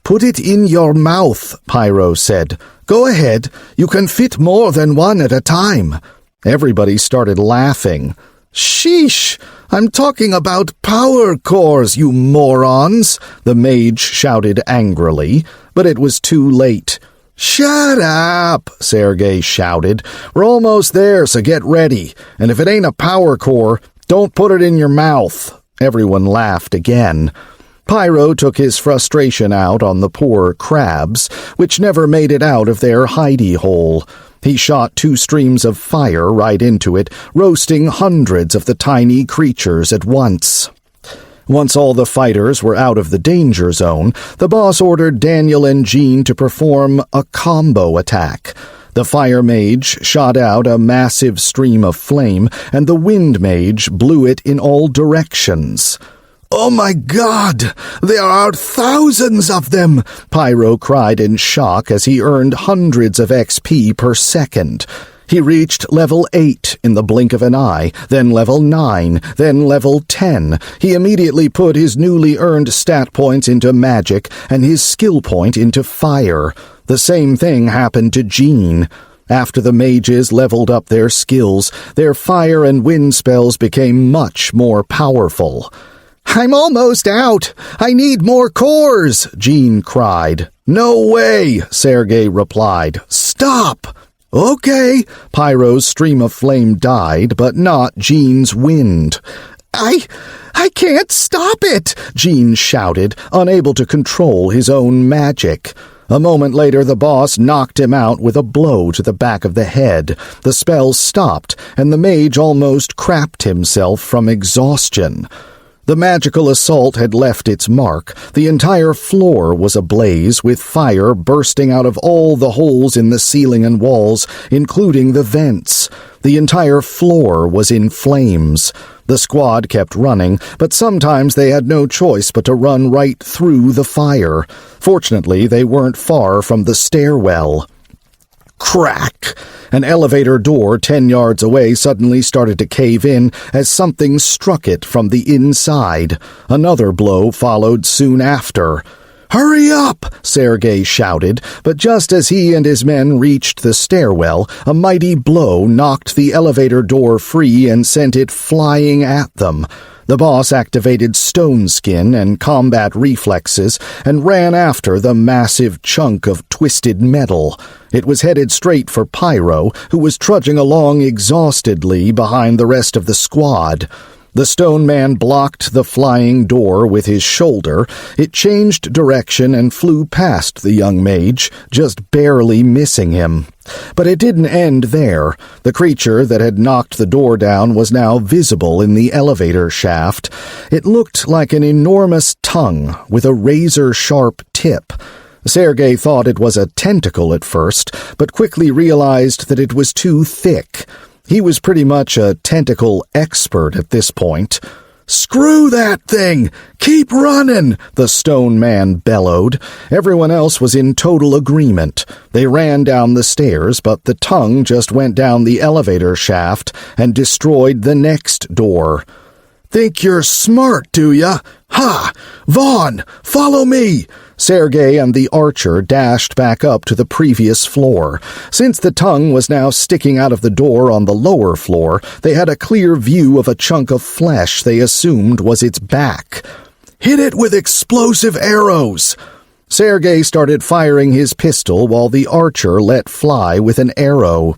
"Put it in your mouth," Pyro said. "Go ahead. You can fit more than one at a time." Everybody started laughing. "Sheesh! I'm talking about power cores, you morons!" the mage shouted angrily, but it was too late. "Shut up!" Sergey shouted. "We're almost there, so get ready. And if it ain't a power core, don't put it in your mouth." Everyone laughed again. Pyro took his frustration out on the poor crabs, which never made it out of their hidey hole. He shot 2 streams of fire right into it, roasting hundreds of the tiny creatures at once. Once all the fighters were out of the danger zone, the boss ordered Daniel and Jean to perform a combo attack. The fire mage shot out a massive stream of flame, and the wind mage blew it in all directions. "Oh my God! There are thousands of them!" Pyro cried in shock as he earned hundreds of XP per second. He reached level 8 in the blink of an eye, then level 9, then level 10. He immediately put his newly earned stat points into magic and his skill point into fire. The same thing happened to Jean. After the mages leveled up their skills, their fire and wind spells became much more powerful. "I'm almost out! I need more cores!" Jean cried. "No way!" Sergey replied. "Stop!" "Okay." Pyro's stream of flame died, but not Jean's wind. I can't stop it!" Jean shouted, unable to control his own magic. A moment later, the boss knocked him out with a blow to the back of the head. The spell stopped, and the mage almost crapped himself from exhaustion. The magical assault had left its mark. The entire floor was ablaze, with fire bursting out of all the holes in the ceiling and walls, including the vents. The entire floor was in flames. The squad kept running, but sometimes they had no choice but to run right through the fire. Fortunately, they weren't far from the stairwell. Crack! An elevator door 10 yards away suddenly started to cave in as something struck it from the inside. Another blow followed soon after. "Hurry up!" Sergey shouted, but just as he and his men reached the stairwell, a mighty blow knocked the elevator door free and sent it flying at them. The boss activated stone skin and combat reflexes and ran after the massive chunk of twisted metal. It was headed straight for Pyro, who was trudging along exhaustedly behind the rest of the squad. The stone man blocked the flying door with his shoulder. It changed direction and flew past the young mage, just barely missing him. But it didn't end there. The creature that had knocked the door down was now visible in the elevator shaft. It looked like an enormous tongue with a razor-sharp tip. Sergey thought it was a tentacle at first, but quickly realized that it was too thick. He was pretty much a tentacle expert at this point. "Screw that thing! Keep running!" the stone man bellowed. Everyone else was in total agreement. They ran down the stairs, but the tongue just went down the elevator shaft and destroyed the next door. "Think you're smart, do ya? Ha! Vaughn, follow me!" Sergey and the archer dashed back up to the previous floor. Since the tongue was now sticking out of the door on the lower floor, they had a clear view of a chunk of flesh they assumed was its back. "Hit it with explosive arrows!" Sergey started firing his pistol while the archer let fly with an arrow.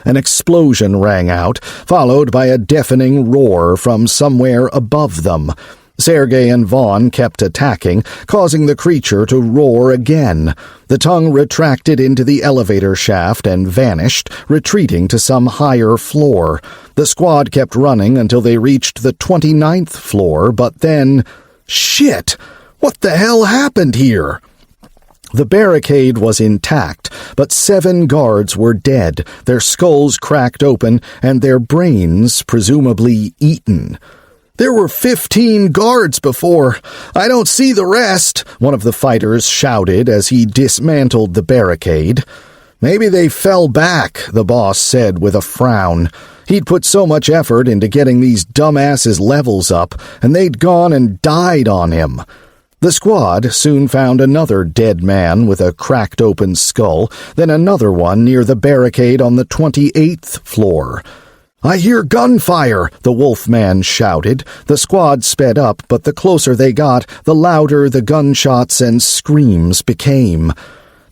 An explosion rang out, followed by a deafening roar from somewhere above them. Sergey and Vaughn kept attacking, causing the creature to roar again. The tongue retracted into the elevator shaft and vanished, retreating to some higher floor. The squad kept running until they reached the 29th floor, but then— Shit! What the hell happened here? The barricade was intact, but 7 guards were dead, their skulls cracked open, and their brains presumably eaten. "There were 15 guards before. I don't see the rest," one of the fighters shouted as he dismantled the barricade. "Maybe they fell back," the boss said with a frown. He'd put so much effort into getting these dumbasses' levels up, and they'd gone and died on him. The squad soon found another dead man with a cracked-open skull, then another one near the barricade on the 28th floor. "I hear gunfire," the wolfman shouted. The squad sped up, but the closer they got, the louder the gunshots and screams became.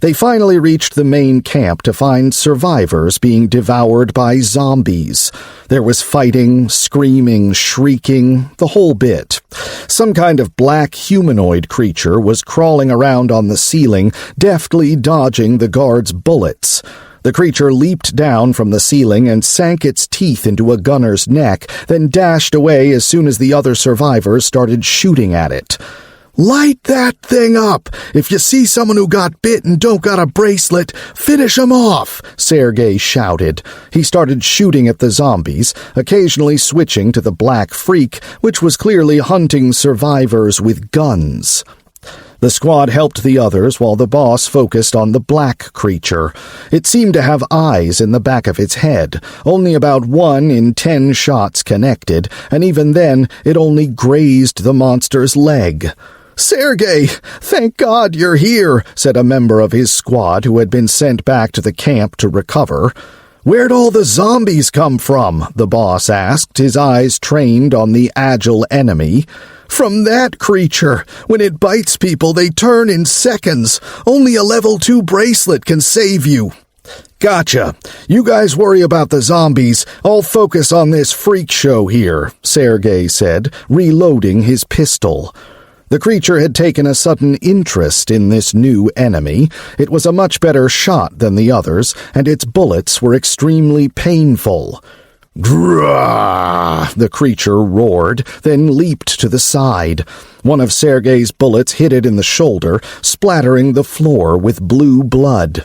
They finally reached the main camp to find survivors being devoured by zombies. There was fighting, screaming, shrieking, the whole bit. Some kind of black humanoid creature was crawling around on the ceiling, deftly dodging the guards' bullets. The creature leaped down from the ceiling and sank its teeth into a gunner's neck, then dashed away as soon as the other survivors started shooting at it. "Light that thing up! If you see someone who got bit and don't got a bracelet, finish 'em off!" Sergey shouted. He started shooting at the zombies, occasionally switching to the black freak, which was clearly hunting survivors with guns. The squad helped the others while the boss focused on the black creature. It seemed to have eyes in the back of its head, only about 1 in 10 shots connected, and even then it only grazed the monster's leg. "Sergey, thank God you're here," said a member of his squad who had been sent back to the camp to recover. "Where'd all the zombies come from?" the boss asked, his eyes trained on the agile enemy. "From that creature. When it bites people, they turn in seconds. Only a level 2 bracelet can save you." "Gotcha. You guys worry about the zombies. I'll focus on this freak show here," Sergey said, reloading his pistol. The creature had taken a sudden interest in this new enemy. It was a much better shot than the others, and its bullets were extremely painful. "Grah!" the creature roared, then leaped to the side. One of Sergey's bullets hit it in the shoulder, splattering the floor with blue blood.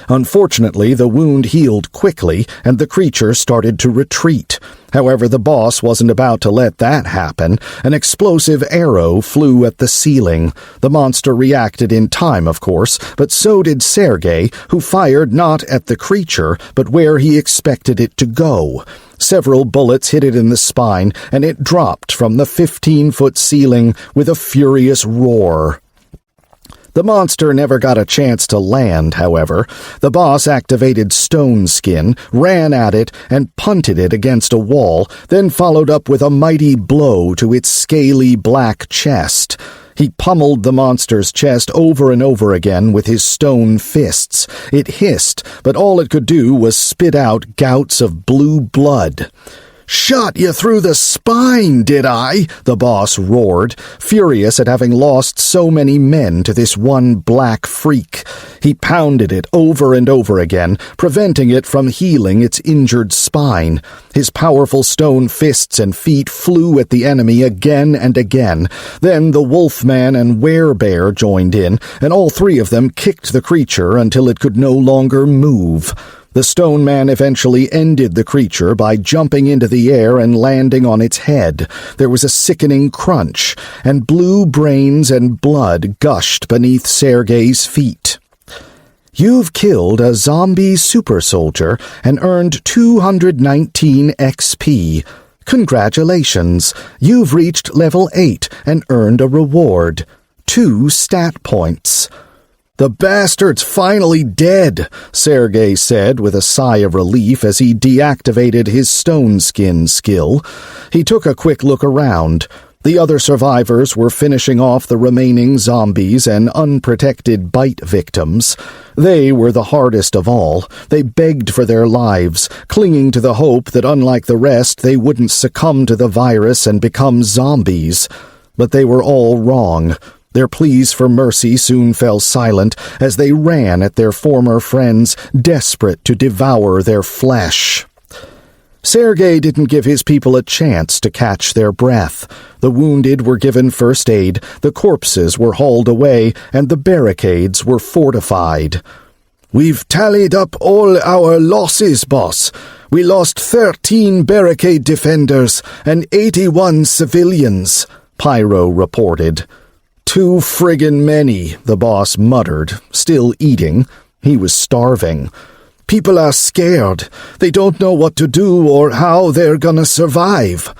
Unfortunately, the wound healed quickly, and the creature started to retreat. However, the boss wasn't about to let that happen. An explosive arrow flew at the ceiling. The monster reacted in time, of course, but so did Sergey, who fired not at the creature, but where he expected it to go. Several bullets hit it in the spine, and it dropped from the 15-foot ceiling with a furious roar. The monster never got a chance to land, however. The boss activated Stone Skin, ran at it, and punted it against a wall, then followed up with a mighty blow to its scaly black chest. He pummeled the monster's chest over and over again with his stone fists. It hissed, but all it could do was spit out gouts of blue blood. "Shot you through the spine, did I?" the boss roared, furious at having lost so many men to this one black freak. He pounded it over and over again, preventing it from healing its injured spine. His powerful stone fists and feet flew at the enemy again and again. Then the wolfman and werebear joined in, and all three of them kicked the creature until it could no longer move. The stone man eventually ended the creature by jumping into the air and landing on its head. There was a sickening crunch, and blue brains and blood gushed beneath Sergey's feet. "You've killed a zombie super soldier and earned 219 XP. Congratulations, you've reached level 8 and earned a reward. 2 stat points." "The bastard's finally dead," Sergey said with a sigh of relief as he deactivated his stone skin skill. He took a quick look around. The other survivors were finishing off the remaining zombies and unprotected bite victims. They were the hardest of all. They begged for their lives, clinging to the hope that unlike the rest they wouldn't succumb to the virus and become zombies. But they were all wrong. Their pleas for mercy soon fell silent as they ran at their former friends, desperate to devour their flesh. Sergey didn't give his people a chance to catch their breath. The wounded were given first aid, the corpses were hauled away, and the barricades were fortified. "We've tallied up all our losses, boss. We lost 13 barricade defenders and 81 civilians," Pyro reported. "Too friggin' many," the boss muttered, still eating. He was starving. "People are scared. They don't know what to do or how they're gonna survive."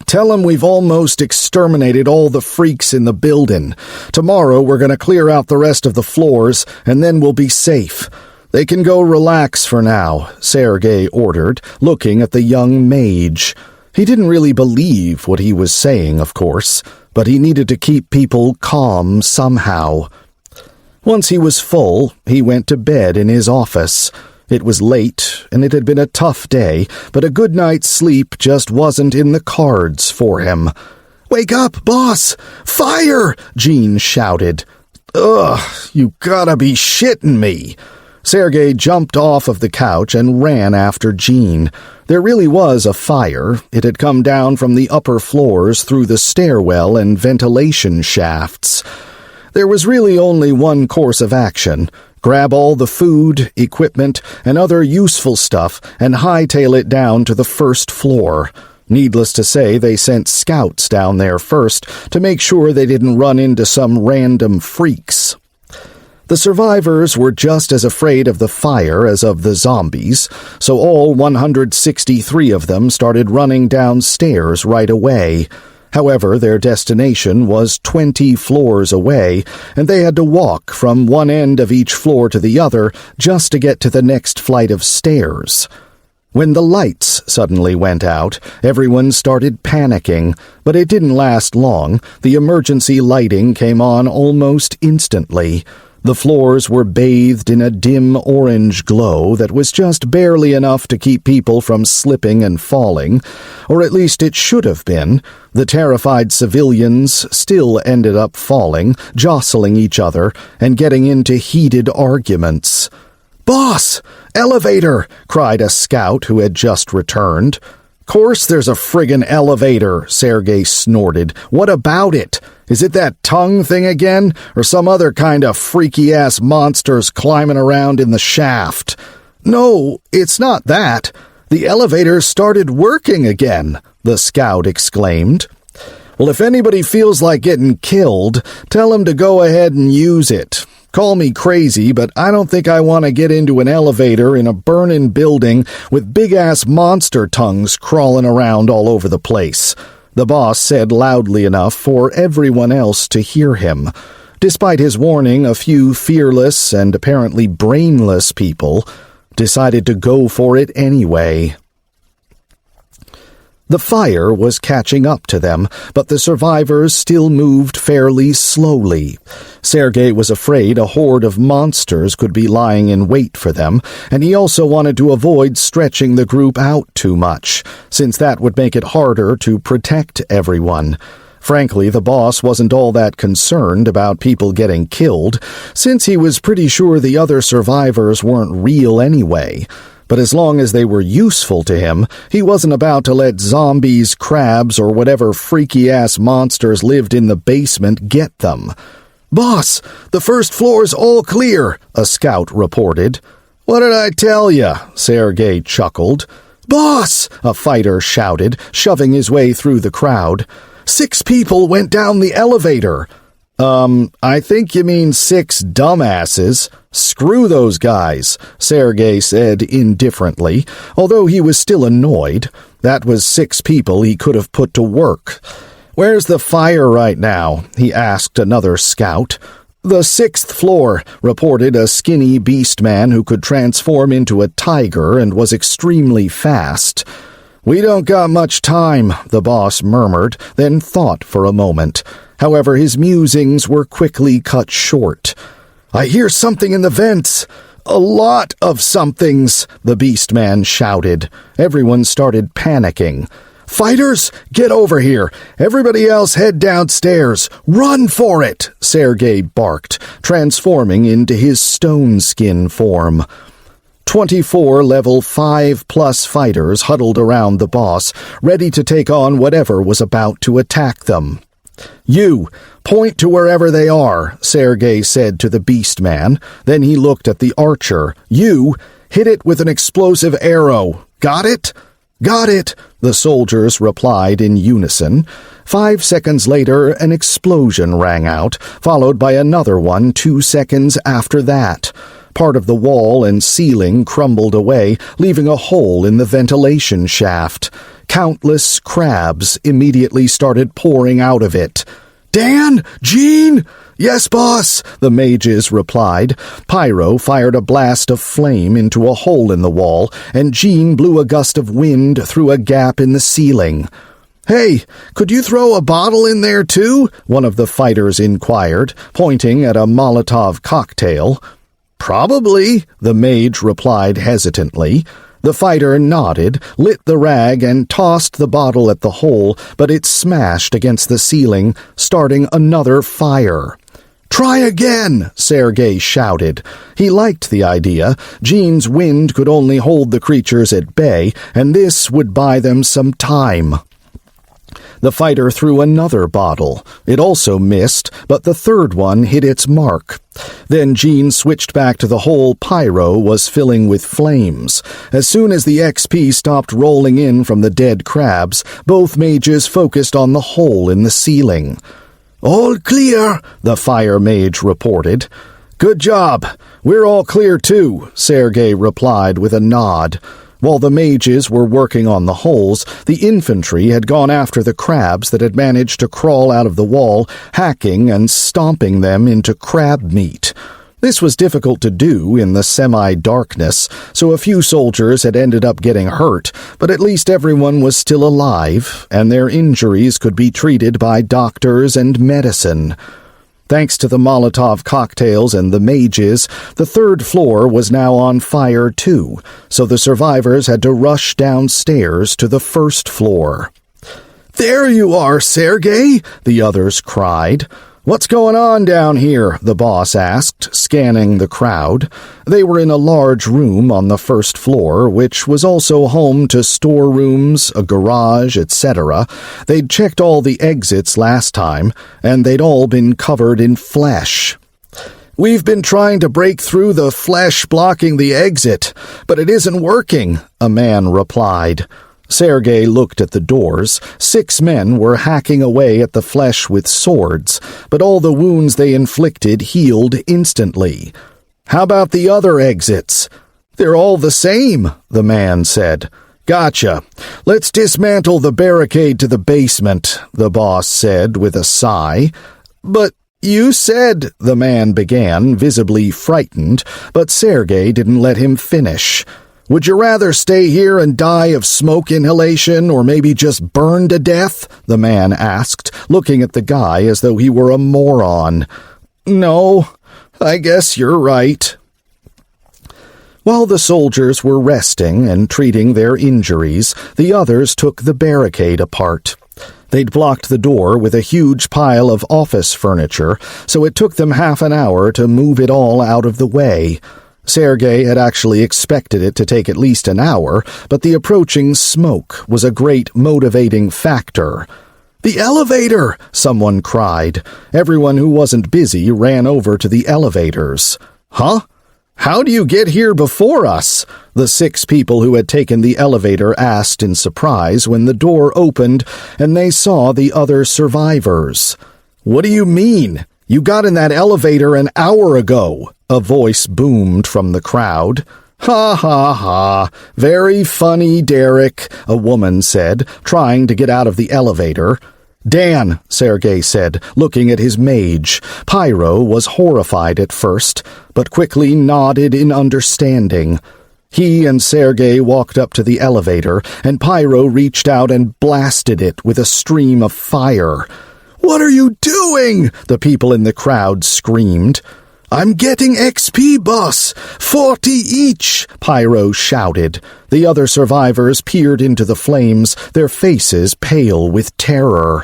"Tell them we've almost exterminated all the freaks in the building. Tomorrow we're gonna clear out the rest of the floors, and then we'll be safe. They can go relax for now," Sergey ordered, looking at the young mage. He didn't really believe what he was saying, of course, but he needed to keep people calm somehow. Once he was full, he went to bed in his office. It was late, and it had been a tough day, but a good night's sleep just wasn't in the cards for him. "Wake up, boss! Fire!" Jean shouted. "Ugh, you gotta be shitting me!" Sergey jumped off of the couch and ran after Jean. There really was a fire. It had come down from the upper floors through the stairwell and ventilation shafts. There was really only one course of action. Grab all the food, equipment, and other useful stuff and hightail it down to the first floor. Needless to say, they sent scouts down there first to make sure they didn't run into some random freaks. The survivors were just as afraid of the fire as of the zombies, so all 163 of them started running downstairs right away. However, their destination was 20 floors away, and they had to walk from one end of each floor to the other just to get to the next flight of stairs. When the lights suddenly went out, everyone started panicking, but it didn't last long. The emergency lighting came on almost instantly. The floors were bathed in a dim orange glow that was just barely enough to keep people from slipping and falling, or at least it should have been. The terrified civilians still ended up falling, jostling each other, and getting into heated arguments. "Boss! Elevator!" cried a scout who had just returned. "Course there's a friggin' elevator," Sergey snorted. "What about it? Is it that tongue thing again, or some other kind of freaky-ass monsters climbing around in the shaft?" "No, it's not that. The elevator started working again," the scout exclaimed. "Well, if anybody feels like getting killed, tell him to go ahead and use it. Call me crazy, but I don't think I want to get into an elevator in a burning building with big-ass monster tongues crawling around all over the place," the boss said loudly enough for everyone else to hear him. Despite his warning, a few fearless and apparently brainless people decided to go for it anyway. The fire was catching up to them, but the survivors still moved fairly slowly. Sergey was afraid a horde of monsters could be lying in wait for them, and he also wanted to avoid stretching the group out too much, since that would make it harder to protect everyone. Frankly, the boss wasn't all that concerned about people getting killed, since he was pretty sure the other survivors weren't real anyway. But as long as they were useful to him, he wasn't about to let zombies, crabs, or whatever freaky-ass monsters lived in the basement get them. "Boss, the first floor's all clear," a scout reported. "What did I tell you?" Sergey chuckled. "Boss!" a fighter shouted, shoving his way through the crowd. "6 people went down the elevator." I think you mean 6 dumbasses. Screw those guys," Sergey said indifferently, although he was still annoyed. That was 6 people he could have put to work. "Where's the fire right now?" he asked another scout. "The 6th floor," reported a skinny beast man who could transform into a tiger and was extremely fast. "We don't got much time," the boss murmured, then thought for a moment. However, his musings were quickly cut short. "I hear something in the vents. A lot of somethings," the beast man shouted. Everyone started panicking. "Fighters, get over here. Everybody else head downstairs. Run for it," Sergey barked, transforming into his stone skin form. 24 level 5+ fighters huddled around the boss, ready to take on whatever was about to attack them. "You, point to wherever they are," Sergey said to the beast man. Then he looked at the archer. "You, hit it with an explosive arrow. Got it?" "Got it," the soldiers replied in unison. 5 seconds later, an explosion rang out, followed by another one 2 seconds after that. Part of the wall and ceiling crumbled away, leaving a hole in the ventilation shaft. Countless crabs immediately started pouring out of it. "Dan? Gene?" "Yes, boss," the mages replied. Pyro fired a blast of flame into a hole in the wall, and Gene blew a gust of wind through a gap in the ceiling. "Hey, could you throw a bottle in there too?" one of the fighters inquired, pointing at a Molotov cocktail. "Probably," the mage replied hesitantly. The fighter nodded, lit the rag, and tossed the bottle at the hole, but it smashed against the ceiling, starting another fire. "Try again," Sergey shouted. He liked the idea. Gene's wind could only hold the creatures at bay, and this would buy them some time. The fighter threw another bottle. It also missed, but the third one hit its mark. Then Gene switched back to the hole Pyro was filling with flames. As soon as the XP stopped rolling in from the dead crabs, both mages focused on the hole in the ceiling. "All clear," the fire mage reported. "Good job. We're all clear too," Sergey replied with a nod. While the mages were working on the holes, the infantry had gone after the crabs that had managed to crawl out of the wall, hacking and stomping them into crab meat. This was difficult to do in the semi-darkness, so a few soldiers had ended up getting hurt, but at least everyone was still alive, and their injuries could be treated by doctors and medicine. Thanks to the Molotov cocktails and the mages, the 3rd floor was now on fire too, so the survivors had to rush downstairs to the 1st floor. "There you are, Sergey!" the others cried. "What's going on down here?" the boss asked, scanning the crowd. They were in a large room on the first floor, which was also home to storerooms, a garage, etc. They'd checked all the exits last time, and they'd all been covered in flesh. "We've been trying to break through the flesh blocking the exit, but it isn't working," a man replied. Sergey looked at the doors. 6 men were hacking away at the flesh with swords, but all the wounds they inflicted healed instantly. "How about the other exits?" "They're all the same," the man said. "Gotcha. Let's dismantle the barricade to the basement," the boss said with a sigh. "But you said," the man began, visibly frightened, but Sergey didn't let him finish. "Would you rather stay here and die of smoke inhalation or maybe just burn to death?" the man asked, looking at the guy as though he were a moron. "No, I guess you're right." While the soldiers were resting and treating their injuries, the others took the barricade apart. They'd blocked the door with a huge pile of office furniture, so it took them half an hour to move it all out of the way. Sergey had actually expected it to take at least an hour, but the approaching smoke was a great motivating factor. "The elevator!" someone cried. Everyone who wasn't busy ran over to the elevators. "Huh? How do you get here before us?" the 6 people who had taken the elevator asked in surprise when the door opened and they saw the other survivors. "What do you mean? You got in that elevator an hour ago," a voice boomed from the crowd. "Ha ha ha, very funny, Derek," a woman said, trying to get out of the elevator. "Dan," Sergey said, looking at his mage. Pyro was horrified at first, but quickly nodded in understanding. He and Sergey walked up to the elevator, and Pyro reached out and blasted it with a stream of fire. "What are you doing?" the people in the crowd screamed. "I'm getting XP, boss! 40 each!" Pyro shouted. The other survivors peered into the flames, their faces pale with terror.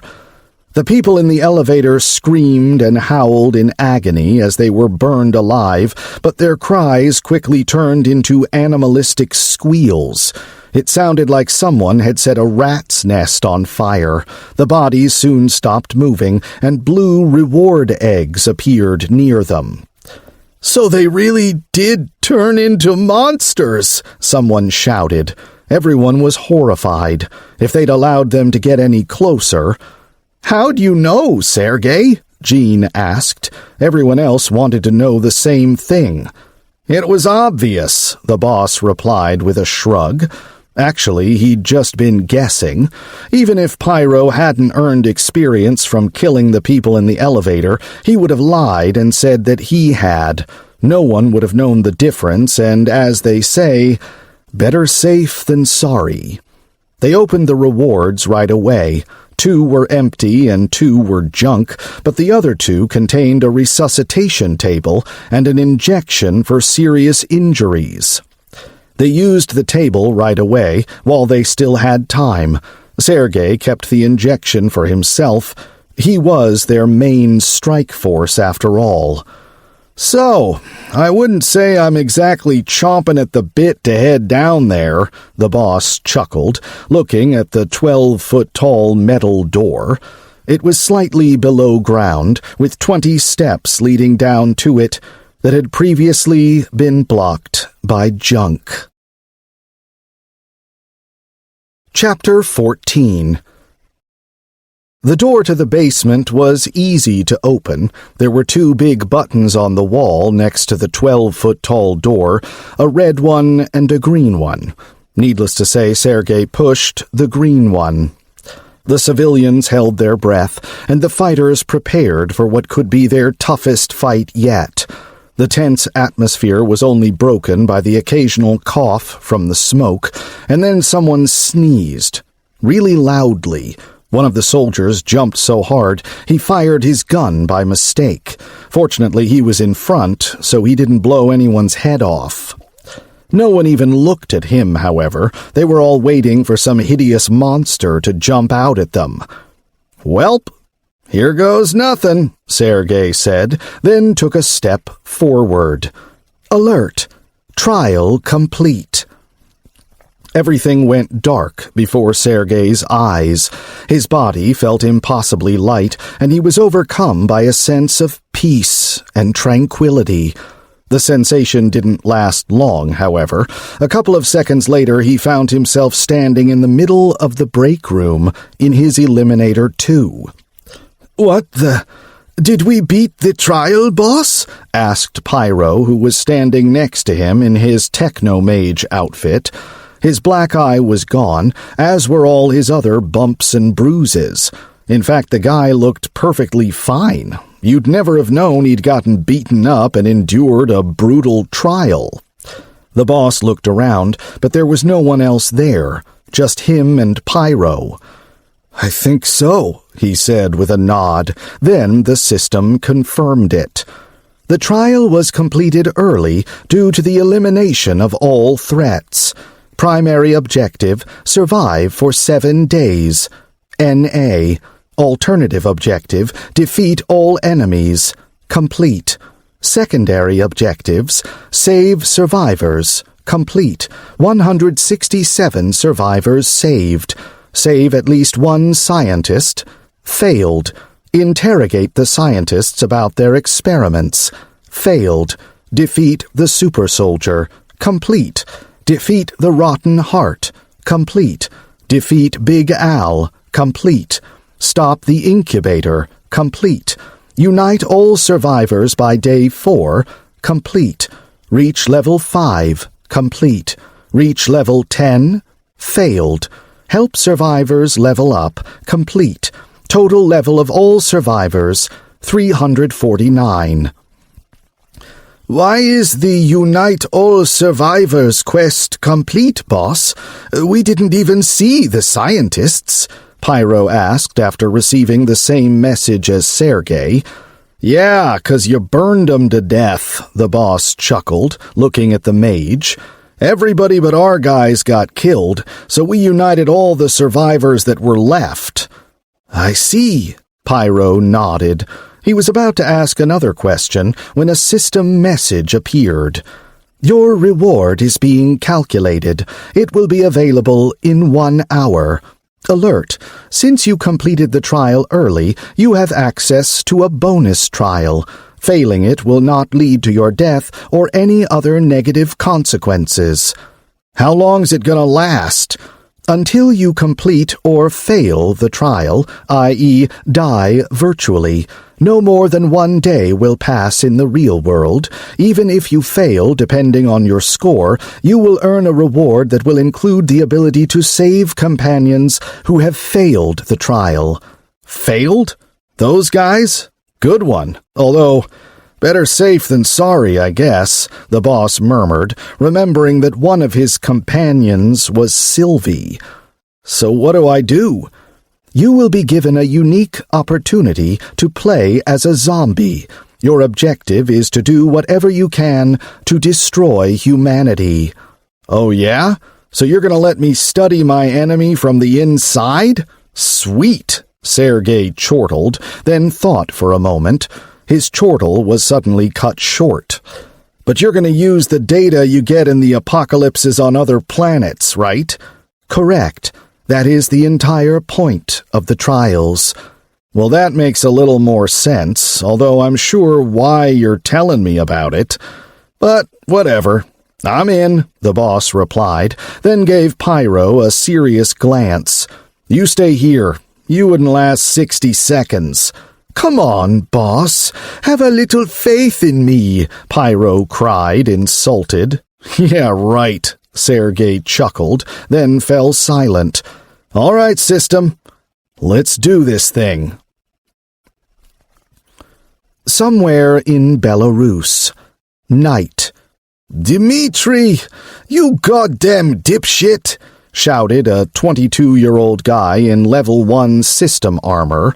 The people in the elevator screamed and howled in agony as they were burned alive, but their cries quickly turned into animalistic squeals. It sounded like someone had set a rat's nest on fire. The bodies soon stopped moving, and blue reward eggs appeared near them. "So they really did turn into monsters!" someone shouted. Everyone was horrified. If they'd allowed them to get any closer... "How do you know, Sergey?" Jean asked. Everyone else wanted to know the same thing. "It was obvious," the boss replied with a shrug. Actually, he'd just been guessing. Even if Pyro hadn't earned experience from killing the people in the elevator, he would have lied and said that he had. No one would have known the difference, and as they say, better safe than sorry. They opened the rewards right away. 2 were empty and 2 were junk, but the other 2 contained a resuscitation table and an injection for serious injuries. They used the table right away, while they still had time. Sergey kept the injection for himself. He was their main strike force, after all. "So, I wouldn't say I'm exactly chomping at the bit to head down there," the boss chuckled, looking at the 12-foot-tall metal door. It was slightly below ground, with 20 steps leading down to it that had previously been blocked by junk. Chapter 14. The door to the basement was easy to open. There were 2 big buttons on the wall next to the 12-foot-tall door, a red one and a green one. Needless to say, Sergey pushed the green one. The civilians held their breath, and the fighters prepared for what could be their toughest fight yet. The tense atmosphere was only broken by the occasional cough from the smoke, and then someone sneezed, really loudly. One of the soldiers jumped so hard he fired his gun by mistake. Fortunately, he was in front, so he didn't blow anyone's head off. No one even looked at him, however. They were all waiting for some hideous monster to jump out at them. "Welp, "Here goes nothing," Sergey said, then took a step forward. "Alert! Trial complete." Everything went dark before Sergey's eyes. His body felt impossibly light, and he was overcome by a sense of peace and tranquility. The sensation didn't last long, however. A couple of seconds later, he found himself standing in the middle of the break room in his Eliminator 2. "What the... Did we beat the trial, boss?" asked Pyro, who was standing next to him in his Technomage outfit. His black eye was gone, as were all his other bumps and bruises. In fact, the guy looked perfectly fine. You'd never have known he'd gotten beaten up and endured a brutal trial. The boss looked around, but there was no one else there, just him and Pyro. "I think so," he said with a nod. Then the system confirmed it. The trial was completed early due to the elimination of all threats. Primary objective, survive for 7 days. NA. Alternative objective, defeat all enemies. Complete. Secondary objectives, save survivors. Complete. 167 survivors saved. Save at least one scientist. Failed. Interrogate the scientists about their experiments. Failed. Defeat the super soldier. Complete. Defeat the Rotten Heart. Complete. Defeat Big Al. Complete. Stop the Incubator. Complete. Unite all survivors by day 4. Complete. Reach level 5. Complete. Reach level 10. Failed. Help survivors level up. Complete. Total level of all survivors, 349. "Why is the Unite All Survivors quest complete, boss? We didn't even see the scientists," Pyro asked after receiving the same message as Sergey. "Yeah, 'cause you burned 'em to death," the boss chuckled, looking at the mage. "Everybody but our guys got killed, so we united all the survivors that were left." "I see," Pyro nodded. He was about to ask another question when a system message appeared. "Your reward is being calculated. It will be available in 1 hour. Alert! Since you completed the trial early, you have access to a bonus trial. Failing it will not lead to your death or any other negative consequences." "How long's it gonna last?" "Until you complete or fail the trial, i.e. die virtually. No more than 1 day will pass in the real world. Even if you fail, depending on your score, you will earn a reward that will include the ability to save companions who have failed the trial." "Failed? Those guys? Good one. Although, better safe than sorry, I guess," the boss murmured, remembering that one of his companions was Sylvie. "So what do I do?" "You will be given a unique opportunity to play as a zombie. Your objective is to do whatever you can to destroy humanity." "Oh yeah? So you're gonna let me study my enemy from the inside? Sweet," Sergey chortled, then thought for a moment. His chortle was suddenly cut short. "But you're gonna use the data you get in the apocalypses on other planets, right?" "Correct. That is the entire point of the trials." "Well, that makes a little more sense, although I'm sure why you're telling me about it. But whatever. I'm in," the boss replied, then gave Pyro a serious glance. "You stay here. You wouldn't last 60 seconds. "Come on, boss. Have a little faith in me," Pyro cried, insulted. "Yeah, right," Sergey chuckled, then fell silent. "All right, system. Let's do this thing." Somewhere in Belarus. Night. "Dmitry, you goddamn dipshit!" shouted a 22-year-old guy in level 1 system armor.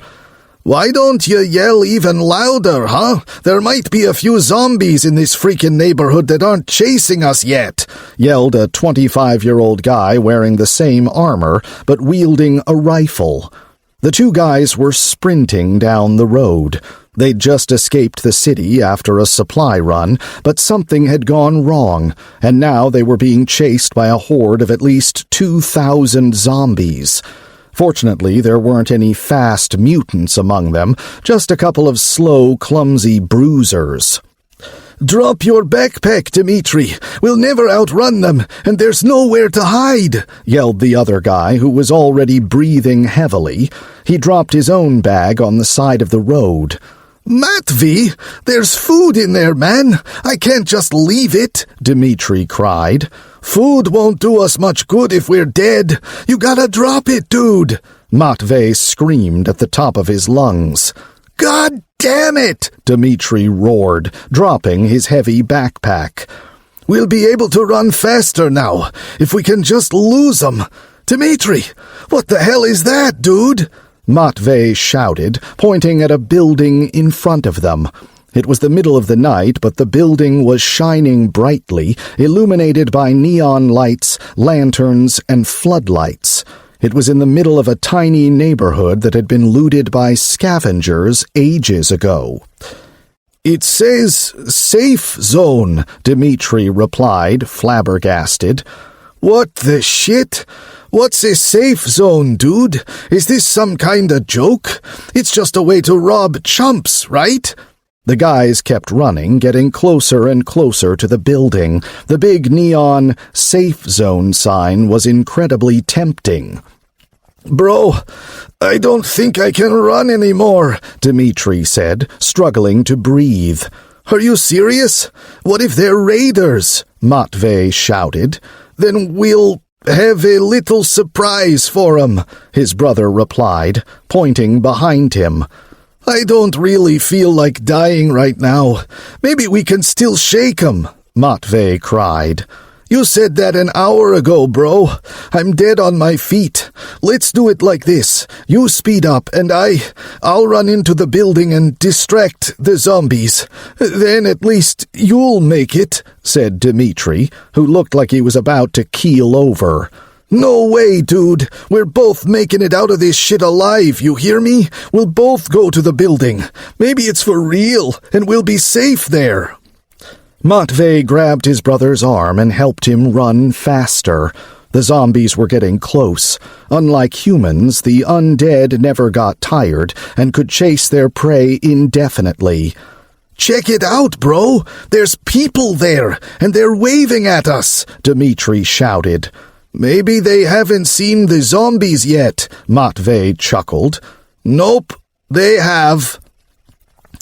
"Why don't you yell even louder, huh? There might be a few zombies in this freaking neighborhood that aren't chasing us yet," yelled a 25-year-old guy wearing the same armor, but wielding a rifle. The two guys were sprinting down the road. They'd just escaped the city after a supply run, but something had gone wrong, and now they were being chased by a horde of at least 2,000 zombies. Fortunately, there weren't any fast mutants among them, just a couple of slow, clumsy bruisers. "Drop your backpack, Dmitry. We'll never outrun them, and there's nowhere to hide," yelled the other guy, who was already breathing heavily. He dropped his own bag on the side of the road. "Matvey, there's food in there, man. I can't just leave it," Dmitry cried. "Food won't do us much good if we're dead. You gotta drop it, dude," Matvey screamed at the top of his lungs. "God damn it!" Dmitry roared, dropping his heavy backpack. "We'll be able to run faster now, if we can just lose them. Dmitry, what the hell is that, dude?" Matvey shouted, pointing at a building in front of them. It was the middle of the night, but the building was shining brightly, illuminated by neon lights, lanterns, and floodlights. It was in the middle of a tiny neighborhood that had been looted by scavengers ages ago. "It says safe zone," Dmitry replied, flabbergasted. "What the shit? What's a safe zone, dude? Is this some kind of joke? It's just a way to rob chumps, right?" The guys kept running, getting closer and closer to the building. The big neon safe zone sign was incredibly tempting. "Bro, I don't think I can run anymore," Dmitry said, struggling to breathe. "Are you serious? What if they're raiders?" Matvey shouted. "Then we'll have a little surprise for 'em," his brother replied, pointing behind him. "I don't really feel like dying right now. Maybe we can still shake 'em," Matvey cried. "You said that an hour ago, bro. I'm dead on my feet. Let's do it like this. You speed up, and I'll run into the building and distract the zombies. Then at least you'll make it," said Dmitry, who looked like he was about to keel over. "No way, dude. We're both making it out of this shit alive, you hear me? We'll both go to the building. Maybe it's for real, and we'll be safe there." Matvey grabbed his brother's arm and helped him run faster. The zombies were getting close. Unlike humans, the undead never got tired and could chase their prey indefinitely. "Check it out, bro. There's people there, and they're waving at us," Dmitry shouted. "Maybe they haven't seen the zombies yet," Matvey chuckled. "Nope, they have."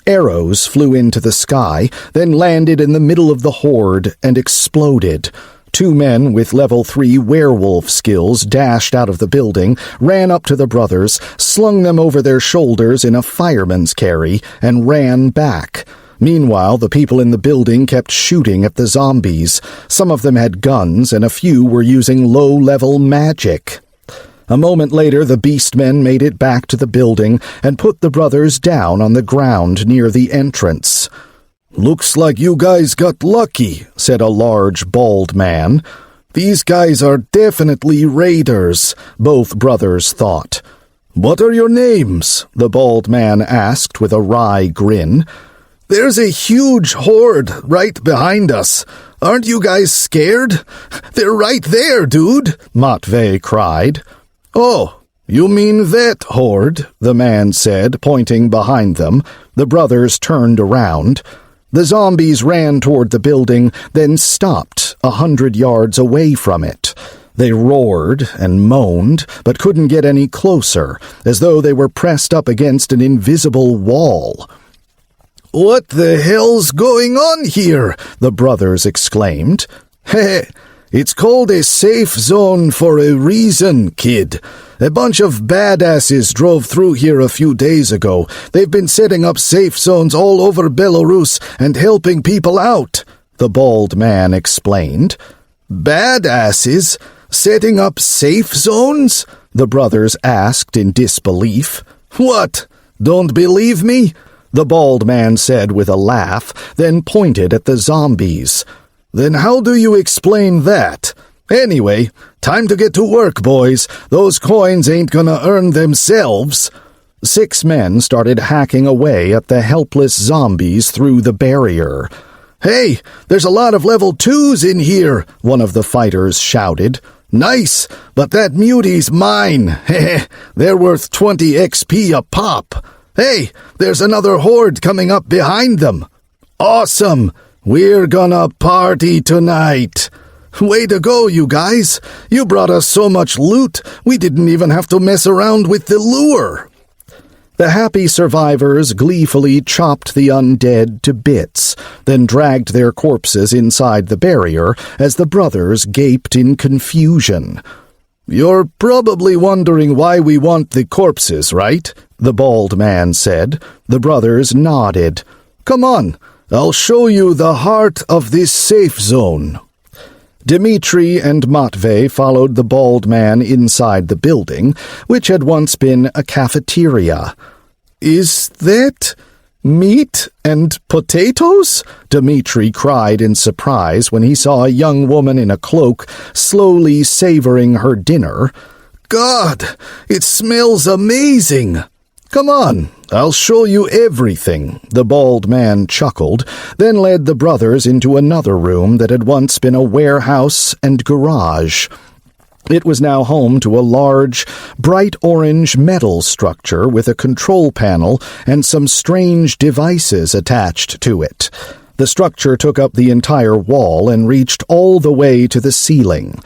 Arrows flew into the sky, then landed in the middle of the horde and exploded. Two men with level 3 werewolf skills dashed out of the building, ran up to the brothers, slung them over their shoulders in a fireman's carry, and ran back. Meanwhile, the people in the building kept shooting at the zombies. Some of them had guns, and a few were using low-level magic. A moment later, the beastmen made it back to the building and put the brothers down on the ground near the entrance. "Looks like you guys got lucky," said a large, bald man. "These guys are definitely raiders," both brothers thought. "What are your names?" the bald man asked with a wry grin. "There's a huge horde right behind us. Aren't you guys scared? They're right there, dude," Matvey cried. "Oh, you mean that horde," the man said, pointing behind them. The brothers turned around. The zombies ran toward the building, then stopped 100 yards away from it. They roared and moaned, but couldn't get any closer, as though they were pressed up against an invisible wall. "What the hell's going on here?" the brothers exclaimed. "Heh, it's called a safe zone for a reason, kid. A bunch of badasses drove through here a few days ago. They've been setting up safe zones all over Belarus and helping people out," the bald man explained. "Badasses? Setting up safe zones?" the brothers asked in disbelief. "What? Don't believe me?" the bald man said with a laugh, then pointed at the zombies. "Then how do you explain that?" Anyway, time to get to work, boys. Those coins ain't gonna earn themselves." 6 men started hacking away at the helpless zombies through the barrier. "Hey, there's a lot of level 2s in here," one of the fighters shouted. "Nice, but that mutie's mine. Heh, they're worth 20 XP a pop. Hey, there's another horde coming up behind them. Awesome, we're gonna party tonight. Way to go, you guys. You brought us so much loot, we didn't even have to mess around with the lure." The happy survivors gleefully chopped the undead to bits, then dragged their corpses inside the barrier as the brothers gaped in confusion. "You're probably wondering why we want the corpses, right?" the bald man said. The brothers nodded. "Come on, I'll show you the heart of this safe zone." Dmitry and Matvey followed the bald man inside the building, which had once been a cafeteria. "Is that meat and potatoes?" Dmitry cried in surprise when he saw a young woman in a cloak slowly savoring her dinner. "God, it smells amazing!" "Come on, I'll show you everything," the bald man chuckled, then led the brothers into another room that had once been a warehouse and garage. It was now home to a large, bright orange metal structure with a control panel and some strange devices attached to it. The structure took up the entire wall and reached all the way to the ceiling.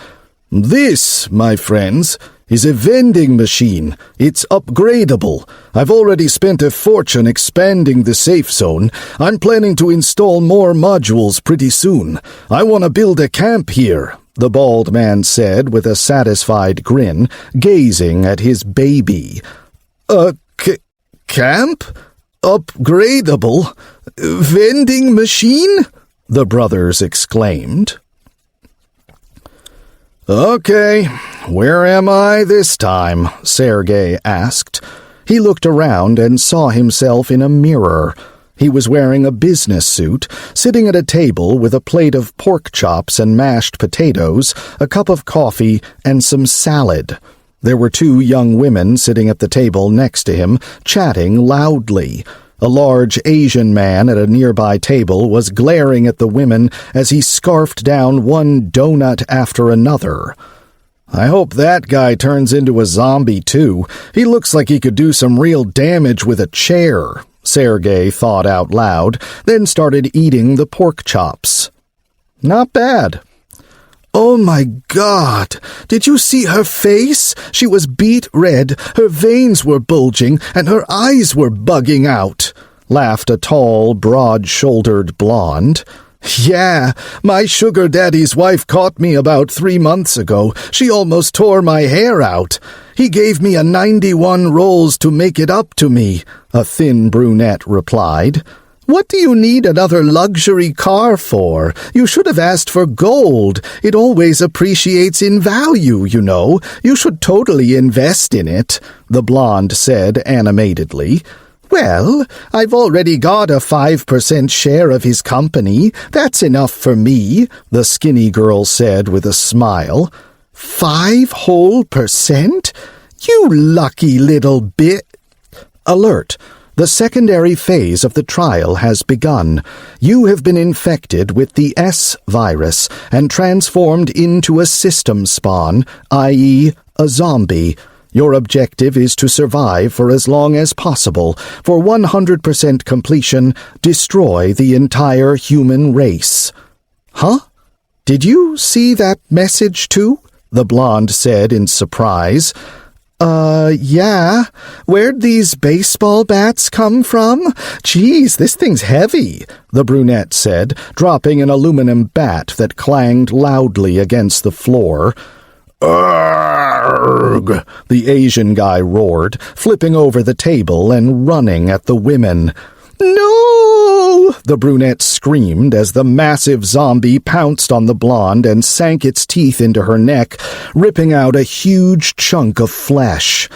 "This, my friends, is a vending machine. It's upgradable. I've already spent a fortune expanding the safe zone. I'm planning to install more modules pretty soon. I want to build a camp here," the bald man said with a satisfied grin, gazing at his baby. "A camp? Upgradable? Vending machine?" the brothers exclaimed. "Okay, where am I this time?" Sergey asked. He looked around and saw himself in a mirror. He was wearing a business suit, sitting at a table with a plate of pork chops and mashed potatoes, a cup of coffee, and some salad. There were 2 young women sitting at the table next to him, chatting loudly. A large Asian man at a nearby table was glaring at the women as he scarfed down one donut after another. "I hope that guy turns into a zombie, too. He looks like he could do some real damage with a chair," Sergey thought out loud, then started eating the pork chops. "Not bad." "Oh my God! Did you see her face? She was beet red, her veins were bulging, and her eyes were bugging out," laughed a tall, broad-shouldered blonde. "Yeah, my sugar daddy's wife caught me about 3 months ago. She almost tore my hair out. He gave me a 91 rolls to make it up to me," a thin brunette replied. "What do you need another luxury car for? You should have asked for gold. It always appreciates in value, you know. You should totally invest in it," the blonde said animatedly. "Well, I've already got a 5% share of his company. That's enough for me," the skinny girl said with a smile. 5 whole %? You lucky little bit. Alert! The secondary phase of the trial has begun. You have been infected with the S virus and transformed into a system spawn, i.e., a zombie. Your objective is to survive for as long as possible. For 100% completion, destroy the entire human race. "Huh? Did you see that message too?" the blonde said in surprise. Yeah. Where'd these baseball bats come from? Geez, this thing's heavy," the brunette said, dropping an aluminum bat that clanged loudly against the floor. "Arrgh!" the Asian guy roared, flipping over the table and running at the women. "No!" the brunette screamed as the massive zombie pounced on the blonde and sank its teeth into her neck, ripping out a huge chunk of flesh.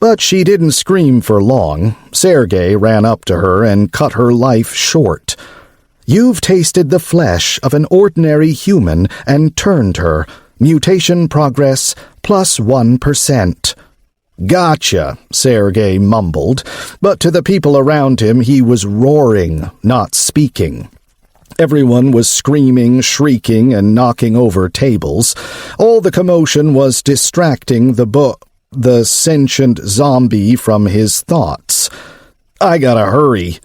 But she didn't scream for long. Sergey ran up to her and cut her life short. "You've tasted the flesh of an ordinary human and turned her. Mutation progress plus 1%. Gotcha, Sergey mumbled, but to the people around him he was roaring, not speaking. Everyone was screaming, shrieking, and knocking over tables. All the commotion was distracting the sentient zombie from his thoughts. I gotta hurry.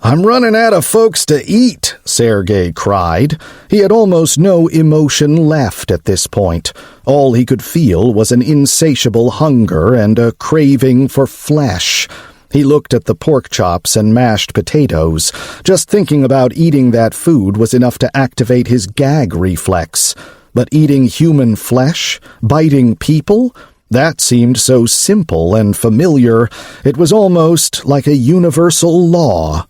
I'm running out of folks to eat, Sergey cried. He had almost no emotion left at this point. All he could feel was an insatiable hunger and a craving for flesh. He looked at the pork chops and mashed potatoes. Just thinking about eating that food was enough to activate his gag reflex. But eating human flesh? Biting people? That seemed so simple and familiar. It was almost like a universal law.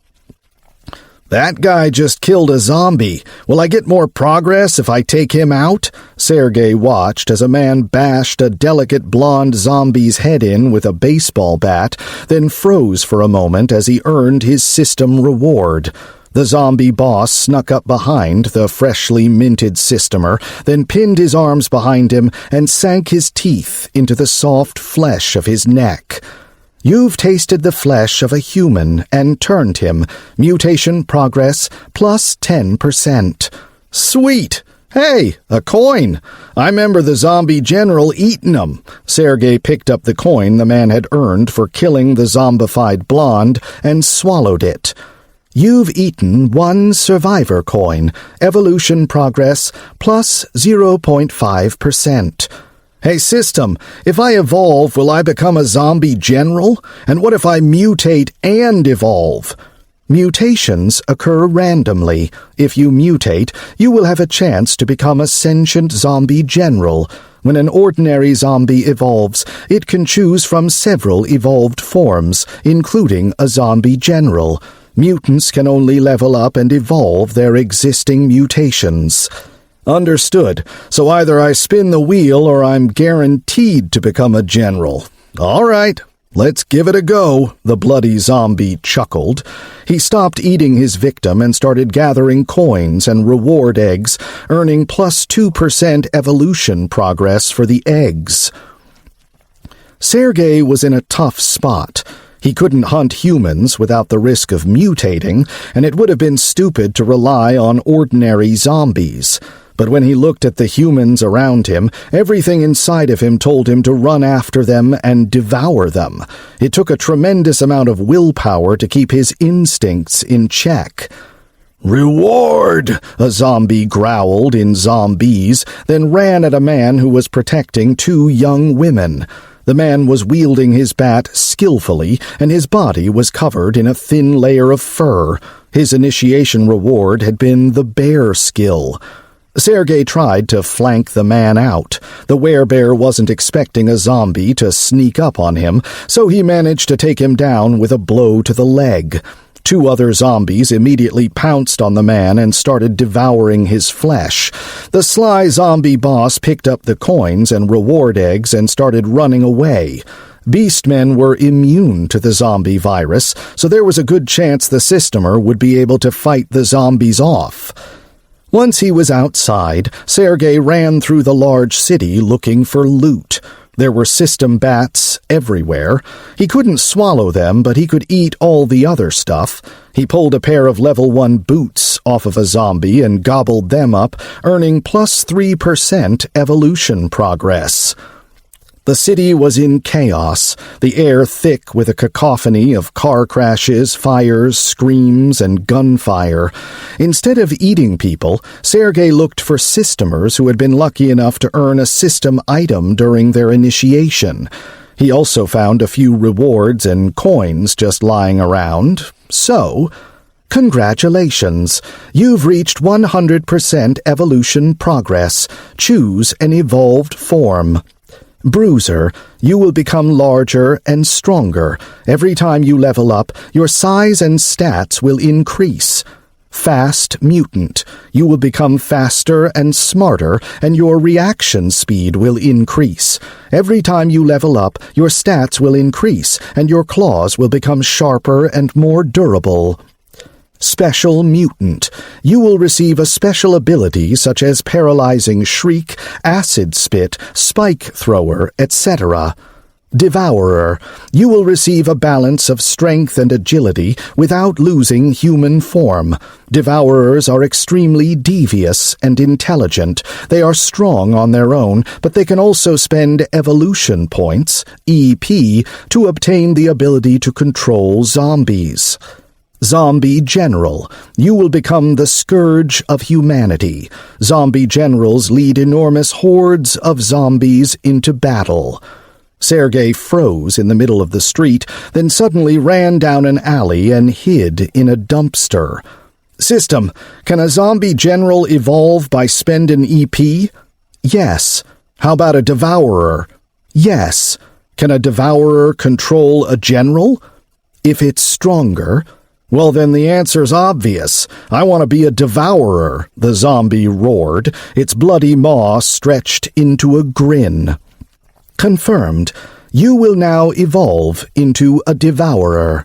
That guy just killed a zombie. Will I get more progress if I take him out? Sergey watched as a man bashed a delicate blonde zombie's head in with a baseball bat, then froze for a moment as he earned his system reward. The zombie boss snuck up behind the freshly minted systemer, then pinned his arms behind him and sank his teeth into the soft flesh of his neck. You've tasted the flesh of a human and turned him. Mutation progress plus 10%. Sweet! Hey, a coin! I remember the zombie general eating 'em. Sergey picked up the coin the man had earned for killing the zombified blonde and swallowed it. You've eaten one survivor coin. Evolution progress plus 0.5%. Hey, system, if I evolve, will I become a zombie general? And what if I mutate and evolve? Mutations occur randomly. If you mutate, you will have a chance to become a sentient zombie general. When an ordinary zombie evolves, it can choose from several evolved forms, including a zombie general. Mutants can only level up and evolve their existing mutations. Understood. So either I spin the wheel or I'm guaranteed to become a general. All right, let's give it a go, the bloody zombie chuckled. He stopped eating his victim and started gathering coins and reward eggs, earning plus 2% evolution progress for the eggs. Sergey was in a tough spot. He couldn't hunt humans without the risk of mutating, and it would have been stupid to rely on ordinary zombies. But when he looked at the humans around him, everything inside of him told him to run after them and devour them. It took a tremendous amount of willpower to keep his instincts in check. "Reward!" a zombie growled in zombies, then ran at a man who was protecting two young women. The man was wielding his bat skillfully, and his body was covered in a thin layer of fur. His initiation reward had been the bear skill. Sergey tried to flank the man out. The werebear wasn't expecting a zombie to sneak up on him, so he managed to take him down with a blow to the leg. Two other zombies immediately pounced on the man and started devouring his flesh. The sly zombie boss picked up the coins and reward eggs and started running away. Beastmen were immune to the zombie virus, so there was a good chance the systemer would be able to fight the zombies off. Once he was outside, Sergey ran through the large city looking for loot. There were system bats everywhere. He couldn't swallow them, but he could eat all the other stuff. He pulled a pair of level 1 boots off of a zombie and gobbled them up, earning plus 3% evolution progress. The city was in chaos, the air thick with a cacophony of car crashes, fires, screams, and gunfire. Instead of eating people, Sergey looked for systemers who had been lucky enough to earn a system item during their initiation. He also found a few rewards and coins just lying around. So, congratulations! You've reached 100% evolution progress. Choose an evolved form. Bruiser, you will become larger and stronger. Every time you level up, your size and stats will increase. Fast Mutant, you will become faster and smarter, and your reaction speed will increase. Every time you level up, your stats will increase, and your claws will become sharper and more durable. Special Mutant. You will receive a special ability such as Paralyzing Shriek, Acid Spit, Spike Thrower, etc. Devourer. You will receive a balance of strength and agility without losing human form. Devourers are extremely devious and intelligent. They are strong on their own, but they can also spend evolution points, EP, to obtain the ability to control zombies. Zombie General. You will become the scourge of humanity. Zombie generals lead enormous hordes of zombies into battle. Sergey froze in the middle of the street, then suddenly ran down an alley and hid in a dumpster. System, can a zombie general evolve by spend an EP? Yes. How about a devourer? Yes. Can a devourer control a general? If it's stronger. Well, then the answer's obvious. I want to be a devourer, the zombie roared, its bloody maw stretched into a grin. Confirmed. You will now evolve into a devourer.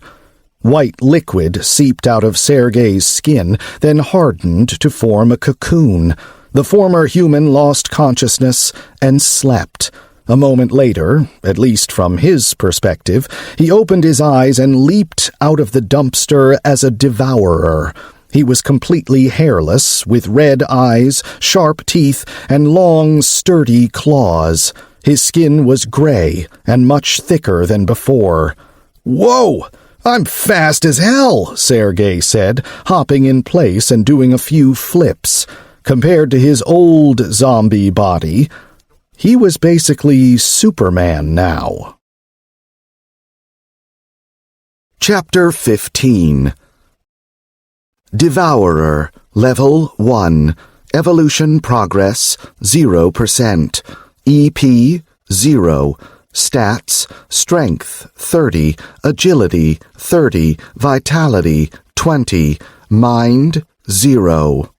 White liquid seeped out of Sergey's skin, then hardened to form a cocoon. The former human lost consciousness and slept. A moment later, at least from his perspective, he opened his eyes and leaped out of the dumpster as a devourer. He was completely hairless, with red eyes, sharp teeth, and long, sturdy claws. His skin was gray and much thicker than before. "Whoa! I'm fast as hell," Sergey said, hopping in place and doing a few flips. Compared to his old zombie body, he was basically Superman now. Chapter 15. Devourer, Level 1. Evolution Progress, 0%. EP, 0. Stats, Strength, 30. Agility, 30. Vitality, 20. Mind, 0.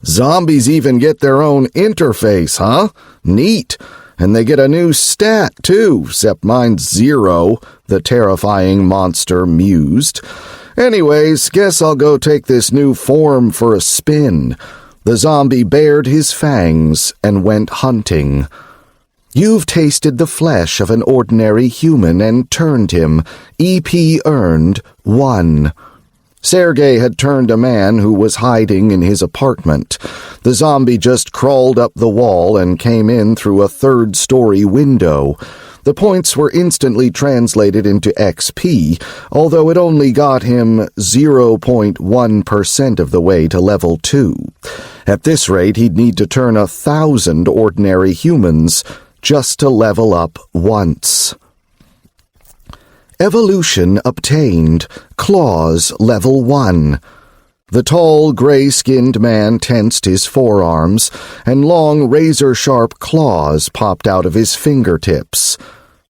Zombies even get their own interface, huh? Neat. And they get a new stat, too, except mine's 0, the terrifying monster mused. Anyways, guess I'll go take this new form for a spin. The zombie bared his fangs and went hunting. You've tasted the flesh of an ordinary human and turned him. EP earned 1. Sergey had turned a man who was hiding in his apartment. The zombie just crawled up the wall and came in through a third-story window. The points were instantly translated into XP, although it only got him 0.1% of the way to level 2. At this rate, he'd need to turn 1,000 ordinary humans just to level up once. Evolution obtained. Claws level 1. The tall, gray-skinned man tensed his forearms, and long, razor-sharp claws popped out of his fingertips.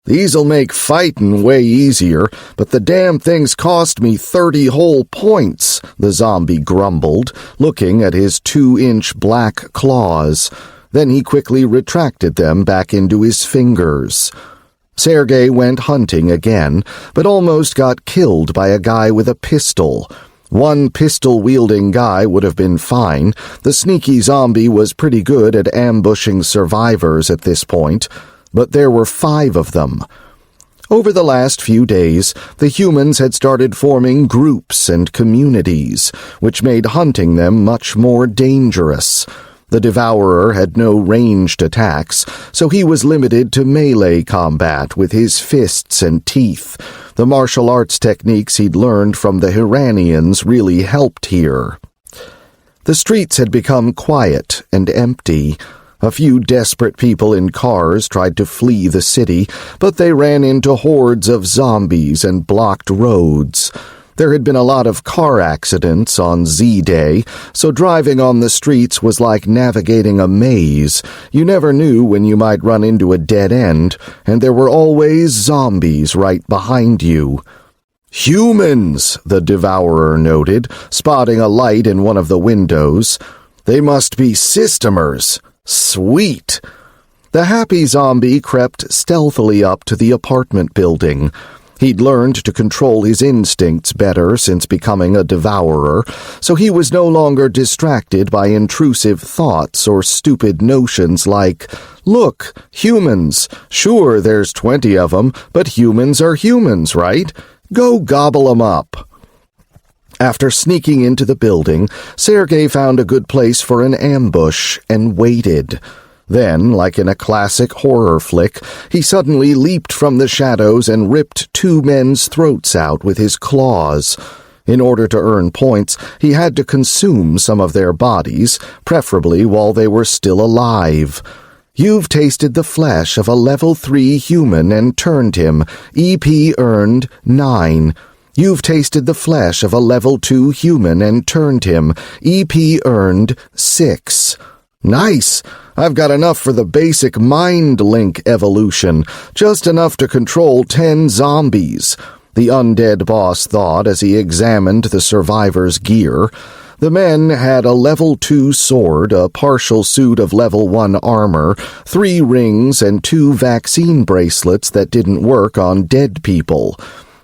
"These'll make fightin' way easier, but the damn things cost me 30 whole points," the zombie grumbled, looking at his 2-inch black claws. Then he quickly retracted them back into his fingers. Sergey went hunting again, but almost got killed by a guy with a pistol. One pistol-wielding guy would have been fine. The sneaky zombie was pretty good at ambushing survivors at this point, but there were 5 of them. Over the last few days, the humans had started forming groups and communities, which made hunting them much more dangerous. The Devourer had no ranged attacks, so he was limited to melee combat with his fists and teeth. The martial arts techniques he'd learned from the Hiranians really helped here. The streets had become quiet and empty. A few desperate people in cars tried to flee the city, but they ran into hordes of zombies and blocked roads. There had been a lot of car accidents on Z-Day, so driving on the streets was like navigating a maze. You never knew when you might run into a dead end, and there were always zombies right behind you. "Humans," the Devourer noted, spotting a light in one of the windows. "They must be systemers. Sweet." The happy zombie crept stealthily up to the apartment building. He'd learned to control his instincts better since becoming a devourer, so he was no longer distracted by intrusive thoughts or stupid notions like, "Look, humans. Sure, there's 20 of them, but humans are humans, right? Go gobble 'em up." After sneaking into the building, Sergey found a good place for an ambush and waited. Then, like in a classic horror flick, he suddenly leaped from the shadows and ripped two men's throats out with his claws. In order to earn points, he had to consume some of their bodies, preferably while they were still alive. You've tasted the flesh of a level 3 human and turned him. EP earned 9. You've tasted the flesh of a level 2 human and turned him. EP earned 6. Nice! I've got enough for the basic mind link evolution, just enough to control 10 zombies, the undead boss thought as he examined the survivors' gear. The men had a level 2 sword, a partial suit of level 1 armor, 3 rings, and 2 vaccine bracelets that didn't work on dead people.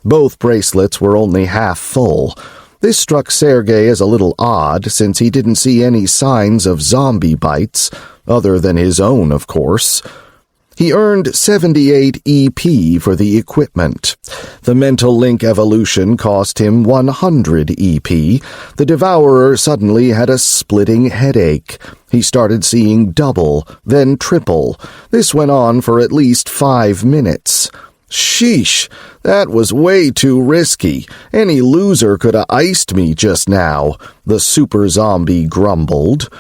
Both bracelets were only half full. This struck Sergey as a little odd, since he didn't see any signs of zombie bites, other than his own, of course. He earned 78 EP for the equipment. The mental link evolution cost him 100 EP. The Devourer suddenly had a splitting headache. He started seeing double, then triple. This went on for at least 5 minutes. Sheesh, that was way too risky. Any loser could have iced me just now, the super zombie grumbled.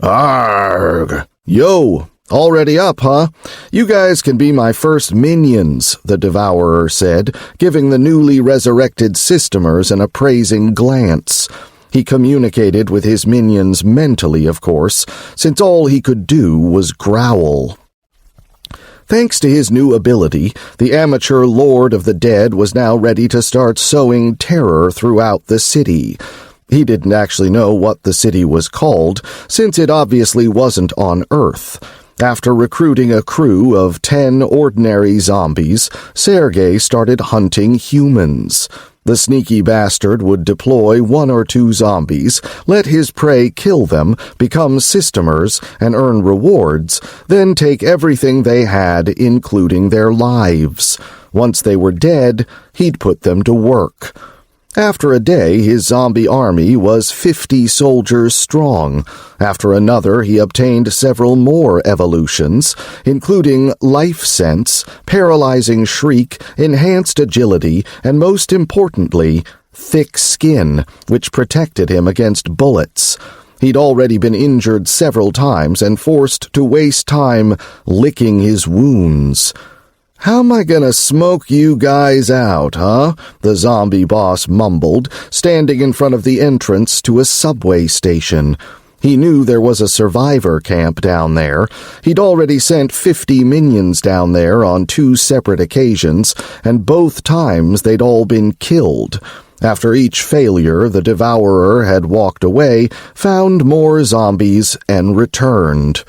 Arrgh! Yo, already up, huh? You guys can be my first minions, the Devourer said, giving the newly resurrected systemers an appraising glance. He communicated with his minions mentally, of course, since all he could do was growl. Thanks to his new ability, the amateur Lord of the Dead was now ready to start sowing terror throughout the city. He didn't actually know what the city was called, since it obviously wasn't on Earth. After recruiting a crew of 10 ordinary zombies, Sergey started hunting humans. The sneaky bastard would deploy 1 or 2 zombies, let his prey kill them, become systemers, and earn rewards, then take everything they had, including their lives. Once they were dead, he'd put them to work. After a day, his zombie army was 50 soldiers strong. After another, he obtained several more evolutions, including Life Sense, Paralyzing Shriek, Enhanced Agility, and most importantly, Thick Skin, which protected him against bullets. He'd already been injured several times and forced to waste time licking his wounds. "How am I gonna smoke you guys out, huh?" the zombie boss mumbled, standing in front of the entrance to a subway station. He knew there was a survivor camp down there. He'd already sent 50 minions down there on 2 separate occasions, and both times they'd all been killed. After each failure, the Devourer had walked away, found more zombies, and returned.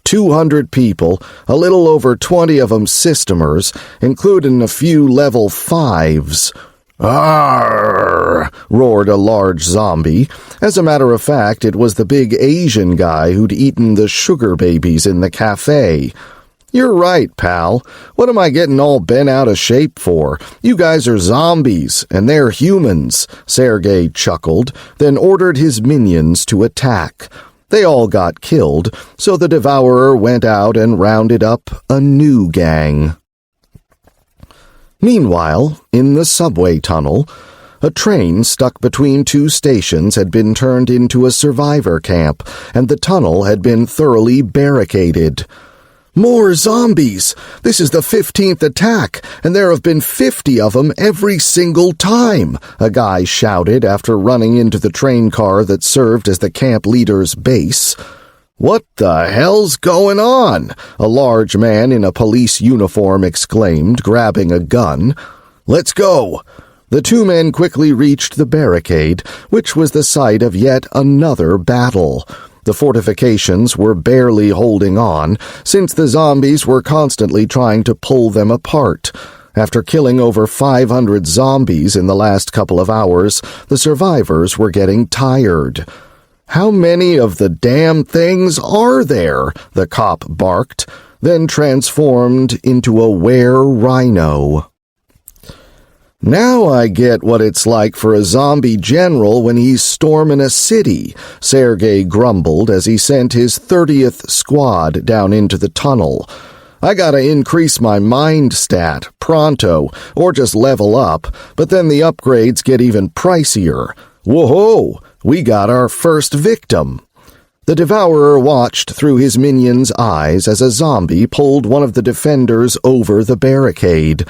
200 people, a little over 20 of them systemers, including a few level 5s. "Arrgh!" roared a large zombie. As a matter of fact, it was the big Asian guy who'd eaten the sugar babies in the cafe. "You're right, pal. What am I getting all bent out of shape for? You guys are zombies, and they're humans," Sergey chuckled, then ordered his minions to attack. They all got killed, so the Devourer went out and rounded up a new gang. Meanwhile, in the subway tunnel, a train stuck between 2 stations had been turned into a survivor camp, and the tunnel had been thoroughly barricaded. "More zombies! This is the 15th attack, and there have been 50 of them every single time," a guy shouted after running into the train car that served as the camp leader's base. "What the hell's going on?" a large man in a police uniform exclaimed, grabbing a gun. "Let's go!" The 2 men quickly reached the barricade, which was the site of yet another battle. The fortifications were barely holding on, since the zombies were constantly trying to pull them apart. After killing over 500 zombies in the last couple of hours, the survivors were getting tired. "How many of the damn things are there?" the cop barked, then transformed into a were-rhino. "Now I get what it's like for a zombie general when he's storming a city," Sergey grumbled as he sent his 30th squad down into the tunnel. "I gotta increase my mind stat, pronto, or just level up, but then the upgrades get even pricier. Whoa, we got our first victim." The Devourer watched through his minion's eyes as a zombie pulled one of the defenders over the barricade.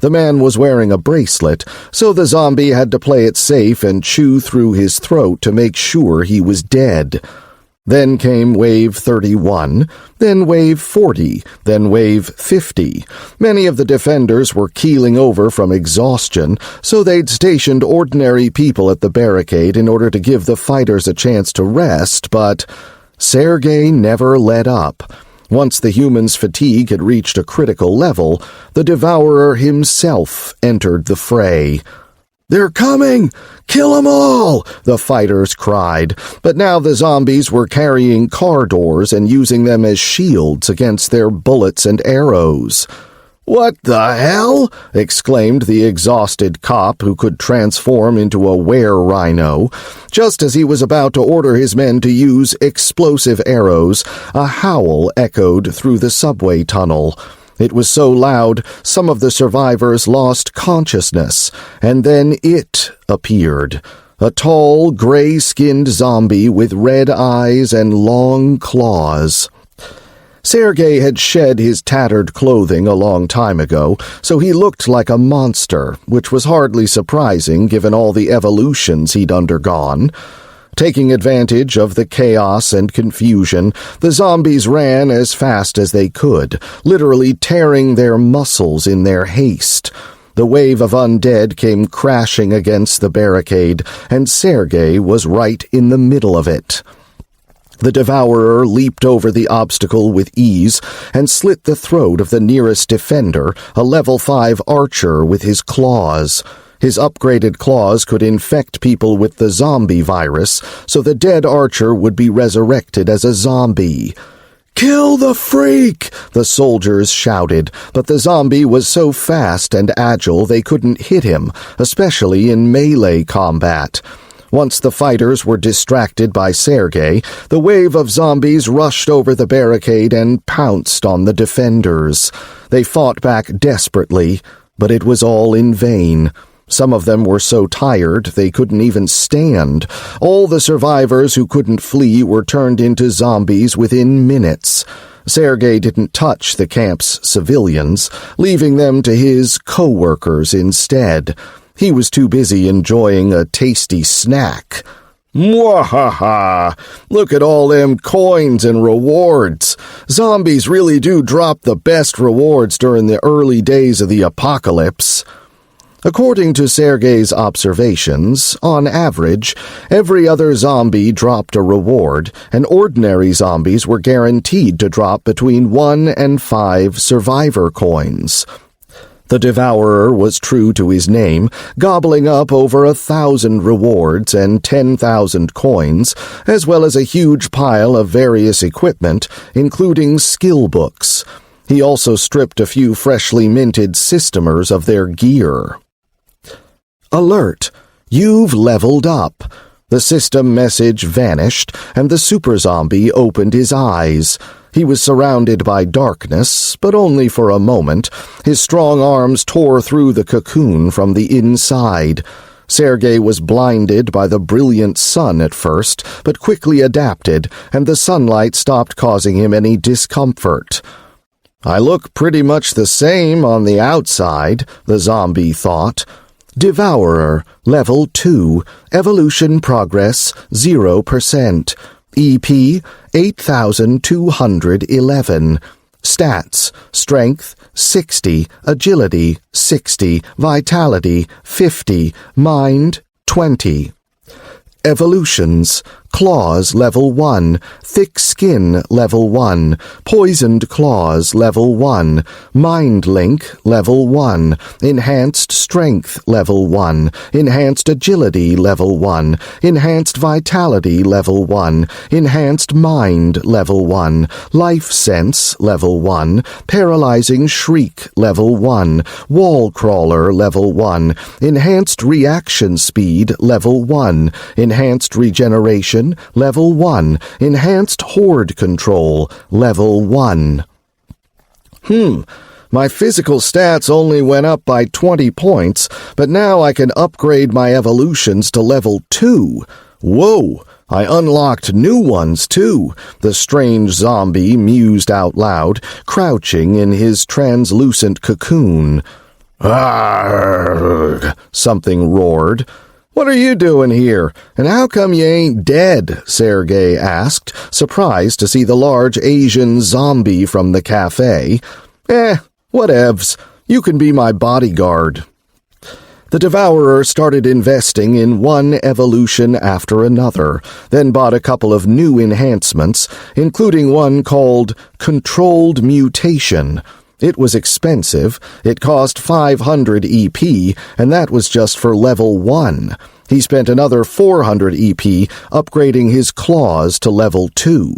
The man was wearing a bracelet, so the zombie had to play it safe and chew through his throat to make sure he was dead. Then came Wave 31, then Wave 40, then Wave 50. Many of the defenders were keeling over from exhaustion, so they'd stationed ordinary people at the barricade in order to give the fighters a chance to rest, but Sergey never let up. Once the humans' fatigue had reached a critical level, the Devourer himself entered the fray. "They're coming! Kill 'em all!" the fighters cried, but now the zombies were carrying car doors and using them as shields against their bullets and arrows. "What the hell?" exclaimed the exhausted cop who could transform into a were-rhino. Just as he was about to order his men to use explosive arrows, a howl echoed through the subway tunnel. It was so loud, some of the survivors lost consciousness, and then it appeared. A tall, gray-skinned zombie with red eyes and long claws. Sergey had shed his tattered clothing a long time ago, so he looked like a monster, which was hardly surprising given all the evolutions he'd undergone. Taking advantage of the chaos and confusion, the zombies ran as fast as they could, literally tearing their muscles in their haste. The wave of undead came crashing against the barricade, and Sergey was right in the middle of it. The Devourer leaped over the obstacle with ease and slit the throat of the nearest defender, a level 5 archer, with his claws. His upgraded claws could infect people with the zombie virus, so the dead archer would be resurrected as a zombie. "Kill the freak!" the soldiers shouted, but the zombie was so fast and agile they couldn't hit him, especially in melee combat. Once the fighters were distracted by Sergey, the wave of zombies rushed over the barricade and pounced on the defenders. They fought back desperately, but it was all in vain. Some of them were so tired they couldn't even stand. All the survivors who couldn't flee were turned into zombies within minutes. Sergey didn't touch the camp's civilians, leaving them to his co-workers instead. He was too busy enjoying a tasty snack. "Mwahaha! Look at all them coins and rewards. Zombies really do drop the best rewards during the early days of the apocalypse." According to Sergey's observations, on average, every other zombie dropped a reward, and ordinary zombies were guaranteed to drop between 1 and 5 survivor coins. The Devourer was true to his name, gobbling up over 1,000 rewards and 10,000 coins, as well as a huge pile of various equipment, including skill books. He also stripped a few freshly minted systemers of their gear. Alert! You've leveled up. The system message vanished, and the super zombie opened his eyes. He was surrounded by darkness, but only for a moment. His strong arms tore through the cocoon from the inside. Sergey was blinded by the brilliant sun at first, but quickly adapted, and the sunlight stopped causing him any discomfort. "I look pretty much the same on the outside," the zombie thought. Devourer, Level 2, Evolution Progress 0%, EP 8211, Stats, Strength 60, Agility 60, Vitality 50, Mind 20. Evolutions, Claws level 1, thick skin level 1, poisoned claws level 1, mind link level 1, enhanced strength level 1, enhanced agility level 1, enhanced vitality level 1, enhanced mind level 1, life sense level 1, paralyzing shriek level 1, wall crawler level 1, enhanced reaction speed level 1, enhanced regeneration level 1, enhanced horde control level 1. My physical stats only went up by 20 points, but now I can upgrade my evolutions to level 2. Whoa! I unlocked new ones, too, the strange zombie mused out loud, crouching in his translucent cocoon. Arrgh! Something roared. "What are you doing here, and how come you ain't dead?" Sergey asked, surprised to see the large Asian zombie from the cafe. Whatevs. You can be my bodyguard." The Devourer started investing in one evolution after another, then bought a couple of new enhancements, including one called Controlled Mutation. It was expensive. It cost 500 EP, and that was just for level 1. He spent another 400 EP upgrading his claws to level 2.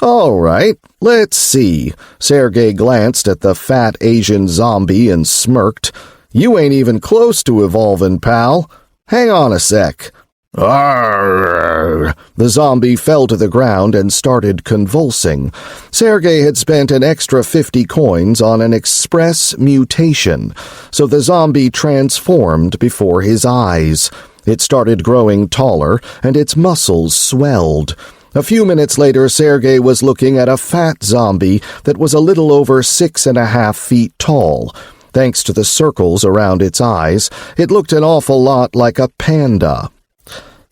"All right, let's see." Sergey glanced at the fat Asian zombie and smirked. "You ain't even close to evolving, pal. Hang on a sec." Arrgh! The zombie fell to the ground and started convulsing. Sergey had spent an extra 50 coins on an express mutation, so the zombie transformed before his eyes. It started growing taller, and its muscles swelled. A few minutes later, Sergey was looking at a fat zombie that was a little over 6.5 feet tall. Thanks to the circles around its eyes, it looked an awful lot like a panda.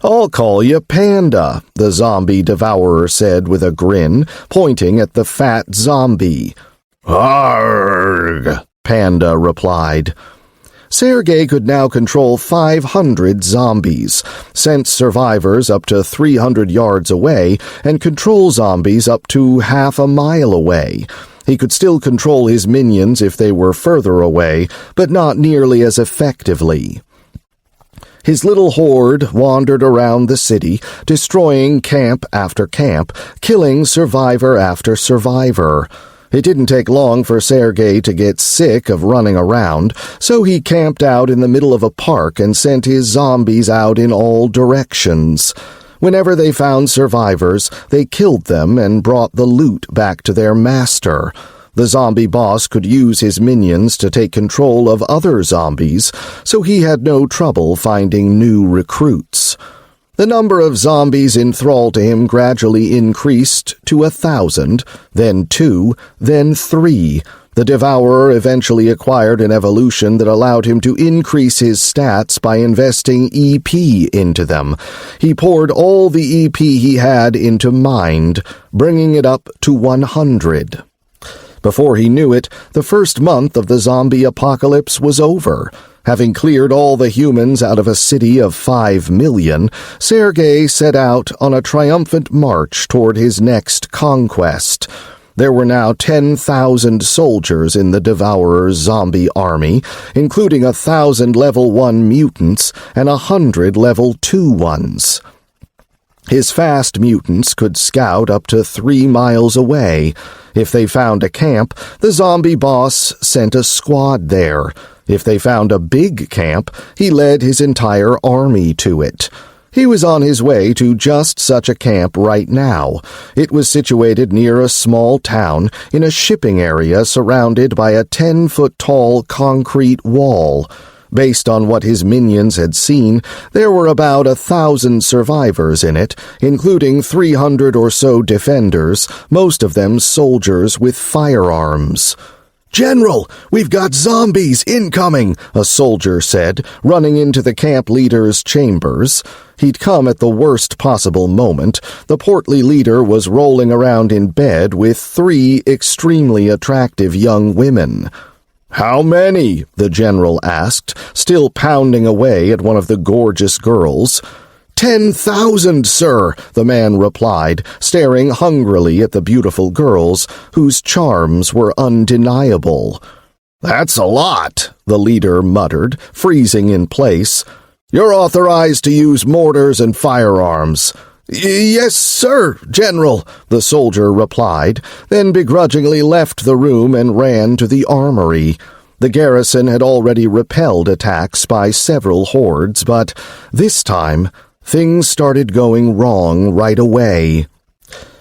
"I'll call you Panda," the zombie devourer said with a grin, pointing at the fat zombie. "Arrgh," Panda replied. Sergey could now control 500 zombies, sense survivors up to 300 yards away, and control zombies up to half a mile away. He could still control his minions if they were further away, but not nearly as effectively. His little horde wandered around the city, destroying camp after camp, killing survivor after survivor. It didn't take long for Sergey to get sick of running around, so he camped out in the middle of a park and sent his zombies out in all directions. Whenever they found survivors, they killed them and brought the loot back to their master. The zombie boss could use his minions to take control of other zombies, so he had no trouble finding new recruits. The number of zombies in thrall to him gradually increased to 1,000, then 2, then 3. The Devourer eventually acquired an evolution that allowed him to increase his stats by investing EP into them. He poured all the EP he had into Mind, bringing it up to 100. Before he knew it, the first month of the zombie apocalypse was over. Having cleared all the humans out of a city of 5 million, Sergey set out on a triumphant march toward his next conquest. There were now 10,000 soldiers in the Devourer's zombie army, including 1,000 level 1 mutants and 100 level 2 ones. His fast mutants could scout up to 3 miles away. If they found a camp, the zombie boss sent a squad there. If they found a big camp, he led his entire army to it. He was on his way to just such a camp right now. It was situated near a small town in a shipping area surrounded by a 10-foot-tall concrete wall. Based on what his minions had seen, there were about 1,000 survivors in it, including 300 or so defenders, most of them soldiers with firearms. "General, we've got zombies incoming," a soldier said, running into the camp leader's chambers. He'd come at the worst possible moment. The portly leader was rolling around in bed with 3 extremely attractive young women. "How many?" the general asked, still pounding away at one of the gorgeous girls. 10,000, sir, the man replied, staring hungrily at the beautiful girls, whose charms were undeniable. That's a lot, the leader muttered, freezing in place. You're authorized to use mortars and firearms. Yes, sir, General, the soldier replied, then begrudgingly left the room and ran to the armory. The garrison had already repelled attacks by several hordes, but this time things started going wrong right away.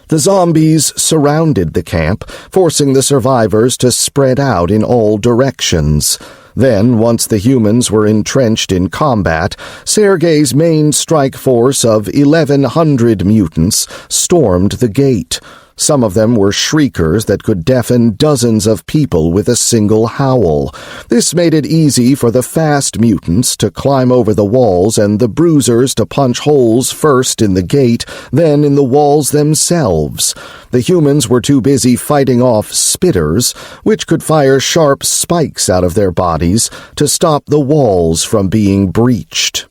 The zombies surrounded the camp, forcing the survivors to spread out in all directions. Then, once the humans were entrenched in combat, Sergey's main strike force of 1,100 mutants stormed the gate. Some of them were shriekers that could deafen dozens of people with a single howl. This made it easy for the fast mutants to climb over the walls and the bruisers to punch holes first in the gate, then in the walls themselves. The humans were too busy fighting off spitters, which could fire sharp spikes out of their bodies to stop the walls from being breached.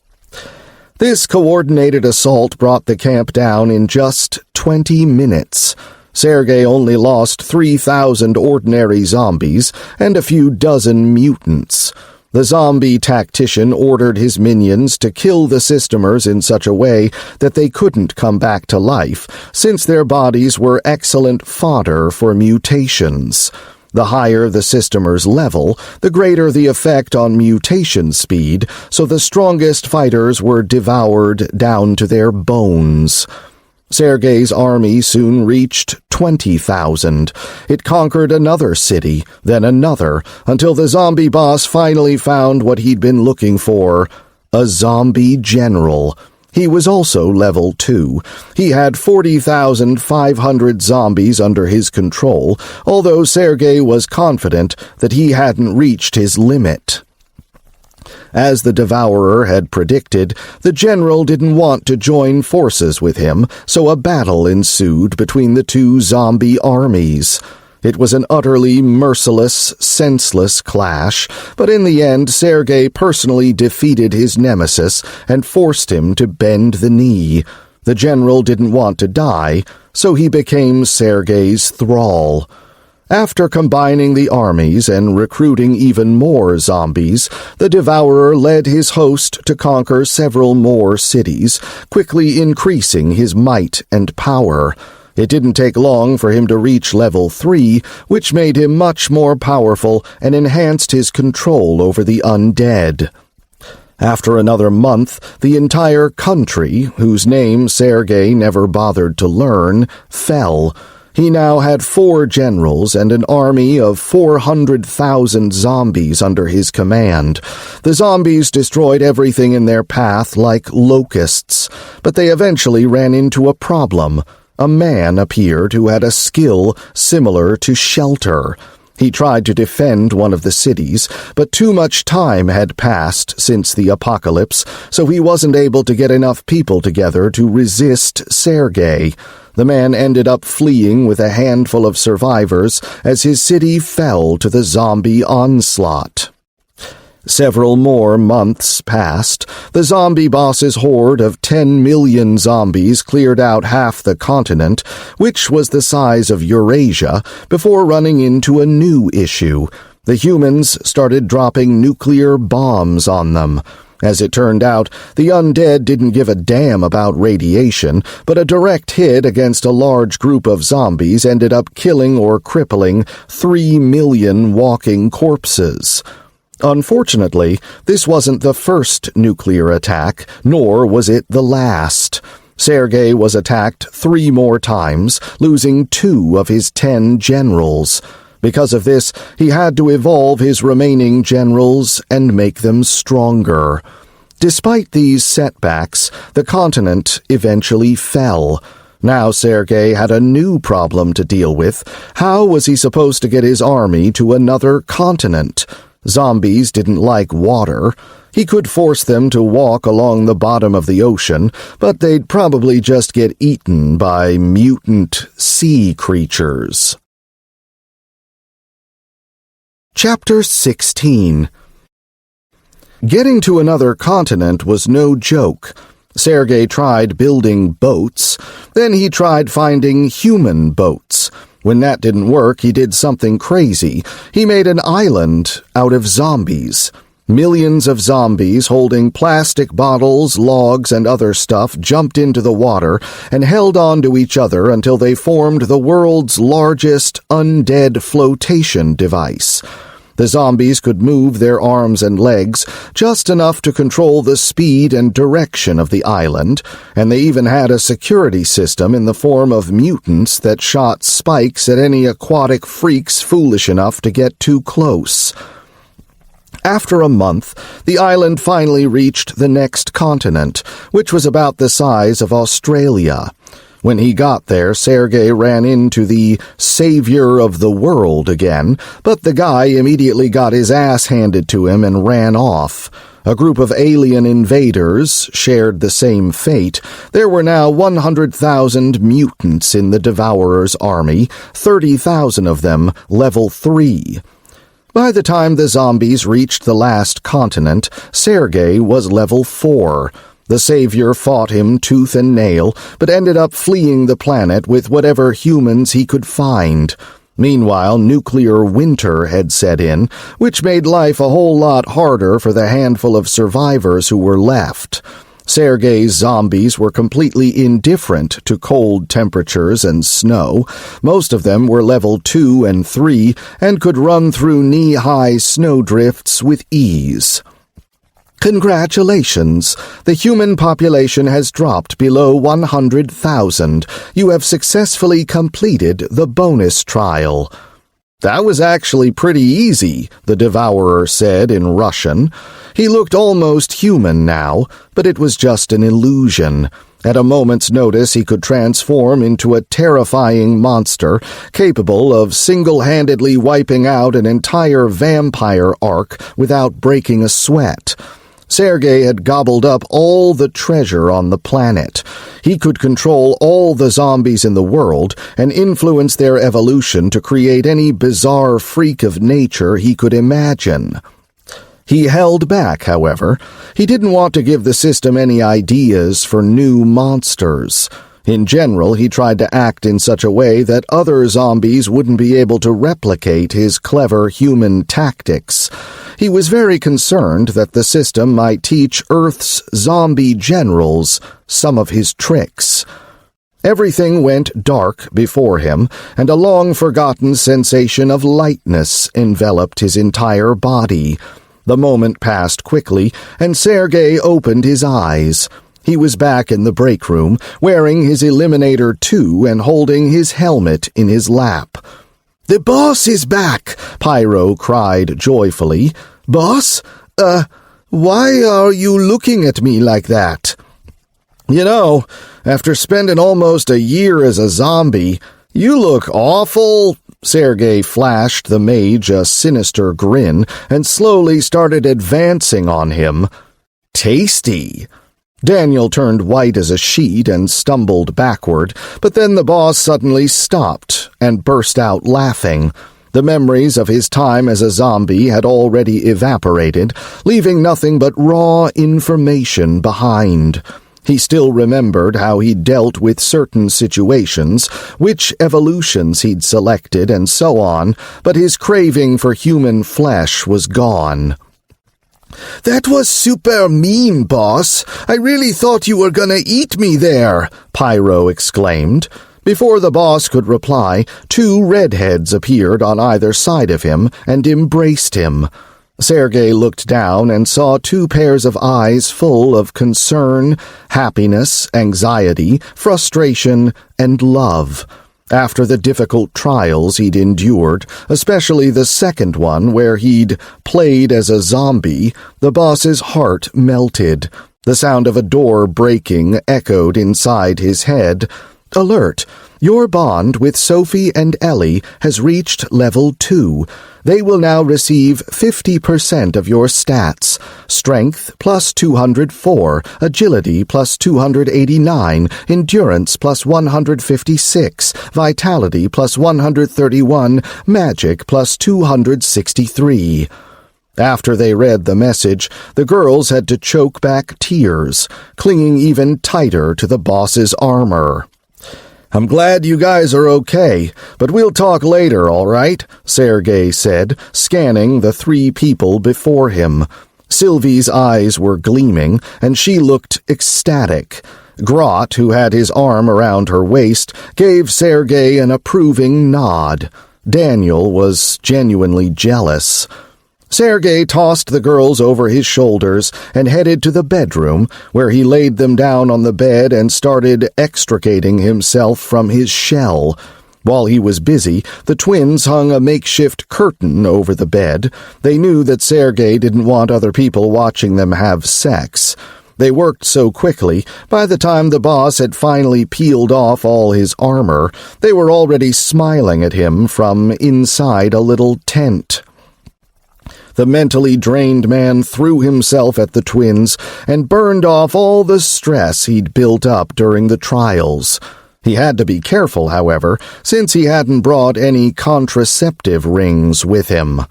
This coordinated assault brought the camp down in just 20 minutes. Sergey only lost 3,000 ordinary zombies and a few dozen mutants. The zombie tactician ordered his minions to kill the systemers in such a way that they couldn't come back to life, since their bodies were excellent fodder for mutations. The higher the systemer's level, the greater the effect on mutation speed, so the strongest fighters were devoured down to their bones. Sergey's army soon reached 20,000. It conquered another city, then another, until the zombie boss finally found what he'd been looking for, a zombie general. He was also level 2. He had 40,500 zombies under his control, although Sergey was confident that he hadn't reached his limit. As the Devourer had predicted, the general didn't want to join forces with him, so a battle ensued between the two zombie armies. It was an utterly merciless, senseless clash, but in the end Sergey personally defeated his nemesis and forced him to bend the knee. The general didn't want to die, so he became Sergey's thrall. After combining the armies and recruiting even more zombies, the Devourer led his host to conquer several more cities, quickly increasing his might and power. It didn't take long for him to reach level 3, which made him much more powerful and enhanced his control over the undead. After another month, the entire country, whose name Sergey never bothered to learn, fell. He now had 4 generals and an army of 400,000 zombies under his command. The zombies destroyed everything in their path like locusts, but they eventually ran into a problem. A man appeared who had a skill similar to shelter. He tried to defend one of the cities, but too much time had passed since the apocalypse, so he wasn't able to get enough people together to resist Sergey. The man ended up fleeing with a handful of survivors as his city fell to the zombie onslaught. Several more months passed. The zombie boss's horde of 10 million zombies cleared out half the continent, which was the size of Eurasia, before running into a new issue. The humans started dropping nuclear bombs on them. As it turned out, the undead didn't give a damn about radiation, but a direct hit against a large group of zombies ended up killing or crippling 3 million walking corpses. Unfortunately, this wasn't the first nuclear attack, nor was it the last. Sergey was attacked 3 more times, losing 2 of his 10 generals. Because of this, he had to evolve his remaining generals and make them stronger. Despite these setbacks, the continent eventually fell. Now Sergey had a new problem to deal with. How was he supposed to get his army to another continent? Zombies didn't like water. He could force them to walk along the bottom of the ocean, but they'd probably just get eaten by mutant sea creatures. Chapter 16. Getting to another continent was no joke. Sergey tried building boats, then he tried finding human boats. When that didn't work, he did something crazy. He made an island out of zombies. Millions of zombies holding plastic bottles, logs, and other stuff jumped into the water and held on to each other until they formed the world's largest undead flotation device. The zombies could move their arms and legs just enough to control the speed and direction of the island, and they even had a security system in the form of mutants that shot spikes at any aquatic freaks foolish enough to get too close. After a month, the island finally reached the next continent, which was about the size of Australia. When he got there, Sergey ran into the savior of the world again, but the guy immediately got his ass handed to him and ran off. A group of alien invaders shared the same fate. There were now 100,000 mutants in the Devourer's army, 30,000 of them level 3. By the time the zombies reached the last continent, Sergey was level 4. The savior fought him tooth and nail, but ended up fleeing the planet with whatever humans he could find. Meanwhile, nuclear winter had set in, which made life a whole lot harder for the handful of survivors who were left. Sergey's zombies were completely indifferent to cold temperatures and snow. Most of them were level 2 and 3 and could run through knee-high snowdrifts with ease. Congratulations! The human population has dropped below 100,000. You have successfully completed the bonus trial. That was actually pretty easy, the Devourer said in Russian. He looked almost human now, but it was just an illusion. At a moment's notice, he could transform into a terrifying monster, capable of single-handedly wiping out an entire vampire arc without breaking a sweat. Sergey had gobbled up all the treasure on the planet. He could control all the zombies in the world and influence their evolution to create any bizarre freak of nature he could imagine. He held back, however. He didn't want to give the system any ideas for new monsters. In general, he tried to act in such a way that other zombies wouldn't be able to replicate his clever human tactics. He was very concerned that the system might teach Earth's zombie generals some of his tricks. Everything went dark before him, and a long-forgotten sensation of lightness enveloped his entire body. The moment passed quickly, and Sergey opened his eyes. He was back in the break room, wearing his Eliminator 2 and holding his helmet in his lap. "The boss is back!" Pyro cried joyfully. "Boss? Why are you looking at me like that?" "You know, after spending almost a year as a zombie, you look awful." Sergey flashed the mage a sinister grin and slowly started advancing on him. "Tasty." Daniel turned white as a sheet and stumbled backward, but then the boss suddenly stopped and burst out laughing. The memories of his time as a zombie had already evaporated, leaving nothing but raw information behind. He still remembered how he dealt with certain situations, which evolutions he'd selected, and so on, but his craving for human flesh was gone. "That was super mean, boss. I really thought you were gonna eat me there," Pyro exclaimed. Before the boss could reply, 2 redheads appeared on either side of him and embraced him. Sergey looked down and saw 2 pairs of eyes full of concern, happiness, anxiety, frustration, and love. After the difficult trials he'd endured, especially the second one where he'd played as a zombie, the boss's heart melted. The sound of a door breaking echoed inside his head. "Alert! Your bond with Sophie and Ellie has reached level 2. They will now receive 50% of your stats. Strength plus 204, agility plus 289, endurance plus 156, vitality plus 131, magic plus 263. After they read the message, the girls had to choke back tears, clinging even tighter to the boss's armor. "I'm glad you guys are okay, but we'll talk later, all right?" Sergey said, scanning the three people before him. Sylvie's eyes were gleaming, and she looked ecstatic. Grot, who had his arm around her waist, gave Sergey an approving nod. Daniel was genuinely jealous. Sergey tossed the girls over his shoulders and headed to the bedroom, where he laid them down on the bed and started extricating himself from his shell. While he was busy, the twins hung a makeshift curtain over the bed. They knew that Sergey didn't want other people watching them have sex. They worked so quickly, by the time the boss had finally peeled off all his armor, they were already smiling at him from inside a little tent. The mentally drained man threw himself at the twins and burned off all the stress he'd built up during the trials. He had to be careful, however, since he hadn't brought any contraceptive rings with him.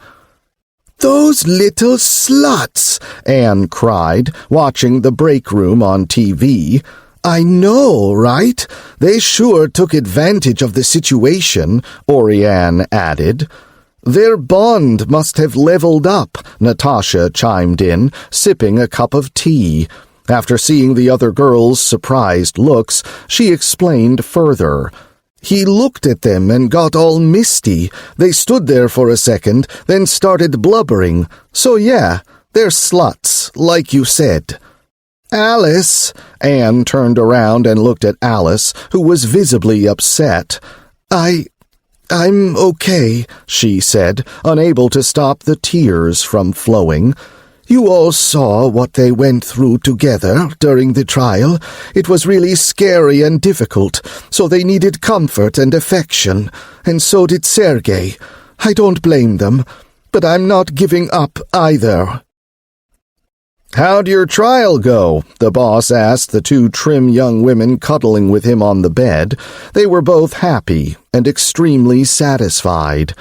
"Those little sluts!" Anne cried, watching the break room on TV. "I know, right? They sure took advantage of the situation," Orianne added. "Their bond must have leveled up," Natasha chimed in, sipping a cup of tea. After seeing the other girls' surprised looks, she explained further. "He looked at them and got all misty. They stood there for a second, then started blubbering. So yeah, they're sluts, like you said." "Alice!" Anne turned around and looked at Alice, who was visibly upset. I'm okay," she said, unable to stop the tears from flowing. "You all saw what they went through together during the trial. It was really scary and difficult, so they needed comfort and affection, and so did Sergey. I don't blame them, but I'm not giving up either." "How'd your trial go?" the boss asked the two trim young women cuddling with him on the bed. They were both happy and extremely satisfied.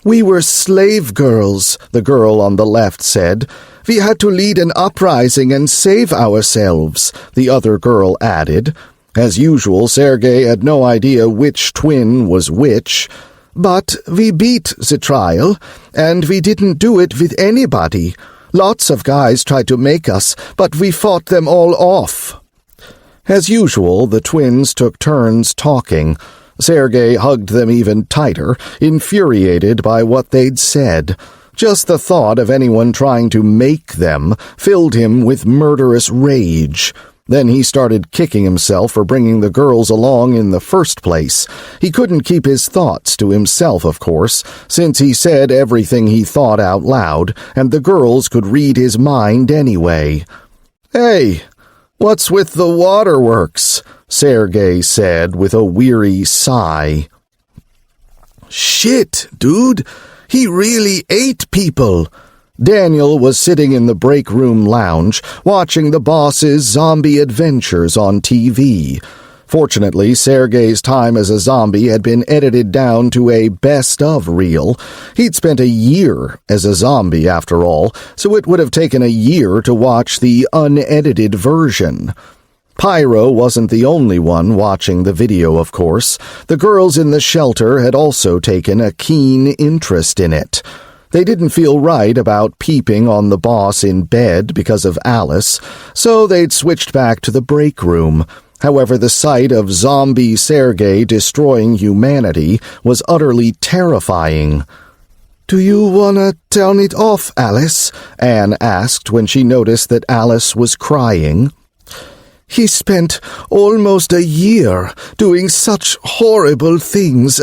"We were slave girls," the girl on the left said. "We had to lead an uprising and save ourselves," the other girl added. As usual, Sergey had no idea which twin was which. "But we beat the trial, and we didn't do it with anybody. Lots of guys tried to make us, but we fought them all off." As usual, the twins took turns talking. Sergey hugged them even tighter, infuriated by what they'd said. Just the thought of anyone trying to make them filled him with murderous rage. Then he started kicking himself for bringing the girls along in the first place. He couldn't keep his thoughts to himself, of course, since he said everything he thought out loud, and the girls could read his mind anyway. "Hey, what's with the waterworks?" Sergey said with a weary sigh. "Shit, dude! He really ate people!" Daniel was sitting in the break room lounge, watching the boss's zombie adventures on TV. Fortunately, Sergey's time as a zombie had been edited down to a best-of reel. He'd spent a year as a zombie, after all, so it would have taken a year to watch the unedited version. Pyro wasn't the only one watching the video, of course. The girls in the shelter had also taken a keen interest in it. They didn't feel right about peeping on the boss in bed because of Alice, so they'd switched back to the break room. However, the sight of zombie Sergey destroying humanity was utterly terrifying. "Do you wanna turn it off, Alice?" Anne asked when she noticed that Alice was crying. "He spent almost a year doing such horrible things.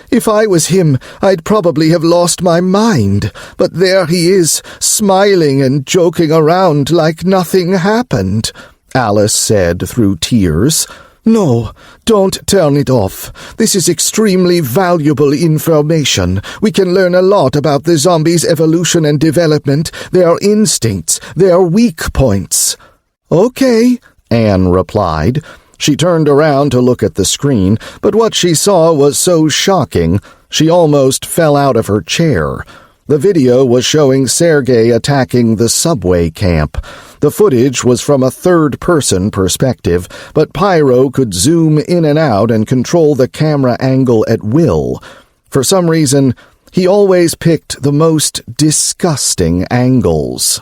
If I was him, I'd probably have lost my mind. But there he is, smiling and joking around like nothing happened," Alice said through tears. "No, don't turn it off. This is extremely valuable information. We can learn a lot about the zombies' evolution and development, their instincts, their weak points." "Okay," Anne replied. She turned around to look at the screen, but what she saw was so shocking, she almost fell out of her chair. The video was showing Sergey attacking the subway camp. The footage was from a third-person perspective, but Pyro could zoom in and out and control the camera angle at will. For some reason, he always picked the most disgusting angles.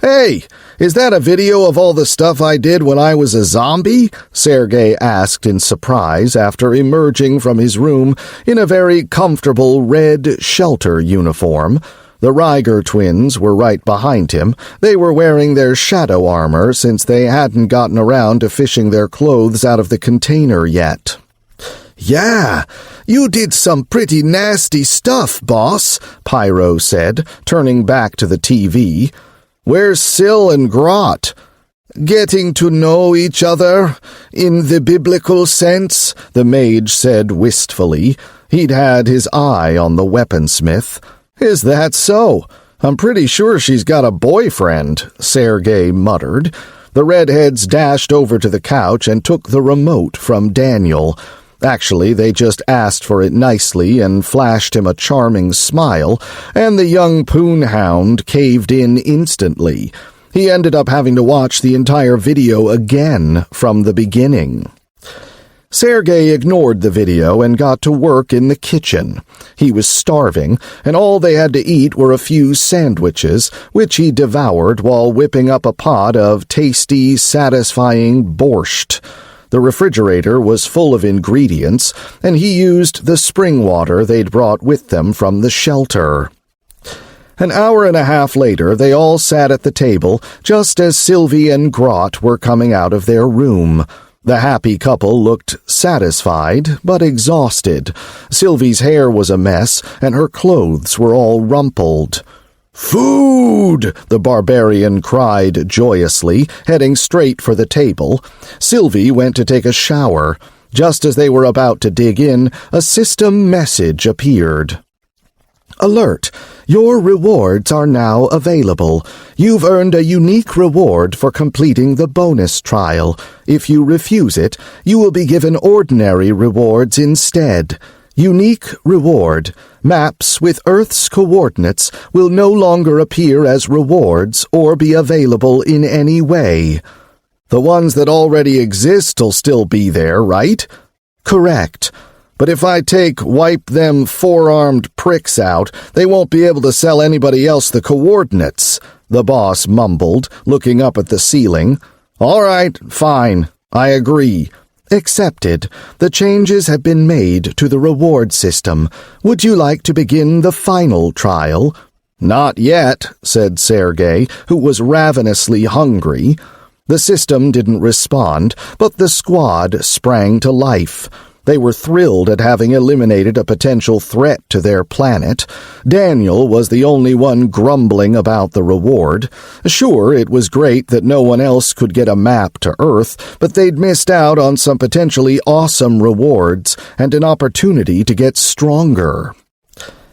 "Hey, is that a video of all the stuff I did when I was a zombie?" Sergey asked in surprise after emerging from his room in a very comfortable red shelter uniform. The Ryger twins were right behind him. They were wearing their shadow armor since they hadn't gotten around to fishing their clothes out of the container yet. "Yeah, you did some pretty nasty stuff, boss," Pyro said, turning back to the TV. "Where's Syl and Grot?" "Getting to know each other, in the biblical sense," the mage said wistfully. He'd had his eye on the weaponsmith. "Is that so? I'm pretty sure she's got a boyfriend," Sergey muttered. The redheads dashed over to the couch and took the remote from Daniel. Actually, they just asked for it nicely and flashed him a charming smile, and the young poonhound caved in instantly. He ended up having to watch the entire video again from the beginning. Sergey ignored the video and got to work in the kitchen. He was starving, and all they had to eat were a few sandwiches, which he devoured while whipping up a pot of tasty, satisfying borscht. The refrigerator was full of ingredients, and he used the spring water they'd brought with them from the shelter. An hour and a half later, they all sat at the table, just as Sylvie and Grot were coming out of their room. The happy couple looked satisfied, but exhausted. Sylvie's hair was a mess, and her clothes were all rumpled. "Food!" the barbarian cried joyously, heading straight for the table. Sylvie went to take a shower. Just as they were about to dig in, a system message appeared. "Alert! Your rewards are now available. You've earned a unique reward for completing the bonus trial. If you refuse it, you will be given ordinary rewards instead. Unique reward. Maps with Earth's coordinates will no longer appear as rewards or be available in any way." "The ones that already exist'll still be there, right?" "Correct. But if I take wipe them four-armed pricks out, they won't be able to sell anybody else the coordinates," the boss mumbled, looking up at the ceiling. "All right, fine. I agree." "Accepted. The changes have been made to the reward system. Would you like to begin the final trial?" "Not yet," said Sergey, who was ravenously hungry. The system didn't respond, but the squad sprang to life. They were thrilled at having eliminated a potential threat to their planet. Daniel was the only one grumbling about the reward. Sure, it was great that no one else could get a map to Earth, but they'd missed out on some potentially awesome rewards and an opportunity to get stronger.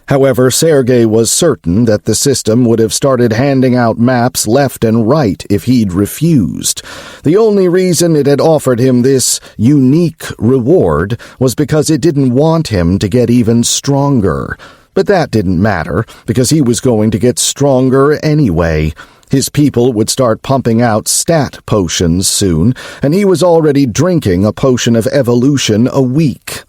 However, Sergey was certain that the system would have started handing out maps left and right if he'd refused. The only reason it had offered him this unique reward was because it didn't want him to get even stronger. But that didn't matter, because he was going to get stronger anyway. His people would start pumping out stat potions soon, and he was already drinking a potion of evolution a week.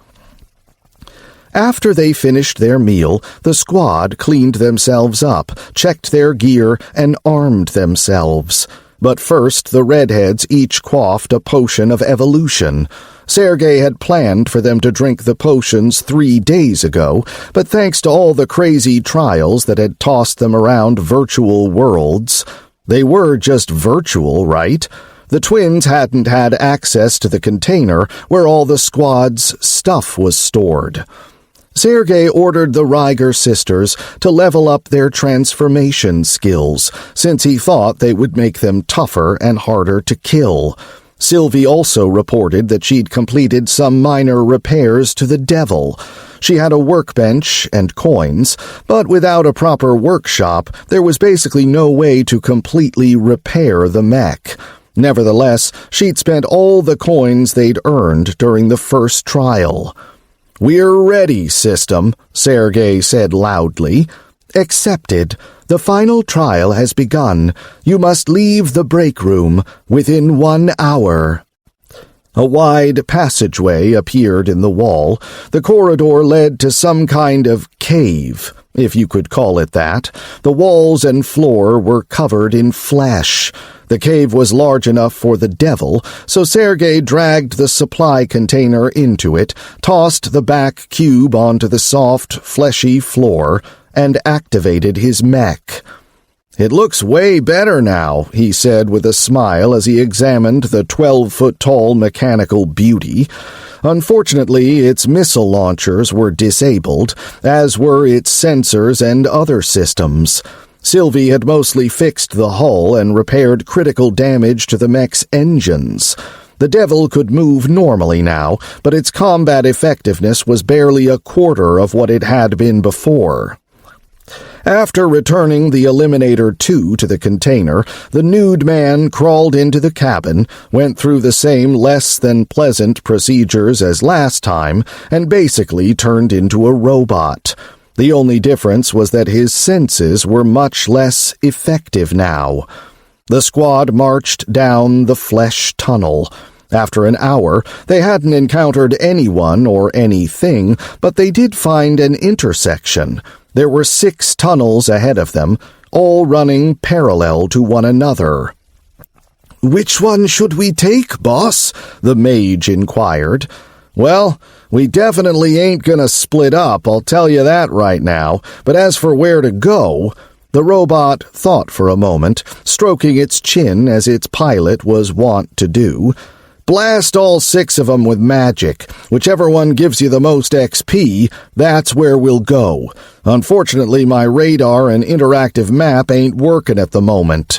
After they finished their meal, the squad cleaned themselves up, checked their gear, and armed themselves. But first, the redheads each quaffed a potion of evolution. Sergey had planned for them to drink the potions 3 days ago, but thanks to all the crazy trials that had tossed them around virtual worlds— they were just virtual, right? The twins hadn't had access to the container where all the squad's stuff was stored. Sergey ordered the Ryger sisters to level up their transformation skills, since he thought they would make them tougher and harder to kill. Sylvie also reported that she'd completed some minor repairs to the Devil. She had a workbench and coins, but without a proper workshop, there was basically no way to completely repair the mech. Nevertheless, she'd spent all the coins they'd earned during the first trial. "We're ready, system," Sergey said loudly. "Accepted. The final trial has begun. You must leave the break room within 1 hour." A wide passageway appeared in the wall. The corridor led to some kind of cave, if you could call it that. The walls and floor were covered in flesh. The cave was large enough for the devil, so Sergey dragged the supply container into it, tossed the back cube onto the soft, fleshy floor, and activated his mech. "It looks way better now," he said with a smile as he examined the 12-foot-tall mechanical beauty. Unfortunately, its missile launchers were disabled, as were its sensors and other systems. Sylvie had mostly fixed the hull and repaired critical damage to the mech's engines. The Devil could move normally now, but its combat effectiveness was barely a quarter of what it had been before. After returning the Eliminator 2 to the container, the nude man crawled into the cabin, went through the same less-than-pleasant procedures as last time, and basically turned into a robot. The only difference was that his senses were much less effective now. The squad marched down the flesh tunnel. After an hour, they hadn't encountered anyone or anything, but they did find an intersection. There were 6 tunnels ahead of them, all running parallel to one another. "Which one should we take, boss?" the mage inquired. "Well, we definitely ain't gonna split up, I'll tell you that right now. But as for where to go..." The robot thought for a moment, stroking its chin as its pilot was wont to do. "Blast all 6 of them with magic. Whichever one gives you the most XP, that's where we'll go. Unfortunately, my radar and interactive map ain't working at the moment."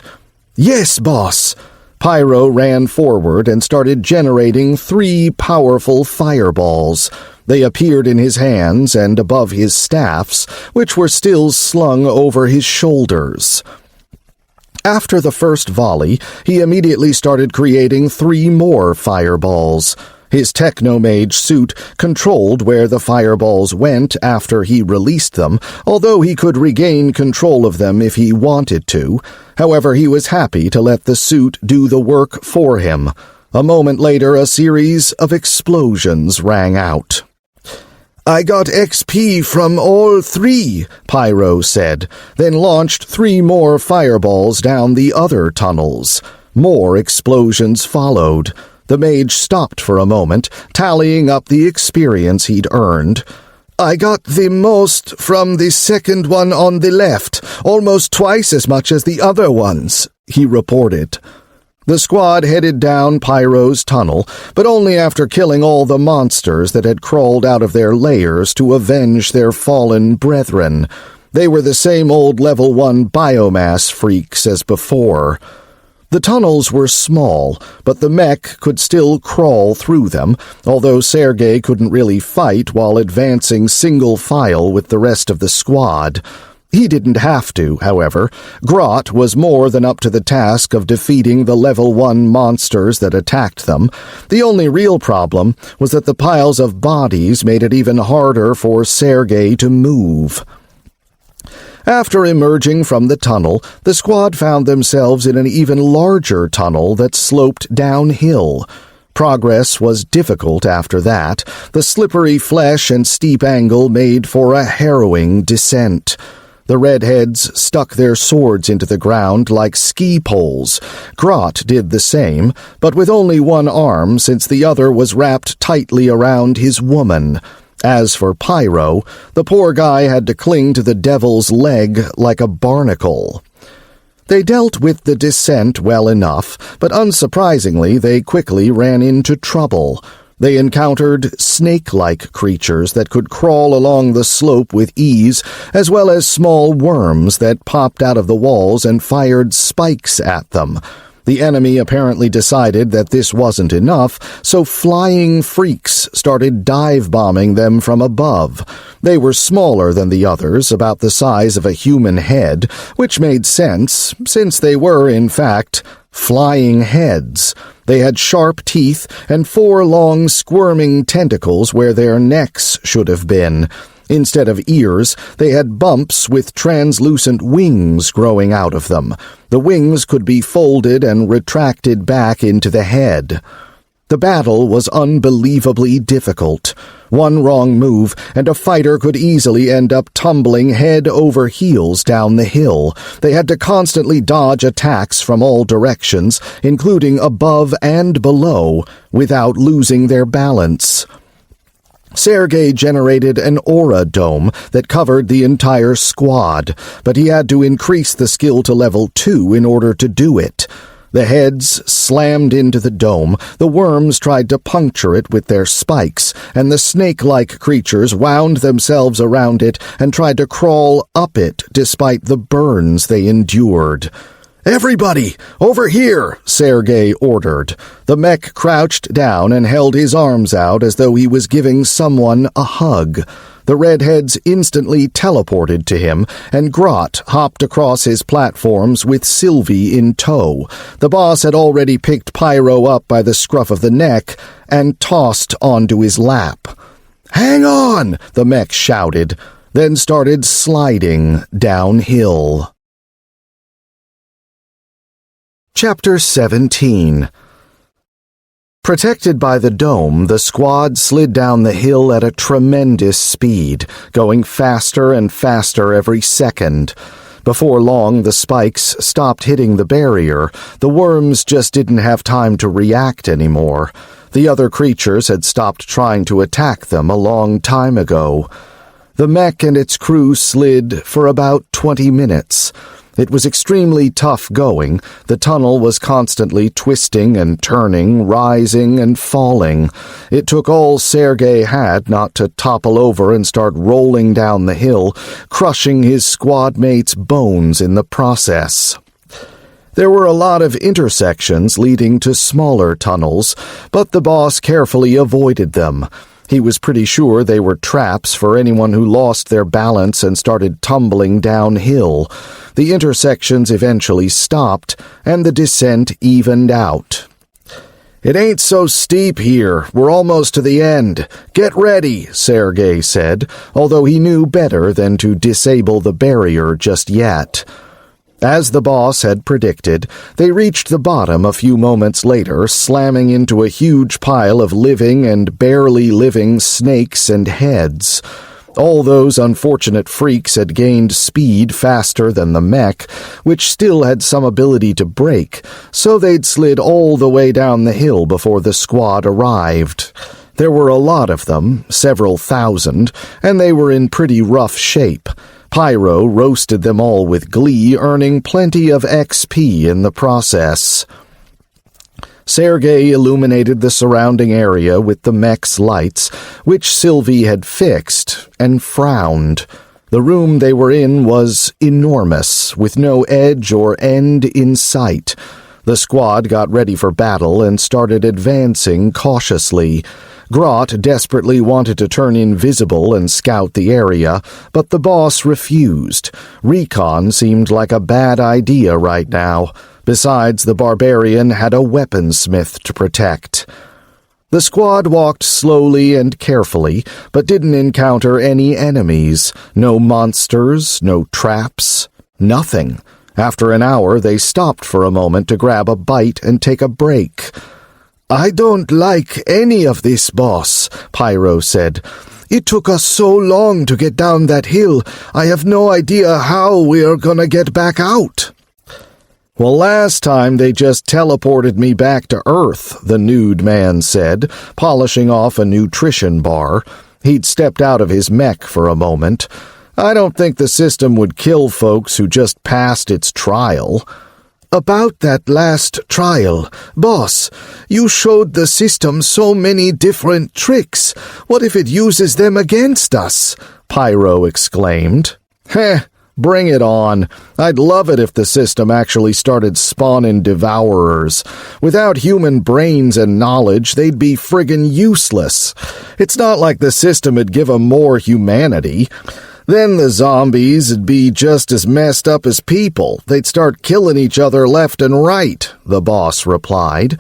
"Yes, boss." Pyro ran forward and started generating 3 powerful fireballs. They appeared in his hands and above his staffs, which were still slung over his shoulders. After the first volley, he immediately started creating 3 more fireballs. His technomage suit controlled where the fireballs went after he released them, although he could regain control of them if he wanted to. However, he was happy to let the suit do the work for him. A moment later, a series of explosions rang out. "I got XP from all 3, Pyro said, then launched 3 more fireballs down the other tunnels. More explosions followed. The mage stopped for a moment, tallying up the experience he'd earned. "I got the most from the second one on the left, almost twice as much as the other ones," he reported. The squad headed down Pyro's tunnel, but only after killing all the monsters that had crawled out of their lairs to avenge their fallen brethren. They were the same old level 1 biomass freaks as before. The tunnels were small, but the mech could still crawl through them, although Sergey couldn't really fight while advancing single file with the rest of the squad. He didn't have to, however. Grot was more than up to the task of defeating the level 1 monsters that attacked them. The only real problem was that the piles of bodies made it even harder for Sergey to move. After emerging from the tunnel, the squad found themselves in an even larger tunnel that sloped downhill. Progress was difficult after that. The slippery flesh and steep angle made for a harrowing descent. The redheads stuck their swords into the ground like ski poles. Grot did the same, but with only one arm since the other was wrapped tightly around his woman. As for Pyro, the poor guy had to cling to the devil's leg like a barnacle. They dealt with the descent well enough, but unsurprisingly they quickly ran into trouble. They encountered snake-like creatures that could crawl along the slope with ease, as well as small worms that popped out of the walls and fired spikes at them. The enemy apparently decided that this wasn't enough, so flying freaks started dive-bombing them from above. They were smaller than the others, about the size of a human head, which made sense, since they were, in fact, flying heads. They had sharp teeth and 4 long squirming tentacles where their necks should have been. Instead of ears, they had bumps with translucent wings growing out of them. The wings could be folded and retracted back into the head. The battle was unbelievably difficult. One wrong move, and a fighter could easily end up tumbling head over heels down the hill. They had to constantly dodge attacks from all directions, including above and below, without losing their balance. Sergey generated an aura dome that covered the entire squad, but he had to increase the skill to level 2 in order to do it. The heads slammed into the dome, the worms tried to puncture it with their spikes, and the snake-like creatures wound themselves around it and tried to crawl up it despite the burns they endured. "Everybody, over here!" Sergey ordered. The mech crouched down and held his arms out as though he was giving someone a hug. The redheads instantly teleported to him, and Grot hopped across his platforms with Sylvie in tow. The boss had already picked Pyro up by the scruff of the neck and tossed onto his lap. "Hang on!" the mech shouted, then started sliding downhill. Chapter 17. Protected by the dome, the squad slid down the hill at a tremendous speed, going faster and faster every second. Before long, the spikes stopped hitting the barrier. The worms just didn't have time to react anymore. The other creatures had stopped trying to attack them a long time ago. The mech and its crew slid for about 20 minutes. It was extremely tough going. The tunnel was constantly twisting and turning, rising and falling. It took all Sergey had not to topple over and start rolling down the hill, crushing his squad mates' bones in the process. There were a lot of intersections leading to smaller tunnels, but the boss carefully avoided them. He was pretty sure they were traps for anyone who lost their balance and started tumbling downhill. The intersections eventually stopped, and the descent evened out. "It ain't so steep here. We're almost to the end. Get ready," Sergey said, although he knew better than to disable the barrier just yet. As the boss had predicted, they reached the bottom a few moments later, slamming into a huge pile of living and barely living snakes and heads. All those unfortunate freaks had gained speed faster than the mech, which still had some ability to brake, so they'd slid all the way down the hill before the squad arrived. There were a lot of them, several thousand, and they were in pretty rough shape. Pyro roasted them all with glee, earning plenty of XP in the process. Sergey illuminated the surrounding area with the mech's lights, which Sylvie had fixed, and frowned. The room they were in was enormous, with no edge or end in sight. The squad got ready for battle and started advancing cautiously. Grot desperately wanted to turn invisible and scout the area, but the boss refused. Recon seemed like a bad idea right now. Besides, the barbarian had a weaponsmith to protect. The squad walked slowly and carefully, but didn't encounter any enemies. No monsters, no traps, nothing. After an hour, they stopped for a moment to grab a bite and take a break. "I don't like any of this, boss," Pyro said. "It took us so long to get down that hill. I have no idea how we're gonna get back out." "Well, last time they just teleported me back to Earth," the nude man said, polishing off a nutrition bar. He'd stepped out of his mech for a moment. "I don't think the system would kill folks who just passed its trial." "About that last trial, boss, you showed the system so many different tricks. What if it uses them against us?" Pyro exclaimed. "Heh, bring it on. I'd love it if the system actually started spawning devourers. Without human brains and knowledge, they'd be friggin' useless. It's not like the system would give 'em more humanity. Then the zombies'd be just as messed up as people. They'd start killing each other left and right, the boss replied.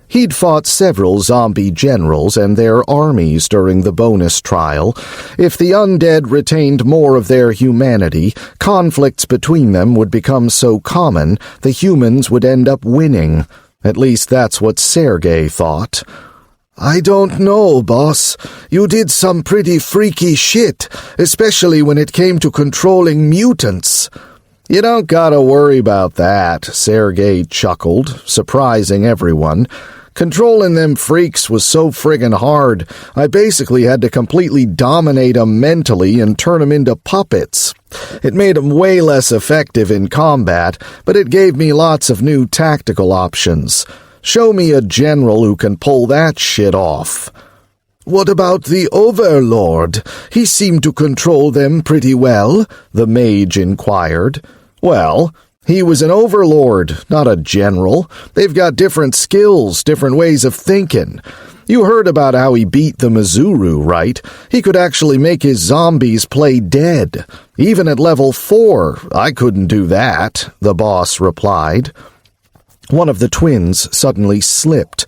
He'd fought several zombie generals and their armies during the bonus trial. If the undead retained more of their humanity, conflicts between them would become so common, the humans would end up winning. At least that's what Sergey thought. I don't know, boss. You did some pretty freaky shit, especially when it came to controlling mutants. You don't gotta worry about that, Sergey chuckled, surprising everyone. Controlling them freaks was so friggin' hard, I basically had to completely dominate 'em mentally and turn 'em into puppets. It made 'em way less effective in combat, but it gave me lots of new tactical options. Show me a general who can pull that shit off. What about the Overlord? He seemed to control them pretty well, the mage inquired. Well, he was an overlord, not a general. They've got different skills, different ways of thinking. You heard about how he beat the Mizuru, right? He could actually make his zombies play dead. Even at level 4, I couldn't do that, the boss replied. One of the twins suddenly slipped.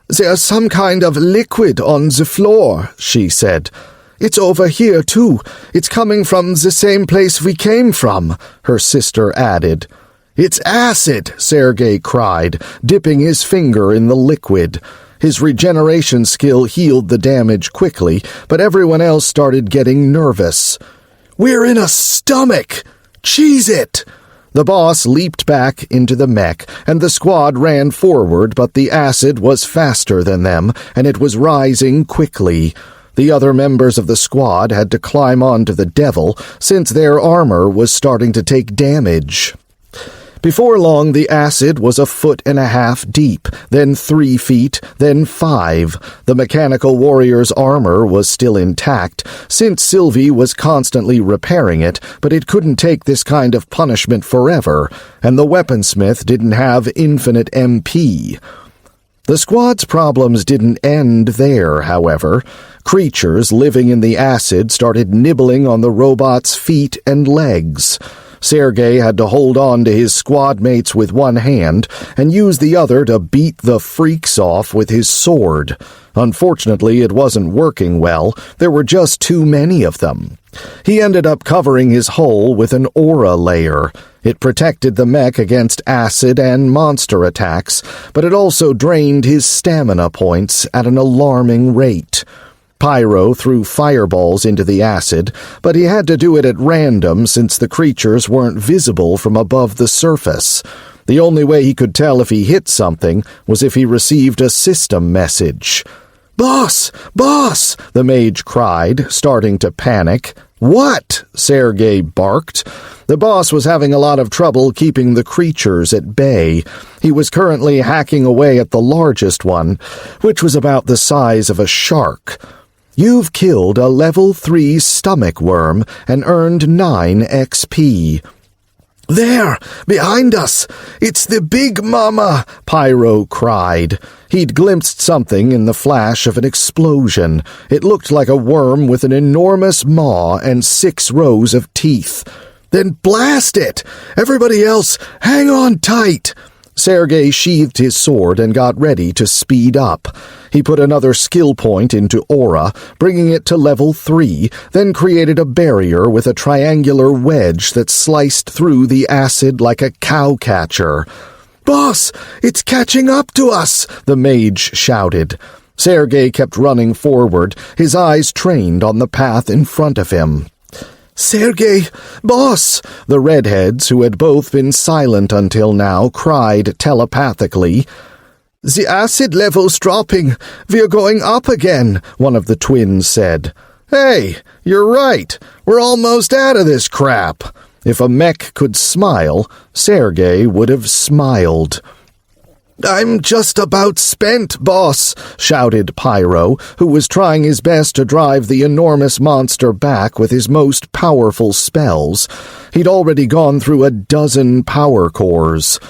There's some kind of liquid on the floor, she said. It's over here, too. It's coming from the same place we came from, her sister added. It's acid, Sergey cried, dipping his finger in the liquid. His regeneration skill healed the damage quickly, but everyone else started getting nervous. We're in a stomach! Cheese it! The boss leaped back into the mech, and the squad ran forward, but the acid was faster than them, and it was rising quickly. The other members of the squad had to climb onto the devil, since their armor was starting to take damage. Before long, the acid was 1.5 feet deep, then 3 feet, then 5. The mechanical warrior's armor was still intact, since Sylvie was constantly repairing it, but it couldn't take this kind of punishment forever, and the weaponsmith didn't have infinite MP. The squad's problems didn't end there, however. Creatures living in the acid started nibbling on the robot's feet and legs. Sergey had to hold on to his squad mates with one hand and use the other to beat the freaks off with his sword. Unfortunately, it wasn't working well. There were just too many of them. He ended up covering his hull with an aura layer. It protected the mech against acid and monster attacks, but it also drained his stamina points at an alarming rate. Pyro threw fireballs into the acid, but he had to do it at random since the creatures weren't visible from above the surface. The only way he could tell if he hit something was if he received a system message. "Boss! Boss!" the mage cried, starting to panic. "What?" Sergey barked. The boss was having a lot of trouble keeping the creatures at bay. He was currently hacking away at the largest one, which was about the size of a shark. You've killed a level 3 stomach worm and earned 9 XP. "There! Behind us! It's the Big Mama!" Pyro cried. He'd glimpsed something in the flash of an explosion. It looked like a worm with an enormous maw and 6 rows of teeth. "Then blast it! Everybody else, hang on tight!" Sergey sheathed his sword and got ready to speed up. He put another skill point into Aura, bringing it to level 3, then created a barrier with a triangular wedge that sliced through the acid like a cowcatcher. "Boss, it's catching up to us!" the mage shouted. Sergey kept running forward, his eyes trained on the path in front of him. "Sergey! Boss!" The redheads, who had both been silent until now, cried telepathically. "The acid level's dropping. We're going up again," one of the twins said. "Hey, you're right. We're almost out of this crap." If a mech could smile, Sergey would have smiled. "I'm just about spent, boss," shouted Pyro, who was trying his best to drive the enormous monster back with his most powerful spells. He'd already gone through a dozen power cores.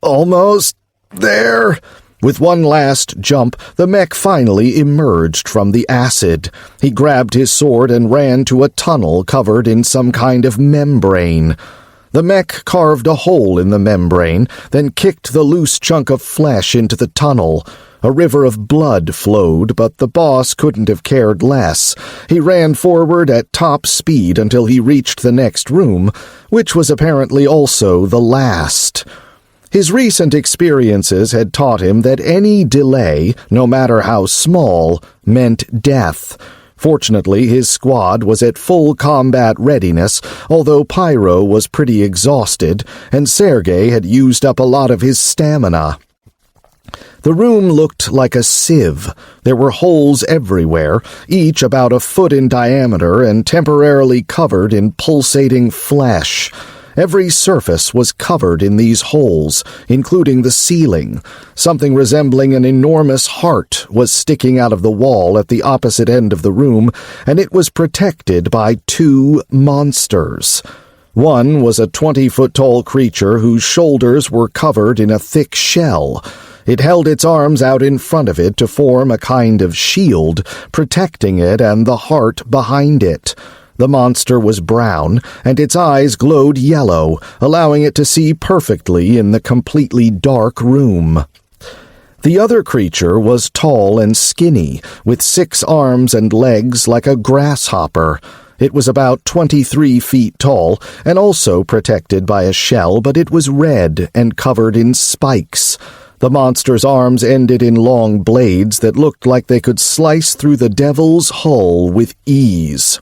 "Almost there." With one last jump, the mech finally emerged from the acid. He grabbed his sword and ran to a tunnel covered in some kind of membrane. The mech carved a hole in the membrane, then kicked the loose chunk of flesh into the tunnel. A river of blood flowed, but the boss couldn't have cared less. He ran forward at top speed until he reached the next room, which was apparently also the last. His recent experiences had taught him that any delay, no matter how small, meant death. Fortunately, his squad was at full combat readiness, although Pyro was pretty exhausted, and Sergey had used up a lot of his stamina. The room looked like a sieve. There were holes everywhere, each about a foot in diameter and temporarily covered in pulsating flesh. Every surface was covered in these holes, including the ceiling. Something resembling an enormous heart was sticking out of the wall at the opposite end of the room, and it was protected by two monsters. One was a 20-foot-tall creature whose shoulders were covered in a thick shell. It held its arms out in front of it to form a kind of shield, protecting it and the heart behind it. The monster was brown, and its eyes glowed yellow, allowing it to see perfectly in the completely dark room. The other creature was tall and skinny, with 6 arms and legs like a grasshopper. It was about 23 feet tall, and also protected by a shell, but it was red and covered in spikes. The monster's arms ended in long blades that looked like they could slice through the devil's hull with ease.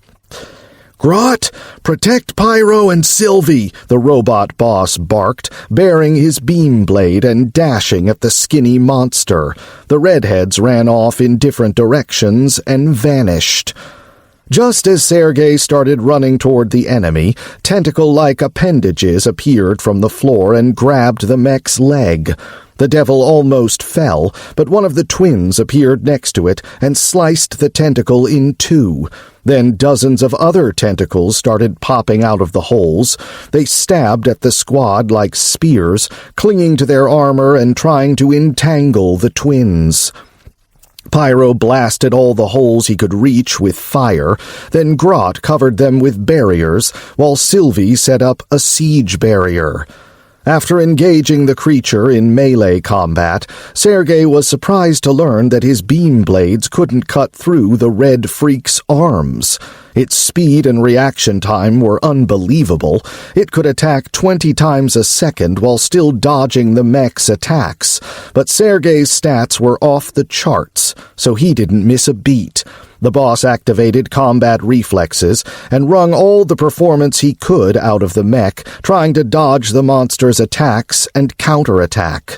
"Grot, protect Pyro and Sylvie," the robot boss barked, bearing his beam blade and dashing at the skinny monster. The redheads ran off in different directions and vanished. Just as Sergey started running toward the enemy, tentacle-like appendages appeared from the floor and grabbed the mech's leg. The devil almost fell, but one of the twins appeared next to it and sliced the tentacle in two. Then dozens of other tentacles started popping out of the holes. They stabbed at the squad like spears, clinging to their armor and trying to entangle the twins. Pyro blasted all the holes he could reach with fire, then Grot covered them with barriers, while Sylvie set up a siege barrier. After engaging the creature in melee combat, Sergey was surprised to learn that his beam blades couldn't cut through the red freak's arms. Its speed and reaction time were unbelievable. It could attack 20 times a second while still dodging the mech's attacks, but Sergey's stats were off the charts, so he didn't miss a beat. The boss activated combat reflexes and wrung all the performance he could out of the mech, trying to dodge the monster's attacks and counterattack.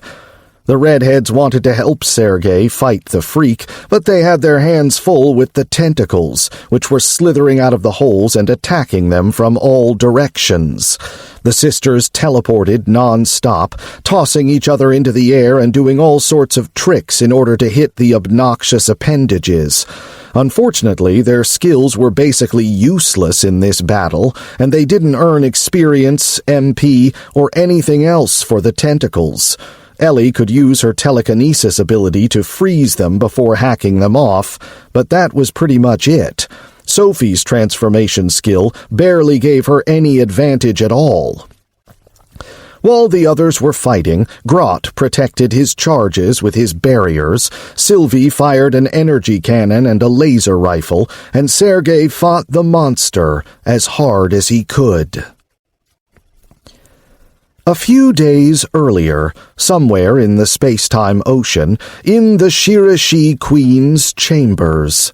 The redheads wanted to help Sergey fight the freak, but they had their hands full with the tentacles, which were slithering out of the holes and attacking them from all directions. The sisters teleported non-stop, tossing each other into the air and doing all sorts of tricks in order to hit the obnoxious appendages. Unfortunately, their skills were basically useless in this battle, and they didn't earn experience, MP, or anything else for the tentacles. Ellie could use her telekinesis ability to freeze them before hacking them off, but that was pretty much it. Sophie's transformation skill barely gave her any advantage at all. While the others were fighting, Grot protected his charges with his barriers, Sylvie fired an energy cannon and a laser rifle, and Sergey fought the monster as hard as he could. A few days earlier, somewhere in the Spacetime Ocean, in the Shirashi Queen's chambers.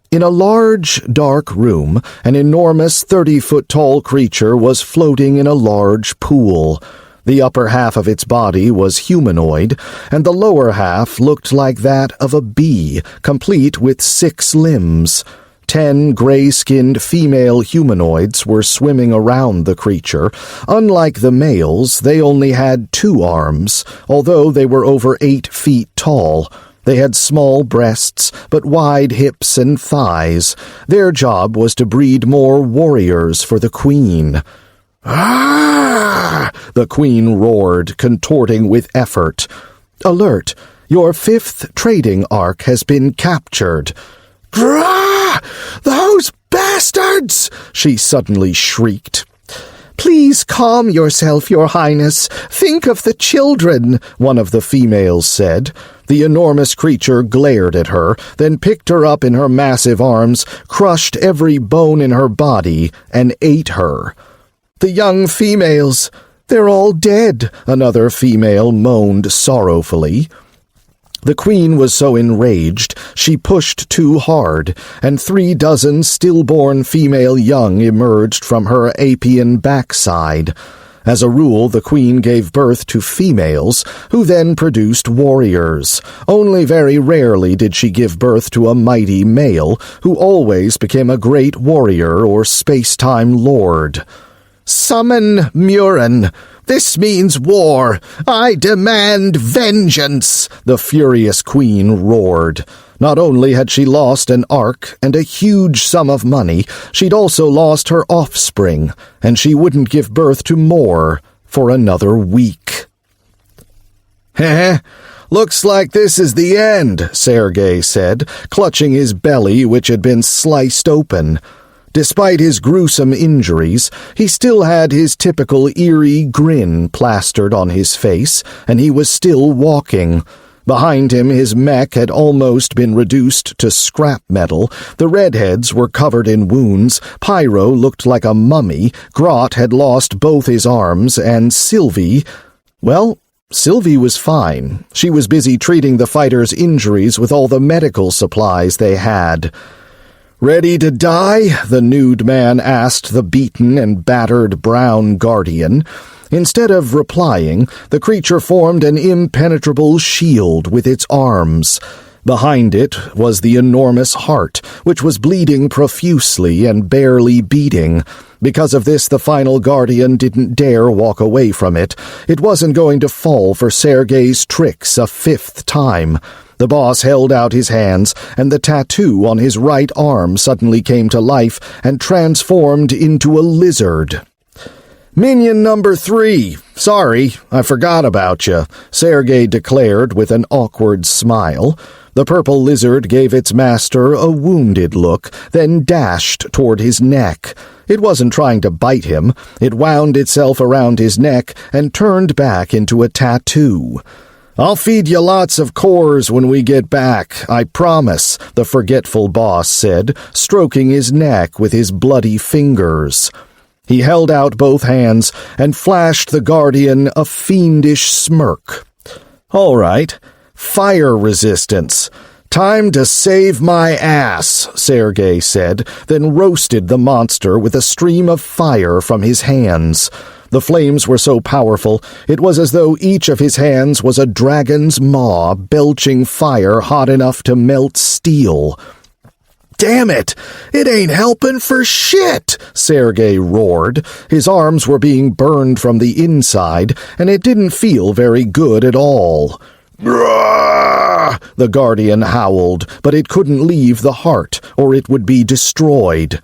In a large, dark room, an enormous 30-foot-tall creature was floating in a large pool. The upper half of its body was humanoid, and the lower half looked like that of a bee, complete with 6 limbs. 10 gray-skinned female humanoids were swimming around the creature. Unlike the males, they only had 2 arms, although they were over 8 feet tall. They had small breasts, but wide hips and thighs. Their job was to breed more warriors for the queen. "Ah!" the queen roared, contorting with effort. Alert! Your 5th trading arc has been captured." "Grah! Those bastards!" she suddenly shrieked. "Please calm yourself, Your Highness. Think of the children," one of the females said. The enormous creature glared at her, then picked her up in her massive arms, crushed every bone in her body, and ate her. "The young females, they're all dead," another female moaned sorrowfully. The queen was so enraged she pushed too hard, and 36 stillborn female young emerged from her Apian backside. As a rule, the queen gave birth to females, who then produced warriors. Only very rarely did she give birth to a mighty male, who always became a great warrior or space-time lord. "Summon Murin. This means war. I demand vengeance," the furious queen roared. Not only had she lost an arc and a huge sum of money, she'd also lost her offspring, and she wouldn't give birth to more for another week. "Heh, looks like this is the end," Sergey said, clutching his belly, which had been sliced open. Despite his gruesome injuries, he still had his typical eerie grin plastered on his face, and he was still walking. Behind him, his mech had almost been reduced to scrap metal. The redheads were covered in wounds. Pyro looked like a mummy. Grot had lost both his arms, and Sylvie... Well, Sylvie was fine. She was busy treating the fighters' injuries with all the medical supplies they had. "Ready to die?" the nude man asked the beaten and battered brown guardian. Instead of replying, the creature formed an impenetrable shield with its arms. Behind it was the enormous heart, which was bleeding profusely and barely beating. Because of this, the final guardian didn't dare walk away from it. It wasn't going to fall for Sergey's tricks a 5th time. The boss held out his hands, and the tattoo on his right arm suddenly came to life and transformed into a lizard. "Minion number 3. Sorry, I forgot about you," Sergey declared with an awkward smile. The purple lizard gave its master a wounded look, then dashed toward his neck. It wasn't trying to bite him. It wound itself around his neck and turned back into a tattoo. "I'll feed you lots of cores when we get back, I promise," the forgetful boss said, stroking his neck with his bloody fingers. He held out both hands and flashed the guardian a fiendish smirk. "All right, fire resistance. Time to save my ass," Sergey said, then roasted the monster with a stream of fire from his hands. The flames were so powerful, it was as though each of his hands was a dragon's maw belching fire hot enough to melt steel. "Damn it! It ain't helping for shit!" Sergey roared. His arms were being burned from the inside, and it didn't feel very good at all. "Grrrr!" the guardian howled, but it couldn't leave the heart, or it would be destroyed.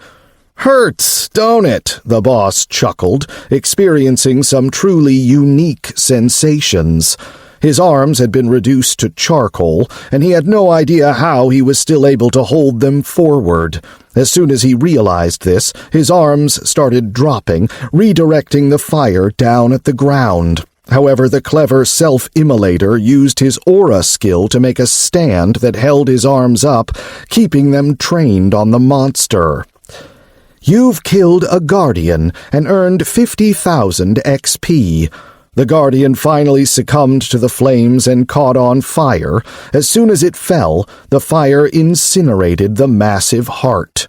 "Hurts, don't it?" the boss chuckled, experiencing some truly unique sensations. His arms had been reduced to charcoal, and he had no idea how he was still able to hold them forward. As soon as he realized this, his arms started dropping, redirecting the fire down at the ground. However, the clever self-immolator used his aura skill to make a stand that held his arms up, keeping them trained on the monster. "You've killed a guardian and earned 50,000 XP. The guardian finally succumbed to the flames and caught on fire. As soon as it fell, the fire incinerated the massive heart.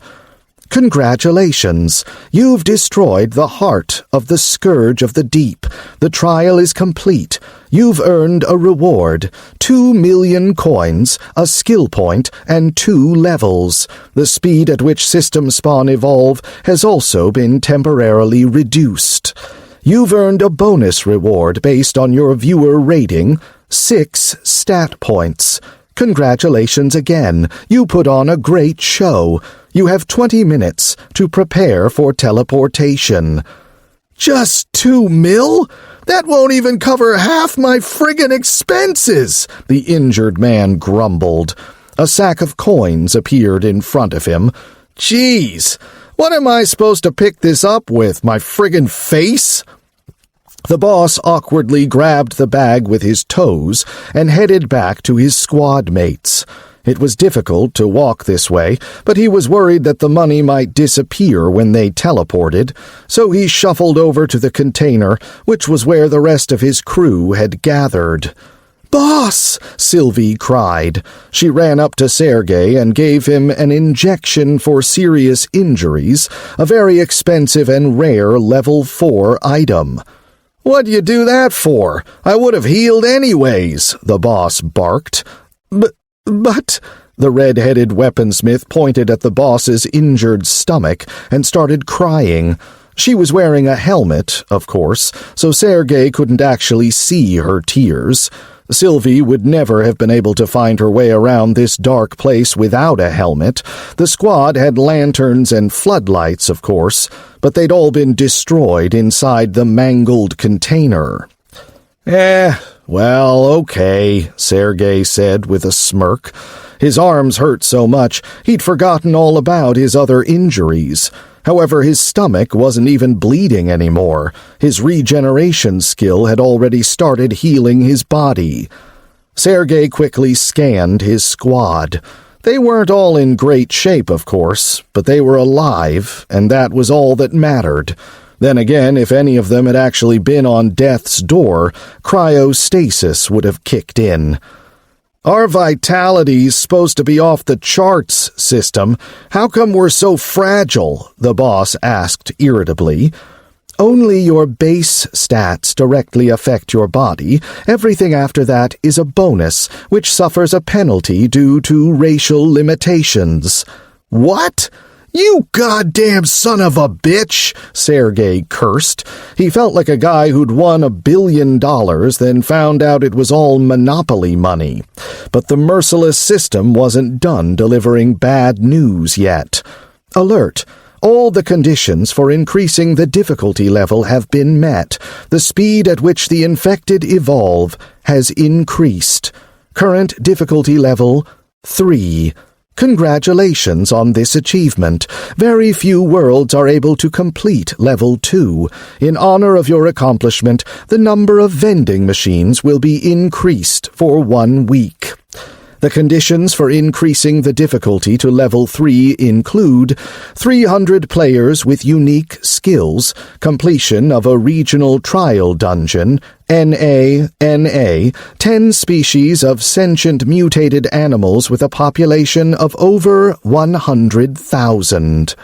"Congratulations! You've destroyed the heart of the Scourge of the Deep. The trial is complete. You've earned a reward, 2 million coins, a skill point, and 2 levels. The speed at which system spawn evolve has also been temporarily reduced. You've earned a bonus reward based on your viewer rating, 6 stat points. Congratulations again. You put on a great show. You have 20 minutes to prepare for teleportation." Just 2 mil? That won't even cover half my friggin' expenses, the injured man grumbled. A sack of coins appeared in front of him. Jeez, what am I supposed to pick this up with, my friggin' face? The boss awkwardly grabbed the bag with his toes and headed back to his squad mates. It was difficult to walk this way, but he was worried that the money might disappear when they teleported, so he shuffled over to the container, which was where the rest of his crew had gathered. "Boss!" Sylvie cried. She ran up to Sergey and gave him an injection for serious injuries, a very expensive and rare level 4 item. "What'd you do that for? I would have healed anyways," the boss barked. But the red-headed weaponsmith pointed at the boss's injured stomach and started crying. She was wearing a helmet, of course, so Sergey couldn't actually see her tears. Sylvie would never have been able to find her way around this dark place without a helmet. The squad had lanterns and floodlights, of course, but they'd all been destroyed inside the mangled container. Well, okay, Sergey said with a smirk. His arms hurt so much, he'd forgotten all about his other injuries. However, his stomach wasn't even bleeding anymore. His regeneration skill had already started healing his body. Sergey quickly scanned his squad. They weren't all in great shape, of course, but they were alive, and that was all that mattered. Then again, if any of them had actually been on death's door, cryostasis would have kicked in. "Our vitality's supposed to be off the charts, system. How come we're so fragile?" the boss asked irritably. "Only your base stats directly affect your body. Everything after that is a bonus, which suffers a penalty due to racial limitations." "What? You goddamn son of a bitch!" Sergey cursed. He felt like a guy who'd won $1 billion, then found out it was all Monopoly money. But the merciless system wasn't done delivering bad news yet. Alert! All the conditions for increasing the difficulty level have been met. The speed at which the infected evolve has increased. Current difficulty level 3. Congratulations on this achievement. Very few worlds are able to complete level 2. In honor of your accomplishment, the number of vending machines will be increased for 1 week. The conditions for increasing the difficulty to level 3 include 300 players with unique skills, completion of a regional trial dungeon, NA, 10 species of sentient mutated animals with a population of over 100,000.